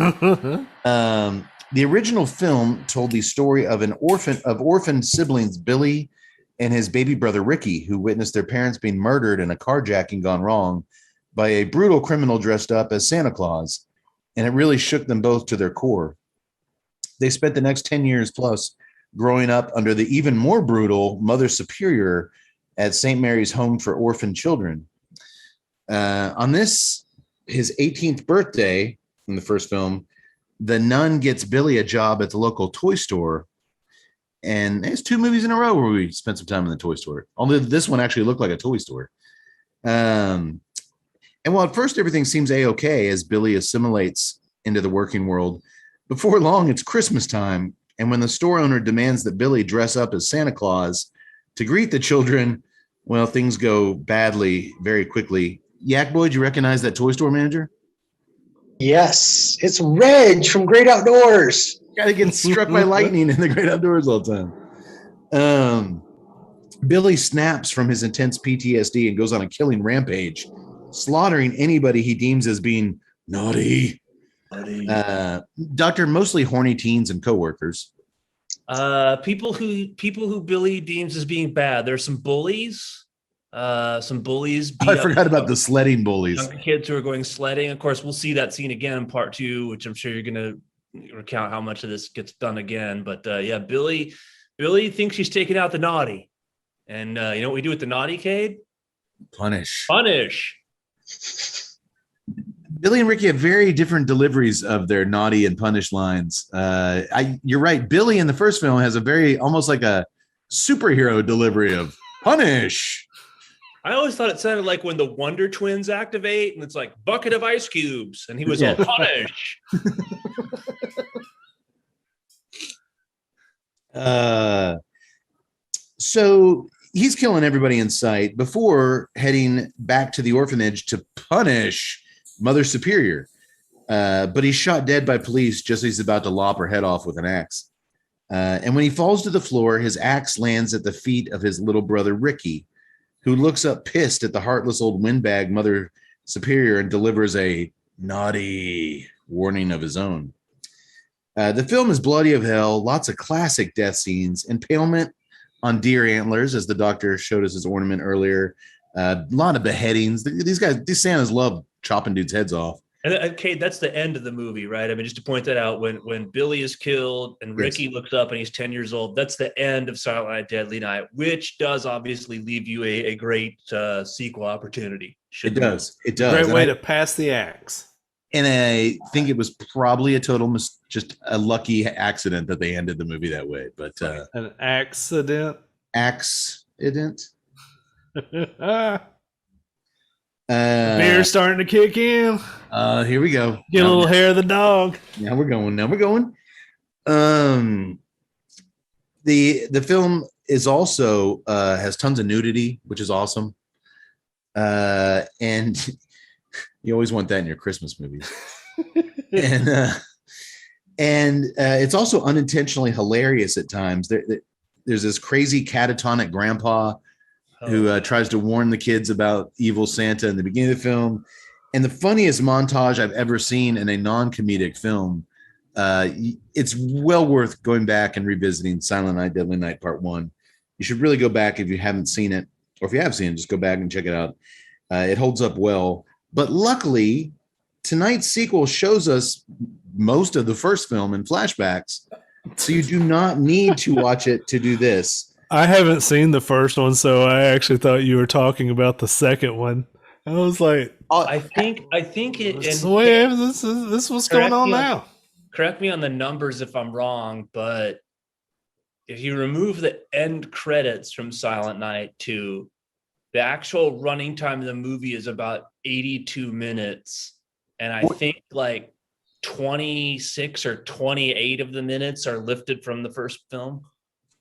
The original film told the story of orphaned siblings Billy and his baby brother Ricky, who witnessed their parents being murdered in a carjacking gone wrong by a brutal criminal dressed up as Santa Claus, and it really shook them both to their core. They spent the next 10 years plus growing up under the even more brutal Mother Superior at St. Mary's Home for Orphan Children. On his 18th birthday in the first film, the nun gets Billy a job at the local toy store And it's 2 movies in a row where we spent some time in the toy store. Although this one actually looked like a toy store. And while at first everything seems a-okay as Billy assimilates into the working world, before long it's Christmas time. And when the store owner demands that Billy dress up as Santa Claus to greet the children, well, things go badly very quickly. Yak Boy, do you recognize that toy store manager? Yes, it's Reg from Great Outdoors. Guy that gets struck by lightning in the great outdoors all the time. Billy snaps from his intense PTSD and goes on a killing rampage, slaughtering anybody he deems as being naughty. Doctor, mostly horny teens and coworkers. People who Billy deems as being bad. There's some bullies. Some bullies. I forgot about the sledding bullies. Young kids who are going sledding. Of course, we'll see that scene again in part 2, which I'm sure you're going to recount how much of this gets done again. But yeah, Billy thinks she's taking out the naughty. And you know what we do with the naughty, Cade? Punish. Billy and Ricky have very different deliveries of their naughty and punish lines. You're right. Billy in the first film has a very almost like a superhero delivery of punish. I always thought it sounded like when the Wonder Twins activate and it's like bucket of ice cubes and he was all punish. So he's killing everybody in sight before heading back to the orphanage to punish Mother Superior. But he's shot dead by police just as he's about to lop her head off with an axe. And when he falls to the floor, his axe lands at the feet of his little brother, Ricky, who looks up pissed at the heartless old windbag Mother Superior and delivers a naughty warning of his own. The film is bloody of hell, lots of classic death scenes, impalement on deer antlers, as the doctor showed us his ornament earlier. A lot of beheadings. These Santas love chopping dudes' heads off. And okay, that's the end of the movie, right? I mean, just to point that out, when Billy is killed and Ricky looks up and he's 10 years old, that's the end of Silent Night, Deadly Night, which does obviously leave you a great sequel opportunity. It does. Great way to pass the axe. And I think it was probably just a lucky accident that they ended the movie that way. But an accident. Beer's starting to kick in. Here we go. Get a little hair of the dog. Now we're going. The film is also has tons of nudity, which is awesome. And you always want that in your Christmas movies. and it's also unintentionally hilarious at times. There's this crazy catatonic grandpa who tries to warn the kids about evil Santa in the beginning of the film. And the funniest montage I've ever seen in a non-comedic film. It's well worth going back and revisiting Silent Night, Deadly Night Part 1. You should really go back if you haven't seen it. Or if you have seen it, just go back and check it out. It holds up well. But luckily, tonight's sequel shows us most of the first film in flashbacks. So you do not need to watch it to do this. I haven't seen the first one, so I actually thought you were talking about the second one. I was like, I think it. This is what's going on now. Correct me on the numbers if I'm wrong, but if you remove the end credits from Silent Night 2, the actual running time of the movie is about 82 minutes, and I think like 26 or 28 of the minutes are lifted from the first film.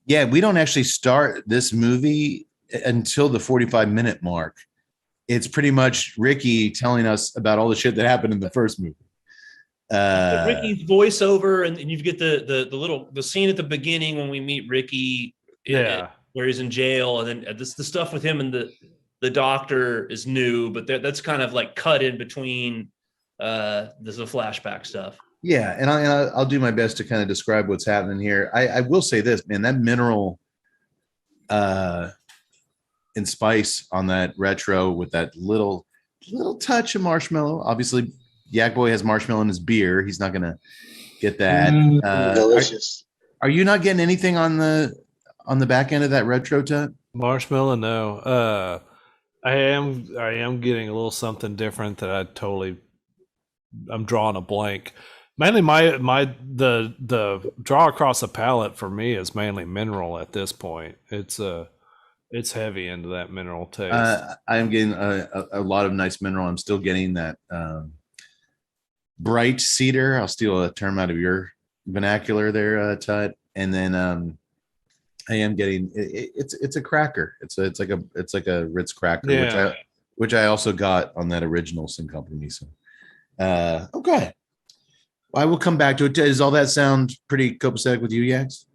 Yeah, we don't actually start this movie until the 45-minute mark. It's pretty much Ricky telling us about all the shit that happened in the first movie. Ricky's voiceover, and you get the scene at the beginning when we meet Ricky, where he's in jail, and then the stuff with him and the doctor is new, but that's kind of like cut in between the flashback stuff. Yeah, and I'll do my best to kind of describe what's happening here. I will say this, man, that mineral and spice on that retro with that little touch of marshmallow. Obviously, Yak Boy has marshmallow in his beer. He's not gonna get that. Delicious. Are you not getting anything on the back end of that retro, Tut? Marshmallow, no. I am getting a little something different that I'm drawing a blank. Mainly the draw across the palate for me is mainly mineral at this point. It's heavy into that mineral taste. I am getting a lot of nice mineral. I'm still getting that bright cedar. I'll steal a term out of your vernacular there, Tut. And then I am getting it's a cracker. It's like a Ritz cracker, which I also got on that original Sin Company. So okay. I will come back to it. Does all that sound pretty copacetic with you, Yax?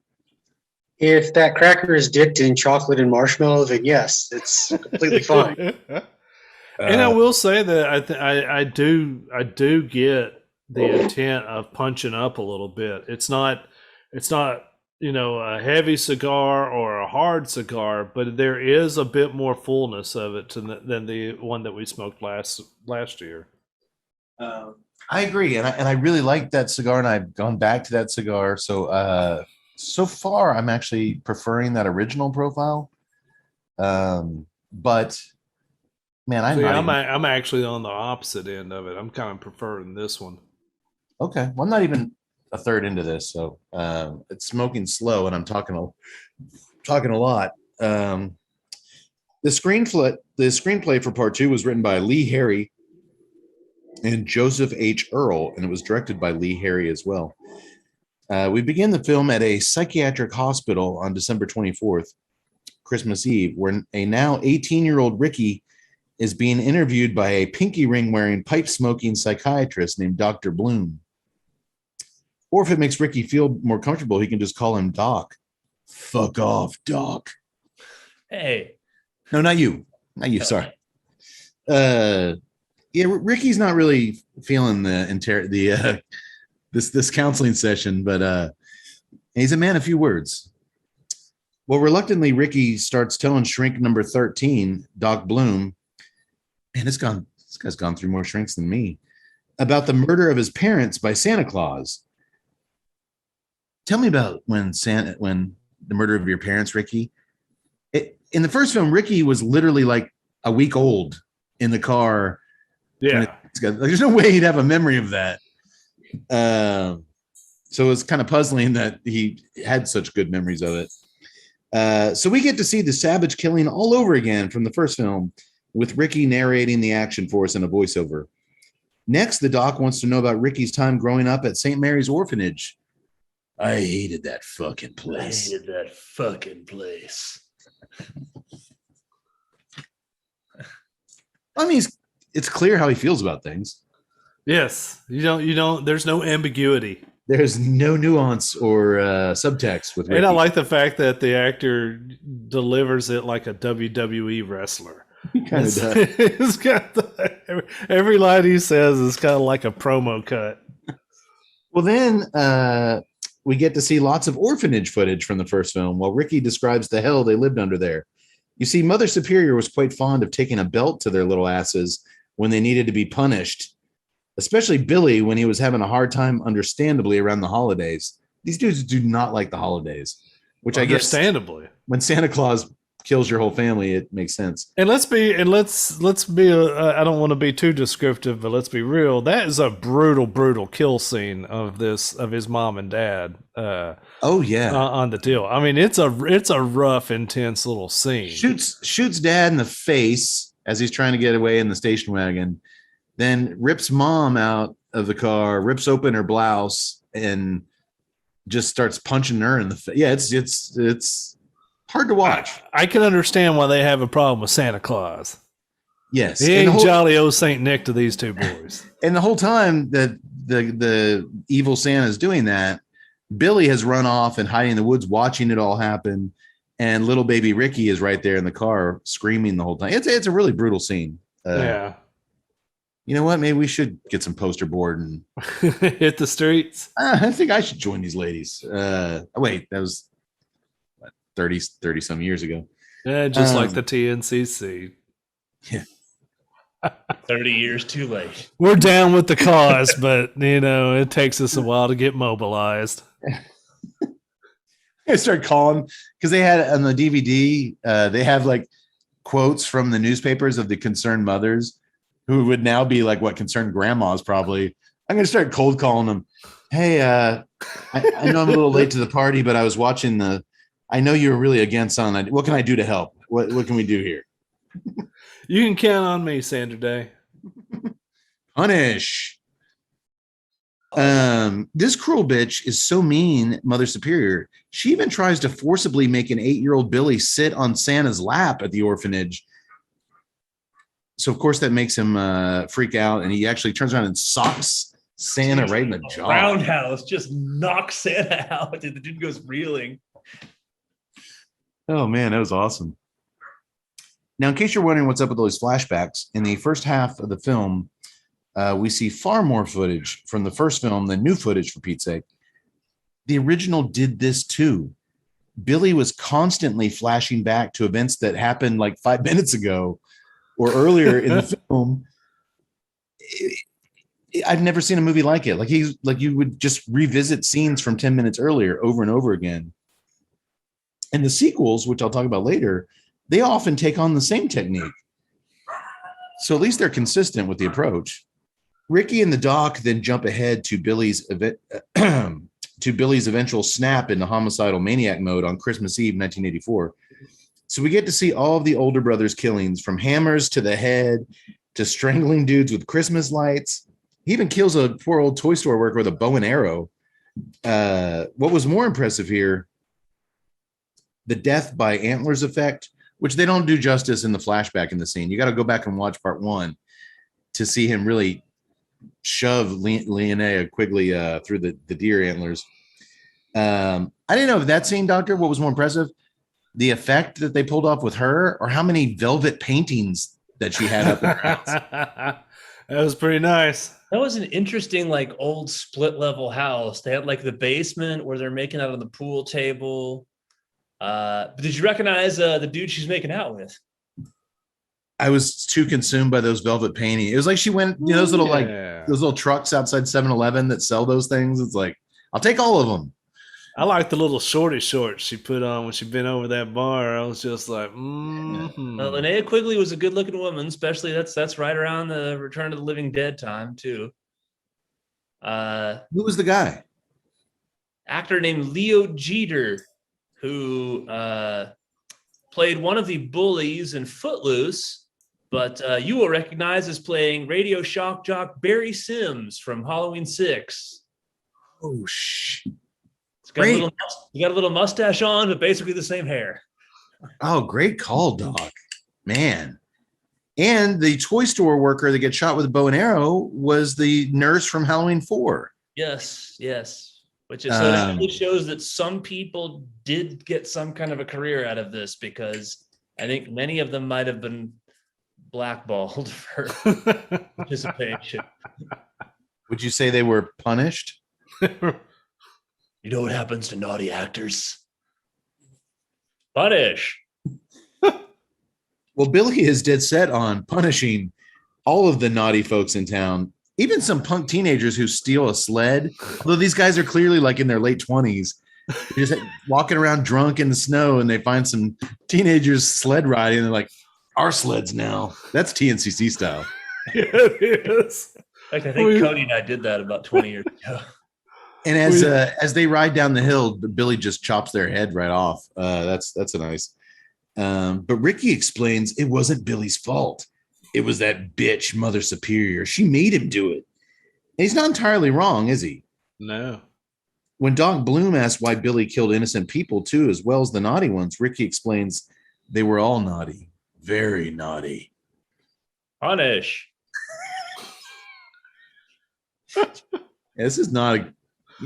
If that cracker is dipped in chocolate and marshmallow, then yes, it's completely fine. And I will say that I do get the intent of punching up a little bit. It's not a heavy cigar or a hard cigar, but there is a bit more fullness of it than the one that we smoked last year. I agree, and I really like that cigar, and I've gone back to that cigar. So so far, I'm actually preferring that original profile. But man, I'm actually on the opposite end of it. I'm kind of preferring this one. Okay, well, I'm not even a third into this, so it's smoking slow, and I'm talking a lot. The screenplay for part 2 was written by Lee Harry and Joseph H. Earl, and it was directed by Lee Harry as well. We begin the film at a psychiatric hospital on December 24th, Christmas Eve, where a now 18-year-old Ricky is being interviewed by a pinky ring wearing, pipe smoking psychiatrist named Dr. Bloom. Or if it makes Ricky feel more comfortable, he can just call him Doc. Fuck off, Doc. Hey. No, not you. Not you. Sorry. Yeah, Ricky's not really feeling this counseling session, but he's a man of few words. Well, reluctantly, Ricky starts telling shrink number 13, Doc Bloom, man, this guy's gone through more shrinks than me, about the murder of his parents by Santa Claus. Tell me about when the murder of your parents, Ricky. In the first film, Ricky was literally like a week old in the car. Yeah. There's no way he'd have a memory of that. So it was kind of puzzling that he had such good memories of it. So we get to see the savage killing all over again from the first film, with Ricky narrating the action for us in a voiceover. Next, the doc wants to know about Ricky's time growing up at St. Mary's Orphanage. I hated that fucking place. I mean, it's clear how he feels about things. Yes, you don't. There's no ambiguity. There's no nuance or subtext with Ricky. And I like the fact that the actor delivers it like a WWE wrestler. He kind of does. It's got every line he says is kind of like a promo cut. Well, then we get to see lots of orphanage footage from the first film while Ricky describes the hell they lived under there. You see, Mother Superior was quite fond of taking a belt to their little asses when they needed to be punished, especially Billy when he was having a hard time, understandably, around the holidays. These dudes do not like the holidays, which I guess understandably, when Santa Claus kills your whole family, it makes sense. And let's be I don't want to be too descriptive, but let's be real. That is a brutal kill scene of his mom and dad. Oh yeah, on the deal. I mean, it's a rough, intense little scene. Shoots dad in the face as he's trying to get away in the station wagon, then rips mom out of the car, rips open her blouse, and just starts punching her in the face. Yeah, it's hard to watch. I can understand why they have a problem with Santa Claus. Yes, he ain't jolly old Saint Nick to these two boys. And the whole time that the evil Santa is doing that, Billy has run off and hiding in the woods, watching it all happen, and little baby Ricky is right there in the car screaming the whole time. It's a really brutal scene. Yeah. You know what? Maybe we should get some poster board and hit the streets. I think I should join these ladies. Wait, that was 30 some years ago. Yeah, just like the TNCC. Yeah. 30 years too late. We're down with the cause, but it takes us a while to get mobilized. I started calling because they had on the DVD, they have like quotes from the newspapers of the concerned mothers who would now be like what concerned grandmas probably I'm gonna start cold calling them. Hey, I know I'm a little late to the party, but I was watching I know you were really against on that. What can I do to help? What can we do here? You can count on me, Sandra Day. Punish. This cruel bitch is so mean, Mother Superior. She even tries to forcibly make an 8-year-old Billy sit on Santa's lap at the orphanage. So of course that makes him freak out, and he actually turns around and socks Santa right in the jaw. Roundhouse just knocks Santa out. The dude goes reeling. Oh man, that was awesome. Now, in case you're wondering what's up with those flashbacks, in the first half of the film, we see far more footage from the first film than new footage, for Pete's sake. The original did this too. Billy was constantly flashing back to events that happened like 5 minutes ago or earlier in the film. I've never seen a movie like it. Like you would just revisit scenes from 10 minutes earlier over and over again. And the sequels, which I'll talk about later, they often take on the same technique. So at least they're consistent with the approach. Ricky and the doc then jump ahead to Billy's eventual snap into homicidal maniac mode on Christmas Eve, 1984. So we get to see all of the older brothers' killings, from hammers to the head to strangling dudes with Christmas lights. He even kills a poor old toy store worker with a bow and arrow. What was more impressive here, the death by antlers effect, which they don't do justice in the flashback in the scene. You got to go back and watch part 1 to see him really shove Linnea Quigley through the deer antlers. I didn't know if that scene, Doctor, what was more impressive, the effect that they pulled off with her, or how many velvet paintings that she had up in her house. That was pretty nice. That was an interesting, like, old split level house. They had like the basement where they're making out on the pool table. Did you recognize the dude she's making out with? I was too consumed by those velvet painting. It was like she went, those little like those little trucks outside 7-Eleven that sell those things. It's like, I'll take all of them. I like the little shorty shorts she put on when she been over that bar. I was just like, Linnea Quigley was a good looking woman, especially that's right around the Return of the Living Dead time too. Who was the guy? Actor named Leo Jeter, who played one of the bullies in Footloose, but you will recognize as playing radio shock jock Barry Sims from Halloween 6. Oh, shit. He got a little mustache on, but basically the same hair. Oh, great call, Doc. Man. And the toy store worker that gets shot with a bow and arrow was the nurse from Halloween 4. Yes. Which is so that really shows that some people did get some kind of a career out of this, because I think many of them might have been blackballed for participation. Would you say they were punished? You know what happens to naughty actors? Punish. Well, Billy is dead set on punishing all of the naughty folks in town, even some punk teenagers who steal a sled. Although these guys are clearly like in their late 20s, they're just walking around drunk in the snow, and they find some teenagers sled riding, and they're like, our sleds now. That's TNCC style. Yeah, it is. I think Cody and I did that about 20 years ago. And as they ride down the hill, Billy just chops their head right off. That's a nice. But Ricky explains it wasn't Billy's fault. It was that bitch Mother Superior. She made him do it. And he's not entirely wrong, is he? No. When Doc Bloom asks why Billy killed innocent people too, as well as the naughty ones, Ricky explains they were all naughty, very naughty. Punish. This is not a.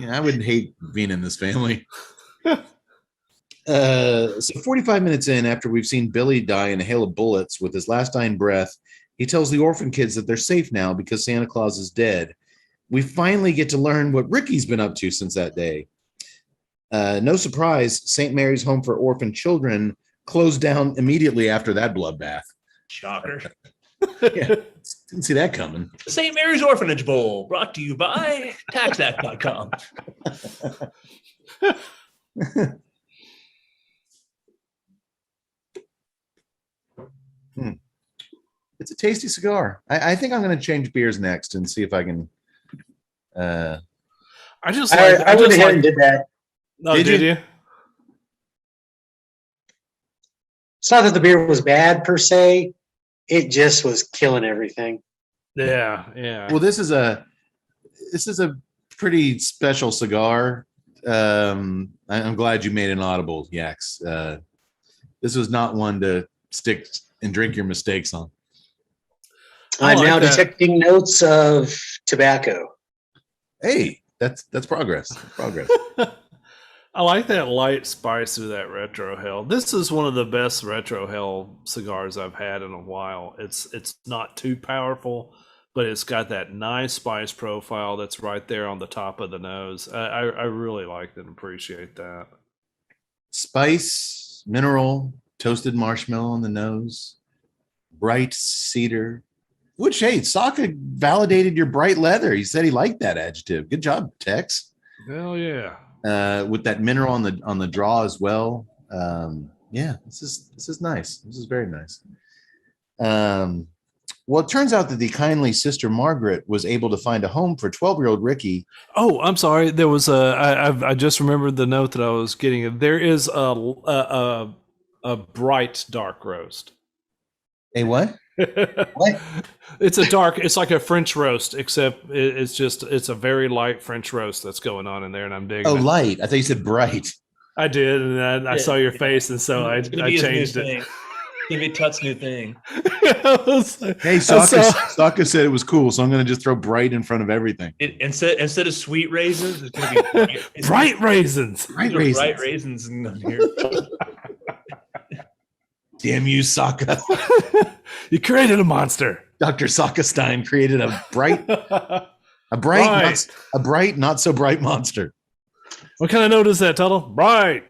I wouldn't hate being in this family. So 45 minutes in, after we've seen Billy die in a hail of bullets with his last dying breath, he tells the orphan kids that they're safe now because Santa Claus is dead. We finally get to learn what Ricky's been up to since that day. No surprise, St. Mary's Home for Orphan Children closed down immediately after that bloodbath. Shocker. Yeah, didn't see that coming. The St. Mary's Orphanage Bowl, brought to you by TaxAct.com. It's a tasty cigar. I think I'm going to change beers next and see if I can I just I, like. I I went just ahead like. and did that. Oh, Did did you? you? It's not that the beer was bad per se. It just was killing everything. Yeah, yeah. Well, this is a pretty special cigar. I'm glad you made an audible, Yaks. This was not one to stick and drink your mistakes on. I I'm like now that. detecting notes of tobacco. Hey, that's progress. Progress. I like that light spice to that retro hell. This is one of the best retro hell cigars I've had in a while. It's not too powerful, but it's got that nice spice profile that's right there on the top of the nose. I really like and appreciate that. Spice, mineral, toasted marshmallow on the nose, bright cedar. Which, hey, Sokka validated your bright leather. He said he liked that adjective. Good job, Tex. Hell yeah. With that mineral on the draw as well. Yeah, this is nice. This is very nice. Well, it turns out that the kindly Sister Margaret was able to find a home for 12-year-old Ricky. Oh, I'm sorry. There was I just remembered the note that I was getting. There is a bright dark roast. A what? What? It's a dark. It's like a French roast, except it's a very light French roast that's going on in there, and I'm digging. Oh, it. light. I thought you said bright. I did, and I saw your face, and so It's gonna I be his new changed thing. it. It's gonna be Tut's new thing. I was like- Hey, I Sokka said it was cool, so I'm going to just throw bright in front of everything. Instead of sweet raisins, it's gonna be bright, bright raisins. Bright These are raisins. bright raisins in here. Damn you, Sokka. You created a monster. Dr. Sokka Stein created a bright, Bright. not so bright monster. What kind of note is that, Tuttle? Bright.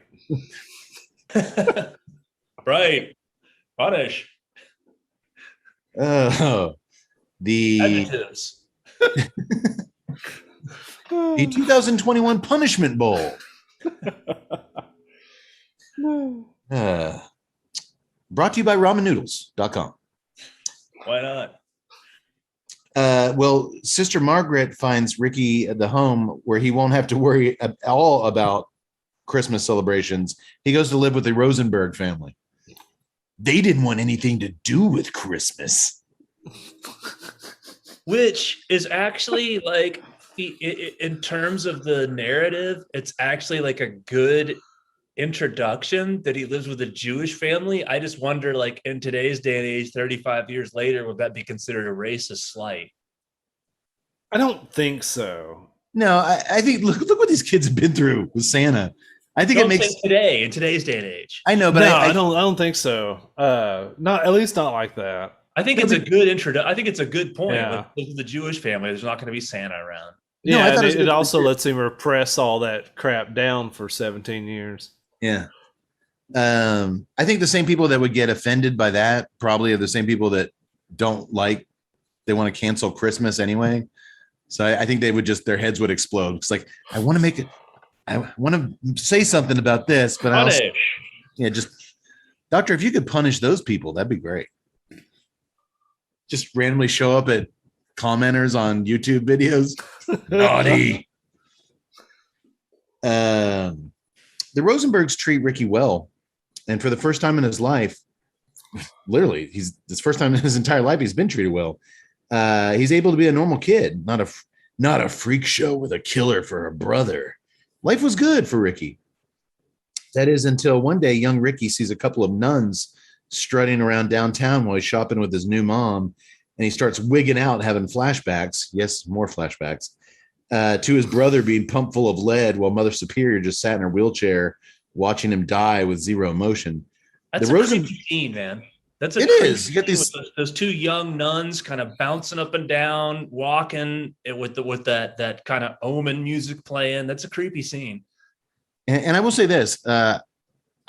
Bright, punish, The adjectives. the 2021 Punishment Bowl. Brought to you by RamenNoodles.com. Why not? Well, Sister Margaret finds Ricky at the home where he won't have to worry at all about Christmas celebrations. He goes to live with the Rosenberg family. They didn't want anything to do with Christmas. Which is actually like, in terms of the narrative, it's actually like a good introduction that he lives with a Jewish family. I just wonder, like, in today's day and age, 35 years later, would that be considered a racist slight? I don't think so. No, I think look what these kids have been through with Santa. I think it makes today, in today's day and age. I know, but No, I I don't think so. Not at least not like that. I think it's a good introduction. I think it's a good point. Yeah. With the Jewish family, there's not going to be Santa around. No, Yeah, I thought and it was it, good to also be- lets him repress all that crap down for 17 years. Yeah. I think the same people that would get offended by that probably are the same people that they want to cancel Christmas anyway. So I think they would their heads would explode. It's like, I want to say something about this, but I also, Punish. Doctor, if you could punish those people, that'd be great. Just randomly show up at commenters on YouTube videos. Naughty. The Rosenbergs treat Ricky well, and for the first time in his life, literally, it's the first time in his entire life he's been treated well. He's able to be a normal kid, not a freak show with a killer for a brother. Life was good for Ricky. That is until one day, young Ricky sees a couple of nuns strutting around downtown while he's shopping with his new mom, and he starts wigging out, having flashbacks. Yes, more flashbacks. To his brother being pumped full of lead while Mother Superior just sat in her wheelchair watching him die with zero emotion. That's The a Rosen- creepy scene, man. That's a It creepy is. You get scene these- with those two young nuns kind of bouncing up and down, walking with that kind of omen music playing. That's a creepy scene. And I will say this. I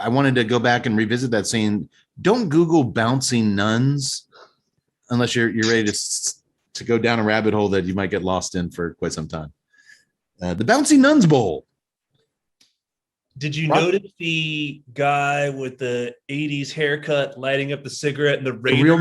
wanted to go back and revisit that scene. Don't Google bouncing nuns unless you're ready to go down a rabbit hole that you might get lost in for quite some time. The Bouncing Nuns Bowl. Did you notice the guy with the 80s haircut lighting up the cigarette and the Raiders? real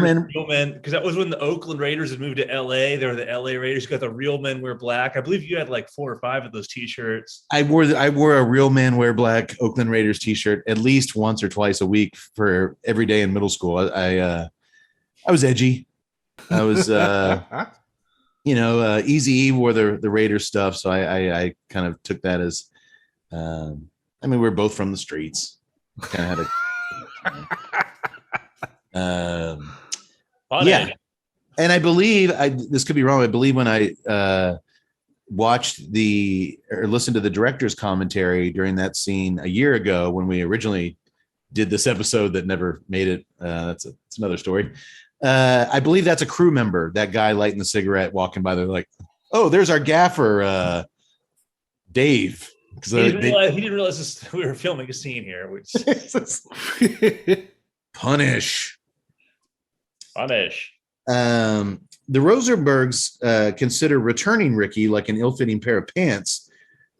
men? Because that was when the Oakland Raiders had moved to LA. They were the LA Raiders. You got the real men wear black. I believe you had like 4 or 5 of those t-shirts. I wore a real man wear black Oakland Raiders t-shirt at least once or twice a week for every day in middle school. I was edgy. I was Easy E wore the Raiders stuff, so I kind of took that as we're both from the streets. Kind of had yeah. And I believe this could be wrong. I believe when I watched listened to the director's commentary during that scene a year ago when we originally did this episode that never made it. That's another story. I believe that's a crew member, that guy lighting the cigarette, walking by. They're like, oh, there's our gaffer, Dave. He didn't realize we were filming a scene here. Which Punish. The Rosenbergs consider returning Ricky like an ill-fitting pair of pants,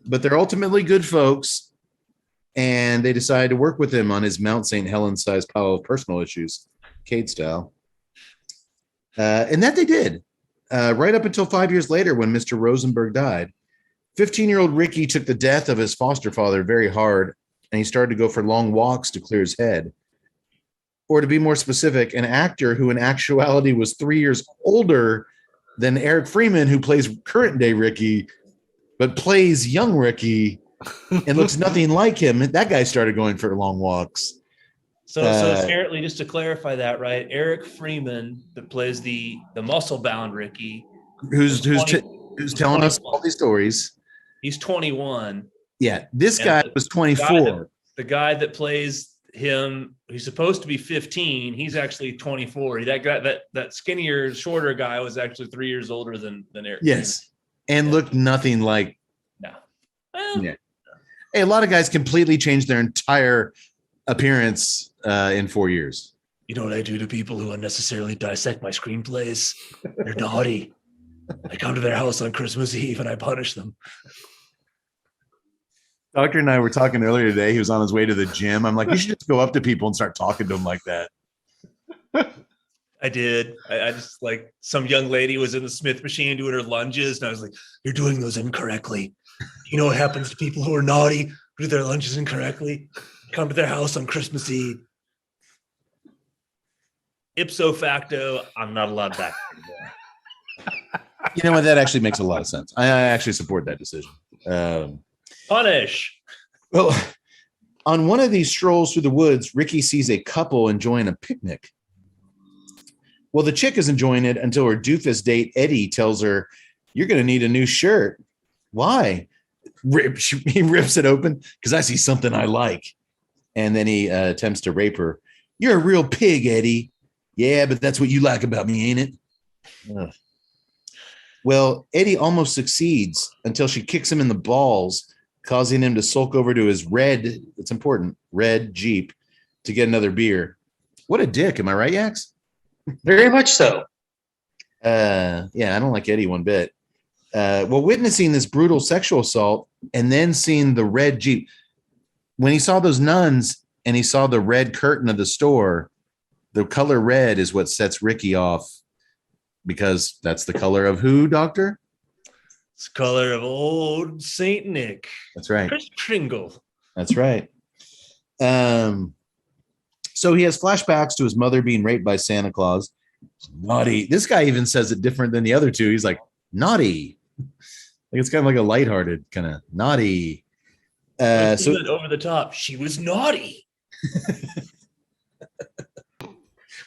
but they're ultimately good folks, and they decide to work with him on his Mount St. Helens-sized pile of personal issues, Cade style. And that they did, right up until 5 years later when Mr. Rosenberg died. 15-year-old Ricky took the death of his foster father very hard, and he started to go for long walks to clear his head. Or to be more specific, an actor who in actuality was 3 years older than Eric Freeman, who plays current-day Ricky, but plays young Ricky and looks nothing like him. That guy started going for long walks. So apparently, just to clarify that, right? Eric Freeman that plays the muscle-bound Ricky, who's telling us all these stories. He's 21. Yeah, this guy was 24. The guy that plays him, he's supposed to be 15. He's actually 24. That guy, that skinnier, shorter guy, was actually 3 years older than Eric. Yes, and looked nothing like. No. Yeah. Hey, a lot of guys completely changed their entire appearance in 4 years. You know what I do to people who unnecessarily dissect my screenplays? They're naughty. I come to their house on Christmas Eve and I punish them. Doctor and I were talking earlier today. He was on his way to the gym. I'm like, you should just go up to people and start talking to them like that. I did. I just like some young lady was in the Smith machine doing her lunges, and I was like, "You're doing those incorrectly. You know what happens to people who are naughty, who do their lunges incorrectly? Come to their house on Christmas Eve." Ipso facto, I'm not allowed back anymore. You know what? That actually makes a lot of sense. I actually support that decision. Punish. Well, on one of these strolls through the woods, Ricky sees a couple enjoying a picnic. Well, the chick is enjoying it until her doofus date, Eddie, tells her, "You're going to need a new shirt." Why? He rips it open, "Because I see something I like." And then he attempts to rape her. "You're a real pig, Eddie." "Yeah, but that's what you like about me, ain't it?" Ugh. Well, Eddie almost succeeds until she kicks him in the balls, causing him to sulk over to his red Jeep to get another beer. What a dick. Am I right, Yax? Very much so. Yeah, I don't like Eddie one bit. Well, witnessing this brutal sexual assault and then seeing the red Jeep, when he saw those nuns and he saw the red curtain of the store, the color red is what sets Ricky off, because that's the color of who, Doctor? It's the color of old Saint Nick. That's right. Chris Kringle. That's right. So he has flashbacks to his mother being raped by Santa Claus. Naughty. This guy even says it different than the other two. He's like, naughty. Like it's kind of like a lighthearted kind of naughty. So over the top. She was naughty.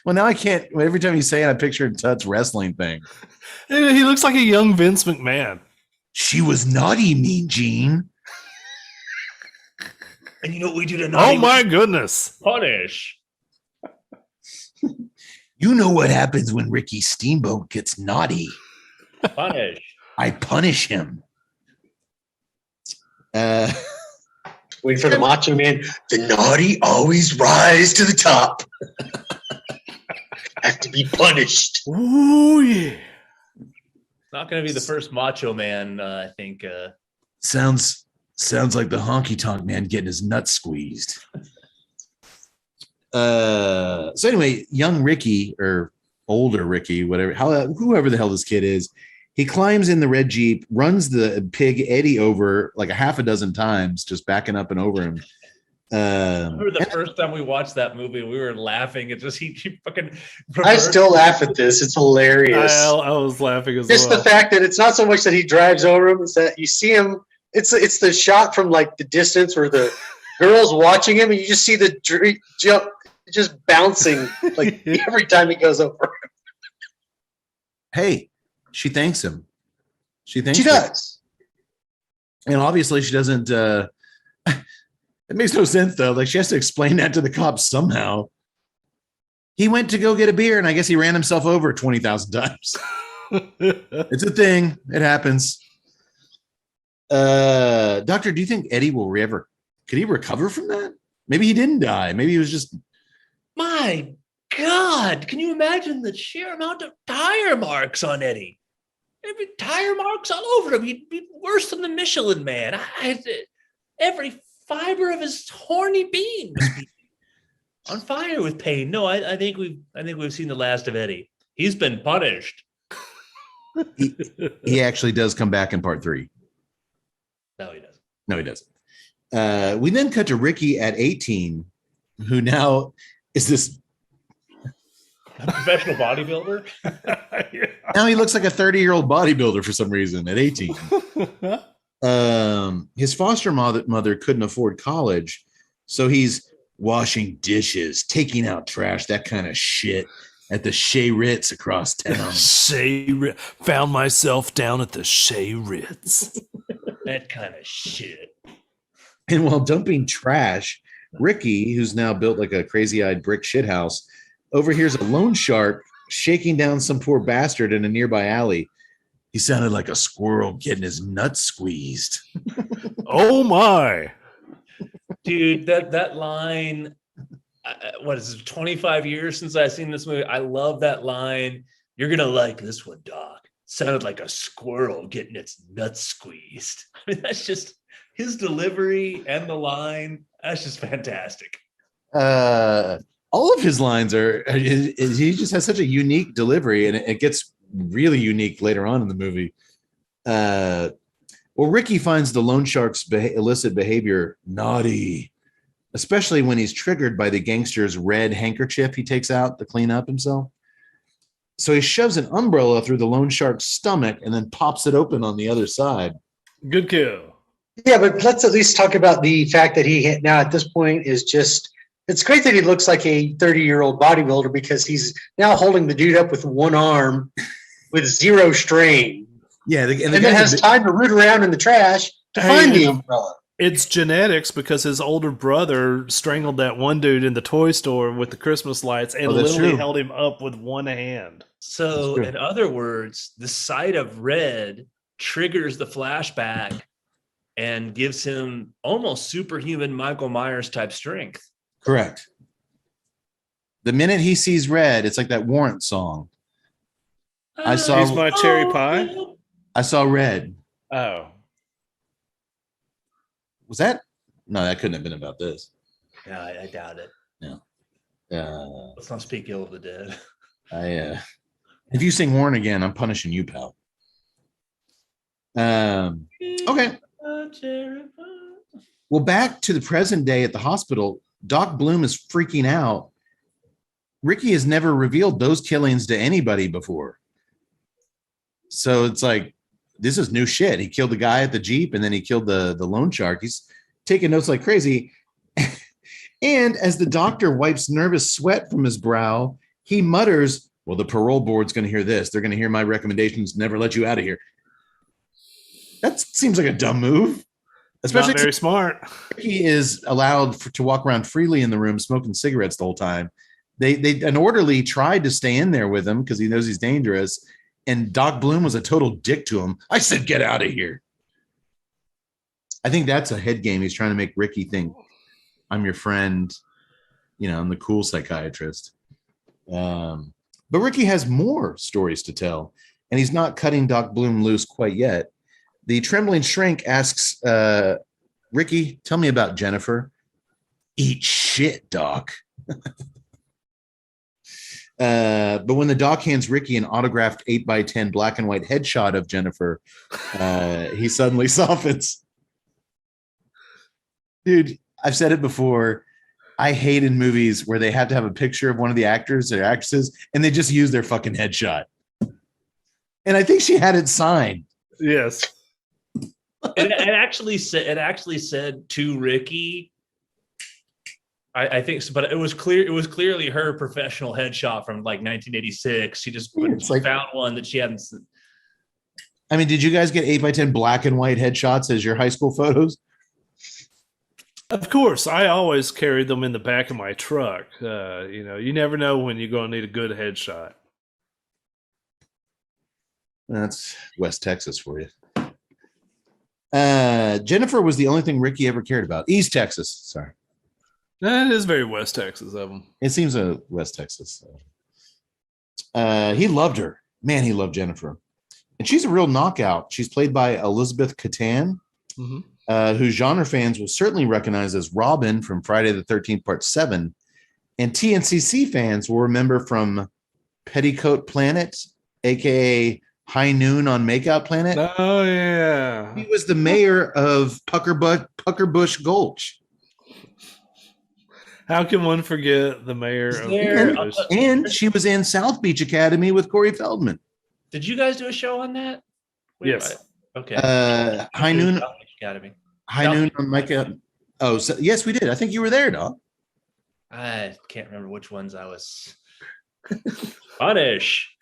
Well, now I can't. Every time you say it, I picture Tut's wrestling thing. He looks like a young Vince McMahon. She was naughty, Mean Gene. And you know what we do to naughty? Oh my goodness! Punish. You know what happens when Ricky Steamboat gets naughty? Punish. I punish him. Wait for the Macho Man. The naughty always rise to the top. Have to be punished. Ooh yeah. Not going to be the first Macho Man, I think. Sounds Sounds like the honky tonk man getting his nuts squeezed. So anyway, young Ricky or older Ricky, whatever, whoever the hell this kid is, he climbs in the red Jeep, runs the pig Eddie over like a half a dozen times, just backing up and over him. I remember the first time we watched that movie, we were laughing. It just he fucking. I still laugh at this. It's hilarious. I was laughing as Just well. the fact that it's not so much that he drives over him; it's that you see him. It's the shot from like the distance where the girl's watching him, and you just see the jump just bouncing like every time he goes over. Hey, she thanks him. She thanks She him. does. And obviously she doesn't. It makes no sense though. Like she has to explain that to the cops somehow. He went to go get a beer, and I guess he ran himself over 20,000 times. It's a thing. It happens. Doctor, do you think Eddie will could he recover from that? Maybe he didn't die. Maybe he was just. My God, can you imagine the sheer amount of tire marks on Eddie? Every tire marks all over him. He'd be worse than the Michelin Man. Every fiber of his horny being must be on fire with pain. No, I think we've seen the last of Eddie. He's been punished. He actually does come back in part 3. No, he doesn't. No, he doesn't. We then cut to Ricky at 18, who now is this. A professional bodybuilder. Now he looks like a 30-year-old bodybuilder for some reason at 18. His foster mother couldn't afford college, so he's washing dishes, taking out trash, that kind of shit at the Chez Ritz across town. Found myself down at the Chez Ritz. That kind of shit. And while dumping trash, Ricky, who's now built like a crazy-eyed brick shithouse, overhears a loan shark shaking down some poor bastard in a nearby alley. He sounded like a squirrel getting his nuts squeezed. Oh my. Dude, that line, what is it, 25 years since I've seen this movie? I love that line. You're going to like this one, Doc. Sounded like a squirrel getting its nuts squeezed. I mean, that's just his delivery and the line. That's just fantastic. All of his lines he just has such a unique delivery, and it gets really unique later on in the movie. Well, Ricky finds the loan shark's illicit behavior naughty, especially when he's triggered by the gangster's red handkerchief he takes out to clean up himself. So he shoves an umbrella through the loan shark's stomach and then pops it open on the other side. Good kill. Yeah, but let's at least talk about the fact that he now at this point is just. It's great that he looks like a 30-year-old bodybuilder because he's now holding the dude up with one arm with zero strain. Yeah, and then has time to root around in the trash to find the umbrella. It's genetics because his older brother strangled that one dude in the toy store with the Christmas lights and literally held him up with one hand. So, in other words, the sight of red triggers the flashback and gives him almost superhuman Michael Myers type strength. Correct. The minute he sees red, it's like that Warrant song. I saw. He's my cherry pie. I saw red. Oh. Was that? No, that couldn't have been about this. Yeah, I doubt it. No. Let's not speak ill of the dead. If you sing Warren again, I'm punishing you, pal. Okay. Well, back to the present day at the hospital, Doc Bloom is freaking out. Ricky has never revealed those killings to anybody before. So it's like, this is new shit. He killed the guy at the Jeep and then he killed the loan shark. He's taking notes like crazy. And as the doctor wipes nervous sweat from his brow, he mutters, well, the parole board's going to hear this. They're going to hear my recommendations, never let you out of here. That seems like a dumb move. Especially not very smart. He is allowed to walk around freely in the room smoking cigarettes the whole time. An orderly tried to stay in there with him because he knows he's dangerous. And Doc Bloom was a total dick to him. I said, get out of here. I think that's a head game. He's trying to make Ricky think I'm your friend. You know, I'm the cool psychiatrist. But Ricky has more stories to tell, and he's not cutting Doc Bloom loose quite yet. The trembling shrink asks Ricky, tell me about Jennifer. Eat shit, Doc. But when the doc hands Ricky an autographed 8x10 black and white headshot of Jennifer, he suddenly softens. Dude, I've said it before. I hate in movies where they have to have a picture of one of the actors or actresses and they just use their fucking headshot. And I think she had it signed. Yes. It actually said to Ricky. I think so, but it was clear. It was clearly her professional headshot from like 1986. She just found one that she hadn't. I mean, did you guys get 8x10 black and white headshots as your high school photos? Of course, I always carried them in the back of my truck. You never know when you're going to need a good headshot. That's West Texas for you. Jennifer was the only thing Ricky ever cared about. East Texas, sorry. That is very West Texas of him. It seems a West Texas. He loved her. Man, he loved Jennifer. And she's a real knockout. She's played by Elizabeth Catan, who genre fans will certainly recognize as Robin from Friday the 13th, Part 7. And TNCC fans will remember from Petticoat Planet, a.k.a. High Noon on Makeout Planet. Oh, yeah. He was the mayor of Puckerbush Gulch. How can one forget the mayor of There- And she was in South Beach Academy with Corey Feldman. Did you guys do a show on that? Yes. Okay. High Noon. Academy. High Noon on Micah. Oh, so, yes, we did. I think you were there, dog. I can't remember which ones I was. Punish.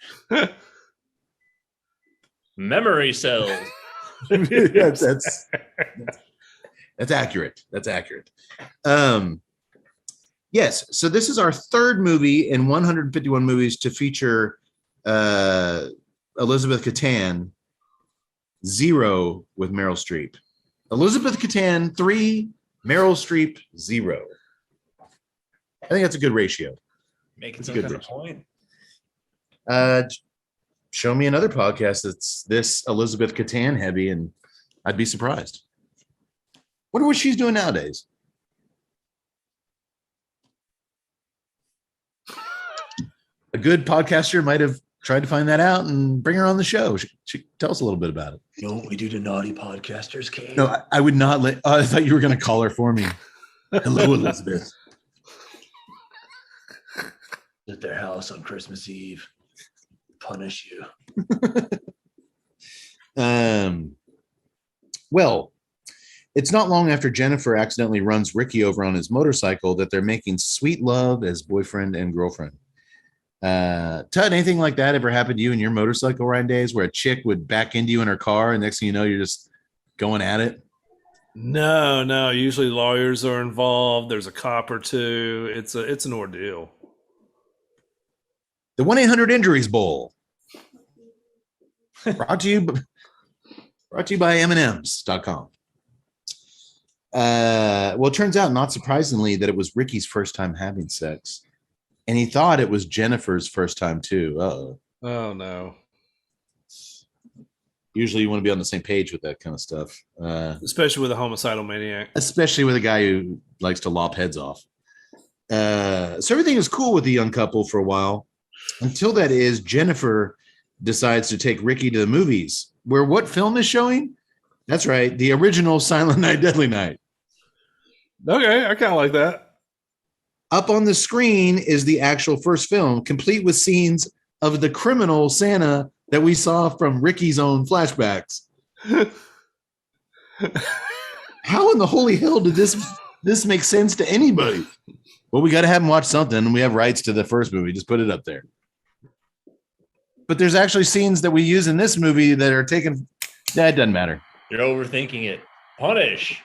Memory cells. that's accurate. That's accurate. Yes. So this is our third movie in 151 movies to feature Elizabeth Catan. 0 with Meryl Streep. Elizabeth Catan 3, Meryl Streep 0. I think that's a good ratio. Making That's some a good kind of ratio. point. Show me another podcast that's this Elizabeth Catan heavy, and I'd be surprised. Wonder what she's doing nowadays. A good podcaster might have tried to find that out and bring her on the show. She tell us a little bit about it. You know what we do to naughty podcasters, Kate? No, I would not let. I thought you were going to call her for me. Hello, Elizabeth. At their house on Christmas Eve. Punish you. Well, it's not long after Jennifer accidentally runs Ricky over on his motorcycle that they're making sweet love as boyfriend and girlfriend. Tut, anything like that ever happened to you in your motorcycle ride days where a chick would back into you in her car and next thing you know, you're just going at it? No. Usually lawyers are involved. There's a cop or two. It's an ordeal. The 1-800-Injuries Bowl. Brought to you by M&Ms.com. Well, it turns out, not surprisingly, that it was Ricky's first time having sex. And he thought it was Jennifer's first time, too. Uh-oh. Oh, no. Usually you want to be on the same page with that kind of stuff. Especially with a homicidal maniac. Especially with a guy who likes to lop heads off. So everything is cool with the young couple for a while. Until that is, Jennifer decides to take Ricky to the movies. Where what film is showing? That's right, the original Silent Night, Deadly Night. Okay, I kind of like that. Up on the screen is the actual first film, complete with scenes of the criminal Santa that we saw from Ricky's own flashbacks. How in the holy hell did this make sense to anybody? Well, we got to have them watch something, and we have rights to the first movie. Just put it up there. But there's actually scenes that we use in this movie that are taken. That doesn't matter. You're overthinking it. Punish.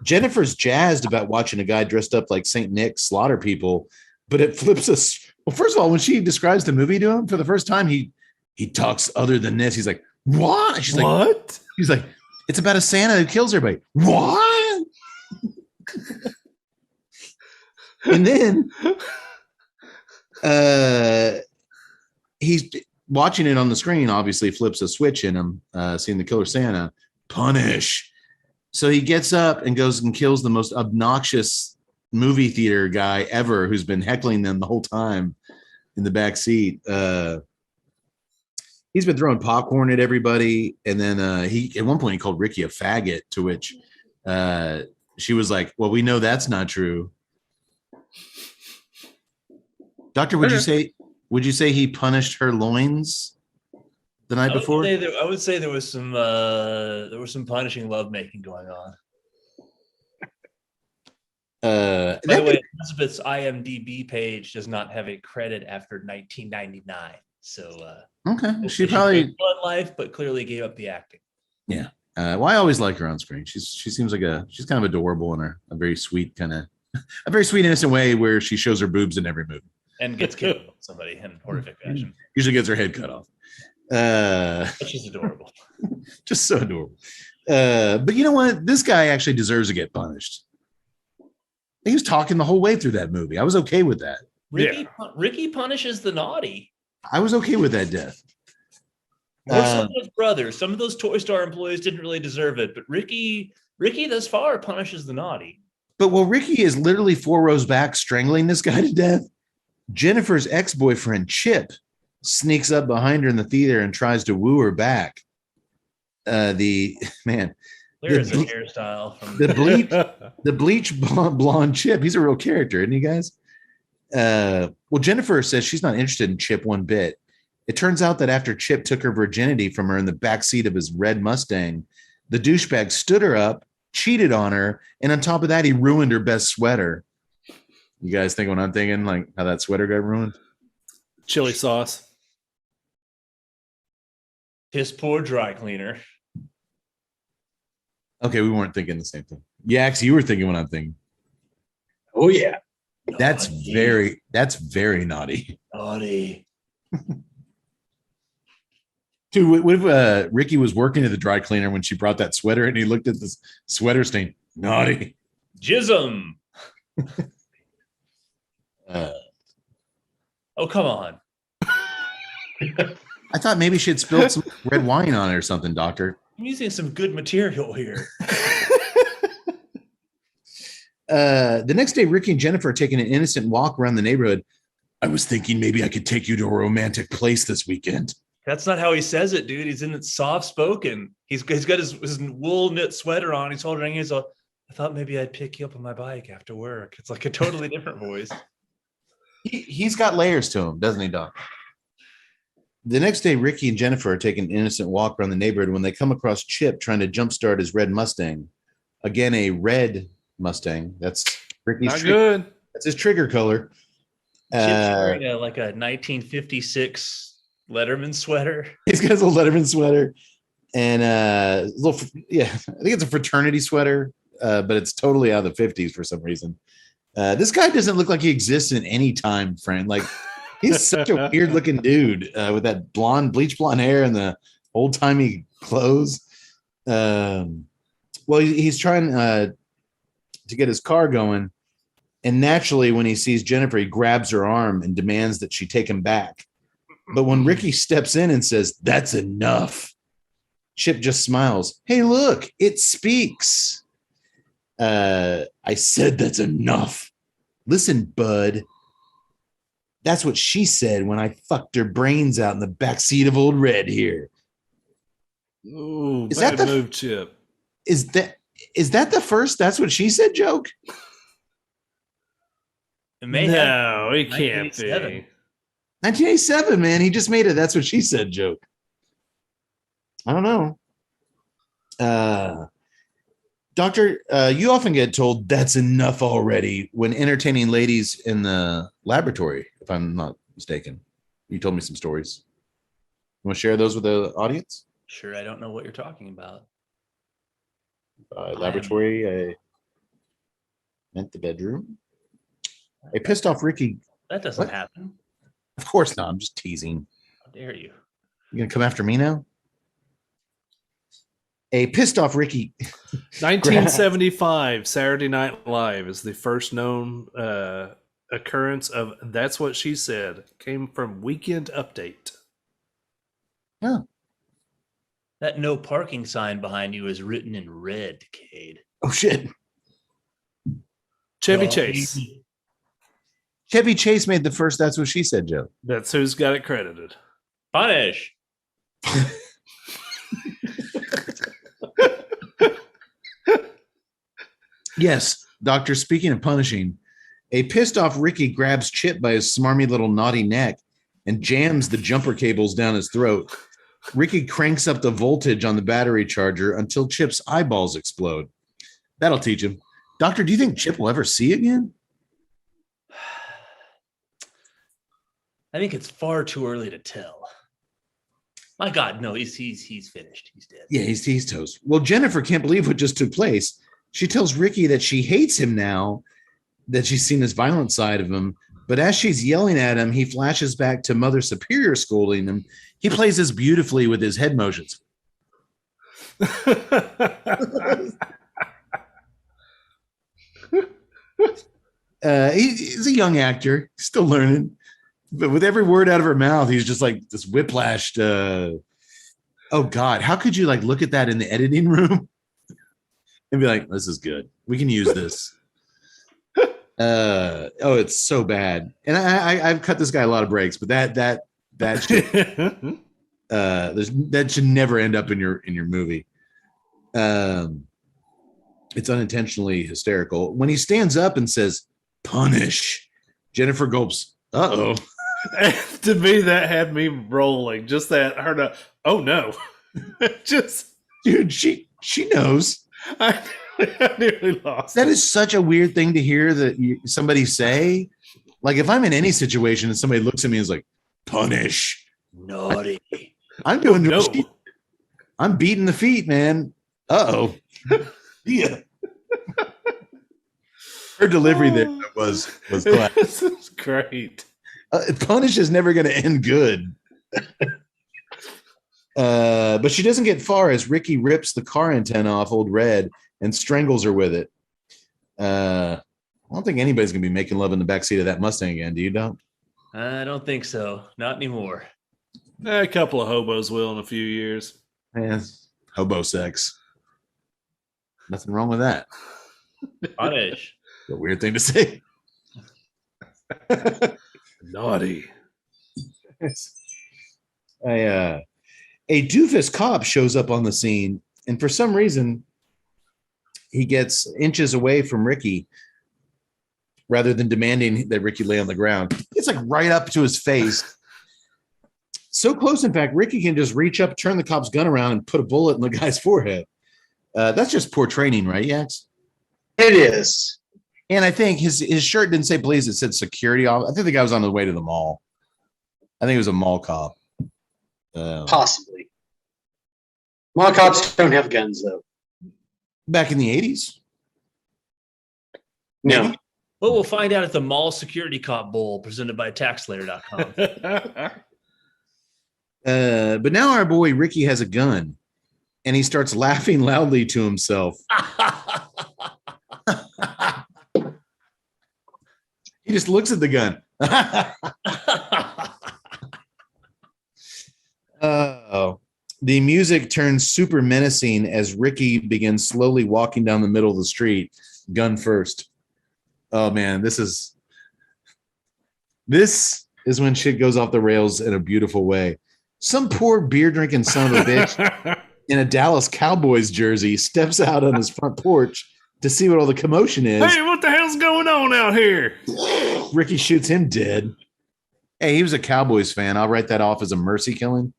Jennifer's jazzed about watching a guy dressed up like Saint Nick slaughter people, but it flips us. Well, first of all, when she describes the movie to him for the first time, he talks other than this. He's like, "What?" She's like, "What?" He's like, "It's about a Santa who kills everybody." What? And then he's watching it on the screen. Obviously, flips a switch in him, seeing the killer Santa. punish. So he gets up and goes and kills the most obnoxious movie theater guy ever, who's been heckling them the whole time in the back seat. He's been throwing popcorn at everybody, and then he at one point he called Ricky a faggot, to which she was like, "Well, we know that's not true." Doctor, would you say he punished her loins the night before? I would say there was some punishing lovemaking going on. By the way, Elizabeth's IMDb page does not have a credit after 1999. So okay, she probably blood life, but clearly gave up the acting. Yeah. Well, I always like her on screen. She seems like she's kind of adorable in a very sweet a very sweet, innocent way where she shows her boobs in every movie and gets killed by somebody in horrific fashion. Usually gets her head cut off. But she's adorable. Just so adorable. But you know what? This guy actually deserves to get punished. He was talking the whole way through that movie. I was okay with that. Ricky punishes the naughty. I was okay with that death. Or some of his brothers. Some of those Toy Star employees didn't really deserve it, but Ricky thus far punishes the naughty. But while Ricky is literally 4 rows back strangling this guy to death, Jennifer's ex-boyfriend Chip sneaks up behind her in the theater and tries to woo her back. There's a hairstyle from the bleach blonde Chip. He's a real character, isn't he, guys? Well, Jennifer says she's not interested in Chip one bit. It turns out that after Chip took her virginity from her in the backseat of his red Mustang, the douchebag stood her up, cheated on her, and on top of that, he ruined her best sweater. You guys think what I'm thinking, like how that sweater got ruined? Chili sauce. His poor dry cleaner. Okay, we weren't thinking the same thing. Yax, you were thinking what I'm thinking. Oh yeah. That's very naughty. Naughty. Dude, what if Ricky was working at the dry cleaner when she brought that sweater and he looked at this sweater stain? Naughty. Jism. Oh, come on. I thought maybe she had spilled some red wine on it or something, Doctor. I'm using some good material here. The next day, Ricky and Jennifer are taking an innocent walk around the neighborhood. I was thinking maybe I could take you to a romantic place this weekend. That's not how he says it, dude. He's in it soft spoken. He's got his wool knit sweater on. He's holding. He's like, I thought maybe I'd pick you up on my bike after work. It's like a totally different voice. He's got layers to him, doesn't he, Doc? The next day, Ricky and Jennifer are taking an innocent walk around the neighborhood when they come across Chip trying to jumpstart his red Mustang. Again, a red Mustang. That's Ricky's good. That's his trigger color. Chip's wearing a 1956 Letterman sweater. He's got his little Letterman sweater, and I think it's a fraternity sweater, but it's totally out of the 50s for some reason. This guy doesn't look like he exists in any time frame. Like he's such a weird looking dude with that bleach blonde hair and the old timey clothes. Well, he's trying to get his car going, and naturally, when he sees Jennifer, he grabs her arm and demands that she take him back. But when Ricky steps in and says, "That's enough," Chip just smiles. Hey, look, it speaks. I said that's enough. Listen, bud. That's what she said when I fucked her brains out in the backseat of old Red here. Ooh, Is bad that the move, Chip? Is that the first "that's what she said" joke? It may have No, it can't be. 1987, man. He just made a "that's what she said" joke. I don't know. Doctor, you often get told that's enough already when entertaining ladies in the laboratory, if I'm not mistaken. You told me some stories. You want to share those with the audience? Sure, I don't know what you're talking about. Laboratory, I meant the bedroom. I pissed off Ricky. That doesn't What? happen. Of course not. I'm just teasing. How dare you? You gonna come after me now? A pissed off Ricky. 1975, Saturday Night Live is the first known occurrence of "That's What She Said." Came from Weekend Update. Oh. That no parking sign behind you is written in red, Cade. Oh shit. Chevy Oh, Chase. Chevy Chase made the first That's What She Said joke. That's who's got it credited. Punish. Yes, Doctor, speaking of punishing, a pissed off Ricky grabs Chip by his smarmy little naughty neck and jams the jumper cables down his throat. Ricky cranks up the voltage on the battery charger until Chip's eyeballs explode. That'll teach him. Doctor, do you think Chip will ever see again? I think it's far too early to tell. My God, no, he's finished. He's dead. Yeah, he's toast. Well, Jennifer can't believe what just took place. She tells Ricky that she hates him now, that she's seen this violent side of him. But as she's yelling at him, he flashes back to Mother Superior scolding him. He plays this beautifully with his head motions. He's a young actor, still learning. But with every word out of her mouth, he's just like this whiplashed. Oh God, how could you like look at that in the editing room and be like, "This is good. We can use this." Oh, it's so bad. And I've cut this guy a lot of breaks, but that should, that should never end up in your movie. It's unintentionally hysterical. When he stands up and says, "Punish," Jennifer gulps. Uh-oh. To me, that had me rolling. Just that her. Oh no! Just Dude, she knows. I nearly lost. That is such a weird thing to hear that somebody say. Like if I'm in any situation and somebody looks at me and is like, "Punish," Naughty. I'm doing No. I'm beating the feet, man. Uh-oh. Yeah. Her delivery there was glad. This is great. Punish is never going to end good. But she doesn't get far as Ricky rips the car antenna off Old Red and strangles her with it. I don't think anybody's going to be making love in the backseat of that Mustang again. Do you, Dom? I don't think so. Not anymore. A couple of hobos will in a few years. Yeah, hobo sex. Nothing wrong with that. Punish. A weird thing to say. Naughty. A doofus cop shows up on the scene, and for some reason, he gets inches away from Ricky rather than demanding that Ricky lay on the ground. It's like right up to his face. So close, in fact, Ricky can just reach up, turn the cop's gun around, and put a bullet in the guy's forehead. That's just poor training, right, Yax? It is. And I think his shirt didn't say police, it said security officer. I think the guy was on the way to the mall. I think it was a mall cop. Possibly. Mall cops don't have guns, though. Back in the 80s. No. Well, we'll find out at the Mall Security Cop Bowl presented by TaxSlayer.com. But now our boy Ricky has a gun, and he starts laughing loudly to himself. He just looks at the gun. The music turns super menacing as Ricky begins slowly walking down the middle of the street, gun first. Oh man, this is when shit goes off the rails in a beautiful way. Some poor beer drinking son of a bitch in a Dallas Cowboys jersey steps out on his front porch to see what all the commotion is. Hey, what the hell's going on out here? Ricky shoots him dead. Hey, he was a Cowboys fan. I'll write that off as a mercy killing.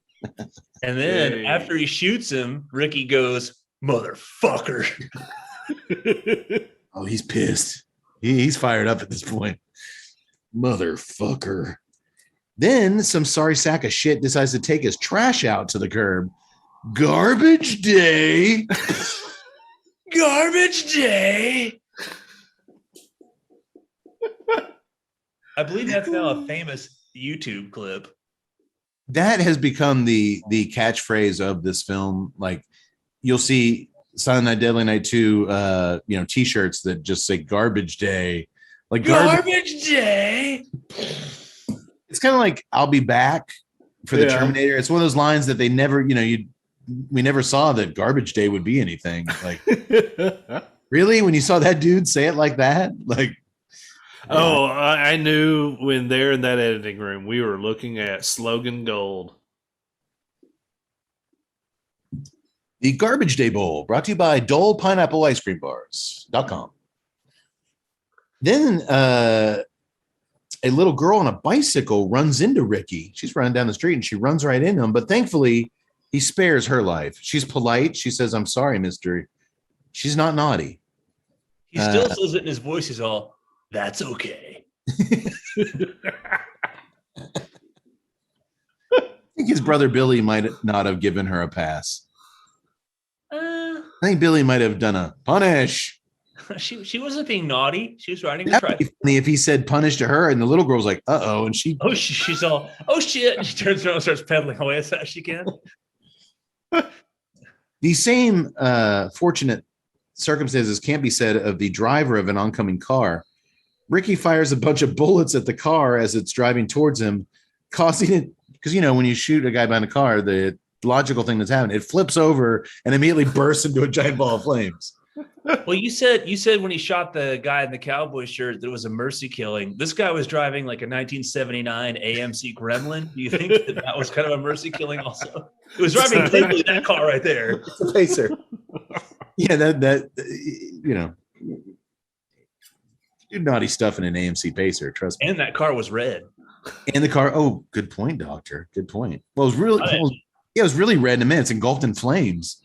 And then Hey. after he shoots him, Ricky goes, "Motherfucker." Oh, he's pissed. He's fired up at this point. Motherfucker. Then some sorry sack of shit decides to take his trash out to the curb. Garbage day. Garbage day. I believe that's now a famous YouTube clip. That has become the catchphrase of this film. Like you'll see Silent Night, Deadly Night 2, t-shirts that just say garbage day. Like Garbage day. It's kind of like I'll be back for the Yeah. Terminator. It's one of those lines that they never, we never saw that Garbage Day would be anything. Like, really? When you saw that dude say it like that? Like, Oh, I knew when they're in that editing room, we were looking at slogan gold. the Garbage Day Bowl, brought to you by Dole Pineapple Ice Cream Bars.com. Then a little girl on a bicycle runs into Ricky. She's running down the street and she runs right into him. But thankfully, he spares her life. She's polite. She says, "I'm sorry, mister." She's not naughty. He still says it in his voice. He's all, "That's okay." I think his brother Billy might not have given her a pass. I think Billy might have done a punish. She wasn't being naughty. She was riding a That'd trike. be funny if he said punish to her and the little girl's like, "Uh-oh," and she She's all, "Oh shit!" And she turns around and starts pedaling away as fast as she can. The same fortunate circumstances can't be said of the driver of an oncoming car. Ricky fires a bunch of bullets at the car as it's driving towards him, causing it, because when you shoot a guy behind a car, the logical thing that's happening, it flips over and immediately bursts into a giant ball of flames. Well, you said when he shot the guy in the cowboy shirt that it was a mercy killing. This guy was driving like a 1979 AMC Gremlin. Do you think that was kind of a mercy killing also? It was driving clearly that car right there. It's a Pacer. Yeah, that do naughty stuff in an AMC Pacer, trust me. And that car was red. And the car, oh, good point, doctor. Good point. Well, it was really red in a minute. It's engulfed in flames.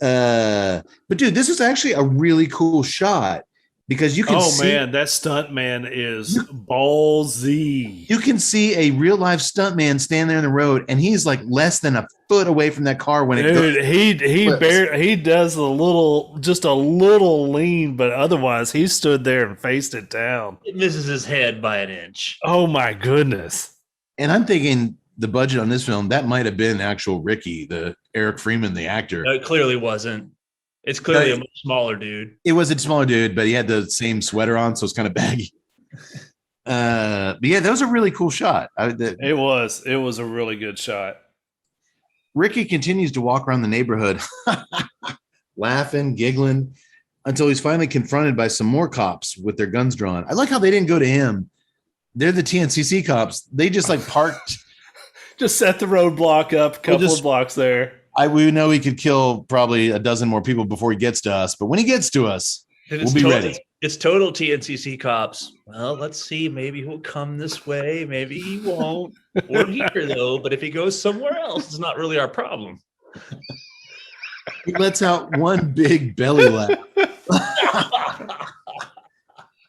But dude, this is actually a really cool shot because you can see, man, that stunt man is ballsy. you can see a real life stunt man stand there in the road and he's like less than a foot away from that car when it Dude, goes. he does just a little lean, but otherwise he stood there and faced it down. It misses his head by an inch. Oh my goodness. And I'm thinking the budget on this film, that might have been actual Ricky, the Eric Freeman, the actor. No, it clearly wasn't. It's clearly a much smaller dude. It was a smaller dude, but he had the same sweater on, so it's kind of baggy. But yeah, that was a really cool shot. It was a really good shot. Ricky continues to walk around the neighborhood, laughing, giggling, until he's finally confronted by some more cops with their guns drawn. I like how they didn't go to him. They're the TNCC cops. They just like parked. Just set the roadblock up, a couple of blocks there. We know he could kill probably a dozen more people before he gets to us, but when he gets to us, we'll be ready. It's total TNCC cops. Well, let's see. Maybe he'll come this way. Maybe he won't. We're here, though. But if he goes somewhere else, it's not really our problem. He lets out one big belly laugh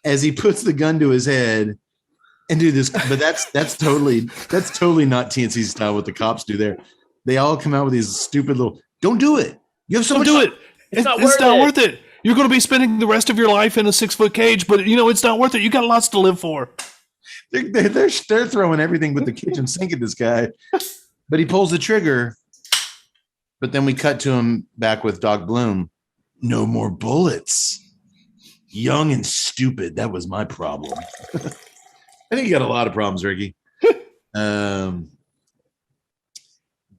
as he puts the gun to his head and do this. But that's totally not TNCC style what the cops do there. They all come out with these stupid little, "Don't do it. You have so much. Do it. It's not worth it. You're going to be spending the rest of your life in a 6-foot cage, but it's not worth it. You got lots to live for." They're throwing everything but the kitchen sink at this guy, but he pulls the trigger. But then we cut to him back with Doc Bloom. "No more bullets. Young and stupid. That was my problem." I think you got a lot of problems, Ricky.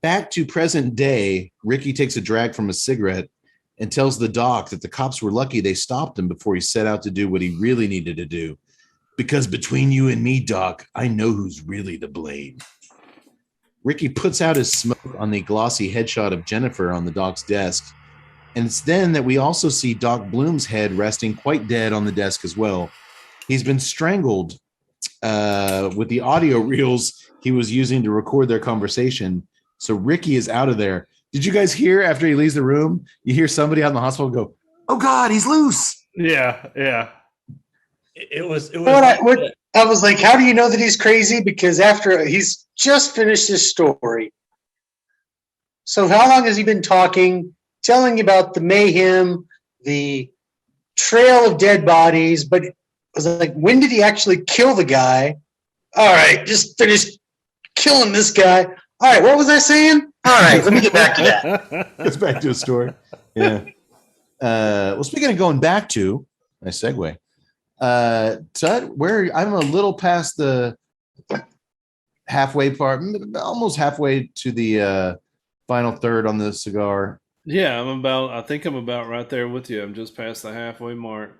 Back to present day, Ricky takes a drag from a cigarette and tells the doc that the cops were lucky they stopped him before he set out to do what he really needed to do. "Because between you and me, Doc, I know who's really to blame." Ricky puts out his smoke on the glossy headshot of Jennifer on the doc's desk. And it's then that we also see Doc Bloom's head resting quite dead on the desk as well. He's been strangled with the audio reels he was using to record their conversation. So Ricky is out of there. Did you guys hear after he leaves the room, you hear somebody out in the hospital go, "Oh God, he's loose." Yeah. It was. I was like, how do you know that he's crazy? Because after he's just finished his story. So how long has he been talking, telling about the mayhem, the trail of dead bodies? But I was like, when did he actually kill the guy? All right, just finished killing this guy. All right, what was I saying? All right, let me get back to that. It's back to a story. Yeah. Well, speaking of going back to, nice segue. Tut, I'm a little past the halfway part, almost halfway to the final third on this cigar. Yeah, I think I'm about right there with you. I'm just past the halfway mark,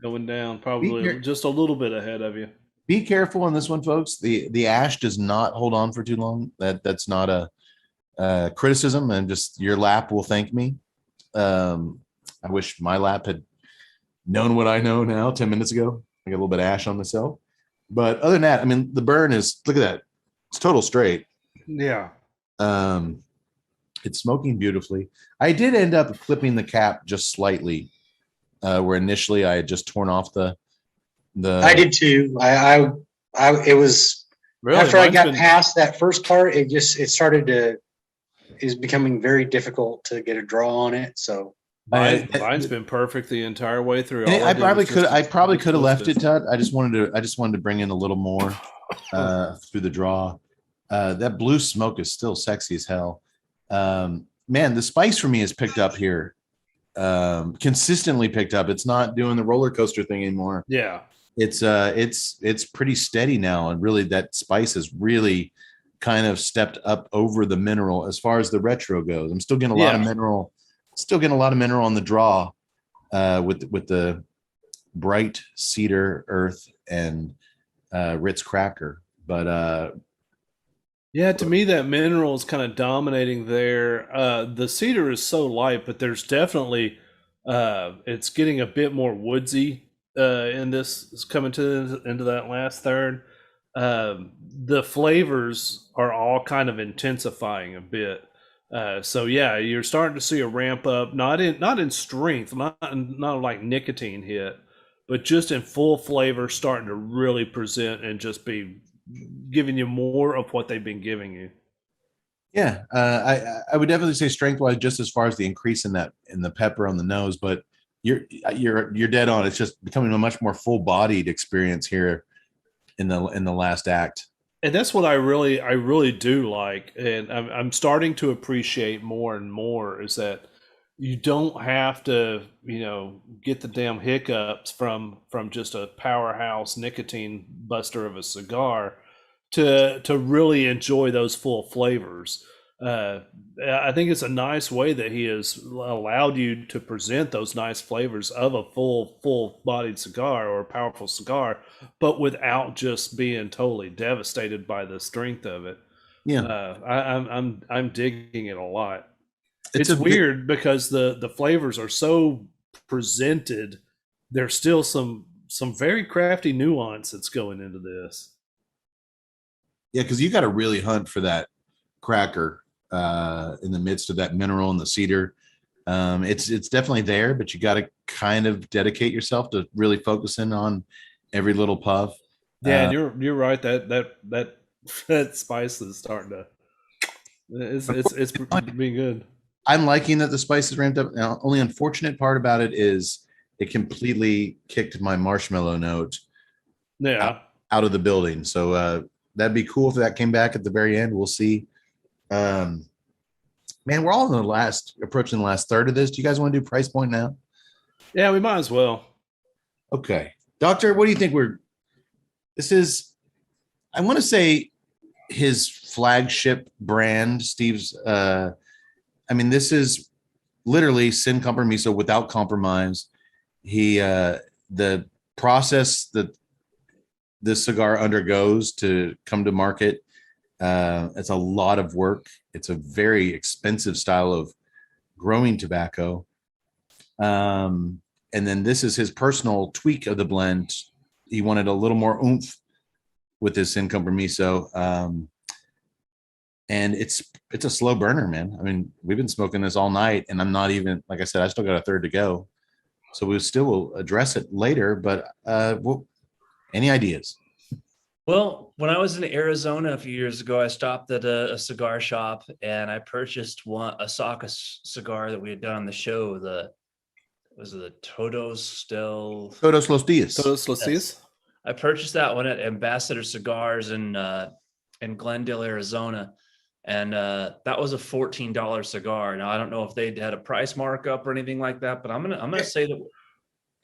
going down, probably care- just a little bit ahead of you. Be careful on this one, folks. The ash does not hold on for too long. That's not a criticism, and just your lap will thank me. I wish my lap had known what I know now 10 minutes ago. I got a little bit of ash on myself. But other than that, I mean, the burn is, look at that. It's total straight. Yeah. It's smoking beautifully. I did end up clipping the cap just slightly, where initially I had just torn off the. I did too. It was Really? after I Mine's got been- past that first part, it started to is becoming very difficult to get a draw on it. So Mine's been perfect the entire way through. And All I did probably was could. just I probably could have left twist it, Todd. I just wanted to bring in a little more through the draw. That blue smoke is still sexy as hell. Man, the spice for me is picked up here. Consistently picked up. It's not doing the roller coaster thing anymore. Yeah. It's pretty steady now, and really that spice has really kind of stepped up over the mineral as far as the retro goes. I'm still getting a lot of mineral. Still getting a lot of mineral on the draw with the bright cedar earth and Ritz cracker. But Yeah, to me that mineral is kind of dominating there. The cedar is so light, but there's definitely it's getting a bit more woodsy in this. It's coming into that last third. The flavors are all kind of intensifying a bit. So yeah, you're starting to see a ramp up, not in strength, not like nicotine hit, but just in full flavor, starting to really present and just be giving you more of what they've been giving you. yeah, I would definitely say strength wise, just as far as the increase in the pepper on the nose. But you're dead on. It's just becoming a much more full bodied experience here in the last act. And that's what I really do like, and I'm starting to appreciate more and more is that you don't have to, get the damn hiccups from just a powerhouse nicotine buster of a cigar to really enjoy those full flavors. I think it's a nice way that he has allowed you to present those nice flavors of a full-bodied cigar or a powerful cigar, but without just being totally devastated by the strength of it. Yeah, I'm digging it a lot. It's weird because the flavors are so presented. There's still some very crafty nuance that's going into this. Yeah, because you got to really hunt for that cracker in the midst of that mineral and the cedar. It's definitely there, but you got to kind of dedicate yourself to really focusing on every little puff. Yeah, and you're right. That spice is starting to. It's being good. I'm liking that the spice is ramped up. Now, only unfortunate part about it is it completely kicked my marshmallow note out of the building. So that'd be cool if that came back at the very end. We'll see. Man, we're all approaching the last third of this. Do you guys want to do price point now? Yeah, we might as well. Okay. Doctor, what do you think this is, I want to say his flagship brand, Steve's, this is literally Sin Compromiso without compromise. The process that this cigar undergoes to come to market, it's a lot of work. It's a very expensive style of growing tobacco. And then this is his personal tweak of the blend. He wanted a little more oomph with this Sin Compromiso. And it's a slow burner, man. I mean, we've been smoking this all night, and I'm not even, like I said, I still got a third to go. So we still will address it later, but any ideas? Well, when I was in Arizona a few years ago, I stopped at a cigar shop and I purchased a Saka cigar that we had done on the show. The Todos Los Dias. Todos Los Dias? I purchased that one at Ambassador Cigars in Glendale, Arizona. And that was a $14 cigar. Now, I don't know if they had a price markup or anything like that, but I'm gonna say that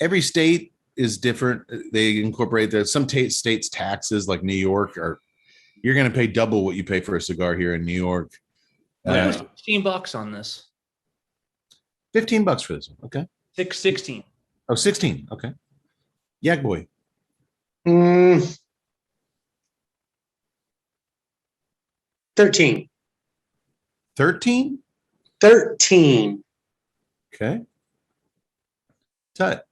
every state is different. They incorporate some states taxes, like New York, you're going to pay double what you pay for a cigar here in New York. I'll Uh, go $16 on this. $15 for this one. Okay. 16. Oh, 16. Okay. Yak boy. Mm, 13. 13. 13. Okay. Tut.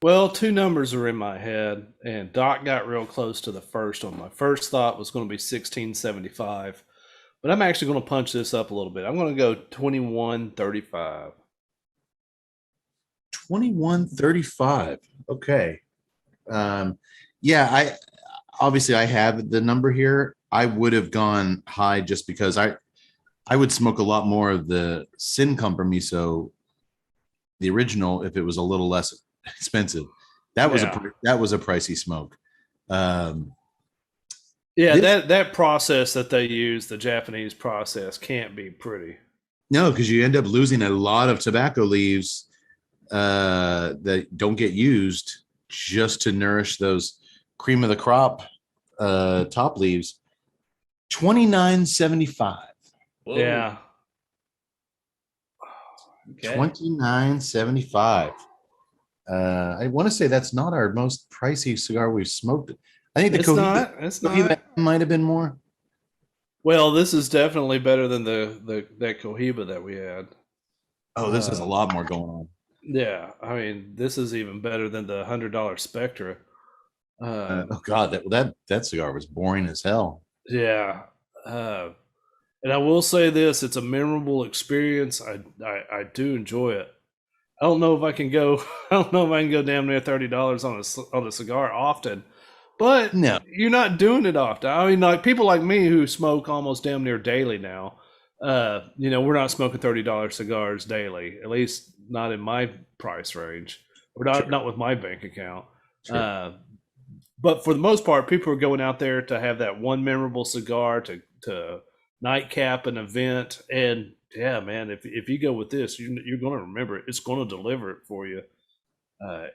Well, two numbers are in my head, and Doc got real close to the first one. My first thought was going to be 1675, but I'm actually going to punch this up a little bit. I'm going to go 2135. 2135. Okay. Yeah, I have the number here. I would have gone high just because I would smoke a lot more of the Sin Compromiso, the original, if it was a little less expensive. That was Yeah. that was a pricey smoke. Yeah, This- that process that they use, the Japanese process, can't be pretty. No, because you end up losing a lot of tobacco leaves that don't get used just to nourish those cream of the crop top leaves. 29.75. Whoa. Yeah. Okay. 29.75. I want to say that's not our most pricey cigar we've smoked. I think the It's not. It's Cohiba not. might have been more. Well, this is definitely better than that Cohiba that we had. Oh, this has a lot more going on. Yeah, I mean, this is even better than the $100 Spectra. Oh God, that cigar was boring as hell. Yeah, and I will say this: it's a memorable experience. I do enjoy it. I don't know if I can go. I don't know if I can go damn near $30 on a cigar often, but No. you're not doing it often. I mean, like people like me who smoke almost damn near daily now. We're not smoking $30 cigars daily. At least not in my price range. Or not with my bank account. Sure. But for the most part, people are going out there to have that one memorable cigar to nightcap an event. And yeah, man, if you go with this, you're going to remember it. It's going to deliver it for you.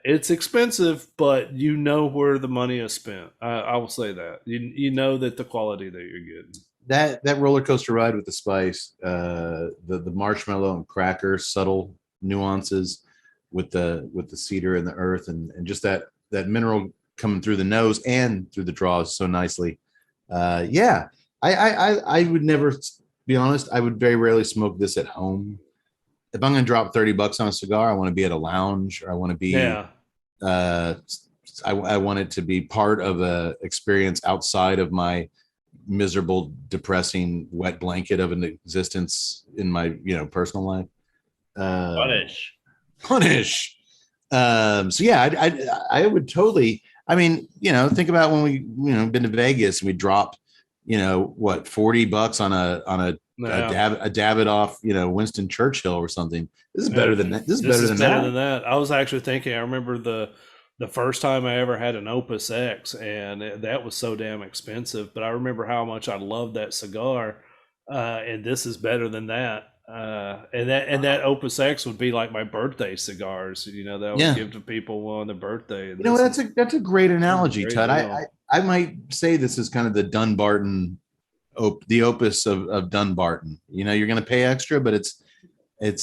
It's expensive, but you know where the money is spent. I will say that. You know that the quality that you're getting. That roller coaster ride with the spice, the marshmallow and cracker, subtle nuances with the cedar and the earth, and just that mineral coming through the nose and through the draws so nicely. Yeah, I would never, be honest, I would very rarely smoke this at home. If I'm going to drop $30 on a cigar, I want to be at a lounge, or I want to be, Yeah. I want it to be part of a experience outside of my miserable, depressing, wet blanket of an existence in my, personal life. Punish. So yeah, I would totally. I mean, think about when we, been to Vegas and we dropped, what, $40 on a Davidoff, Winston Churchill or something. This is better than that. This is better than that. I was actually thinking. I remember the first time I ever had an Opus X, and that was so damn expensive. But I remember how much I loved that cigar, and this is better than that. And that Opus X would be like my birthday cigars. That I would give to people on their birthday. And that's a great analogy, great Tud. deal. I might say this is kind of the Dunbarton, the Opus of Dunbarton. You're going to pay extra, but it's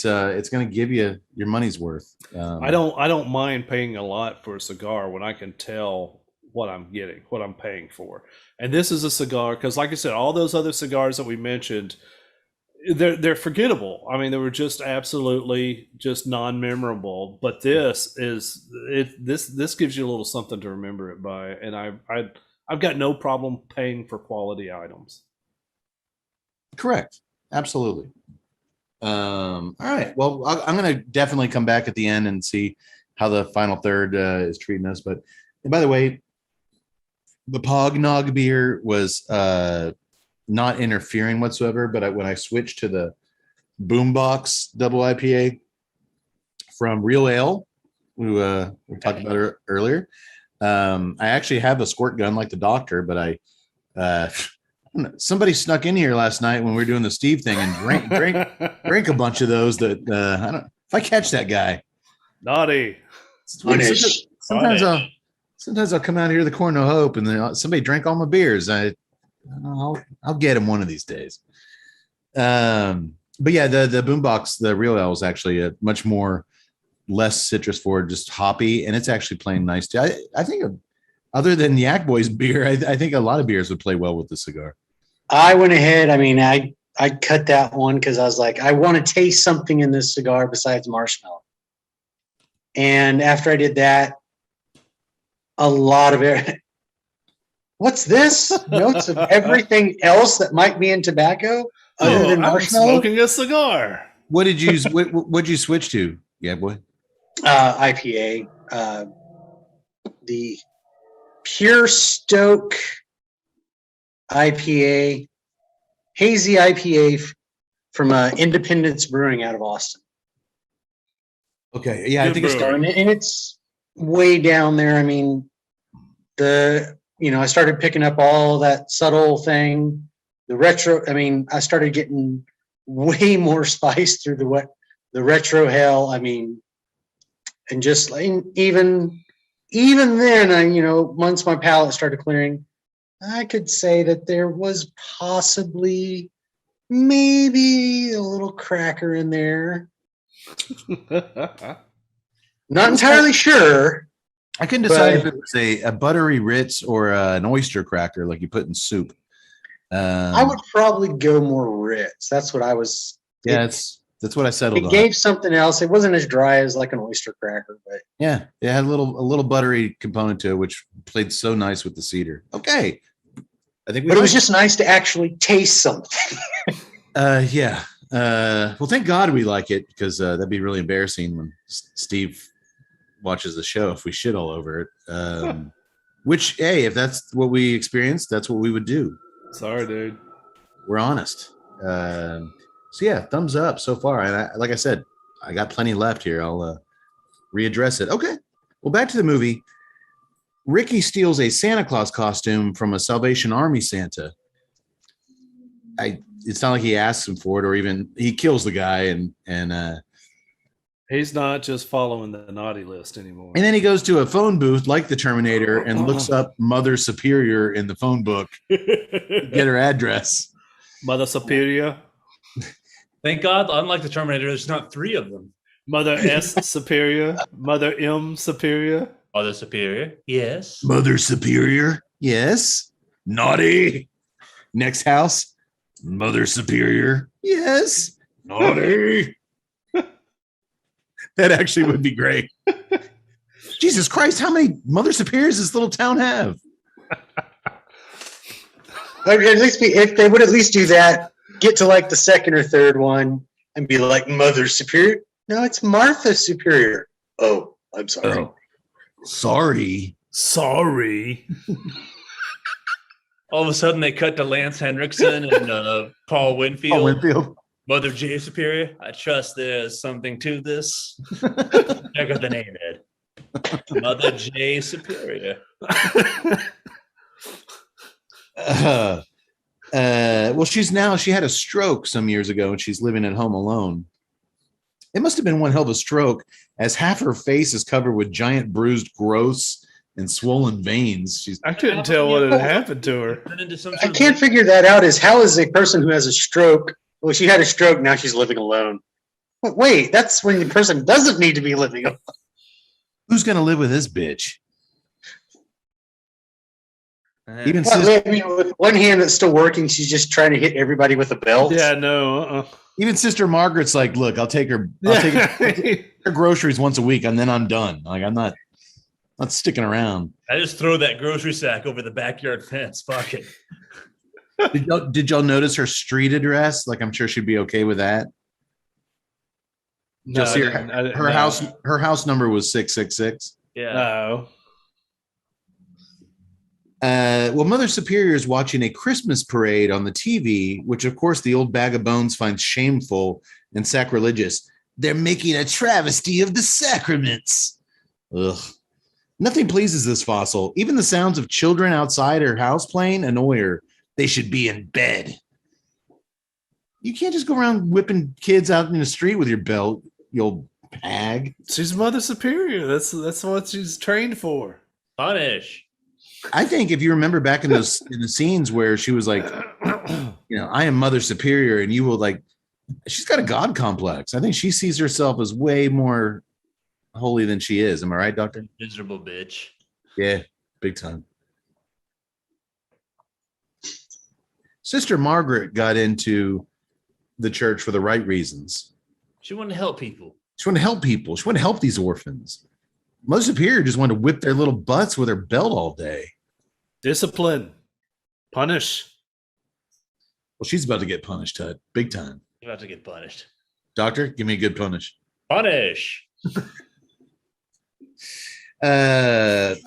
going to give you your money's worth. I don't mind paying a lot for a cigar when I can tell what I'm getting, what I'm paying for. And this is a cigar because, like I said, all those other cigars that we mentioned, they're forgettable. I mean, they were just absolutely just non-memorable. But this gives you a little something to remember it by. And I've got no problem paying for quality items. Correct. Absolutely. All right. Well, I'm going to definitely come back at the end and see how the final third is treating us. But by the way, the Pognog beer was not interfering whatsoever. But when I switched to the Boombox double IPA from Real Ale, who we talked about earlier, I actually have a squirt gun like the doctor, but somebody snuck in here last night when we were doing the Steve thing and drank a bunch of those. That I don't. If I catch that guy, Naughty. Sometimes I'll come out here to the Corner of Hope and then somebody drank all my beers. I'll get him one of these days. But yeah, the boombox, the real ale is actually a much more less citrus forward, just hoppy, and it's actually playing nice too. I think other than Yak Boys beer, I think a lot of beers would play well with the cigar. I went ahead. I mean, I cut that one because I was like, I want to taste something in this cigar besides marshmallow. And after I did that, a lot of it. What's this? Notes of everything else that might be in tobacco other than I'm marshmallow. smoking a cigar. What did you what'd you switch to? Yeah, boy. IPA, the Pure Stoke IPA, hazy IPA from Independence Brewing out of Austin. Okay, yeah, I Good think it's brewer. And it's way down there. I mean, I started picking up all that subtle thing, the retro. I mean, I started getting way more spice through the retro hell. I mean, and just like even then, once my palate started clearing, I could say that there was possibly maybe a little cracker in there. Not entirely sure. I couldn't decide if it was a buttery Ritz or an oyster cracker like you put in soup. I would probably go more Ritz. That's what I was. Yeah, that's what I settled It on. gave something else. It wasn't as dry as like an oyster cracker, but Yeah, it had a little buttery component to it, which played so nice with the cedar. Okay, I think. it was just nice to actually taste something. Yeah. Well, thank God we like it because that'd be really embarrassing when Steve watches the show if we shit all over it. Which, hey, if that's what we experienced, that's what we would do. Sorry, dude. We're honest. So yeah, thumbs up so far. And like I said, I got plenty left here. I'll readdress it. Okay. Well, back to the movie. Ricky steals a Santa Claus costume from a Salvation Army Santa. It's not like he asks him for it, or even he kills the guy, and He's not just following the naughty list anymore. then he goes to a phone booth like the Terminator and looks up Mother Superior in the phone book, get her address. Mother Superior, Thank God, unlike the Terminator, there's not three of them. Mother S Superior, Mother M Superior. Other superior, yes. Mother Superior, yes. Naughty. Next house, Mother Superior, yes. Naughty. That actually would be great. Jesus Christ, how many Mother Superiors does this little town have? At least if they would at least do that, get to like the second or third one and be like Mother Superior. No, it's Martha Superior. Oh, I'm sorry. Oh, sorry. Sorry. All of a sudden, they cut to Lance Henriksen and Paul Winfield. Oh, Winfield. Mother J Superior. I trust there's something to this. Check out the name, Ed. Mother J Superior. Well, she had a stroke some years ago and she's living at home alone. It must have been one hell of a stroke, as half her face is covered with giant bruised growths and swollen veins. I couldn't tell what had happened to her. Turned into some I sort of- can't figure that out. Is how is a person who has a stroke? Well, she had a stroke. Now she's living alone. But wait, that's when the person doesn't need to be living alone. Who's gonna live with this bitch? Even Well, sister, I mean, with one hand that's still working, she's just trying to hit everybody with a belt. Yeah, no. even Sister Margaret's like, look, I'll take her her groceries once a week and then I'm done. Like I'm not sticking around. I just throw that grocery sack over the backyard fence. Fuck it. Did y'all notice her street address? Like I'm sure she'd be okay with that. No, Just here, I didn't her know. house number was 666. Yeah. No. Well, Mother Superior is watching a Christmas parade on the TV, which of course the old bag of bones finds shameful and sacrilegious. They're making a travesty of the sacraments. Ugh. Nothing pleases this fossil. Even the sounds of children outside her house playing annoy her. They should be in bed. You can't just go around whipping kids out in the street with your belt, you old hag. She's Mother Superior. That's what she's trained for. Punish. I think if you remember back in the scenes where she was like, I am Mother Superior, and you will like. She's got a God complex. I think she sees herself as way more holy than she is. Am I right, Doctor? Miserable bitch. Yeah, big time. Sister Margaret got into the church for the right reasons. She wanted to help people. She wanted to help people. She wanted to help these orphans. Mother Superior just wanted to whip their little butts with her belt all day. Discipline. Punish. Well, she's about to get punished, Tud. Big time. You're about to get punished. Doctor, give me a good punish. Punish. Well,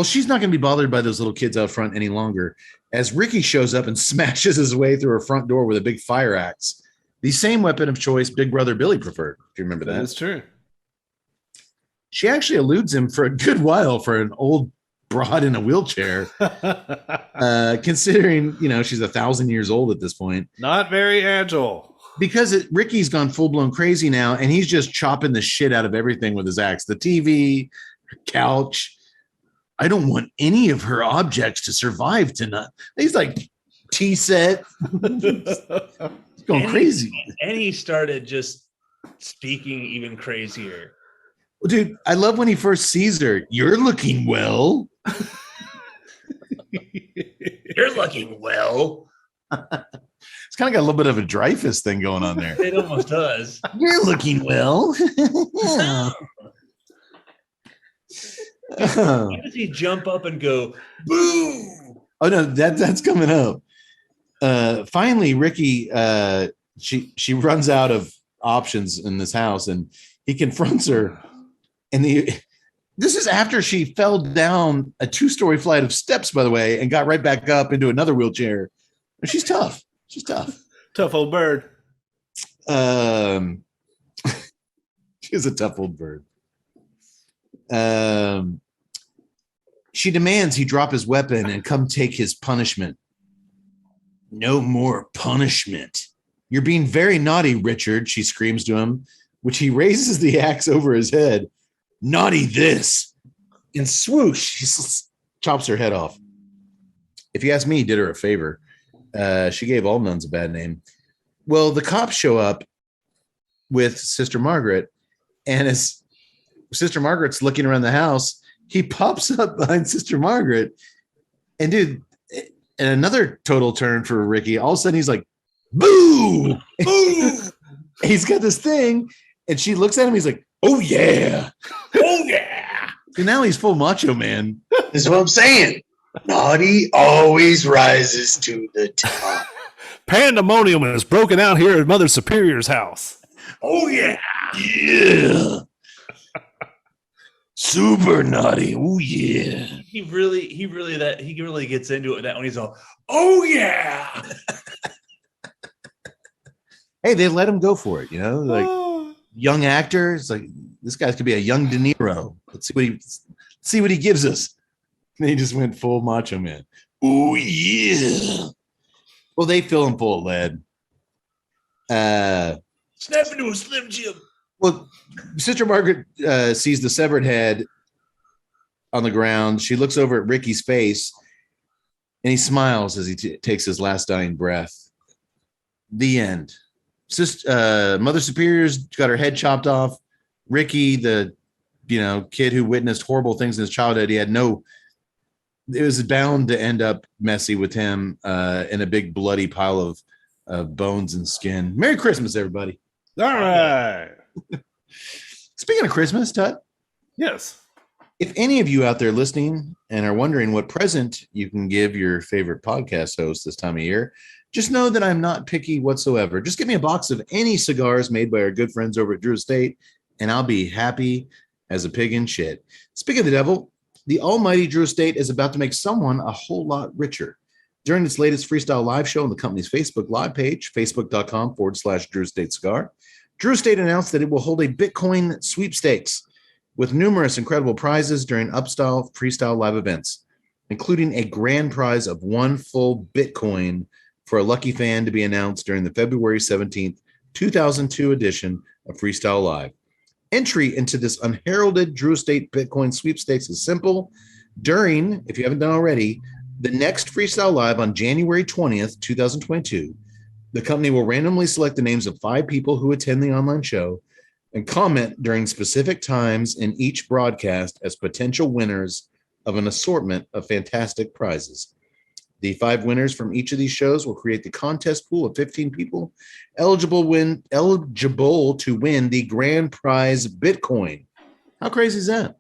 she's not going to be bothered by those little kids out front any longer as Ricky shows up and smashes his way through her front door with a big fire axe. The same weapon of choice Big Brother Billy preferred. Do you remember that? That's true. She actually eludes him for a good while for an old broad in a wheelchair, considering, she's 1,000 years old at this point. Not very agile. Because Ricky's gone full-blown crazy now, and he's just chopping the shit out of everything with his axe. The TV, her couch. I don't want any of her objects to survive tonight. He's like, tea set. Going crazy. And he started just speaking even crazier. Well, dude, I love when he first sees her. You're looking well. You're looking well. It's kind of got a little bit of a Dreyfus thing going on there. It almost does. You're looking well. Why does he jump up and go, boo? Oh no, that's coming up. Finally, Ricky, she runs out of options in this house, and he confronts her. And this is after she fell down a 2-story flight of steps, by the way, and got right back up into another wheelchair. She's tough. She's tough. Tough old bird. She's a tough old bird. She demands he drop his weapon and come take his punishment. No more punishment. You're being very naughty, Richard, she screams to him, which he raises the axe over his head. Naughty this. And swoosh, he chops her head off. If you ask me, he did her a favor. She gave all nuns a bad name. Well, the cops show up with Sister Margaret, and as Sister Margaret's looking around the house, he pops up behind Sister Margaret. And dude, and another total turn for Ricky. All of a sudden, he's like, boo! Boo! He's got this thing, and she looks at him. He's like, oh, yeah. Oh, yeah. And now he's full macho man. This is what I'm saying. Naughty always rises to the top. Pandemonium is broken out here at Mother Superior's house. Oh, yeah. Yeah. Super naughty. Oh, yeah. He really gets into it with that when he's all, oh, yeah. Hey, they let him go for it, like young actor. It's like, this guy could be a young De Niro. Let's see what he gives us. And he just went full macho man. Oh, yeah. Well, they fill him full of lead. Snap into a Slim Jim. Well, Sister Margaret sees the severed head on the ground. She looks over at Ricky's face, and he smiles as he takes his last dying breath. The end. Mother Superior's got her head chopped off. Ricky, the kid who witnessed horrible things in his childhood, it was bound to end up messy with him in a big bloody pile of bones and skin. Merry Christmas, everybody. All right. Speaking of Christmas, Tut, Yes. if any of you out there listening and are wondering what present you can give your favorite podcast host this time of year, just know that I'm not picky whatsoever. Just give me a box of any cigars made by our good friends over at Drew Estate, and I'll be happy as a pig in shit. Speaking of the devil, the almighty Drew Estate is about to make someone a whole lot richer. During its latest freestyle live show on the company's Facebook Live page, facebook.com/Drew Estate Cigar, Drew Estate announced that it will hold a Bitcoin sweepstakes with numerous incredible prizes during Upstyle Freestyle Live events, including a grand prize of 1 full Bitcoin for a lucky fan to be announced during the February 17th, 2002 edition of Freestyle Live. Entry into this unheralded Drew Estate Bitcoin sweepstakes is simple. If you haven't done already, The next Freestyle Live on January 20th, 2022, the company will randomly select the names of 5 people who attend the online show and comment during specific times in each broadcast as potential winners of an assortment of fantastic prizes. The 5 winners from each of these shows will create the contest pool of 15 people eligible to win the grand prize Bitcoin. How crazy is that?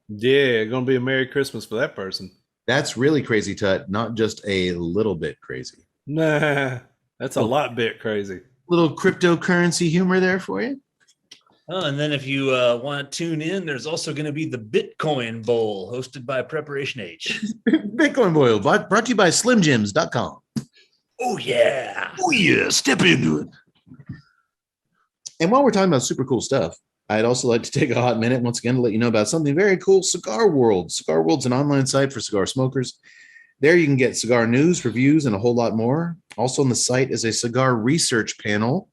Yeah, gonna be a Merry Christmas for that person. That's really crazy, Tut. Not just a little bit crazy. Nah, that's a lot bit crazy. Little cryptocurrency humor there for you. Oh, and then if you want to tune in, there's also going to be the Bitcoin Bowl hosted by Preparation H. Bitcoin Boil, brought to you by SlimJims.com. Oh, yeah. Oh, yeah. Step into it. And while we're talking about super cool stuff, I'd also like to take a hot minute once again to let you know about something very cool, Cigar World. Cigar World's an online site for cigar smokers. There you can get cigar news, reviews, and a whole lot more. Also on the site is a cigar research panel,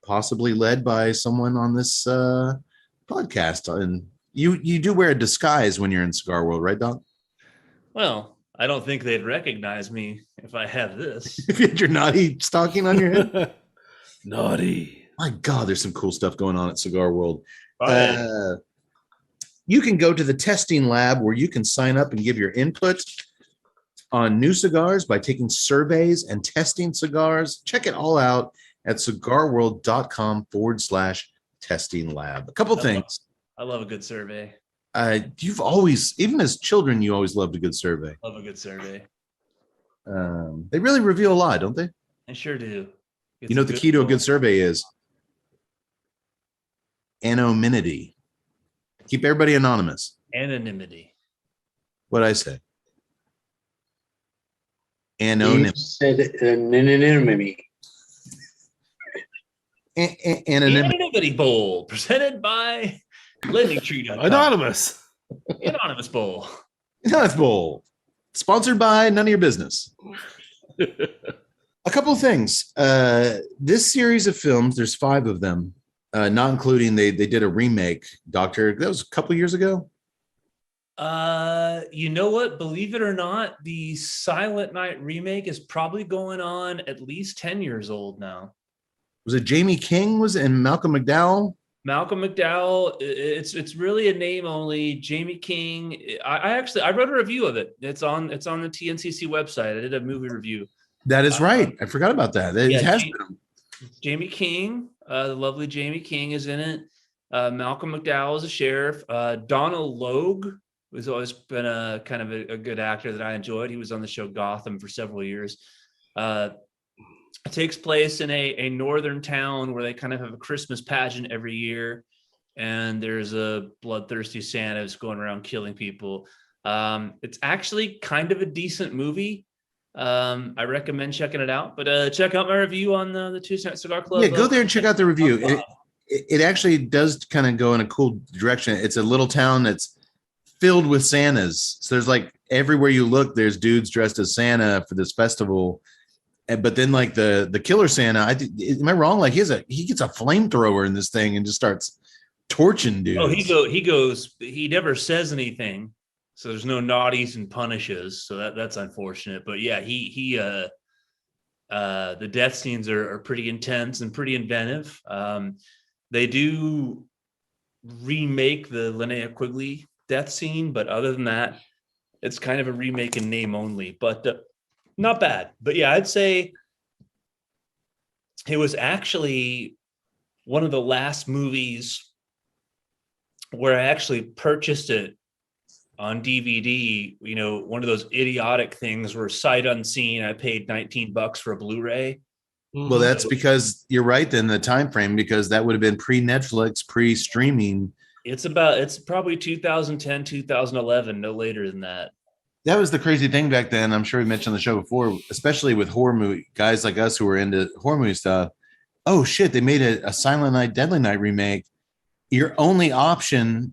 possibly led by someone on this podcast. And you do wear a disguise when you're in Cigar World, right, Doc? Well, I don't think they'd recognize me if I have this. If you had your naughty stocking on your head. Naughty. My God, there's some cool stuff going on at Cigar World. Right. You can go to the testing lab where you can sign up and give your input on new cigars by taking surveys and testing cigars. Check it all out at cigarworld.com/testing lab. A couple things. I love a good survey. You've always, even as children, you always loved a good survey. Love a good survey. They really reveal a lot, don't they? I sure do. It's You know what the key to a good survey is? Anonymity. Keep everybody anonymous. Anonymity. What'd I say? You Anonymity. said anonymity. The Anonymity. Anonymity Bowl presented by LendingTree.com. Anonymous. Anonymous Bowl. Anonymous Bowl. Sponsored by None of Your Business. A couple of things. This series of films, there's 5 of them, not including they did a remake, Doctor. That was a couple years ago. You know what? Believe it or not, the Silent Night remake is probably going on at least 10 years old now. Was it Jamie King and Malcolm McDowell? Malcolm McDowell, it's really a name only. Jamie King. I wrote a review of it. It's on the TNCC website. I did a movie review. That is right. I forgot about that. It has been. Jamie King, the lovely Jamie King is in it. Malcolm McDowell is a sheriff. Donald Logue, who's always been a kind of a good actor that I enjoyed. He was on the show Gotham for several years. It takes place in a northern town where they kind of have a Christmas pageant every year, and there's a bloodthirsty Santa who's going around killing people. It's actually kind of a decent movie. I recommend checking it out, but check out my review on the Tuesday Night Cigar Club. Yeah, go there and check out the review. It actually does kind of go in a cool direction. It's a little town that's filled with Santas. So there's like everywhere you look, there's dudes dressed as Santa for this festival. But then like the killer Santa, am I wrong? Like he gets a flamethrower in this thing and just starts torching dudes. Oh, he never says anything. So there's no naughties and punishes. So that's unfortunate. But yeah, the death scenes are pretty intense and pretty inventive. They do remake the Linnea Quigley death scene, but other than that, it's kind of a remake in name only. But not bad. But yeah, I'd say it was actually one of the last movies where I actually purchased it on DVD, one of those idiotic things where sight unseen, I paid $19 for a Blu-ray. Well, that's because you're right then, the time frame, because that would have been pre-Netflix, pre-streaming. It's probably 2010, 2011, no later than that. That was the crazy thing back then. I'm sure we mentioned on the show before, especially with horror movie guys like us who were into horror movie stuff. Oh shit, they made a Silent Night, Deadly Night remake. Your only option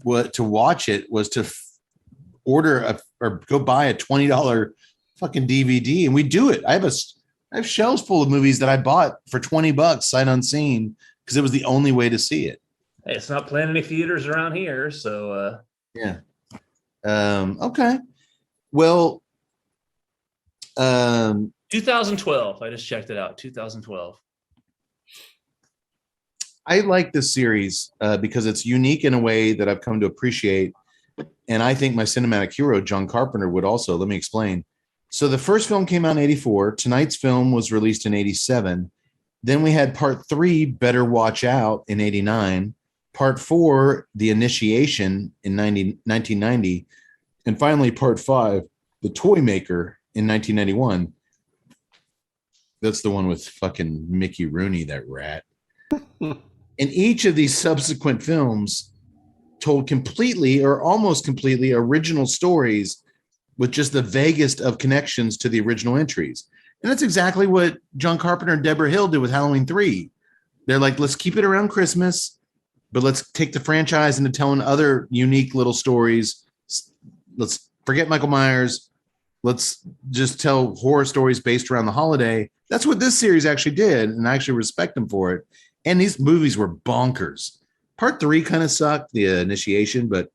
to watch it was to order or go buy a $20 fucking DVD, and we do it. I have shelves full of movies that I bought for $20 sight unseen because it was the only way to see it. Hey, it's not playing any theaters around here, so yeah. Okay. Well, 2012. I just checked it out. 2012. I like this series because it's unique in a way that I've come to appreciate. And I think my cinematic hero, John Carpenter, would also. Let me explain. So the first film came out in 84. Tonight's film was released in 87. Then we had part 3, Better Watch Out, in 89. Part 4, The Initiation, in 1990. And finally, part 5, The Toy Maker, in 1991. That's the one with fucking Mickey Rooney, that rat. And each of these subsequent films told completely or almost completely original stories with just the vaguest of connections to the original entries. And that's exactly what John Carpenter and Deborah Hill did with Halloween 3. They're like, let's keep it around Christmas, but let's take the franchise into telling other unique little stories. Let's forget Michael Myers. Let's just tell horror stories based around the holiday. That's what this series actually did, and I actually respect them for it. And these movies were bonkers. Part 3 kind of sucked, The Initiation, Better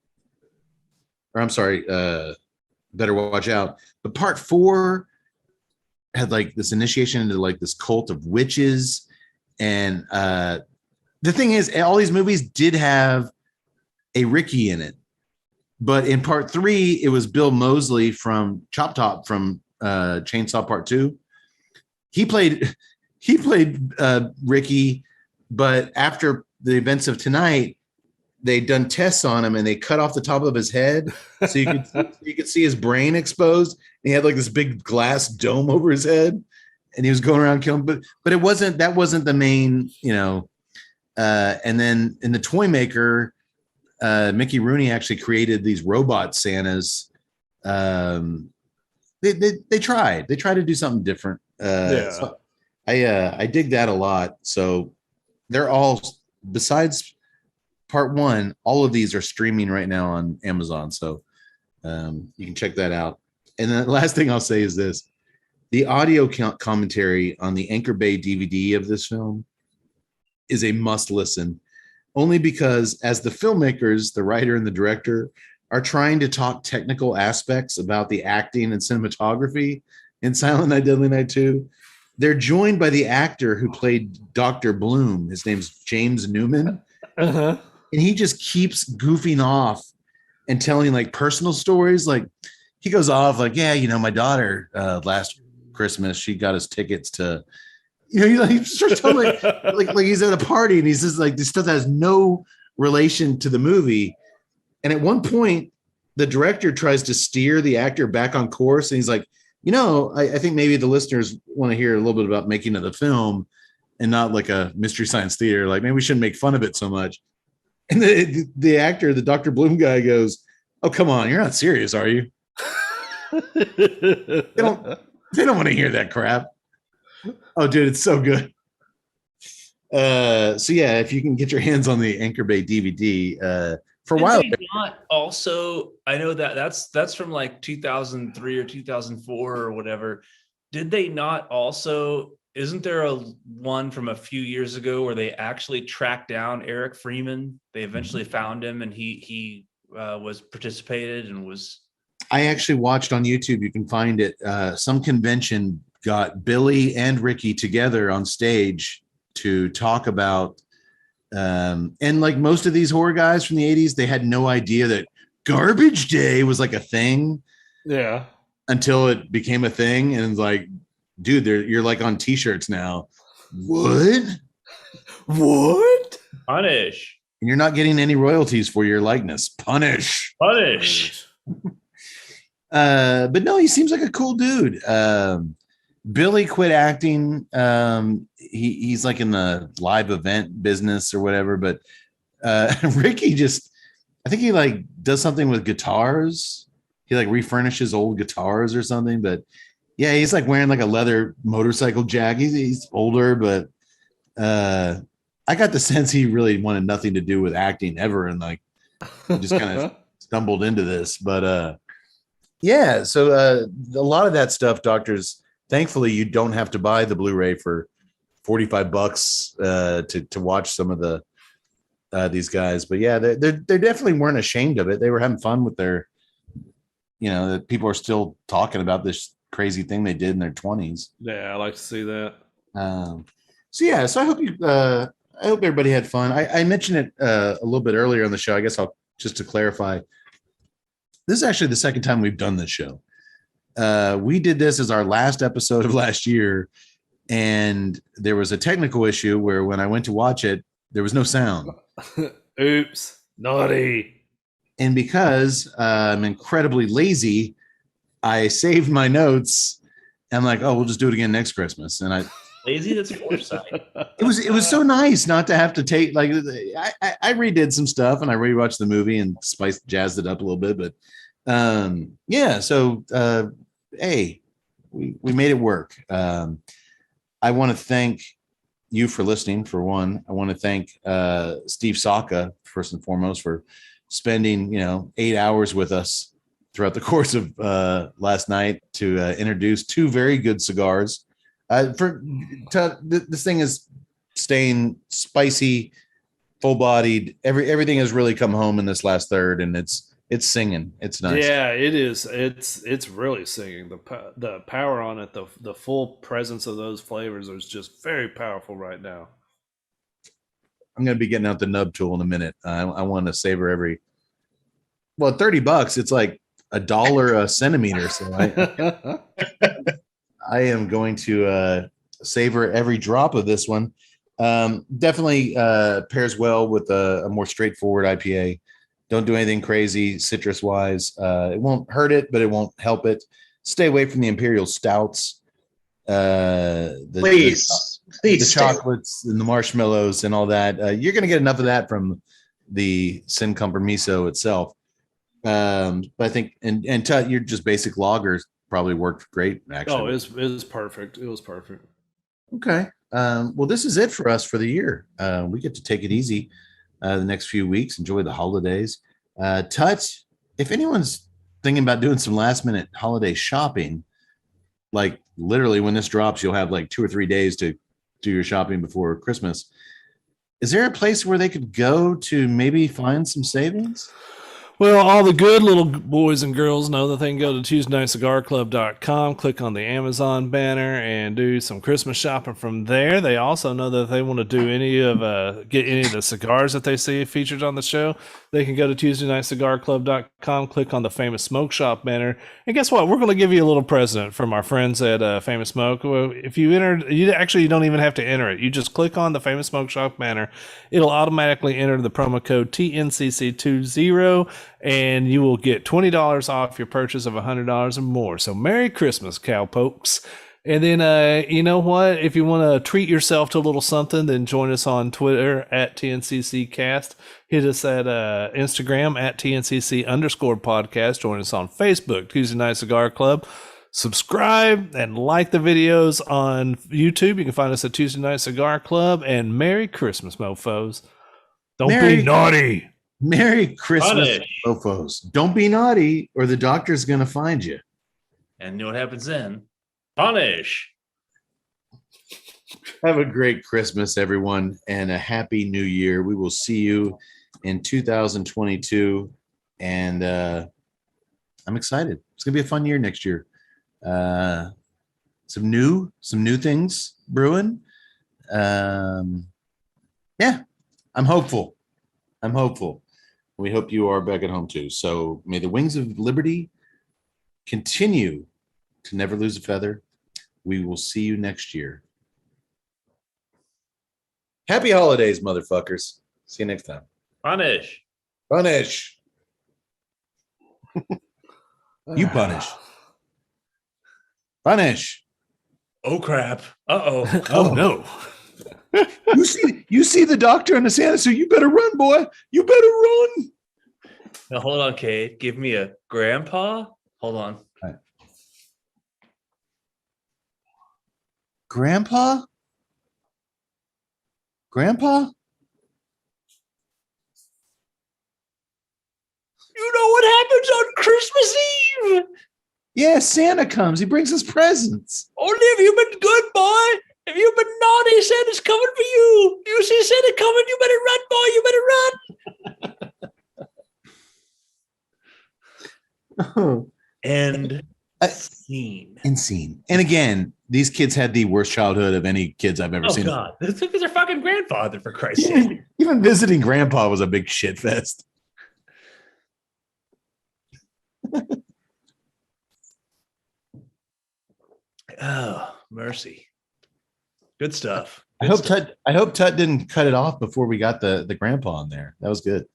Watch Out. But part 4 had like this initiation into like this cult of witches. And the thing is, all these movies did have a Ricky in it. But in part 3, it was Bill Moseley from Chop Top from Chainsaw Part 2. He played Ricky, but after the events of tonight, they'd done tests on him and they cut off the top of his head so you could see his brain exposed. And he had like this big glass dome over his head, and he was going around killing. But that wasn't the main, and then in the Toy Maker, Mickey Rooney actually created these robot Santas. They tried to do something different. So I dig that a lot. So they're all, besides part 1, all of these are streaming right now on Amazon. So you can check that out. And the last thing I'll say is this: the audio commentary on the Anchor Bay DVD of this film is a must listen, only because as the filmmakers, the writer and the director are trying to talk technical aspects about the acting and cinematography in Silent Night, Deadly Night 2, they're joined by the actor who played Dr. Bloom. His name's James Newman. Uh-huh. And he just keeps goofing off and telling like personal stories. Like he goes off like, yeah, my daughter last Christmas, she got us tickets to, he starts telling like he's at a party and he's just like, this stuff that has no relation to the movie. And at one point, the director tries to steer the actor back on course. And he's like, I think maybe the listeners want to hear a little bit about making of the film and not like a Mystery Science Theater. Like maybe we shouldn't make fun of it so much. And the actor, the Dr. Bloom guy goes, oh, come on. You're not serious, are you? They don't want to hear that crap. Oh, dude, it's so good. So yeah, if you can get your hands on the Anchor Bay DVD, for a while. Not also, I know that's from like 2003 or 2004 or whatever. Did they not also? Isn't there a one from a few years ago where they actually tracked down Eric Freeman? They eventually found him, and he was participated and was. I actually watched on YouTube. You can find it. Some convention got Billy and Ricky together on stage to talk about. And like most of these horror guys from the 80s, they had no idea that Garbage Day was like a thing. Yeah. Until it became a thing. And it's like, dude, you're like on t-shirts now. What? Punish. And you're not getting any royalties for your likeness. Punish. But no, he seems like a cool dude. Billy quit acting. He's like in the live event business or whatever. But Ricky I think he like does something with guitars. He like refurnishes old guitars or something. But yeah, he's like wearing like a leather motorcycle jacket. He's older, but I got the sense he really wanted nothing to do with acting ever, and like he just kind of stumbled into this. But yeah, so a lot of that stuff, doctors. Thankfully, you don't have to buy the Blu-ray for $45 to watch some of the these guys. But yeah, they definitely weren't ashamed of it. They were having fun with their you know, that people are still talking about this crazy thing they did in their 20s. Yeah, I like to see that. So I hope I hope everybody had fun. I mentioned it a little bit earlier on the show. I guess I'll just to clarify. This is actually the second time we've done this show. We did this as our last episode of last year, and there was a technical issue where when I went to watch it, there was no sound. Oops, naughty. And because I'm incredibly lazy, I saved my notes. I'm like, oh, we'll just do it again next Christmas. And Lazy, that's foresight. it was so nice not to have to take like I redid some stuff and I rewatched the movie and jazzed it up a little bit, but yeah. So hey, we made it work. I want to thank you for listening. For one, I want to thank Steve Saka first and foremost for spending 8 hours with us throughout the course of last night to introduce two very good cigars. This thing is staying spicy, full-bodied. Everything has really come home in this last third, and it's singing. It's nice. Yeah, it is. It's really singing. The power on it, the full presence of those flavors is just very powerful right now. I'm going to be getting out the nub tool in a minute. I want to savor every. Well, $30. It's like $1 a centimeter. So I am going to savor every drop of this one. Definitely pairs well with a more straightforward IPA. Don't do anything crazy citrus wise. It won't hurt it, but it won't help it. Stay away from the imperial stouts. Please the chocolates and the marshmallows and all that. You're going to get enough of that from the Sin Compromiso itself. But I think and Tut, your just basic lagers probably worked great. Actually, oh, it was perfect. It was perfect. Okay. Well, this is it for us for the year. We get to take it easy the next few weeks. Enjoy the holidays. Tut, if anyone's thinking about doing some last minute holiday shopping, like literally when this drops, you'll have like 2 or 3 days to do your shopping before Christmas. Is there a place where they could go to maybe find some savings? Well, all the good little boys and girls know that they can go to TuesdayNightCigarClub.com, click on the Amazon banner, and do some Christmas shopping from there. They also know that if they want to do get any of the cigars that they see featured on the show, they can go to TuesdayNightCigarClub.com, click on the Famous Smoke Shop banner, and guess what? We're going to give you a little present from our friends at Famous Smoke. Well, if you enter, you don't even have to enter it. You just click on the Famous Smoke Shop banner. It'll automatically enter the promo code TNCC20. And you will get $20 off your purchase of $100 or more. So Merry Christmas, cowpokes. And then, you know what? If you want to treat yourself to a little something, then join us on Twitter at TNCCcast. Hit us at Instagram at TNCC_podcast. Join us on Facebook, Tuesday Night Cigar Club. Subscribe and like the videos on YouTube. You can find us at Tuesday Night Cigar Club. And Merry Christmas, mofos. Don't be naughty. Merry Christmas, Punish. mofos. Don't be naughty or the doctor's going to find you. And you know what happens then? Punish. Have a great Christmas, everyone, and a happy new year. We will see you in 2022. And I'm excited. It's going to be a fun year next year. Some new things brewing. Yeah, I'm hopeful. We hope you are back at home too. So may the wings of liberty continue to never lose a feather. We will see you next year. Happy holidays, motherfuckers. See you next time. Punish. Punish. You punish. Punish. Oh crap. Uh-oh. Oh no. You see the doctor and the Santa, so you better run, boy. You better run. Now hold on, Kate. Give me a grandpa. Hold on. Grandpa? Grandpa? You know what happens on Christmas Eve? Yeah, Santa comes. He brings us presents. Only if you've been good, boy. If you've been naughty, Santa's coming for you. You see Santa coming, you better run, boy. You better run. Oh, And Uh, scene. Insane. And again, these kids had the worst childhood of any kids I've ever Oh seen. God, this is their fucking grandfather, for Christ's sake. Even visiting grandpa was a big shit fest. Oh, mercy. Good stuff. I hope Tut didn't cut it off before we got the grandpa in there. That was good.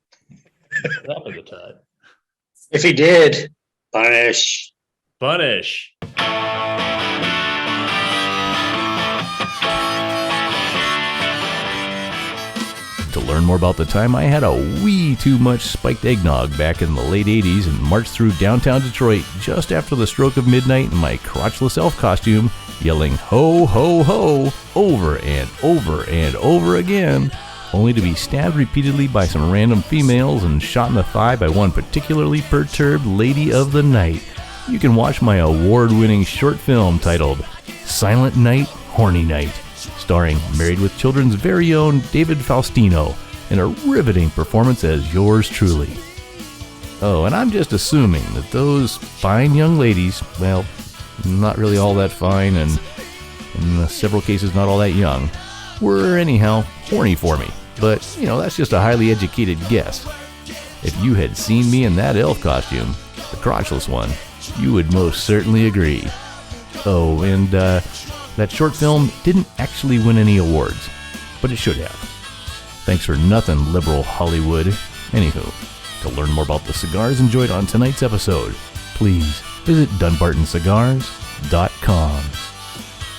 That was a Tut. If he did, punish. Punish. To learn more about the time I had a wee too much spiked eggnog back in the late 80s and marched through downtown Detroit just after the stroke of midnight in my crotchless elf costume, yelling ho, ho, ho, over and over and over again, only to be stabbed repeatedly by some random females and shot in the thigh by one particularly perturbed lady of the night, you can watch my award-winning short film titled Silent Night, Horny Night, starring Married with Children's very own David Faustino in a riveting performance as yours truly. Oh, and I'm just assuming that those fine young ladies, well, not really all that fine and in several cases not all that young, were anyhow horny for me. But, that's just a highly educated guess. If you had seen me in that elf costume, the crotchless one, you would most certainly agree. Oh, and that short film didn't actually win any awards, but it should have. Thanks for nothing, liberal Hollywood. Anywho, to learn more about the cigars enjoyed on tonight's episode, please visit DunbartonCigars.com.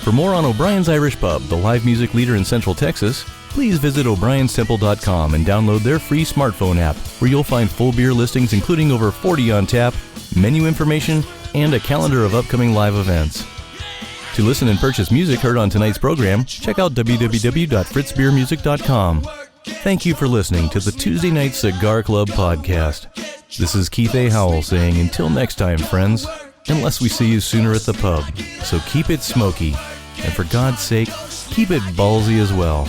For more on O'Brien's Irish Pub, the live music leader in Central Texas, please visit o'brienstemple.com and download their free smartphone app, where you'll find full beer listings including over 40 on tap, menu information, and a calendar of upcoming live events. To listen and purchase music heard on tonight's program, check out www.fritzbeermusic.com. Thank you for listening to the Tuesday Night Cigar Club podcast. This is Keith A. Howell saying until next time, friends, unless we see you sooner at the pub. So keep it smoky, and for God's sake, keep it ballsy as well.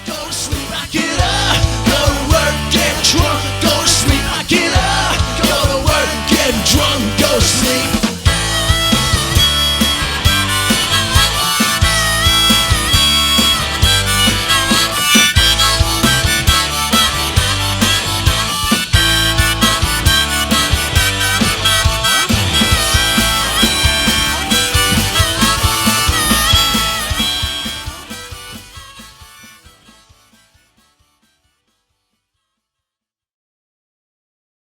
Don't sleep, back it up, go to work, get drunk.